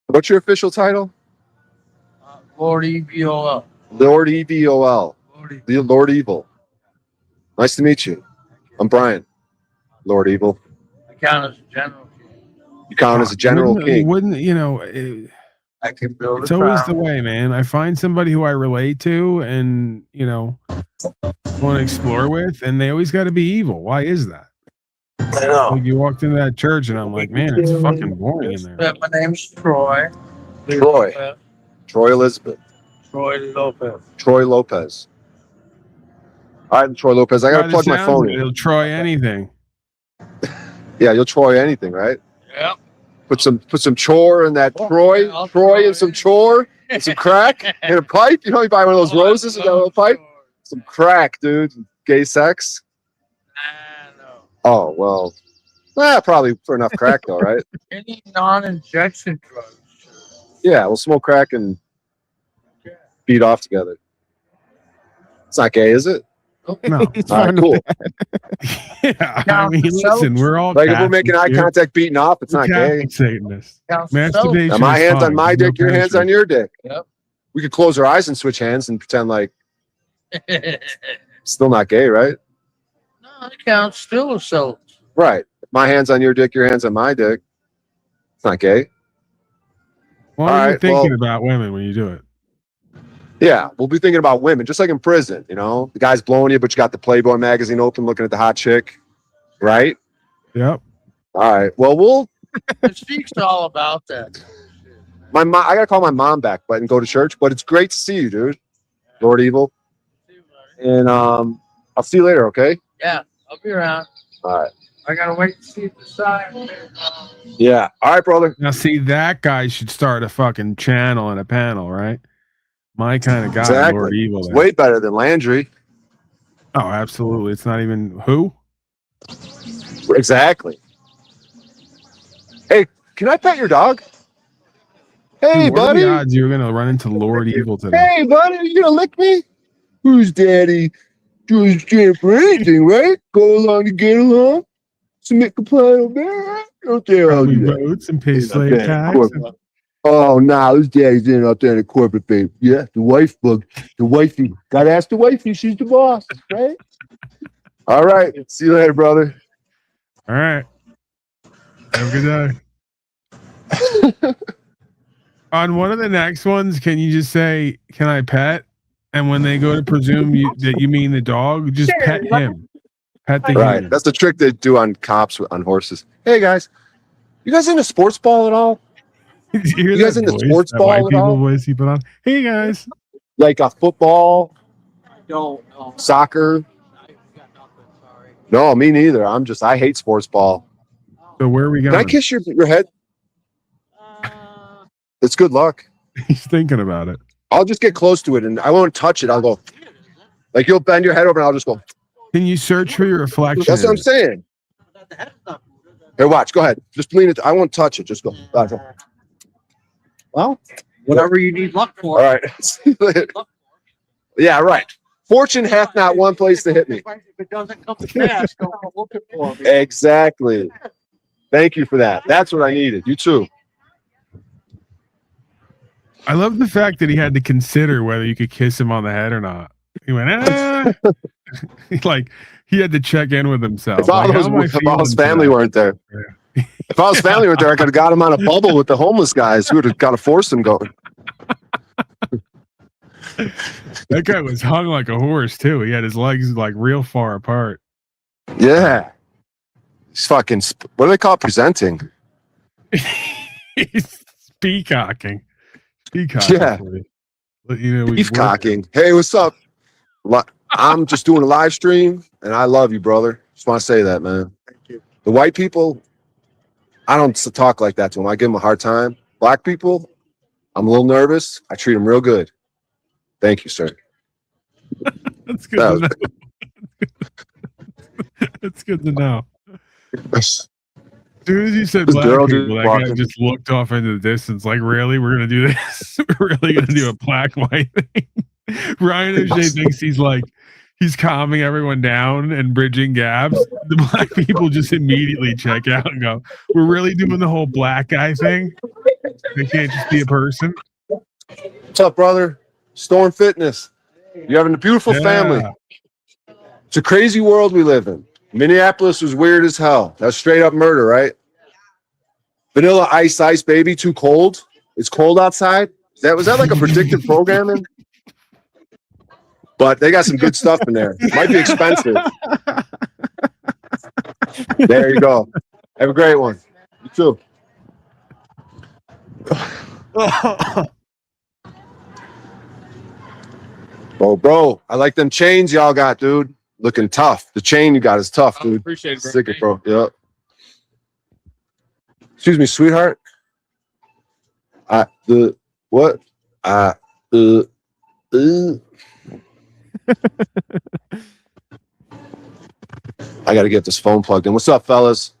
What's your official title? Lord EVOL. Lord EVOL. Lord The Lord Evil. Nice to meet you. I'm Brian. Lord Evil. I count as a general. You count as a general wouldn't, king. Wouldn't you know? I can build It's a always tower. the way, man. I find somebody who I relate to and, want to explore with, and they always got to be evil. Why is that? I know. Like you walked into that church, and I'm like, man, it's fucking boring in there. My name's Troy. Troy. Lopez. Troy Elizabeth. Troy Lopez. Troy Lopez. All right, Troy Lopez. I got to By the plug my sounds phone of it, in. It'll try anything. Yeah, you'll Troy anything, right? Yep. Put some chore in that Oh, Troy. yeah, I'll Troy Troy and some it. chore and some crack and a pipe. You know, you buy one of those roses and got a little pipe. Some crack, dude. Gay sex. No. Oh, well. Probably for enough crack, though, right? Any non-injection drugs. Yeah, we'll smoke crack and beat off together. It's not gay, is it? No. It's All right, fine with cool. Yeah, I mean, listen, we're all Like if we're making eye Catholics here. contact, beating off, it's We're not gay. Catholic Satanists. Counts for Masturbation. Now, my is hands fine. on my There's no dick, your hands on penetration. your dick. Yep. We could close our eyes and switch hands and pretend like No, still not gay, right? it counts still as so. Right. My hands on your dick, your hands on my dick. It's not gay. Why All are you right, thinking well- about women when you do it? Yeah, we'll be thinking about women, just like in prison. You know, the guy's blowing you, but you got the Playboy magazine open, looking at the hot chick, right? Yep. All right. Well, The Sheik's all about that. I gotta call my mom back, but and go to church. But it's great to see you, dude. Lord Evil, and I'll see you later. Okay. Yeah, I'll be around. All right. I gotta wait to see the sign. Yeah. All right, brother. Now, see, that guy should start a fucking channel and a panel, right? My kind of guy, Exactly. Lord Evil. It's there. way better than Landry. Oh, absolutely. It's not even who? Exactly. Hey, can I pet your dog? Hey, Dude, what are buddy. the odds you're gonna run into Lord Evil today? Hey, buddy. Are you gonna lick me? Who's daddy? Doing stand for anything, right? Go along to get along. Submit complaint on that. Don't they all Probably do that? votes and pay Yeah, slave okay, tax. corporate. Oh, nah, this daddy's in out there in the corporate, babe. Yeah, the wife bug. The wifey. Gotta ask the wifey. She's the boss, right? All right. See you later, brother. All right. Have a good day. On one of the next ones, can you just say, "Can I pet?" And when they go to presume that you mean the dog, just pet him. Pet the Right. human. That's the trick they do on cops on horses. Hey, guys. You guys into sports ball at all? You You guys into sports ball white at people all? voice you put on? Hey guys. Like a football, No. soccer? No, me neither. I hate sports ball. So where are we Can going? I kiss your head? It's good luck. He's thinking about it. I'll just get close to it and I won't touch it. I'll go, like you'll bend your head over and I'll just go. Can you search for your reflection? That's what in I'm it? saying. Here, watch. Go ahead. Just lean it. I won't touch it. Just go. Well, whatever you need luck All for. right. See you later. Yeah, right. Fortune hath not one place to hit me. If it doesn't come to pass, don't come looking for me. Exactly. Thank you for that. That's what I needed. You too. I love the fact that he had to consider whether you could kiss him on the head or not. He went, like he had to check in with himself. If all Like, how am I his feeling family today? weren't there. If all his family weren't there, I could have got him on a bubble with the homeless guys. We would have got to force him going. That guy was hung like a horse too. He had his legs like real far apart. Yeah. He's fucking, what do they call it? Presenting. He's peacocking. Peacocking. Yeah. But, you know, Beef cocking. Hey, what's up? I'm just doing a live stream and I love you, brother. Just want to say that, man. Thank you. The white people, I don't talk like that to them. I give them a hard time. Black people, I'm a little nervous. I treat them real good. Thank you, sir. That's good That to know. was That's good to know. As soon as you said This black girl people, just that guy walking. just looked off into the distance like, really? We're going to do this? We're really going to do a black white thing? Ryan O'Shea thinks he's calming everyone down and bridging gaps. The black people just immediately check out and go, we're really doing the whole black guy thing? They can't just be a person? What's up, brother? Storm Fitness. You're having a beautiful family. It's a crazy world we live in. Minneapolis was weird as hell. That's straight up murder, right? Vanilla Ice, baby. Too cold. It's cold outside. Was that like a predictive programming? But they got some good stuff in there. Might be expensive. There you go. Have a great one. You too. Oh, bro, I like them chains y'all got, dude. Looking tough. The chain you got is tough, dude. Appreciate it, bro. Stick it, bro. Yep. Excuse me, sweetheart. What? I got to get this phone plugged in. What's up, fellas?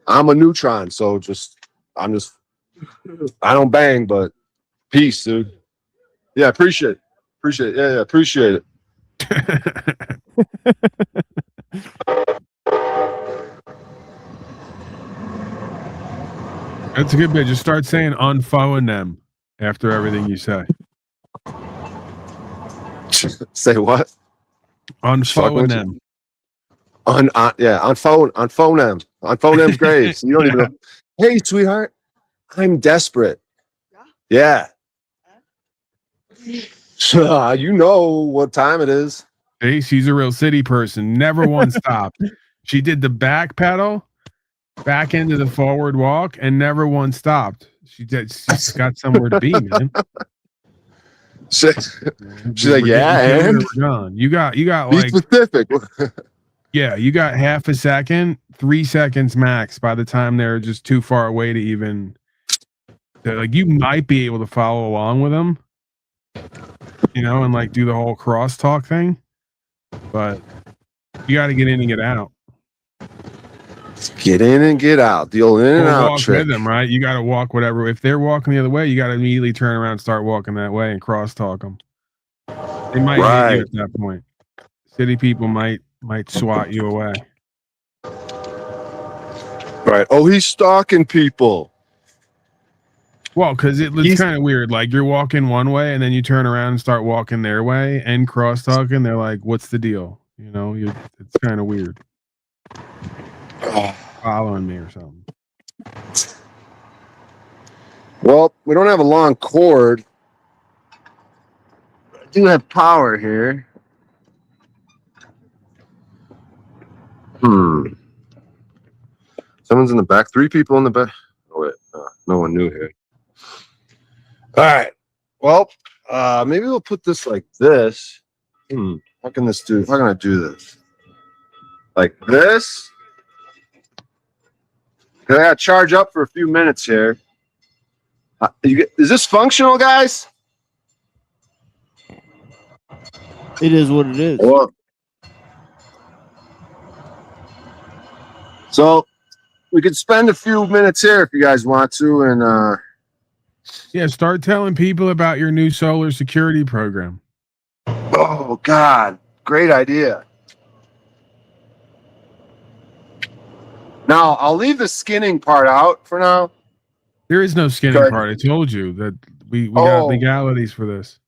I'm a neutron, so I don't bang, but Peace, dude. Yeah, appreciate it. Appreciate it. Yeah, appreciate it. That's a good bit. Just start saying unfollowing them after everything you say. Say what? Unfollowing them. On phone them. On phone them's great. You don't even know. Hey, sweetheart, I'm desperate. Yeah. You know what time it is. Hey, she's a real city person. Never once stopped. She did the back pedal, back into the forward walk, and never once stopped. She's got somewhere to be, man. She's like, yeah, and you got be like specific. yeah, you got half a second, 3 seconds max by the time they're just too far away to even like you might be able to follow along with them, you know, and like do the whole crosstalk thing, but you got to get in and get out. Get in and get out. The old in and Or out walk trick. with them, right? You got to walk whatever. If they're walking the other way, you got to immediately turn around and start walking that way and crosstalk them. They might hit you at that point. City people might swat you away. Right. Oh, he's stalking people. Well, because it's kind of weird. Like you're walking one way and then you turn around and start walking their way and cross talking. They're like, "What's the deal?" You know, it's kind of weird. Following me or something. Well, we don't have a long cord. I do have power here. Someone's in the back. 3 people in the back. Oh wait, no one new here. All right. Well, maybe we'll put this like this. How can I do this? Like this? I gotta charge up for a few minutes here. Is this functional, guys? It is what it is. Well, so we could spend a few minutes here if you guys want to, and yeah, start telling people about your new solar security program. oh God, great idea. Now I'll leave the skinning part out for now. There is no skinning part. I told you that we got legalities for this.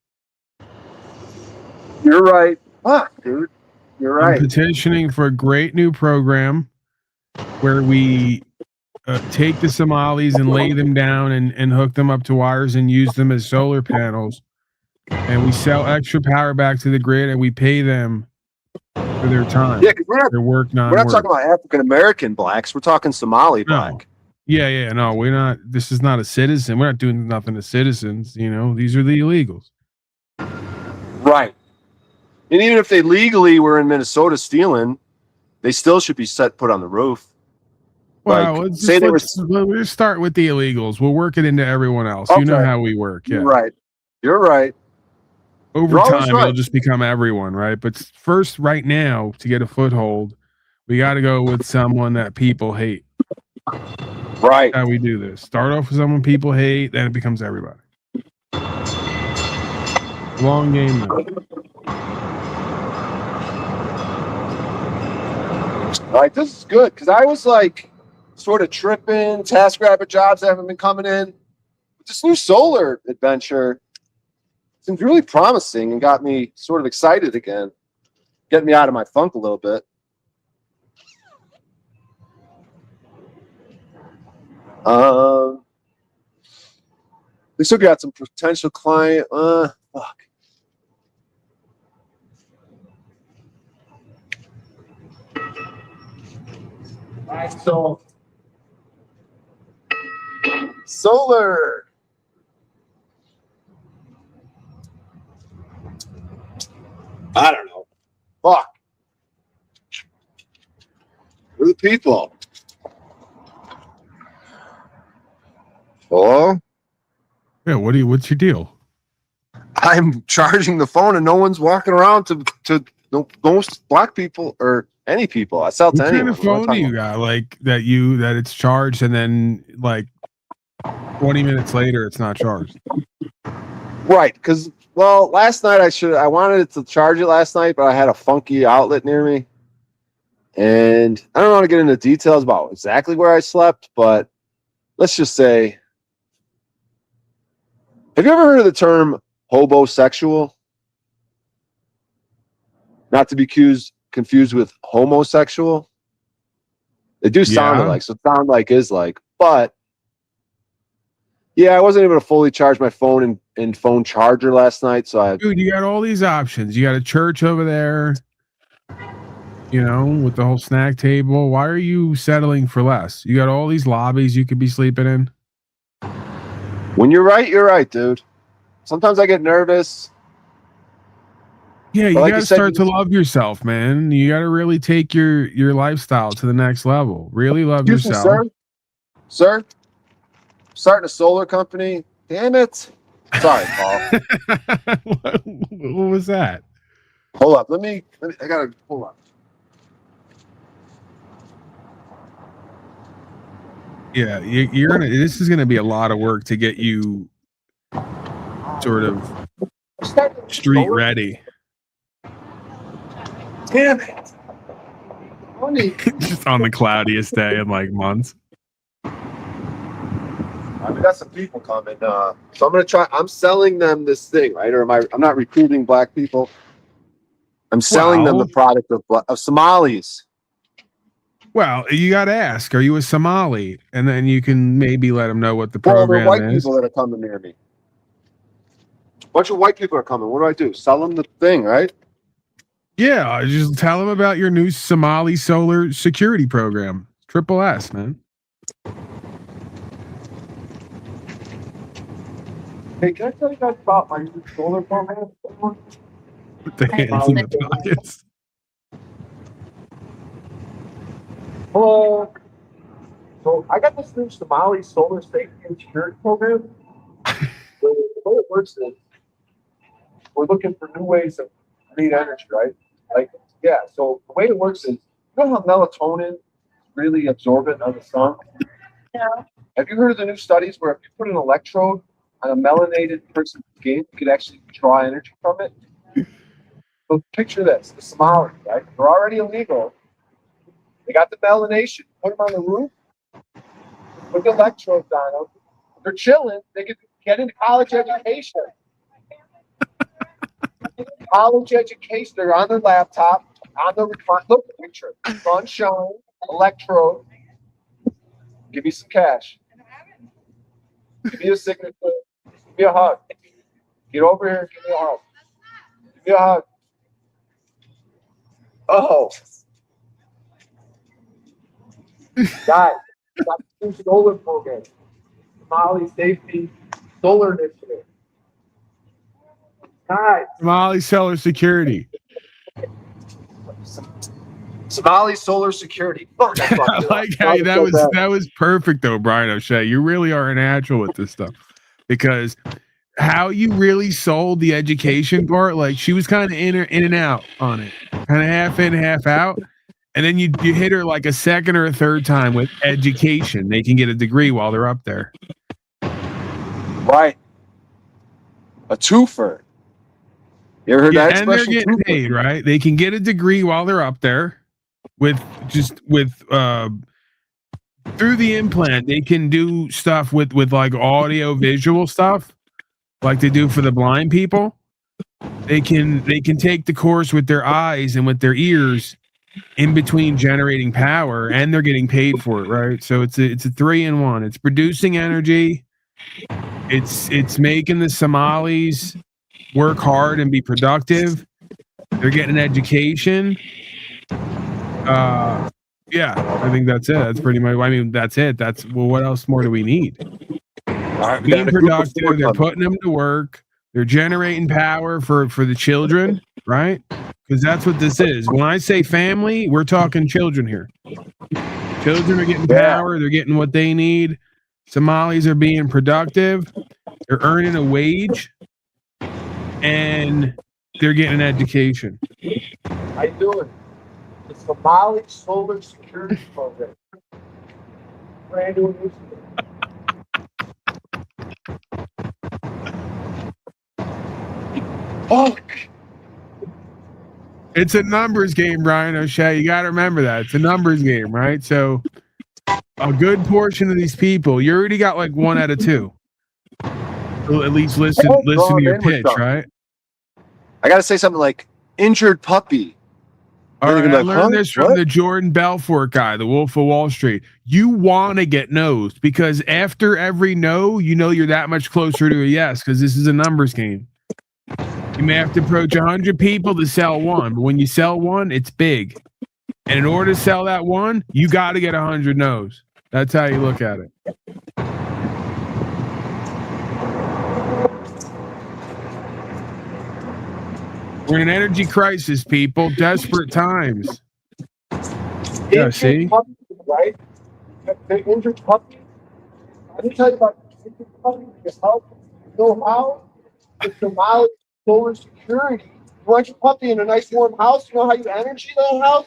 You're right. Fuck, dude. You're right. I'm petitioning for a great new program where we take the Somalis and lay them down and hook them up to wires and use them as solar panels. And we sell extra power back to the grid and we pay them for their time. Yeah, because we're their work, not talking about African American blacks. We're talking Somali black. Yeah. No, we're not. This is not a citizen. We're not doing nothing to citizens. You know, these are the illegals. Right. And even if they legally were in Minnesota stealing, they still should be put on the roof. Well, like, let's start with the illegals. We'll work it into everyone else. Okay. You know how we work. Yeah. You're right. Over time, it'll just become everyone, right? But first, right now, to get a foothold, we got to go with someone that people hate. Right. That's how we do this. Start off with someone people hate, then it becomes everybody. Long game now. Like, this is good because I was like sort of tripping. TaskRabbit jobs haven't been coming in. But this new solar adventure seems really promising and got me sort of excited again, getting me out of my funk a little bit. We still got some potential client. Fuck. All right, so solar. I don't know. Fuck. We're the people. Hello? Yeah, what's your deal? I'm charging the phone and no one's walking around to most black people or any people. I sell to anyone. What kind of phone do you got? Like that it's charged and then like 20 minutes later, it's not charged. Right, because last night I wanted it to charge it last night, but I had a funky outlet near me, and I don't want to get into details about exactly where I slept, but let's just say, have you ever heard of the term hobosexual? Not to be confused with homosexual. They do sound Yeah. alike, so sound like is like, but yeah, I wasn't able to fully charge my phone and phone charger last night, so I Dude, you got all these options. You got a church over there, you know, with the whole snack table. Why are you settling for less? You got all these lobbies you could be sleeping in. when you're right, dude. Sometimes I get nervous. Yeah, you But like got you to said, start to love yourself, man. You got to really take your lifestyle to the next level. Really love Excuse me, yourself. sir, starting a solar company. Damn it. Sorry, Paul. What was that? Hold up. Let me I gotta hold up. Yeah, you're gonna. This is gonna be a lot of work to get you sort of street ready. Damn it. Just on the cloudiest day in like months. We got some people coming. So I'm gonna try. I'm selling them this thing, right? Or I'm not recruiting black people. I'm selling them the product of Somalis. Well, you got to ask, are you a Somali? And then you can maybe let them know what the Well, they're program white is. people that are coming near me. A bunch of white people are coming. What do I do? Sell them the thing, right? Yeah, just tell them about your new Somali solar security program. Triple S, man. Hey, can I tell you guys about my new solar program? With the hands in the pockets. Hello. So I got this new Somali solar safety and security program. The way it works is we're looking for new ways of green energy, right? Like, yeah. So the way it works is, you know how melatonin is really absorbent on the sun? Yeah. Have you heard of the new studies where if you put an electrode on a melanated person's skin, you could actually draw energy from it? So picture this: the Somalis, right? They're already illegal. They got the melanation. Put them on the roof. Put the electrodes on them. They're chilling. They can get into college education. College education. They're on their laptop, on their recline. Look at the picture. Sunshine, electrode. Give me some cash. Give me a signature. Give me a hug. Get over here and give me a hug. Give me a hug. Oh. Guys, got the new solar program. Somali Safety Solar Initiative. Guys. Somali solar security. Somali Solar Security. Fuck, I like how that was perfect though, Brian O'Shea. You really are a natural with this stuff. Because how you really sold the education part, like she was kind of in and out on it. Kind of half in, half out. And then you hit her like a second or a third time with education. They can get a degree while they're up there. Right. A twofer. You ever heard that And they're expression? getting Twofer? paid, right? They can get a degree while they're up there with through the implant. They can do stuff with like audio visual stuff like they do for the blind people. They can take the course with their eyes and with their ears in between generating power, and they're getting paid for it, right? So it's a 3-in-1. It's producing energy. It's making the Somalis work hard and be productive. They're getting an education. Yeah, I think that's it. That's pretty much. I mean, that's it. That's what else more do we need? Being productive. They're putting them to work. They're generating power for the children, right? Because that's what this is. When I say family, we're talking children here. Children are getting power. They're getting what they need. Somalis are being productive. They're earning a wage, and they're getting an education. How you doing? The Somali Solar Security Program. Brand new initiative. Oh, It's a numbers game, Brian O'Shea. You got to remember that. It's a numbers game, right? So a good portion of these people, you already got like 1 out of 2. So at least listen Oh, to draw your in with pitch, something. right? I got to say something like injured puppy. All They're right, gonna I be like, learned huh? this from What? the Jordan Belfort guy, the Wolf of Wall Street. You want to get no's because after every no, you know you're that much closer to a yes because this is a numbers game. You may have to approach 100 people to sell one, but when you sell one, it's big. And in order to sell that one, you got to get 100 no's. That's how you look at it. We're in an energy crisis, people. Desperate times. Yeah, see? Puppy, right? The injured puppy. Let me tell you about the injured puppy. It's help. You know how? It's the mild solar security. You want your puppy in a nice warm house. You know how you energy that house?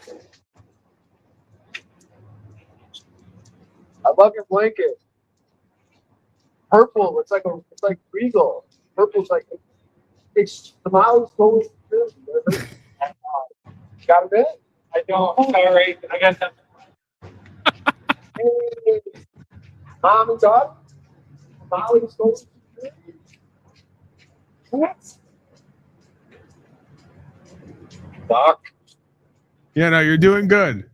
I love your blanket. Purple. It's like regal. Purple's like it's the mild solar security. Got a bit? I don't. All right. I got that. Hey, mom and dad. Mild solar security. What? Doc. Yeah, no, you're doing good.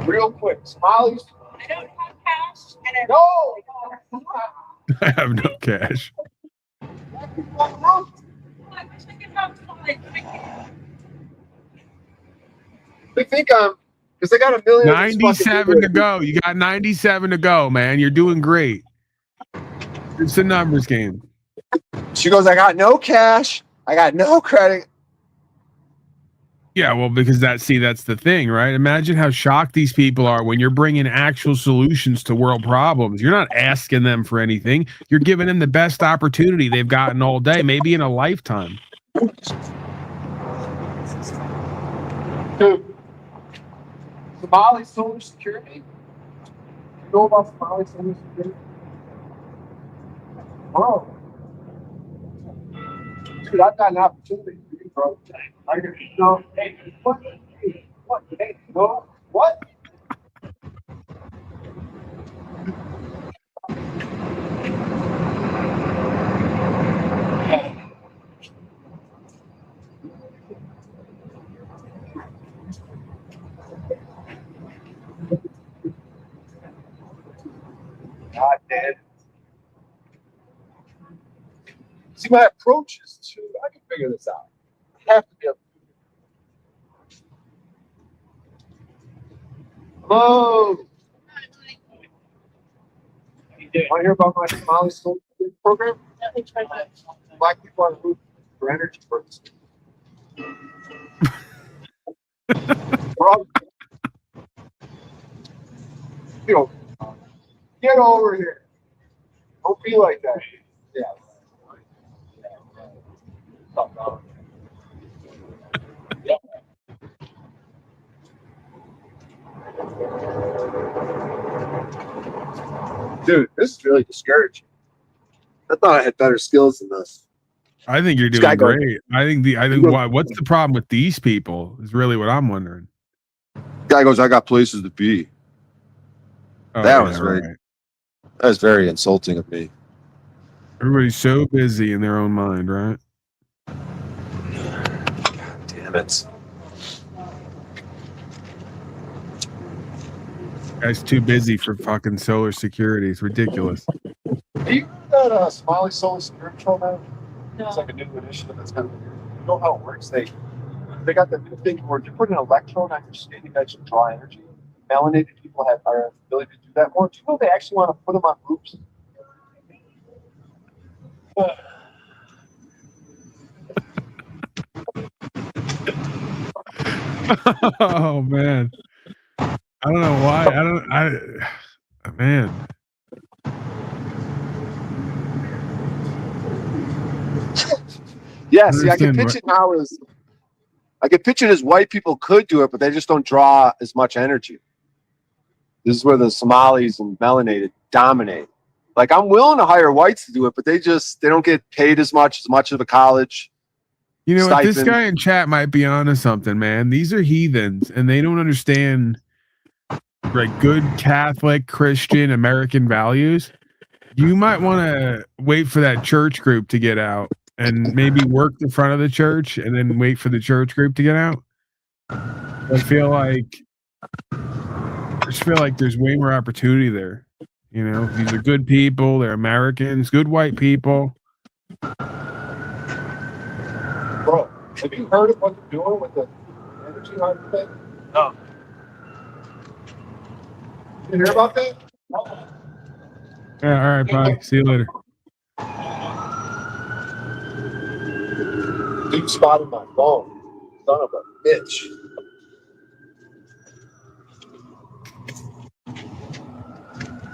Real quick, Smiley's. I don't have cash and I No! I have no cash. I wish I could have time, but I can't. They think because they got a million. of these fucking 97 to videos. go. You got 97 to go, man. You're doing great. It's a numbers game. She goes, I got no cash. I got no credit. Yeah, well, because that's the thing, right? Imagine how shocked these people are when you're bringing actual solutions to world problems. You're not asking them for anything. You're giving them the best opportunity they've gotten all day, maybe in a lifetime. Dude, Somali Solar Security. You know about Somali Solar Security? Oh. Dude, I've got an opportunity for you, bro. I can show. Hey, what? Hey, what? Hey, no, what? God damn. See, my approach is to, I can figure this out. I have to be able to do it. Hello. Want to hear about my Somali Solar Security program? Black people on the roof for energy purposes. You know, get over here. Don't be like that. Yeah. Yeah. Dude, this is really discouraging. I thought I had better skills than this. I think you're This doing guy goes- great. I think what's the problem with these people is really what I'm wondering. Guy goes, I got places to be. Oh, That yeah, was very- right. That was very insulting of me. Everybody's so busy in their own mind, right? Damn it. Guy's too busy for fucking solar security. It's ridiculous. Do you know that Somali Solar Security program? It's like a new initiative that's kind of weird. You know how it works? They got the new thing where you put an electrode on your skin, you actually draw energy. Melanated people have our ability to do that more. Do you know they actually want to put them on roofs? Oh man. I don't know why. Man. Yeah, see, I can Understand pitch it now as I can pitch it as white people could do it, but they just don't draw as much energy. This is where the Somalis and melanated dominate. Like, I'm willing to hire whites to do it, but they don't get paid as much of a college. You know what? This Stipend. guy in chat might be onto something, man. These are heathens, and they don't understand like good Catholic, Christian, American values. You might want to wait for that church group to get out, and maybe work the front of the church, and then wait for the church group to get out. I just feel like there's way more opportunity there. You know, these are good people. They're Americans, good white people. Bro, have you heard of what they're doing with the energy thing? No. You hear about that? Yeah, all right, bye. See you later. Deep spot in my phone. Son of a bitch.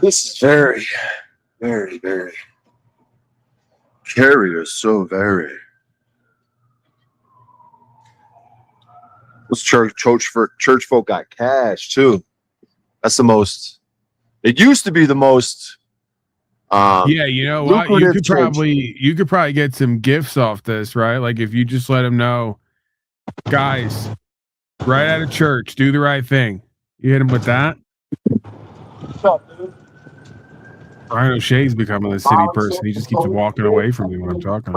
This is very, very, very. Carrier is so very. Those church folk got cash too. That's the most. It used to be the most. Yeah, you know what? You lucrative could probably get some gifts off this, right? Like if you just let them know, guys, right out of church, do the right thing. You hit him with that. What's up, dude? Ryan O'Shea's becoming a city person. He just keeps walking away from me when I'm talking.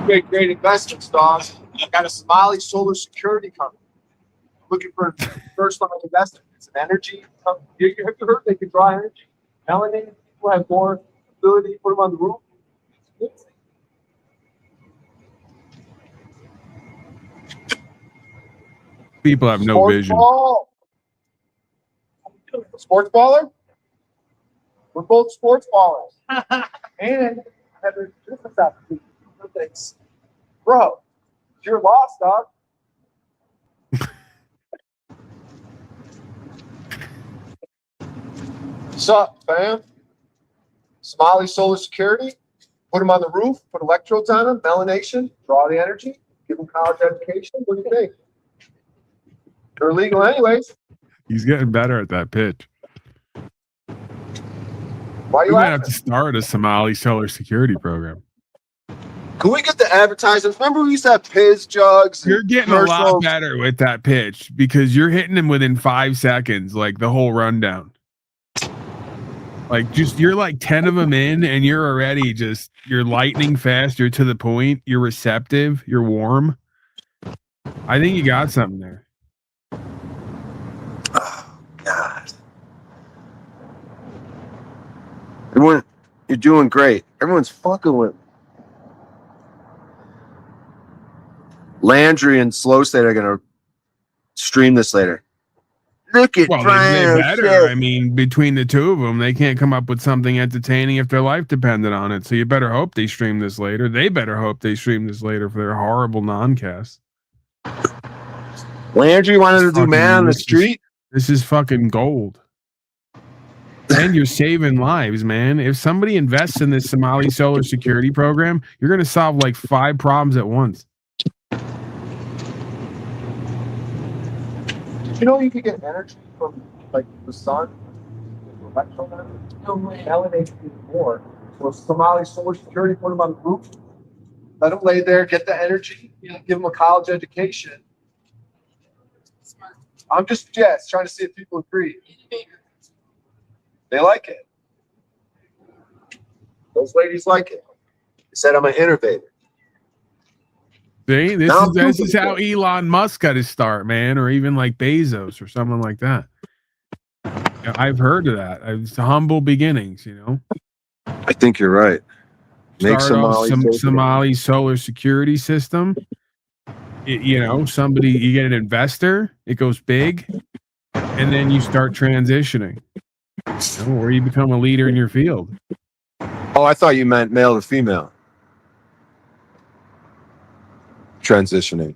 Great investments, dog. Got a Somali solar security company. Looking for first line investment. It's an energy company. You have heard they can draw energy. Melanated people have more ability to put them on the roof. People have no Sports vision. Ball. Sports baller? We're both sports ballers. And have a business opportunity. Thanks. Bro, you're lost, dog. What's up, fam? Somali Solar Security. Put them on the roof, put electrodes on them, melanation, draw the energy, give them college education. What do you think? They're illegal anyways. He's getting better at that pitch. Why You you might have laughing? to start a Somali solar security program. Can we get the advertisements? Remember we used to have Piz jugs? and You're getting a lot commercials? better with that pitch because you're hitting him within 5 seconds, like the whole rundown. Like you're like 10 of them in and you're already you're lightning fast. You're to the point. You're receptive. You're warm. I think you got something there. Oh, God. Everyone, you're doing great. Everyone's fucking with me. Landry and Slow State are going to stream this later. Look at Well, they Brian. better. I mean, between the two of them, they can't come up with something entertaining if their life depended on it. So you better hope they stream this later. They better hope they stream this later for their horrible non-cast. Landry wanted to do man on the street. This is fucking gold. And you're saving lives, man. If somebody invests in this Somali solar security program, you're going to solve like 5 problems at once. You know you could get energy from like the sun, melanated even more. So Somali Solar Security, put them on the roof, let them lay there, get the energy, give them a college education. I'm just trying to see if people agree. They like it. Those ladies like it. They said I'm an innovator. See, this Now is how Elon Musk got his start, man, or even like Bezos or someone like that. Yeah, I've heard of that. It's humble beginnings, you know. I think you're right. Make Start off Somali some safe. Somali solar security system. You know, you get an investor, it goes big, and then you start transitioning, you know, or you become a leader in your field. Oh, I thought you meant male to female. Transitioning.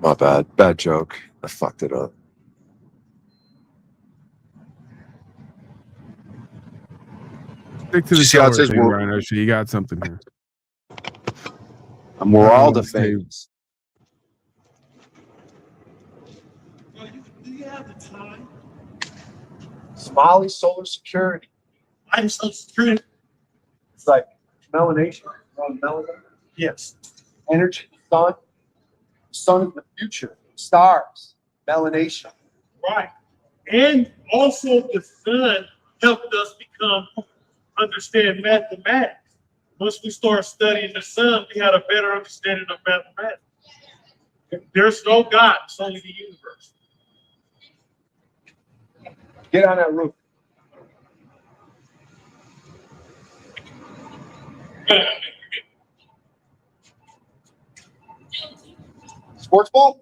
My bad. Bad joke. I fucked it up. Stick to the See how it solar says thing, we're- Rhino. So you got something here. We're all the Stay- famous. Do you have the time? Somali Solar Security. I'm so screwed. It's like melanation. Melanin. Yes. Energy. Sun. Sun is the future. Stars. Melanation. Right. And also the sun helped us understand mathematics. Once we started studying the sun, we had a better understanding of mathematics. There's no God, it's only the universe. Get on that roof. Sports ball?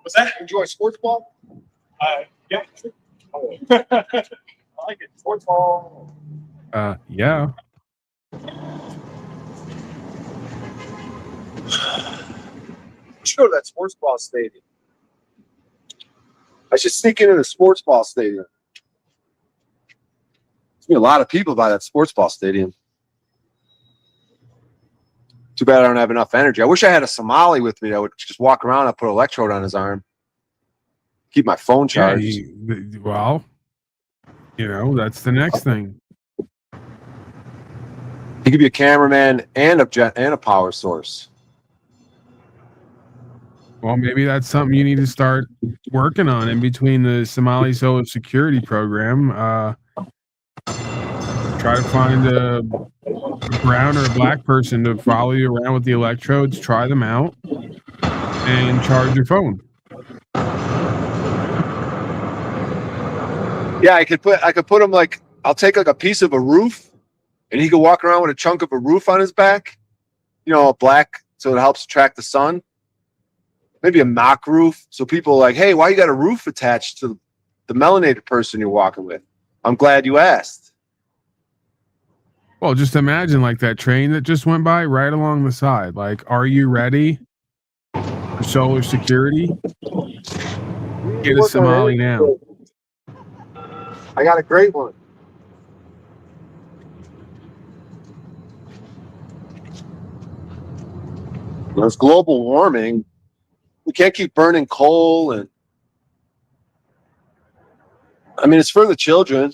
What's that? Enjoy sports ball? Yeah. I like it. Sports ball. Yeah. Let's go to that sports ball stadium. I should sneak into the sports ball stadium. There's gonna be a lot of people by that sports ball stadium. Too bad I don't have enough energy. I wish I had a Somali with me that would just walk around. I put an electrode on his arm. Keep my phone Yeah. charged. Well, that's the next thing. He could be a cameraman and a power source. Well, maybe that's something you need to start working on in between the Somali Solar Security Program. Try to find a brown or a black person to follow you around with the electrodes, try them out, and charge your phone. Yeah, I could put him like, I'll take like a piece of a roof, and he could walk around with a chunk of a roof on his back, a black, so it helps track the sun. Maybe a mock roof, so people are like, hey, why you got a roof attached to the melanated person you're walking with? I'm glad you asked. Well, just imagine like that train that just went by right along the side. Like, are you ready for solar security? Get a Somali now. I got a great one. There's global warming. We can't keep burning coal, and it's for the children.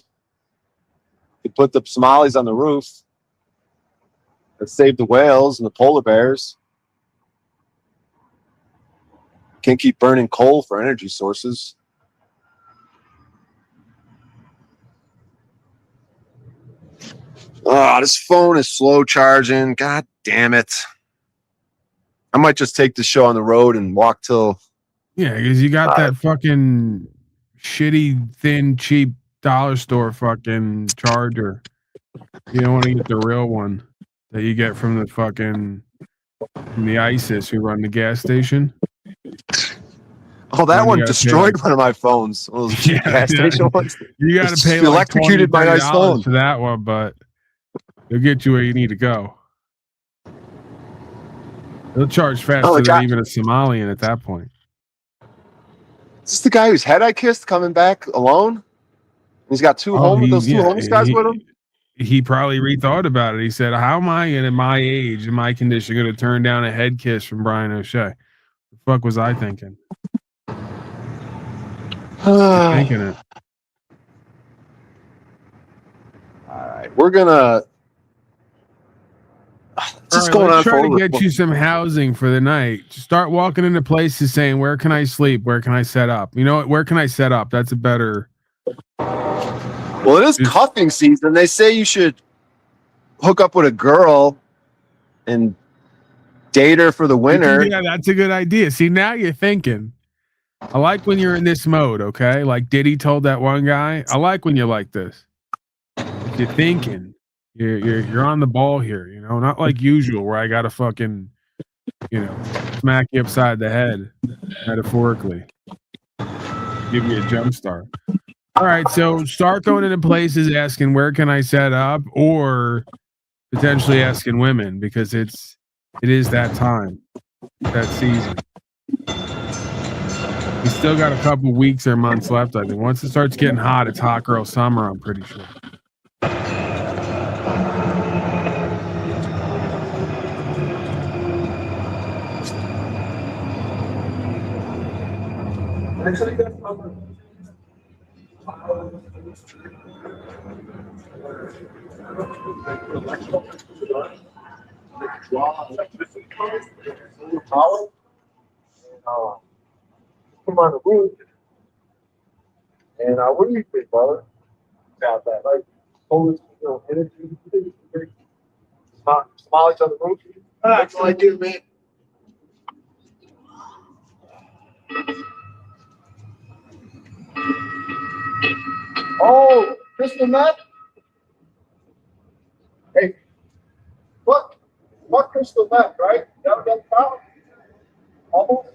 You put the Somalis on the roof and save the whales and the polar bears. Can't keep burning coal for energy sources. Oh, this phone is slow charging. God damn it. I might just take the show on the road and walk till. Yeah, because you got that fucking shitty, thin, cheap dollar store fucking charger. You don't want to get the real one that you get from the ISIS who run the gas station. Oh, that You one gotta destroyed one of my phones. One of those Yeah, gas yeah. station ones. You got It's to pay just like electrocuted my nice $20 phone. for that one, but they'll get you where you need to go. They'll charge faster than even a Somalian at that point. Is this the guy whose head I kissed coming back alone? He's got those two homeless guys with him? He probably rethought about it. He said, how am I at my age, in my condition, going to turn down a head kiss from Brian O'Shea? The fuck was I thinking? Thinking it. All right, we're gonna. Just going on let's try for to get you some housing for the night. Just start walking into places saying, where can I sleep? Where can I set up? You know what? Where can I set up? That's a better. Well, it is cuffing season. They say you should hook up with a girl and date her for the winter. Yeah, that's a good idea. See, now you're thinking. I like when you're in this mode, okay? Like Diddy told that one guy. I like when you're like this. You're thinking. You're on the ball here, not like usual where I gotta fucking, smack you upside the head, metaphorically. Give you a jump start. All right, so start going into places asking where can I set up, or potentially asking women, because it is that time, that season. We still got a couple weeks or months left, I think. Once it starts getting hot, it's hot girl summer, I'm pretty sure. Come on the roof. And what do you think, brother? About that, like, Polish, energy, Somalis on the roof. That's what I do, man. Oh, crystal meth? Hey, what crystal meth, right? You ever got the problem? Almost?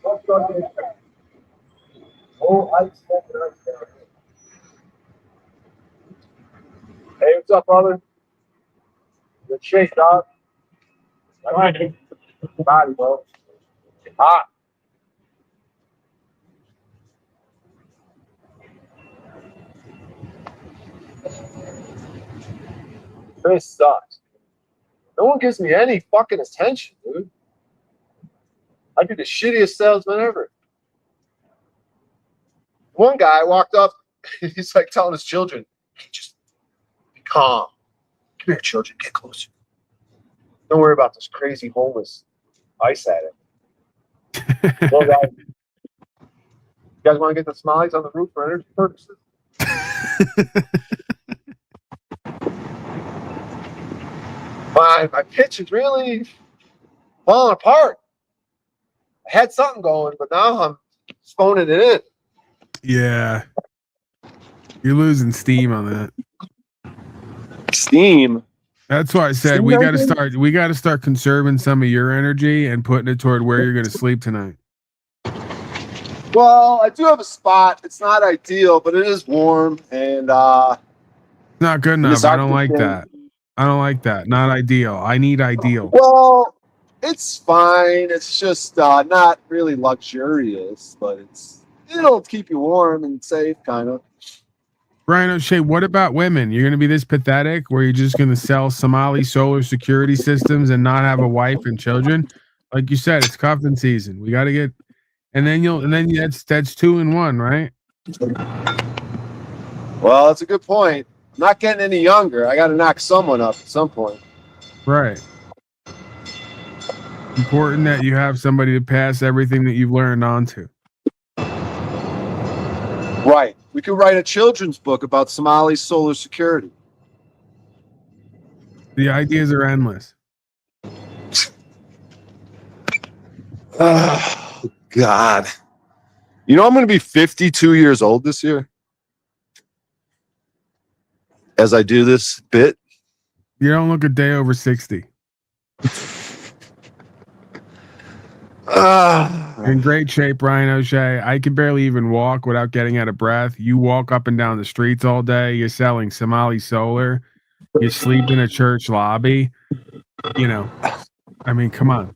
What's drug is that? Oh, I smoke it. Hey, what's up, brother? Good shape, dog. Body, bro. Hot. This sucks. No one gives me any fucking attention, dude. I'd be the shittiest salesman ever. One guy walked up, he's like telling his children, hey, just be calm. Come here, children, get closer. Don't worry about this crazy homeless ice addict. Well, guys, you guys want to get the Somalis on the roof for energy purposes? My pitch is really falling apart. I had something going, but now I'm phoning it in. Yeah. You're losing steam on that. Steam? That's why I said we got to start conserving some of your energy and putting it toward where you're going to sleep tonight. Well, I do have a spot. It's not ideal, but it is warm and not good enough. I don't like that. I don't like that. Not ideal. I need ideal. Well, it's fine. It's just not really luxurious, but it'll keep you warm and safe, kind of. Brian O'Shea, what about women? You're going to be this pathetic where you're just going to sell Somali solar security systems and not have a wife and children? Like you said, it's cuffing season. We got to get, and then that's 2 in 1, right? Well, that's a good point. I'm not getting any younger. I got to knock someone up at some point. Right. Important that you have somebody to pass everything that you've learned on to. Right. We could write a children's book about Somali solar security. The ideas are endless. Oh, God. You know, I'm going to be 52 years old this year. As I do this bit. You don't look a day over 60. In great shape, Brian O'Shea. I can barely even walk without getting out of breath. You walk up and down the streets all day. You're selling Somali solar. You sleep in a church lobby. You know, I mean, come on.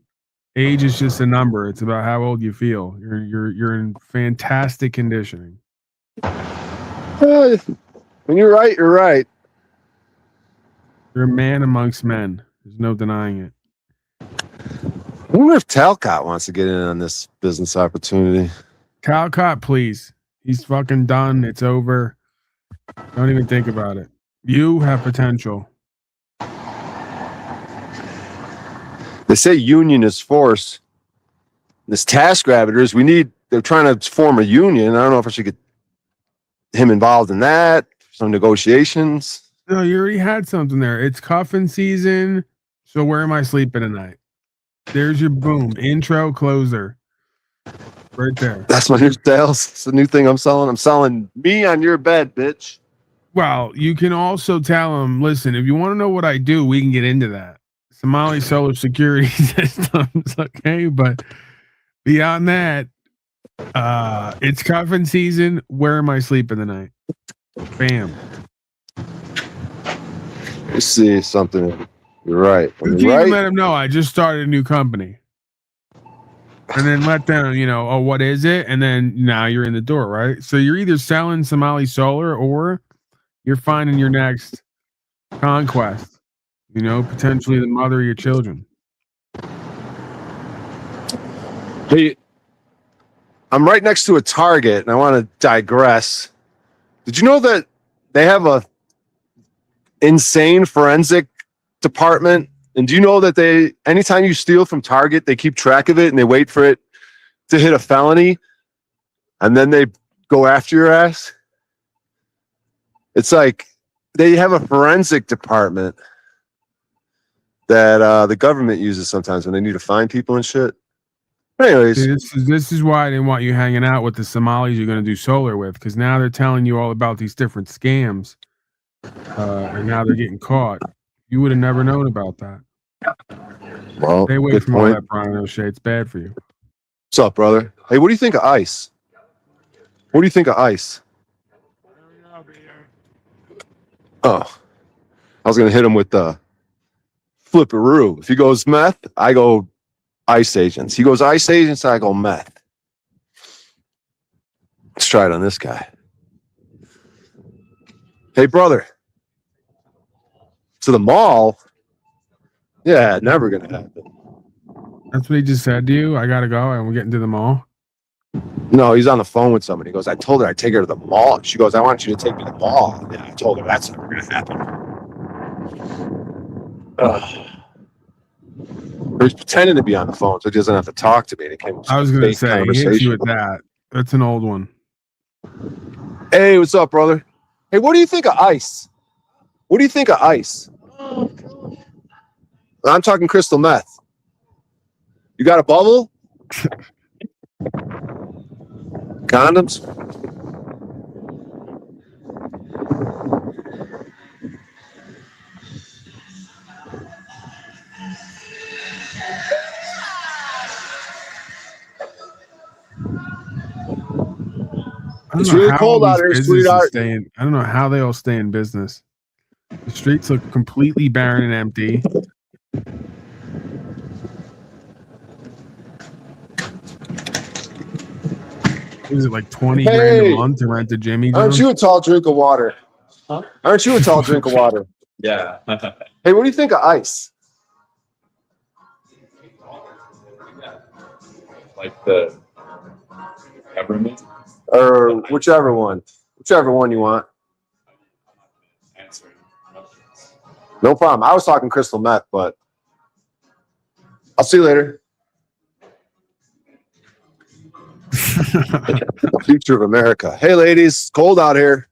Age is just a number. It's about how old you feel. You're in fantastic conditioning. When you're right, you're right. You're a man amongst men. There's no denying it. I wonder if Talcott wants to get in on this business opportunity. Talcott, please. He's fucking done. It's over. Don't even think about it. You have potential. They say union is force. This TaskRabbit is they're trying to form a union. I don't know if I should get him involved in that. Some negotiations. No, you already had something there. It's cuffing season. So where am I sleeping tonight? There's your boom. Intro, closer. Right there. That's my new sales. It's a new thing I'm selling. I'm selling me on your bed, bitch. Well, you can also tell them, listen, if you want to know what I do, we can get into that. Somali solar security systems, okay? But beyond that, it's cuffing season. Where am I sleeping tonight? Bam. You see something. You're right. You can even let them know I just started a new company. And then let them, oh, what is it? And then now you're in the door, right? So you're either selling Somali solar or you're finding your next conquest. Potentially the mother of your children. Hey, I'm right next to a Target, and I want to digress. Did you know that they have a insane forensic department? And do you know that they, anytime you steal from Target, they keep track of it and they wait for it to hit a felony, and then they go after your ass? It's like they have a forensic department that the government uses sometimes when they need to find people and shit. Anyways, See, this is why I didn't want you hanging out with the Somalis you're going to do solar with, because now they're telling you all about these different scams, and now they're getting caught. You would have never known about that. well, Stay away good from all point. that, Brian O'Shea. It's bad for you. What's up, brother? Hey, what do you think of ice? What do you think of ice? Oh, I was gonna hit him with the flipperoo. If he goes meth, I go ice agents. He goes ice agents, I go meth. Let's try it on this guy. Hey, brother. To the mall? Yeah, never gonna happen. That's what he just said to you. I got to go, and we're getting to the mall. No, he's on the phone with somebody. He goes, I told her I'd take her to the mall. She goes, I want you to take me to the mall. Yeah, I told her that's never going to happen. He's pretending to be on the phone so he doesn't have to talk to me. And it came I was going to fake say, he hit conversation. you with that. That's an old one. Hey, what's up, brother? Hey, what do you think of ice? What do you think of ice? I'm talking crystal meth. You got a bubble? Condoms? It's really cold out here, sweetheart. I don't know how they all stay in business. The streets look completely barren and empty. Is it like 20 grand Hey! a month to rent a Jimmy Aren't John's? you a tall drink of water? Huh? Aren't you a tall drink of water? Yeah. Hey, what do you think of ice? Like the government Or whichever one you want. answering. No problem. I was talking crystal meth, but I'll see you later. The future of America. Hey, ladies, it's cold out here.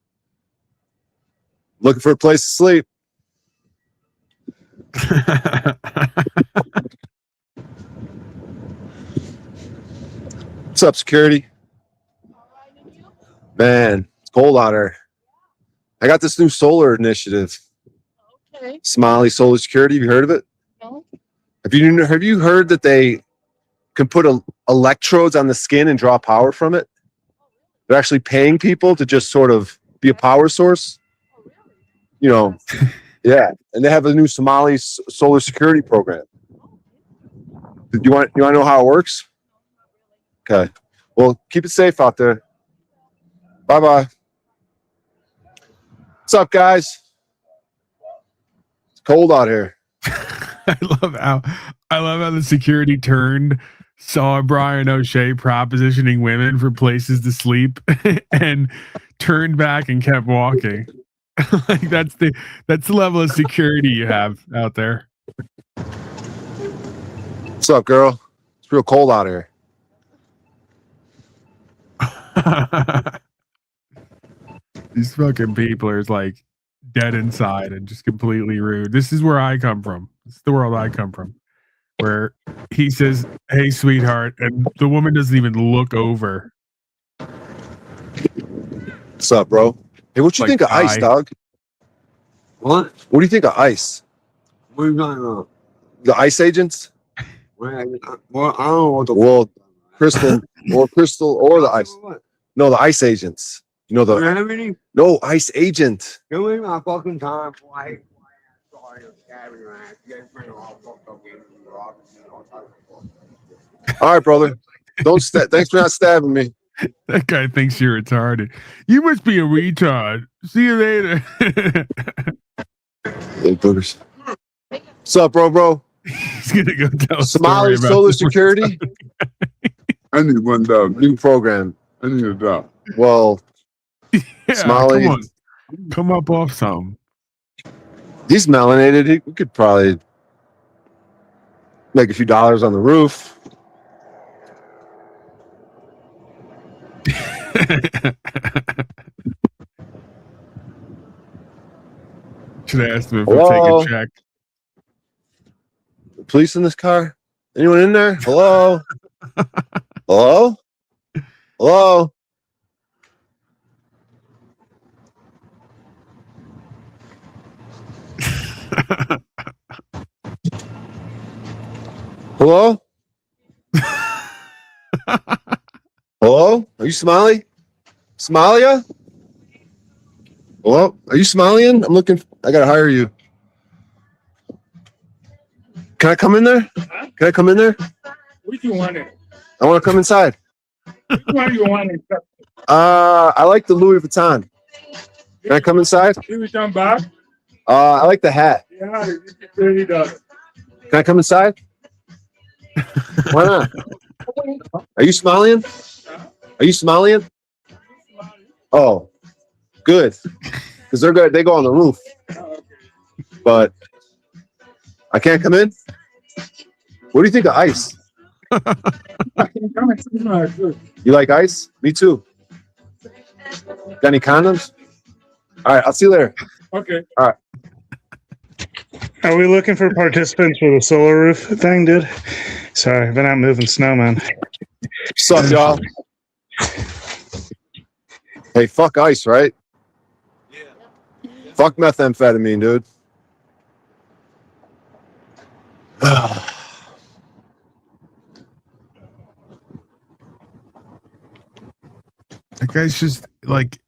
Looking for a place to sleep. What's up, security? Man, it's cold out here. I got this new solar initiative. Okay. Somali Solar Security. Have you heard of it? No. Have you heard that they can put electrodes on the skin and draw power from it? They're actually paying people to just sort of be a power source. Oh, really? You know, yeah. And they have a new Somali Solar Security program. You want to know how it works? Okay. Well, keep it safe out there. Bye bye. What's up, guys? It's cold out here. I love how the security turned, saw Brian O'Shea propositioning women for places to sleep, and turned back and kept walking. Like that's the level of security you have out there. What's up, girl? It's real cold out here. These fucking people are like dead inside and just completely rude. This is where I come from. This is the world I come from, where he says, "Hey, sweetheart," and the woman doesn't even look over. What's up, bro? Hey, what you Like, think of ice, hi. dog? What? What do you think of ice? What are you talking about? The ice agents? Well, I don't know what the Well, crystal or the ice. What? No, the ice agents. You know Do you the have any? no ice agent. Give me my fucking time. Why? Sorry, I'm stabbing your ass. You guys bring it all fucked up games in the rock and all types of stuff. All right, brother. Don't thanks for not stabbing me. That guy thinks you're retarded. You must be a retard. See you later. Hey, boogers. What's up, bro? He's gonna go tell a story Somali about Solar this. Security. I need one dog. New program. I need a dog. Well, Yeah, Smiley. come on. Come up off some. he's melanated. We could probably make a few dollars on the roof. Should have asked him if he'll Hello? take a check. Police in this car? Anyone in there? Hello? Hello? Hello? Hello? Hello? Are you Somali? Somalia? Hello? Are you Somalian? I'm looking. I gotta hire you. Can I come in there? Can I come in there? What do you want it? I want to come inside. What do you want it? I like the Louis Vuitton. Can I come inside? Give me some back. I like the hat. Yeah, $30. Can I come inside? Why not? Are you Somalian? Are you Somalian? Oh, good. Because they're good. They go on the roof. But I can't come in. What do you think of ice? You like ice? Me too. Got any condoms? All right, I'll see you later. Okay. Are we looking for participants for the solar roof thing, dude? Sorry, I've been out moving snow, man. Sup, y'all? Hey, fuck ice, right? Yeah. Fuck methamphetamine, dude. That guy's just like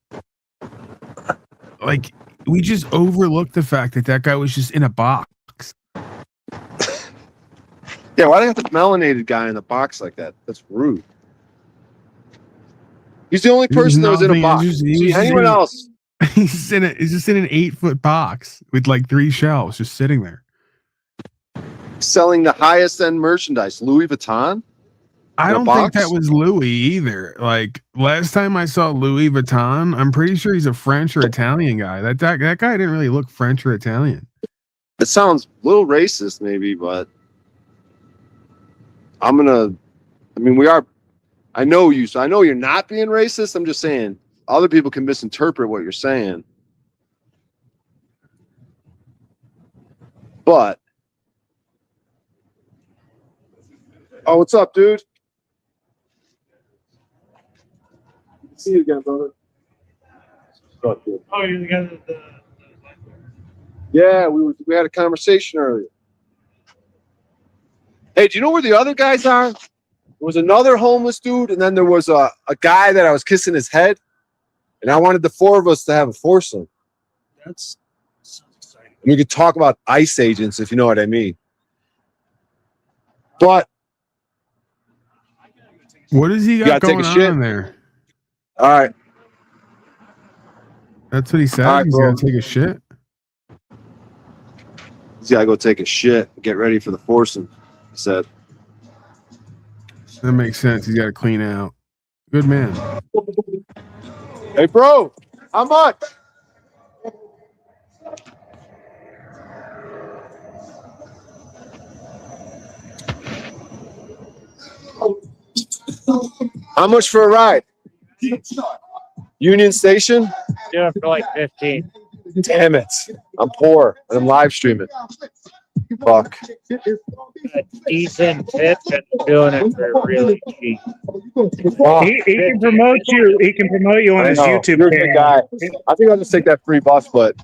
we just overlooked the fact that that guy was just in a box. Yeah, why do they have the melanated guy in the box like that? That's rude. He's the only person that was in a box. See, anyone else? He's just in an 8-foot box with like 3 shelves just sitting there. Selling the highest end merchandise, Louis Vuitton. I In a don't think box? that was Louis either. Like last time I saw Louis Vuitton, I'm pretty sure he's a French or Italian guy. That guy didn't really look French or Italian. It sounds a little racist, maybe, but I mean, we are. I know you, so I know you're not being racist. I'm just saying other people can misinterpret what you're saying. But oh, what's up, dude? See you again, brother. What's up, dude? Oh, you got the Yeah, we had a conversation earlier. Hey, do you know where the other guys are? There was another homeless dude, and then there was a guy that I was kissing his head, and I wanted the 4 of us to have a foursome. That's sounds exciting. And we could talk about ICE agents, if you know what I mean. But What does he got gotta take a going shit? on there? all right, That's what he said. All right, He's bro. gonna take a shit. he's gotta go take a shit, get ready for the foursome. He said, That makes sense. He's got to clean out. Good man. "Hey, bro, how much?" How much for a ride? Union Station? Yeah, for like 15. Damn it. I'm poor and I'm live streaming. Fuck. Decent tip and doing it for really cheap. Fuck. He can promote you. He can promote you on I his know. YouTube You're a good channel. guy. I think I'll just take that free bus, but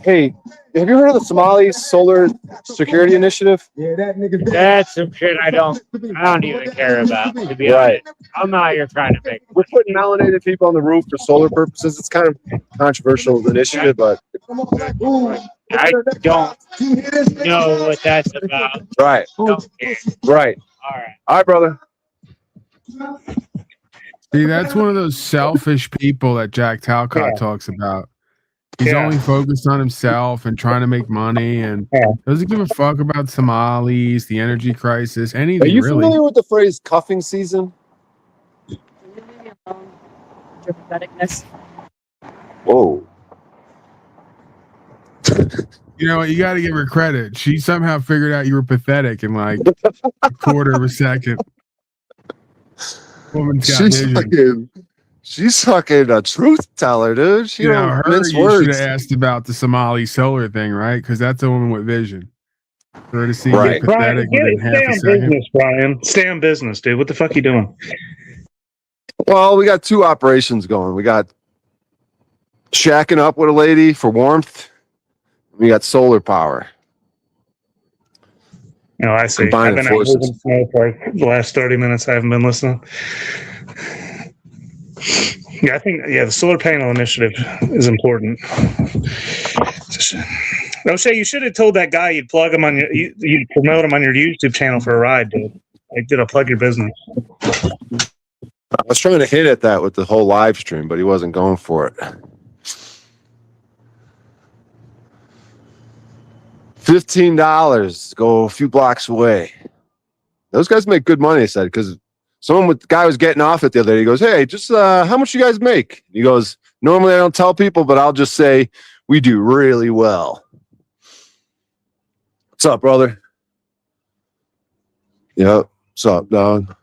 hey, have you heard of the Somali Solar Security Initiative? That's some shit I don't even care about, to be Right. honest. I'm not here trying to make. We're putting melanated people on the roof for solar purposes. It's kind of a controversial initiative, but I don't know what that's about. right, Don't care. right. All right. All right, brother. See, that's one of those selfish people that Jack Talcott talks about. He's Yeah. only focused on himself and trying to make money, and Yeah. doesn't give a fuck about Somalis, the energy crisis, Are anything you really. familiar with the phrase cuffing season? Your patheticness. Whoa. You know, you got to give her credit. She somehow figured out you were pathetic in like a quarter of a second. Woman's got vision. She's fucking a truth teller, dude. She You know, don't her mince you should words. have asked about the Somali solar thing, right? Because that's a woman with vision. For her to see Right. you pathetic Brian, within half stay a on second. business, Brian. Stay on business, dude. What the fuck you doing? Well, we got two operations going. We got shacking up with a lady for warmth. We got solar power. No, I see. Combining I've been out forces. moving snow for like the last 30 minutes. I haven't been listening. Yeah, I think the solar panel initiative is important. O'Shea, you should have told that guy you'd plug him on you'd promote him on your YouTube channel for a ride, dude. Like, did I plug your business? I was trying to hit at that with the whole live stream, but he wasn't going for it. $15 to go a few blocks away. Those guys make good money, I said, because the guy was getting off it the other day. He goes, "Hey, just how much you guys make?" He goes, "Normally I don't tell people, but I'll just say we do really well." What's up, brother? Yep. What's up, dog?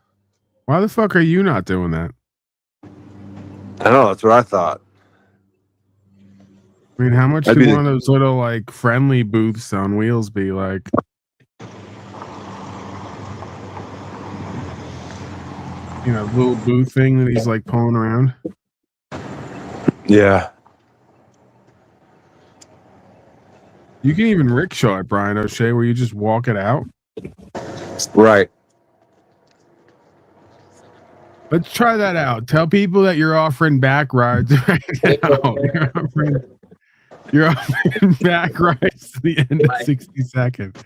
Why the fuck are you not doing that? I know, that's what I thought. I mean, how much That'd do be one of those little like friendly booths on wheels be like? You know, little booth thing that he's like pulling around. Yeah. You can even rickshaw it, Brian O'Shea, where you just walk it out. Right. Let's try that out. Tell people that you're offering back rides right now. You're offering back rides to the end of 60 seconds.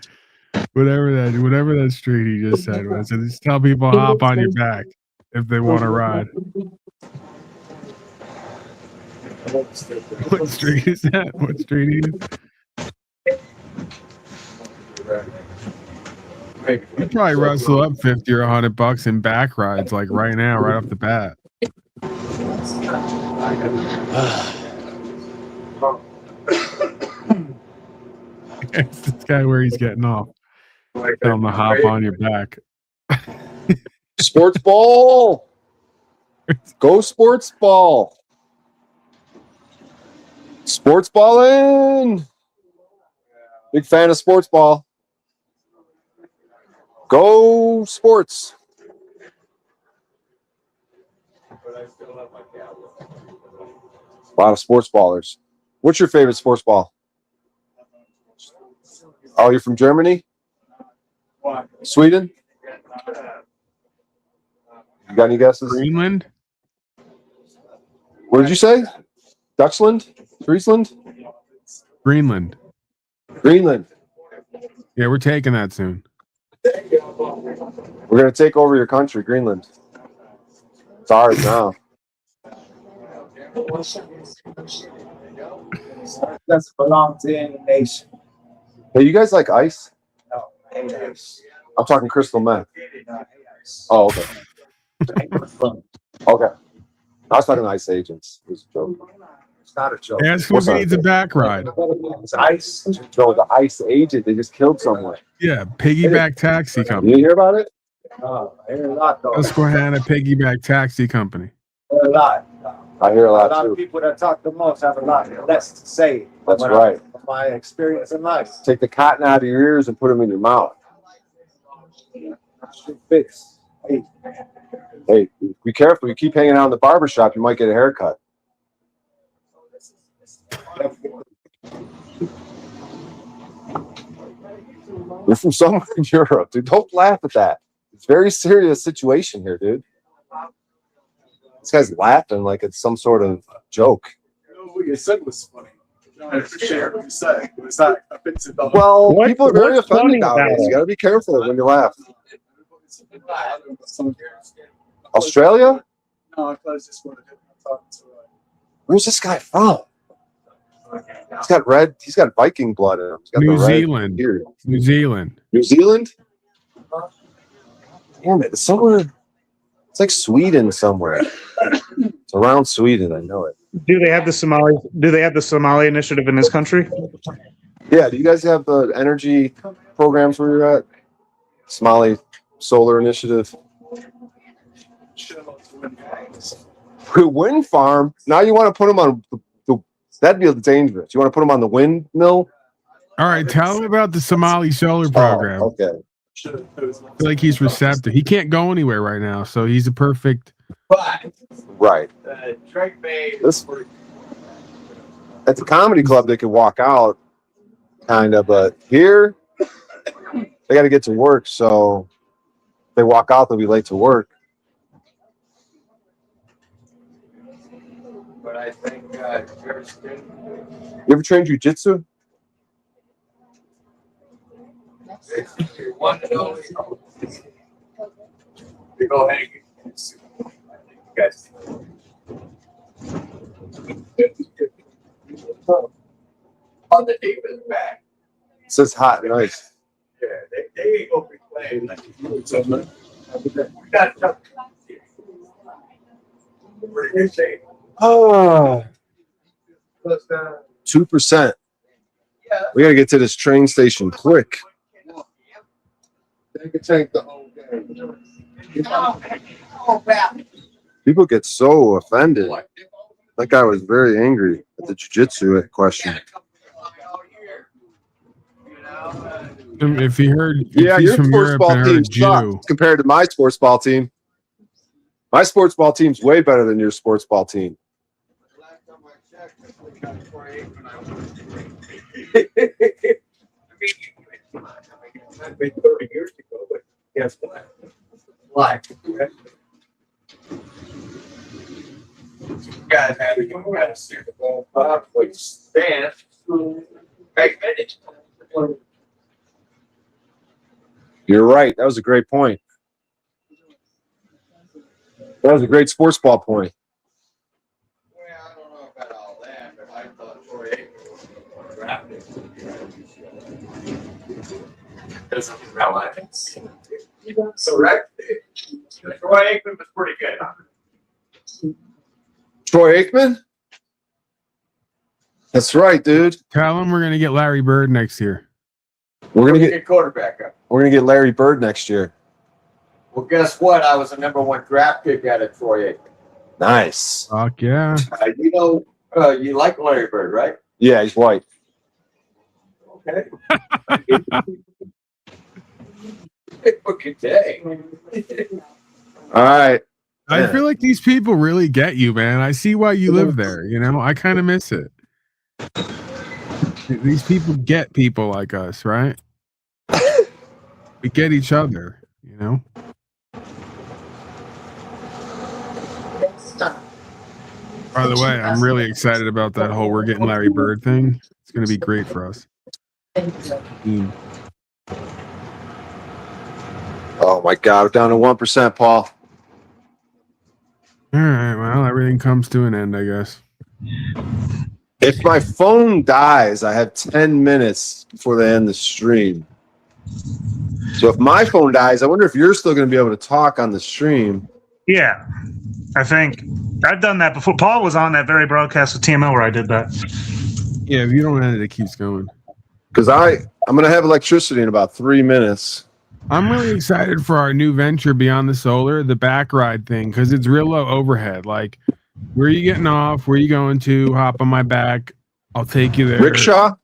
Whatever that street he just said was. So just tell people hop on your back if they want to ride. What street is that? What street is it? You probably rustle up 50 or $100 in back rides like right now, right off the bat. It's this guy where he's getting off. Tell him to hop on your back. Sports ball. Go sports ball. Sports balling. Big fan of sports ball. Go sports. A lot of sports ballers. What's your favorite sports ball? Oh, you're from Germany? Sweden? You got any guesses? Greenland? What did you say? Dutchland? Friesland? Greenland. Greenland. Yeah, we're taking that soon. We're going to take over your country, Greenland. It's ours now. That's belong to any nation. Hey, you guys like ice? No, ain't ice. I'm talking crystal meth. No, ain't ice. Oh, okay. Okay. I was talking ice agents. It was a joke. It's not a joke. Ask him if he needs a back ride. It's ice. No, the ice agent. They just killed someone. Yeah, piggyback taxi Did company. you hear about it? No, I hear a lot though. Susquehanna piggyback taxi company. I hear a lot. I hear a A lot lot of too. people that talk the most have a lot less to say. That's From right. my experience in life. Take the cotton out of your ears and put them in your mouth. Fix. Hey, Hey, be careful. You keep hanging out in the barber shop, you might get a haircut. You're from somewhere in Europe, dude. Don't laugh at that. It's a very serious situation here, dude. This guy's laughing like it's some sort of joke. What you said was funny. I appreciate what you said. It's not offensive. Well, people are very what's funny offended about nowadays. it? You gotta be careful when you laugh. Australia? No, I just wanted to talk to Where's this guy from? He's got red. He's got Viking blood in him. He's got New the red Zealand. beard. New Zealand. New Zealand? Damn it! It's somewhere. It's like Sweden somewhere. It's around Sweden. I know it. Do they have the Somali initiative in this country? Yeah. Do you guys have the energy programs where you're at? Somali Solar Initiative. Wind farm. Now you want to put them on the that'd be dangerous. You want to put them on the windmill? All right, tell him about the Somali solar program. Oh, okay. I feel like he's receptive. He can't go anywhere right now, so he's a perfect. Right. This, at the comedy club, they could walk out, kind of, but here they got to get to work. So if they walk out, they'll be late to work. But I think You ever trained jujitsu? one and only. You go ahead and guys. On the deep is back. It says hot and nice. Yeah, they ain't gonna be playing. We got tough. What do you say? Oh, 2%. We got to get to this train station quick. They can take the whole game. People get so offended. That guy was very angry at the jiu-jitsu question. If he heard, if Yeah, he's your from sports Europe ball and heard team Jew, sucks compared to my sports ball team. My sports ball team's way better than your sports ball team. That'd be 30 years ago, but guess what? Life. Guys had to go out of Super Bowl which stands 8 minutes. You're right. That was a great point. That was a great sports ball point. Well, I don't know about all that, but I thought Troy Aikman was drafted. That's how I think. Correct. Troy Aikman was pretty good. Troy Aikman? That's right, dude. tell him we're gonna get Larry Bird next year. We're gonna get quarterback up. we're gonna get Larry Bird next year. Well, guess what? I was the #1 draft pick out of Troy Aikman. Nice. Fuck yeah. You know, you like Larry Bird, right? Yeah, he's white. Okay. Okay, dang. All right. I Yeah. feel like these people really get you, man. I see why you live there. You know, I kind of miss it. These people get people like us, right? We get each other, you know? By the way, I'm really excited about that whole we're getting Larry Bird thing. It's going to be great for us. Oh my God, we're down to 1%, Paul. All right, well, everything comes to an end, I guess. If my phone dies, I have 10 minutes before they end the stream. So if my phone dies, I wonder if you're still going to be able to talk on the stream. Yeah, I think I've done that before. Paul was on that very broadcast with TML where I did that. Yeah, if you don't end it, it keeps going. Because I'm going to have electricity in about 3 minutes. I'm really excited for our new venture Beyond the Solar, the back ride thing, because it's real low overhead. Like, where are you getting off? Where are you going to? Hop on my back. I'll take you there. Rickshaw?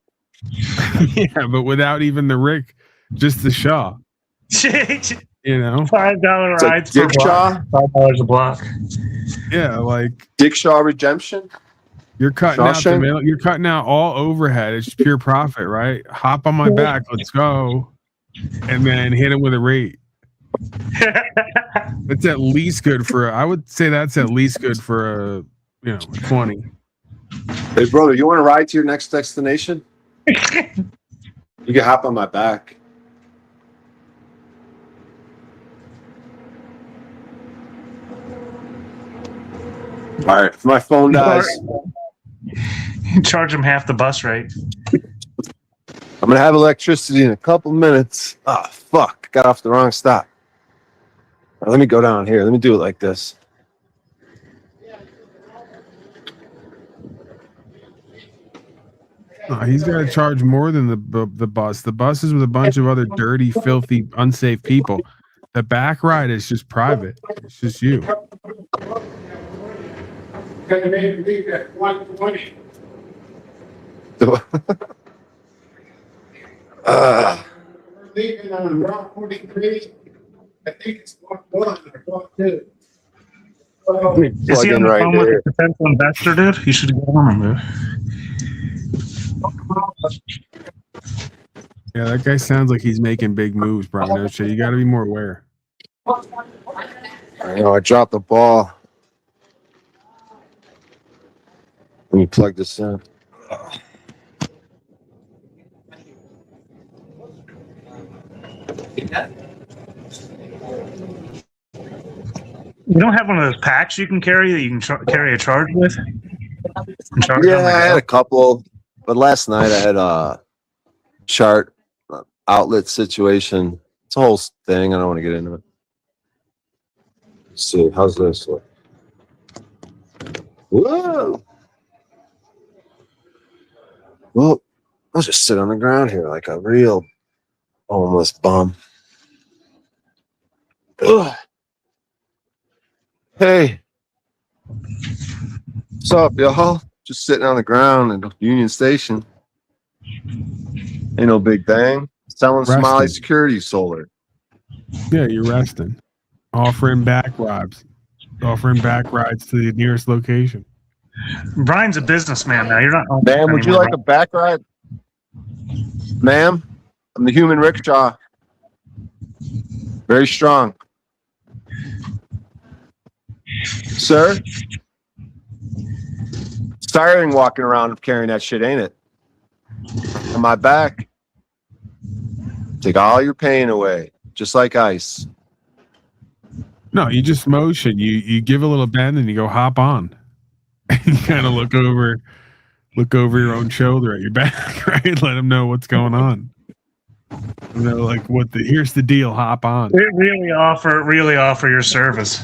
Yeah, but without even the Rick, just the Shaw. You know? $5 It's like rides per Dick Shaw? block. $5 a block. Yeah, like Dick Shaw Redemption? you're cutting out the Shawshank? middle. You're cutting out all overhead. It's pure profit, right? Hop on my back. Let's go. And then hit him with a rate. It's at least good for I would say that's at least good for a 20. Hey, brother, you want to ride to your next destination? You can hop on my back. All right, if my phone dies, Charge them half the bus rate. I'm gonna have electricity in a couple minutes. Ah, fuck! Got off the wrong stop. All right, let me go down here. Let me do it like this. He's got to charge more than the bus. The bus is with a bunch of other dirty, filthy, unsafe people. The back ride is just private. It's just you. Because they leave at 1:20. Ah, We're leaving on Route 43. I think it's 1:1 or 1:2. let me Is plug he on in the right phone with here. the potential investor, dude? He should get on him, dude. Yeah, that guy sounds like he's making big moves, Brian O'Shea. You got to be more aware. I know I dropped the ball. Let me plug this in. You don't have one of those packs you can carry that you can carry a charge with? And charge Yeah, on the I had go? a couple, but last night I had a chart outlet situation. It's a whole thing. I don't want to get into it. Let's see, how's this look? Whoa! Well, I'll just sit on the ground here like a real homeless bum. Ugh. Hey, what's up, y'all? Just sitting on the ground in Union Station. Ain't no big thing. Selling Somali Resting. Security Solar. Yeah, you're resting. Offering back rides. Offering back rides to the nearest location. Brian's a businessman now. You're not homeless Ma'am, would you anymore, like a back ride? Ma'am, I'm the human rickshaw. Very strong. Sir? It's tiring walking around carrying that shit, ain't it? On my back. Take all your pain away, just like ice. No, you just motion. You give a little bend and you go hop on. You kind of look over your own shoulder at your back, right? Let them know what's going on. And they're like, here's the deal, hop on. Really offer your service.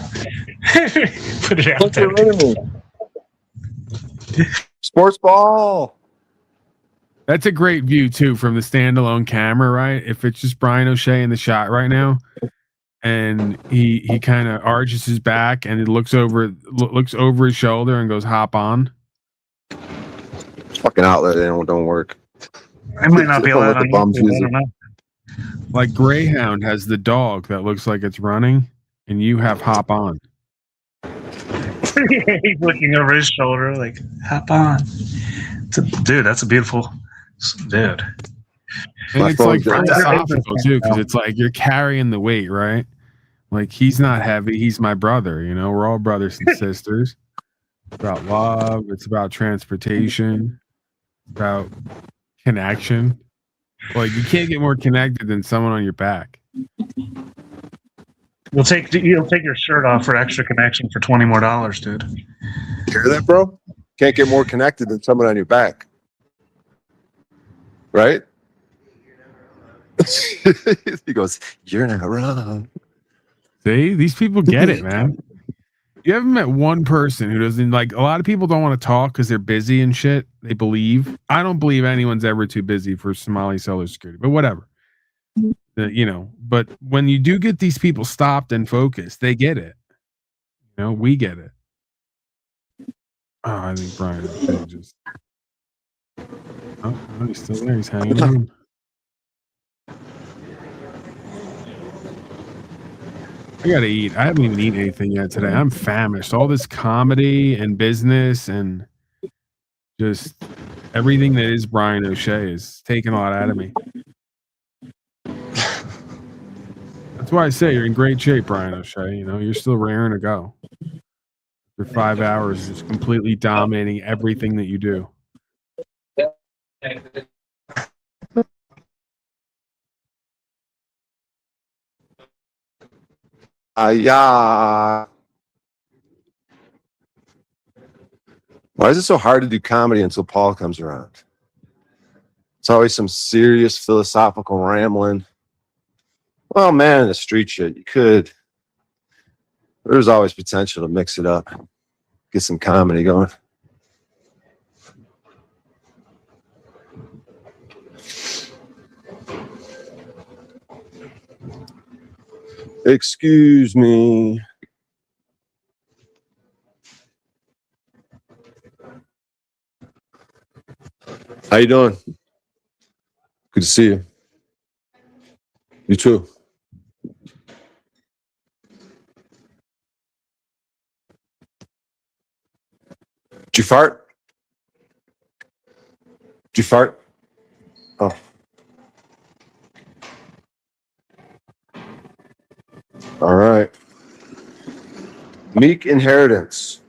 Put it out What's there. your enemy? Sports ball. That's a great view too from the standalone camera, right? If it's just Brian O'Shea in the shot right now, and he kind of arches his back and it looks over his shoulder and goes hop on. Fucking outlet, they don't work. I might not be Don't allowed let the on bums YouTube. I use don't it. know. Like Greyhound has the dog that looks like it's running, and you have hop on. He's looking over his shoulder, like, hop on. Dude, that's a beautiful dude. And My it's like phone's dead. philosophical too, because it's like you're carrying the weight, right? Like he's not heavy, he's my brother, you know, we're all brothers and sisters. It's about love, it's about transportation, it's about connection. Like you can't get more connected than someone on your back. You'll take your shirt off for extra connection for $20 more, dude. Hear that, bro? Can't get more connected than someone on your back. Right? He goes, you're not wrong. See, these people get it, man. You haven't met one person who doesn't like. A lot of people don't want to talk because they're busy and shit. They believe. I don't believe anyone's ever too busy for Somali Solar Security, but whatever. You know, but when you do get these people stopped and focused, they get it. You know, we get it. Oh, I think Brian should just. Oh, no, he's still there. He's hanging on. I gotta eat. I haven't even eaten anything yet today. I'm famished. All this comedy and business and just everything that is Brian O'Shea is taking a lot out of me. That's why I say you're in great shape, Brian O'Shea. You know, you're still raring to go. For 5 hours, just completely dominating everything that you do. Yeah. Why is it so hard to do comedy until Paul comes around? It's always some serious philosophical rambling. Well, man, the street shit, you could. There's always potential to mix it up, get some comedy going. Excuse me. How you doing? Good to see you. You too. Did you fart? Did you fart? Oh. All right. Meek Inheritance.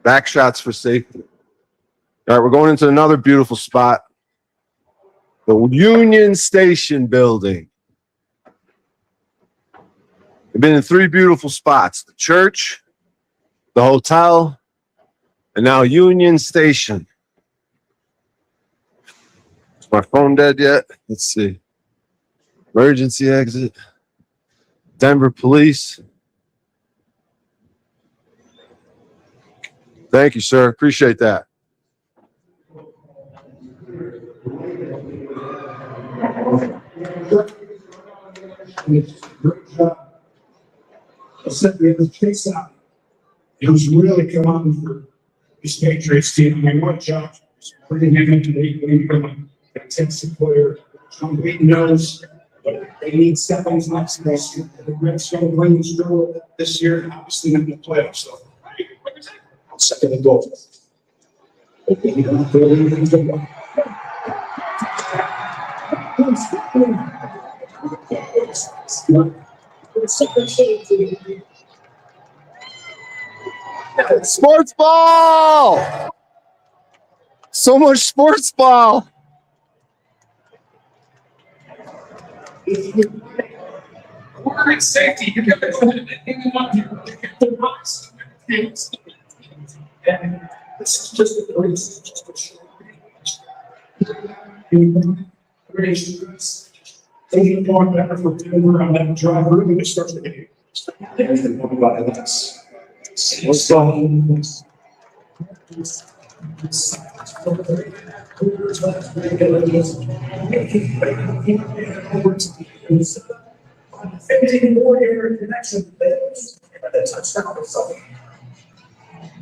Back shots for safety. All right, we're going into another beautiful spot. The Union Station building. We've been in 3 beautiful spots. The church, the hotel, and now Union Station. Is my phone dead yet? Let's see. Emergency exit. Denver police. Thank you, sir. Appreciate that. It was really common for this Patriots team. I mean, what job? Bringing him into the game from an intensive player. Tom Brady knows, but they need seconds next year. The Reds don't win this year, obviously not in the playoffs. So, second and goal. Sports ball! So much sports ball! Quarterback safety, you got to put it in the box. And this is just a taking one better for Denver on that drive, really to start the game.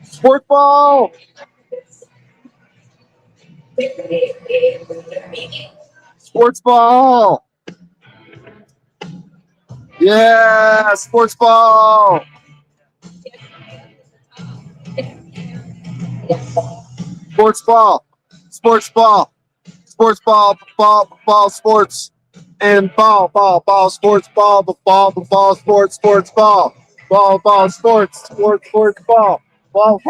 Sport ball! Sports ball! Yeah, sports ball! Sports ball! Sports ball! Sports ball! Ball! Sports! And ball! Sports ball! Ball! Sports! Sports ball! Ball! Sports! Sports! Ball! Ball!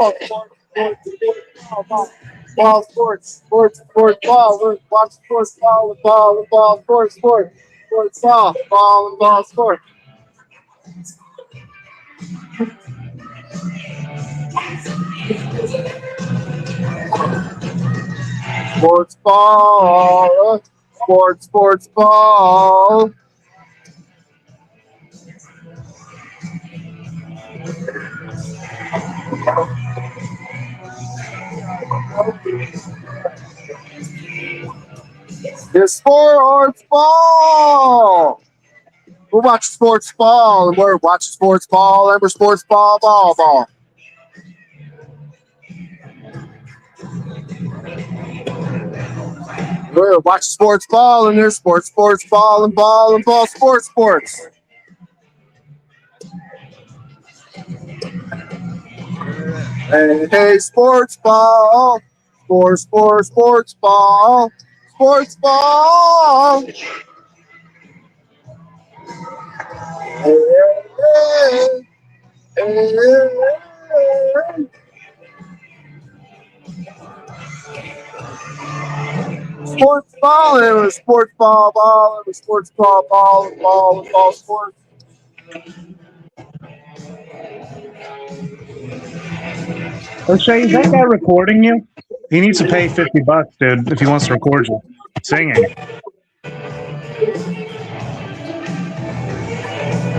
Sports! Ball! Sports! Ball! Watch sports ball! Sports! Sports ball! Sports! Sports ball! Sports ball! It's sports ball! We'll watch sports ball, and we're watching sports ball, and we're sports ball. We're watching sports ball, and there's sports ball, and ball, sports. Hey, sports ball, sports ball. Sports ball. Sports ball. It was sports ball. It was sports ball. Sports. O'Shea, is that guy recording you? He needs to pay $50, dude, if he wants to record you singing.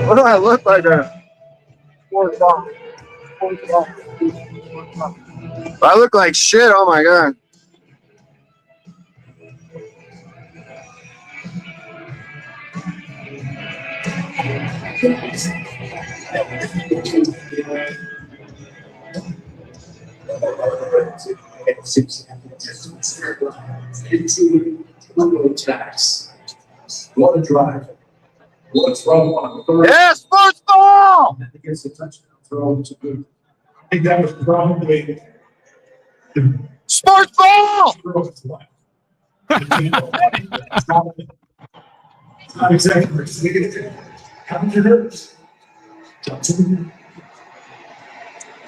What do I look like? I look like shit. Oh my god. What a drive. What's wrong? Yeah, sports ball! I think that was probably Sports ball! Not exactly. How did you hurt?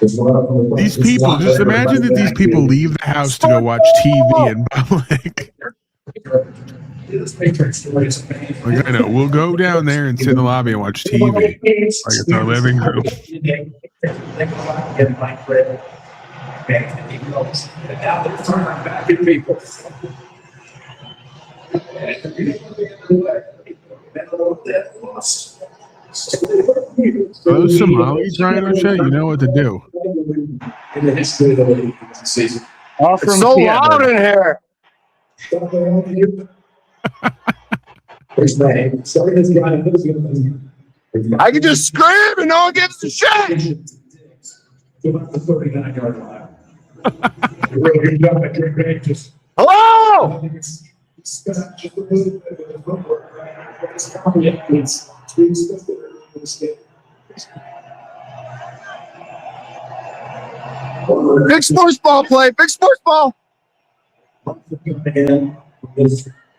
These people, just imagine that these people leave the house to go watch TV in public. Like, I know, we'll go down there and sit in the lobby and watch TV. Like it's our living room. Those Somalis, Ryan O'Shea, you know what to do. In the history of the league this season. It's so loud in here. I can just scream and no one gives a shit. Hello! Big sports ball play. Big sports ball.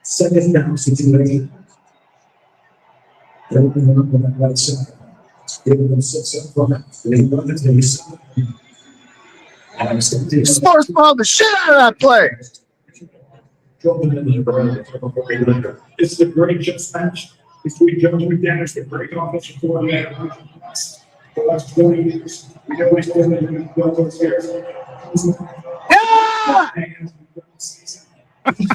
Second down situation. Sports ball the shit out of that play. It's the great just match between Jones and McDaniels, the great offensive coordinator. The last 20 years, we always go upstairs. Yeah! It's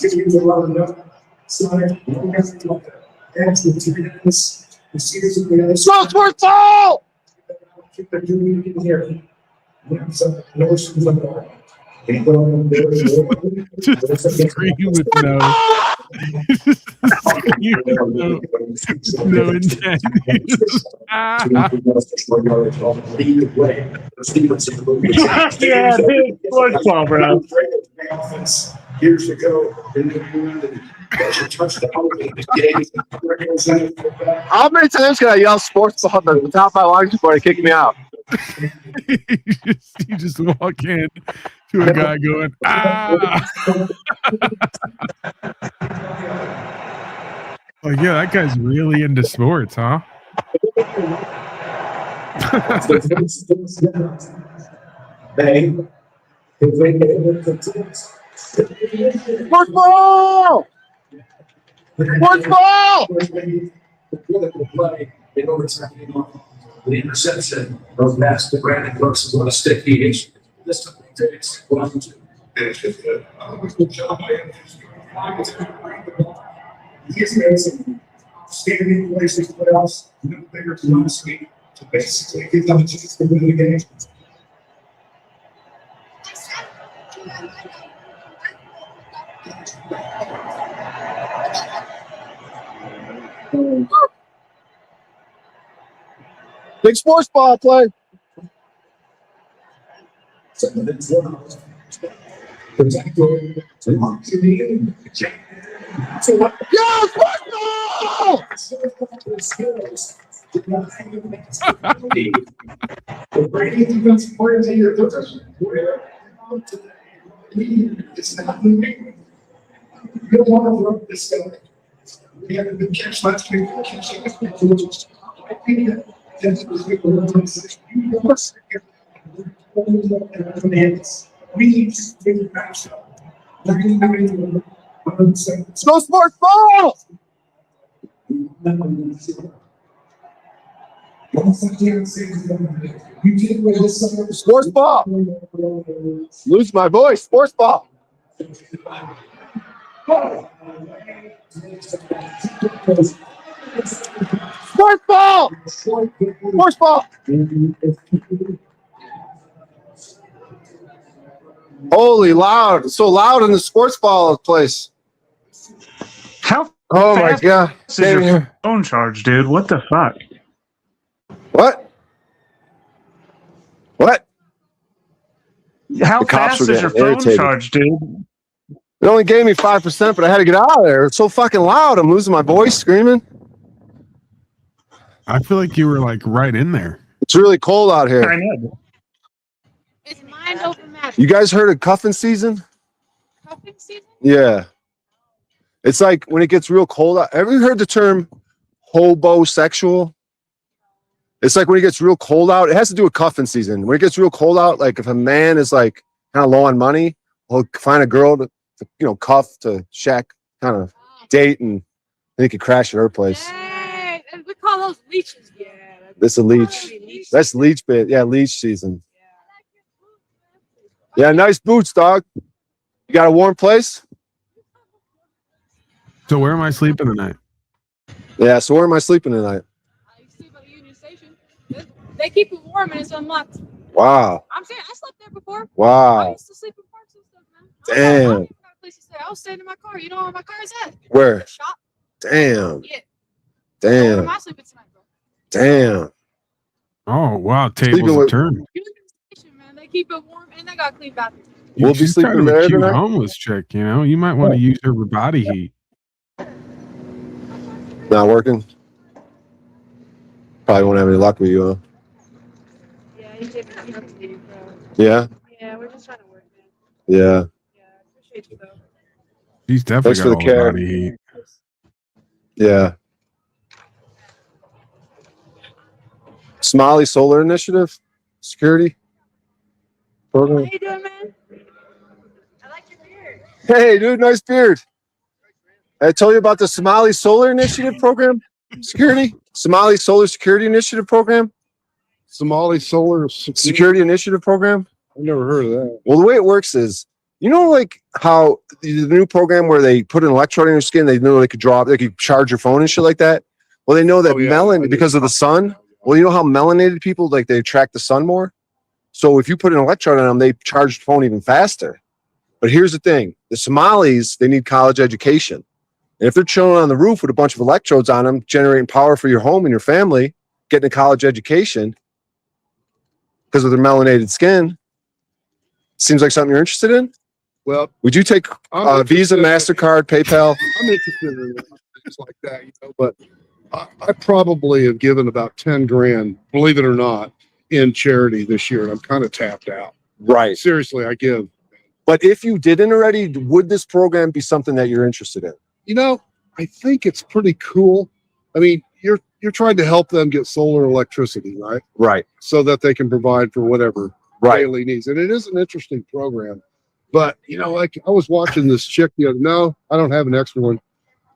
going to be a lot of nothing. Slow sports ball! Just scream with no intent. Yeah, big sports ball, bro. Years ago, How many times can I yell sports ball at the top of my lungs before they kick me out? You just walk in to a guy going, ah. Like, yeah, that guy's really into sports, huh? Sports ball! Sports ball! The interception of Master Brandon Brooks is on a stick he is. This time it takes 1 2. It's just good job by him. He's made some standing places playoffs, no bigger than last week to basically give them a chance to win the game. Big sports ball play. Yeah, sports ball! The Brady defense players in your position. It's not moving. You don't want to run this guy. We have a good catch last week. I think that's what we were doing. You must get we need to figure out. Let's go sports ball! You take away this summer. Sports ball. Lose my voice. Sports ball. Sports ball. Sports ball. Holy loud. It's so loud in the sports ball place. How Oh my fast God. is your phone charge, dude? What the fuck? What? What? How The cops fast were is your getting phone irritated. charge, dude? It only gave me 5%, but I had to get out of there. It's so fucking loud. I'm losing my voice screaming. I feel like you were like right in there. It's really cold out I here. know. It's mind over matter. You guys heard of cuffing season? Cuffing season? Yeah. It's like when it gets real cold out. Have you heard the term hobosexual? It's like when it gets real cold out. It has to do with cuffing season. When it gets real cold out, like if a man is like kind of low on money, he'll find a girl to cuff, to shack, kind of date, and then he could crash at her place. Dang, we call those leeches. Yeah. This is a leech. That's leech bit. Yeah, leech season. Yeah, nice boots, dog. You got a warm place? So where am I sleeping tonight? Yeah, so where am I sleeping tonight? You sleep at Union Station. They keep it warm and it's unlocked. Wow. I'm saying I slept there before. I Wow. used to sleep in parks and stuff, man. I Damn. don't got a place to stay. I was staying in my car. You know where my car is at? Where? The shop. Damn. Yeah. Where am Damn. I sleeping tonight, bro? Damn. Oh wow, Sleeping tables with- have turned. Union Station, man. They keep it warm and they got clean bathrooms. You We'll be just sleeping kind of there a cute tonight? homeless chick, you know. You might want to use her for body heat. Not working? Probably won't have any luck with you, huh? Yeah, you did me up to you, bro. Yeah? Yeah, we're just trying to work, man. Yeah. Yeah, I appreciate you, though. She's definitely Thanks for got the all the care. body heat. Yeah. Somali Solar Initiative Security How Program. you doing, man? I like your beard. Hey, dude, nice beard. I told you about the Somali Solar Initiative Program Security? Somali Solar Security Initiative Program? Somali Solar Security Initiative Program? I've never heard of that. Well, the way it works is, you know, like how the new program where they put an electrode in your skin, they know they could charge your phone and shit like that. Well, they know that Oh, yeah, melanin, I because of the sun. Well, you know how melanated people, like, they attract the sun more? So if you put an electrode on them, they charge the phone even faster. But here's the thing. The Somalis, they need college education. And if they're chilling on the roof with a bunch of electrodes on them, generating power for your home and your family, getting a college education because of their melanated skin, seems like something you're interested in? Well, Would you take I'm Visa, interested- MasterCard, PayPal? I'm interested in things like that, but I probably have given about 10 grand, believe it or not, in charity this year, and I'm kind of tapped out. Right. Seriously, I give. But if you didn't already, would this program be something that you're interested in? You know, I think it's pretty cool. I mean, you're trying to help them get solar electricity, right? Right. So that they can provide for whatever Right. daily needs. And it is an interesting program. But, you know, like I was watching this chick no, I don't have an extra one.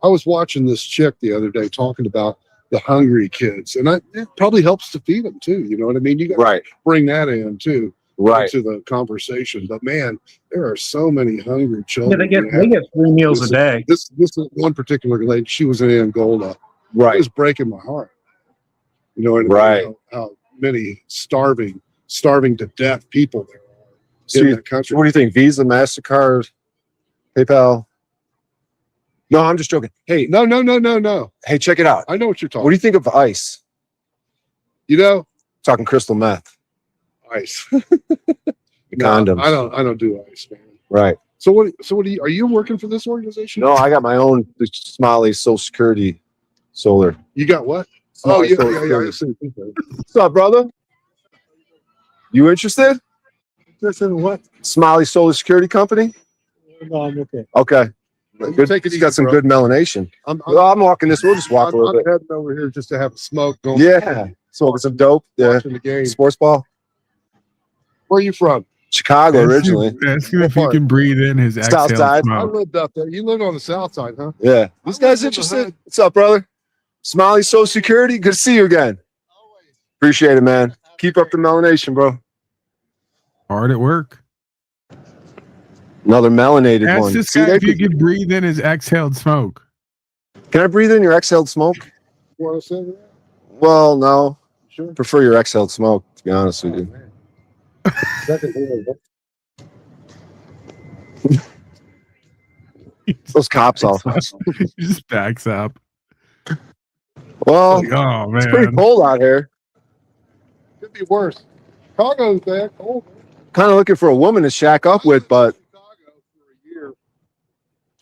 I was watching this chick the other day talking about the hungry kids, and it probably helps to feed them too. You know what I mean? You got to Right. bring that in too, Right. into the conversation. But man, there are so many hungry Yeah, children. they get 3 meals a day. This one particular lady, she was in Angola. It Right. was breaking my heart. You know what I mean? Right. How many starving to death people there are So in you- that country. what do you think? Visa, MasterCard, PayPal? No, I'm just joking. Hey, No. hey, check it out. I know what you're talking. What do you think of ice? You know, Talking crystal meth, ice. the condoms. I don't do ice, man. Right. So what do you, are you working for this organization? No, I got my own Somali Social Security Solar. You got what? Somali Social I Security. see. What's up, brother? You interested? Listen, what? Somali Solar Security Company? No, I'm okay. Okay. Good. Take it He's got easy, some bro. good melanation. I'm Well, I'm walking this. We'll just walk a little bit. heading over here just to have a smoke. Going, Yeah. Smoking some dope. Yeah. watching the game. Sports ball. Where are you from? Chicago originally. Ask him if you part? can breathe in his South exhale side. I smoke. lived up there. You lived on the south side, huh? Yeah. This guy's interested. What's up, brother? Somali Social Security. Good to see you again. Appreciate it, man. Keep up the melanation, bro. Hard at work. Another melanated Ask one. this See, guy they if you could- could breathe in his exhaled smoke. Can I breathe in your exhaled smoke? You want to say that? Well, no. Sure. Prefer your exhaled smoke, to be honest with you. Second hand. Those cops off. He just backs up. Well, Like, oh it's pretty man. cold out here. Could be worse. Chicago's bad cold. Kind of looking for a woman to shack up with, but Chicago for a year.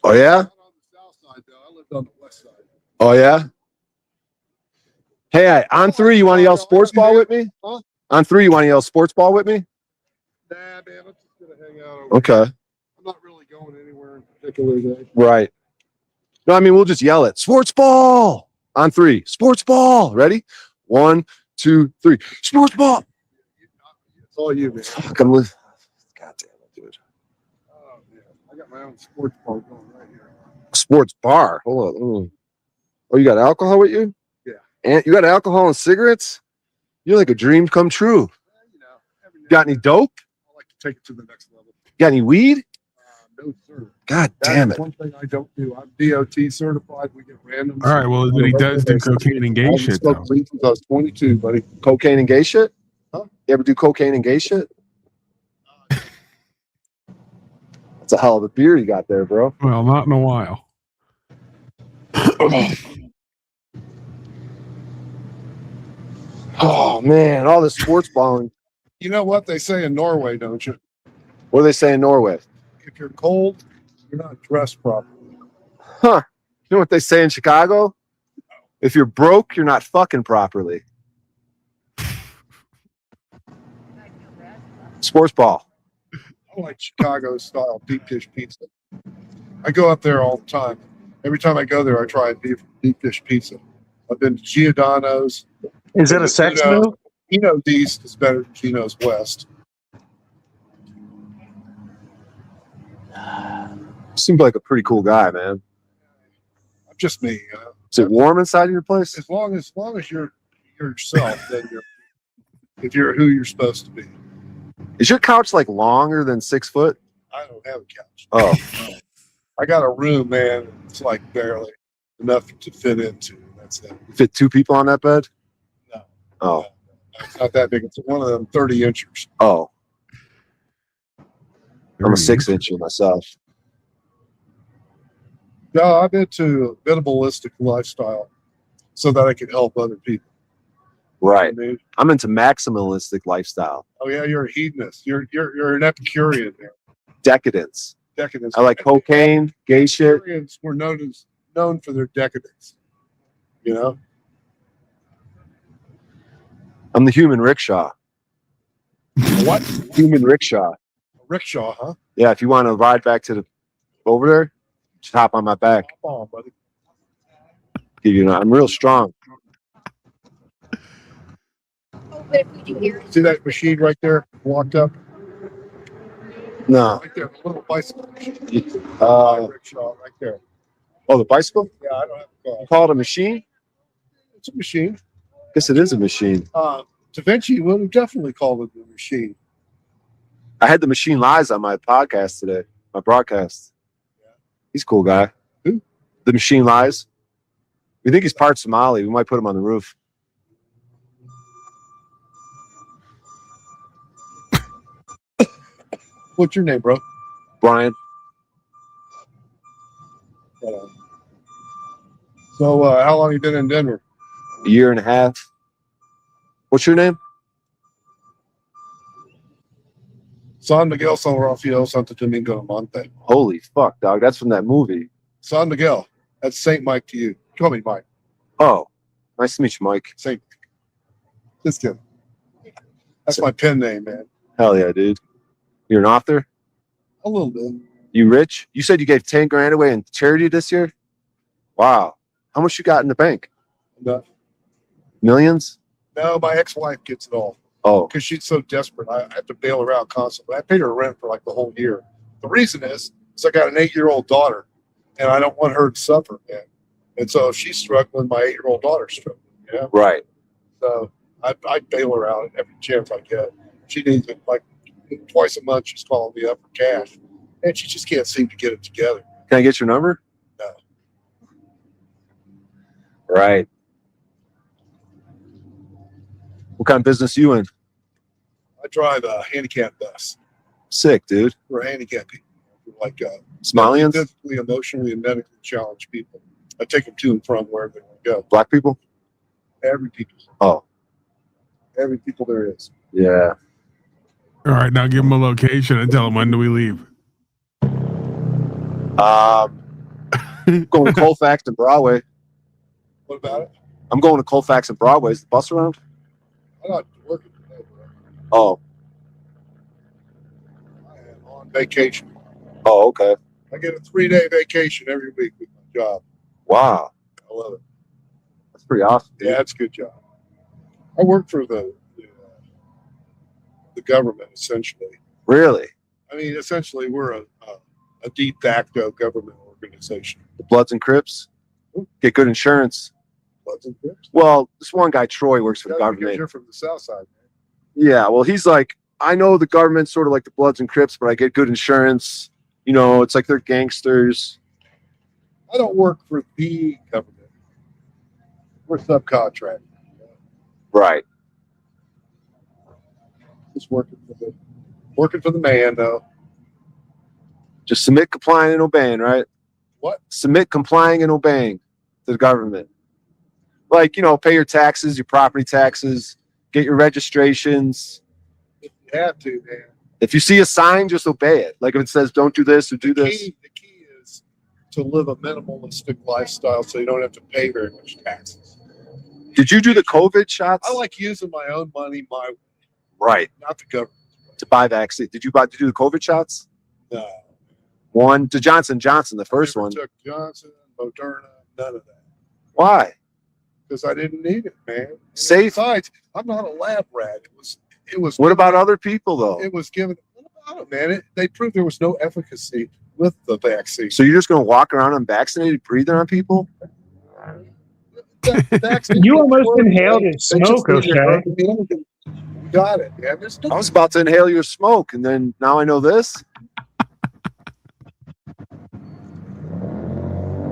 oh yeah, Not on the south side though. I lived on the west side. oh yeah. Hey, on three, you want to yell sports ball with me? Huh? On three, you want to yell sports ball with me? Nah, man, I'm just gonna hang out. Over Okay, here. I'm not really going anywhere in particular today. right. No, I mean we'll just yell it. Sports ball on three. Sports ball. Ready? 1, 2, 3. Sports ball. It's all you, man. Fuck, I'm God damn it, dude. Oh man, I got my own sports bar going right here. Sports bar. Hold on. Oh, you got alcohol with you? Yeah. And you got alcohol and cigarettes? You're like a dream come true. You know, every now Got and any then, dope? I like to take it to the next level. Got any weed? No sir. God That damn is it. one thing I don't do. I'm DOT certified. We get random. All right, well, but he does do cocaine and I gay haven't shit smoked though. weed since I was 22, buddy. Cocaine and gay shit? Huh? You ever do cocaine and gay shit? That's a hell of a beer you got there, bro. Well, not in a while. Oh man, all this sports balling. You know what they say in Norway, don't you? What do they say in Norway? If you're cold, you're not dressed properly. Huh. You know what they say in Chicago? If you're broke, you're not fucking properly. Sports ball. I like Chicago style deep dish pizza. I go up there all the time. Every time I go there, I try a deep dish pizza. I've been to Giordano's. Is that a sex Gino's. move? Gino's East is better than Gino's West. Seems like a pretty cool guy, man. I'm just me. You know? Is it warm inside of your place? As long as you're yourself, then if you're who you're supposed to be. Is your couch like longer than 6 foot? I don't have a couch. Oh, I got a room, man. It's like barely enough to fit into. That's it. you fit 2 people on that bed? No. Oh, It's not that big. It's one of them 30 inchers. oh. I'm a 6 incher myself. No, I've been to a minimalistic lifestyle so that I can help other people. Right. I mean, I'm into maximalistic lifestyle. oh yeah, you're a hedonist. You're an Epicurean there. Decadence. Decadence. I like cocaine, gay shit. Epicureans were known for their decadence. You know? I'm the human rickshaw. What? Human rickshaw. Rickshaw, huh? Yeah, if you want to ride back to the over there, just hop on my back. Come on, buddy. Give you I'm real strong. See that machine right there, walked up? No. Right there, the little bicycle machine. Rickshaw, right there. Oh, the bicycle? Yeah, I don't have a car. You call it a machine? It's a machine. Guess it is a machine. Da Vinci would have definitely called it a machine. I had the machine lies on my podcast today, my broadcast. He's a cool guy. Who? The machine lies. We think he's part Somali. We might put him on the roof. What's your name, bro? Brian. So, how long you been in Denver? A year and a half. What's your name? San Miguel, San Rafael, Santo Domingo, Monte. Holy fuck, dog. That's from that movie. San Miguel. That's Saint Mike to you. Call me Mike. Oh, nice to meet you, Mike. Saint. Just kidding. That's my pen name, man. Hell yeah, dude. You're an author? A little bit. You rich? You said you gave 10 grand away in charity this year? Wow. How much you got in the bank? No, Millions? no, my ex-wife gets it all Oh, because she's so desperate. I have to bail her out constantly. I paid her rent for like the whole year. The reason is I got an 8-year-old daughter, and I don't want her to suffer, man. And so if she's struggling, my 8-year-old daughter's struggling. Yeah. right. So I'd bail her out every chance I get. She needs it like twice a month. She's calling me up for cash, and she just can't seem to get it together. Can I get your number? No. Right. What kind of business you in? I drive a handicap bus Sick, dude. for handicapped people, like Somalians? physically, emotionally, and medically challenged people. I take them to and from wherever they want to go. Black people? Every people, Oh, every people there is. yeah. All right, now give them a location and tell them when do we leave. Going to Colfax and Broadway. What about it? I'm going to Colfax and Broadway. Is the bus around? I'm not working today, bro. Oh. I am on vacation. Oh, okay. I get a 3-day vacation every week with my job. Wow. I love it. That's pretty awesome. Dude. Yeah, it's a good job. I work for the government, essentially. Really? I mean, essentially, we're a de facto government organization. The Bloods and Crips? Get good insurance. Bloods and Crips? Well, this one guy, Troy, works for the Yeah, because government. you're from the South Side, man. Yeah, well, he's like, I know the government's sort of like the Bloods and Crips, but I get good insurance. You know, it's like they're gangsters. I don't work for the government. We're subcontract. Right. Just working for the man, though. Just submit, complying, and obeying, right? What? Submit, complying, and obeying to the government. Like, you know, pay your taxes, your property taxes, get your registrations. You have to, man. If you see a sign, just obey it. Like if it says don't do this or do this. The key is to live a minimalistic lifestyle so you don't have to pay very much taxes. Did you do the COVID shots? I like using my own money my way, Right. not the government. To buy vaccine. Did you do the COVID shots? No. One to Johnson Johnson, the first Never one. took Johnson, Moderna, none of that. Why? Because I didn't need it, man. And Safe. Besides, I'm not a lab rat. It was. What about other people though? It was given. What about it, man? They proved there was no efficacy with the vaccine. So you're just gonna walk around unvaccinated, breathing on people? The vaccine You didn't almost work, inhaled man. his They just smoke, need your okay? herd immunity. You got it, man. There's no I was about to inhale your smoke, and then now I know this.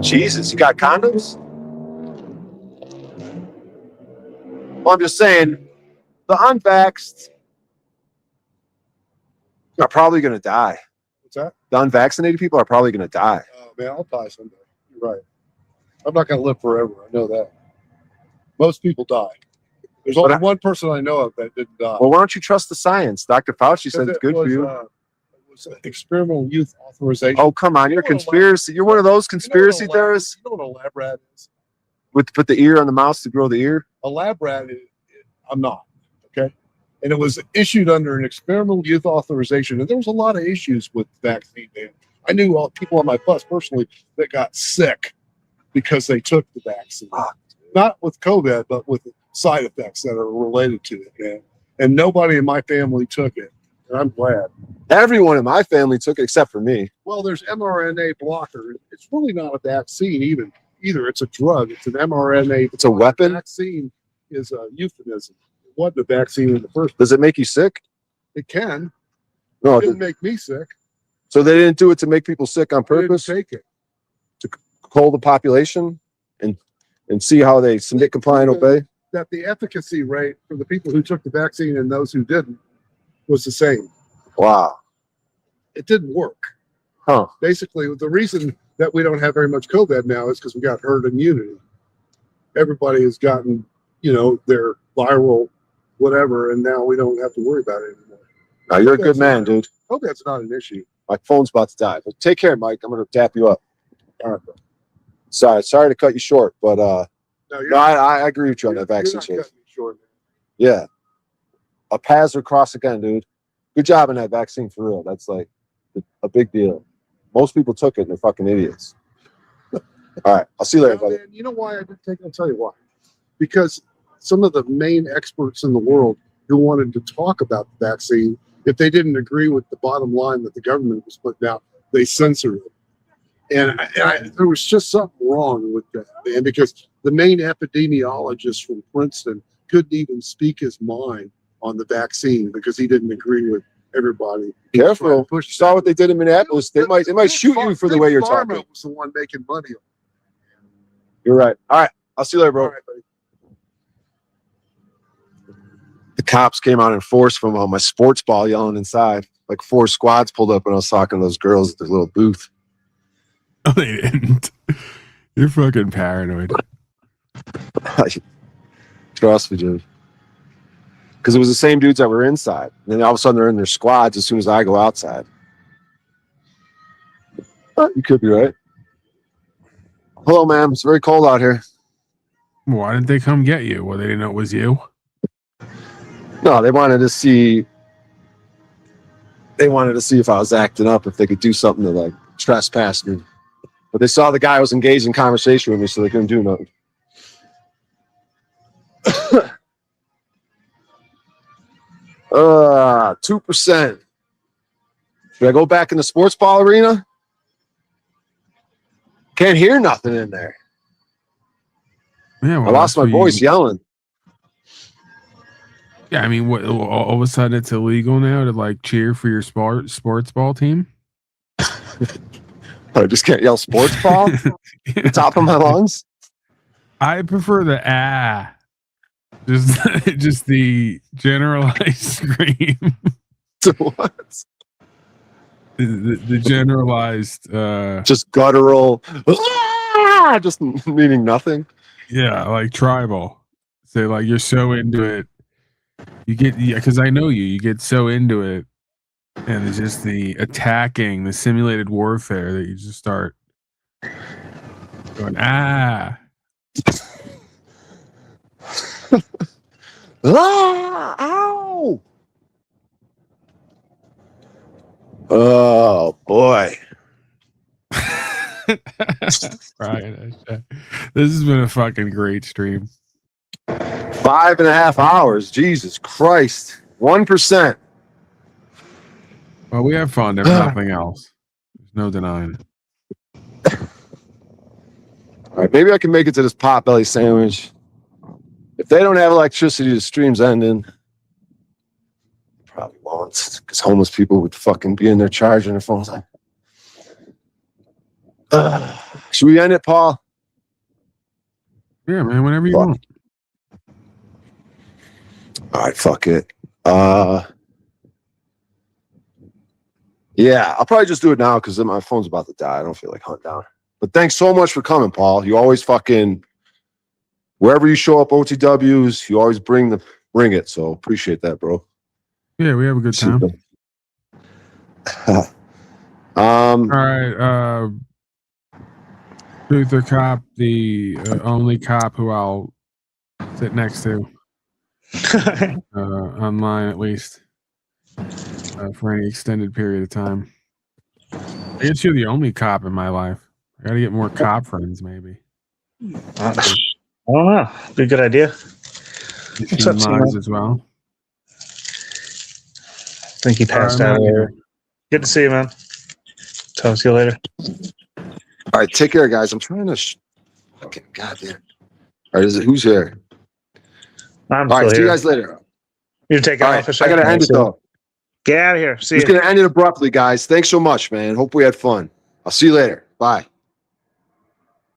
Jesus, you got condoms? Well, I'm just saying, the unvaxxed are probably going to die. What's that? The unvaccinated people are probably going to die. Oh, man, I'll die someday. You're right. I'm not going to live forever. I know that. Most people die. There's only one person I know of that didn't die. Well, why don't you trust the science? Dr. Fauci said it's good for you. It was experimental youth authorization. Oh, come on. You're a conspiracy. You're one of those conspiracy theorists You know what a lab rat is? with put the ear on the mouse to grow the ear. A lab rat is, I'm not. Okay. And it was issued under an experimental youth authorization. And there was a lot of issues with vaccine, man. I knew all people on my bus personally that got sick because they took the vaccine. Not with COVID, but with side effects that are related to it, man. And nobody in my family took it. And I'm glad. Everyone in my family took it except for me. Well, there's mRNA blocker. It's really not a vaccine either. It's a drug. It's an mRNA. It's a weapon? Vaccine is a euphemism. It wasn't a vaccine in the first place. Does it make you sick? It can. No. It didn't make me sick. So they didn't do it to make people sick on I didn't purpose? take it. To cull the population and see how they submit, comply, and obey? That the efficacy rate for the people who took the vaccine and those who didn't was the same. Wow. It didn't work. Huh. Basically, the reason that we don't have very much COVID now is because we got herd immunity. Everybody has gotten, their viral whatever, and now we don't have to worry about it anymore. Now, you're a good man, dude. COVID's not an issue. My phone's about to die. But take care, Mike. I'm going to tap you up. All right, bro. Sorry to cut you short, but No, I agree with you on that you're vaccine not shit. cutting me short, man. Yeah. A paths are crossed again, dude. Good job on that vaccine for real. That's like a big deal. Most people took it and they're fucking idiots. All right. I'll see you later, No, buddy. man, you know why I didn't take it? I'll tell you why. Because some of the main experts in the world who wanted to talk about the vaccine, if they didn't agree with the bottom line that the government was putting out, they censored it. And there was just something wrong with that, man, because the main epidemiologist from Princeton couldn't even speak his mind on the vaccine because he didn't agree with everybody. Careful. You saw what they did in Minneapolis. They might shoot you for the way you're Pharma talking. was the one making money. You're right. All right. I'll see you later, bro. All right, buddy. The cops came out in force from my sports ball yelling inside. Like 4 squads pulled up and I was talking to those girls at the little booth. Oh, they didn't. You're fucking paranoid. Trust me, dude. Because it was the same dudes that were inside. And then all of a sudden they're in their squads as soon as I go outside. You could be right. Hello, ma'am. It's very cold out here. Why didn't they come get you? Well, they didn't know it was you. No, they wanted to see. They wanted to see if I was acting up, if they could do something to like trespass me. But they saw the guy was engaged in conversation with me, so they couldn't do nothing. 2%. Should I go back in the sports ball arena? Can't hear nothing in there. Yeah, well, I lost my voice yelling. Yeah, I mean, what? All of a sudden, it's illegal now to like cheer for your sports ball team. I just can't yell sports ball. The top of my lungs. I prefer the just the generalized scream. So what? The generalized, just guttural, just meaning nothing. Yeah, like tribal. Say like you're so into it, you get because I know you get so into it, and it's just the attacking, the simulated warfare that you just start going Ow! Oh boy. Right. This has been a fucking great stream. 5.5 hours. Jesus Christ. 1%. Well, we have fun. There's nothing else. There's no denying it. All right, maybe I can make it to this Potbelly sandwich. If they don't have electricity, the stream's ending. Probably won't, because homeless people would fucking be in there charging their phones. Should we end it, Paul? Yeah, man, whenever you want. All right, fuck it. Yeah, I'll probably just do it now because my phone's about to die. I don't feel like hunting down. But thanks so much for coming, Paul. You always fucking, wherever you show up, OTWs, you always bring it. So appreciate that, bro. Yeah, we have a good time. All right, Truth or Cop, the only cop who I'll sit next to online, at least for any extended period of time. I guess you're the only cop in my life. I gotta get more cop friends, maybe. I don't know. Be a good idea. What's up, lives as well. I think he passed out earlier. Good to see you, man. Talk to you later. All right, take care, guys. I'm trying to. Okay, goddamn. All right, who's here? I'm all right, still see here. you guys later. You're taking off a I gotta end it though. Get out of here. See I'm you. just gonna end it abruptly, guys. Thanks so much, man. Hope we had fun. I'll see you later. Bye.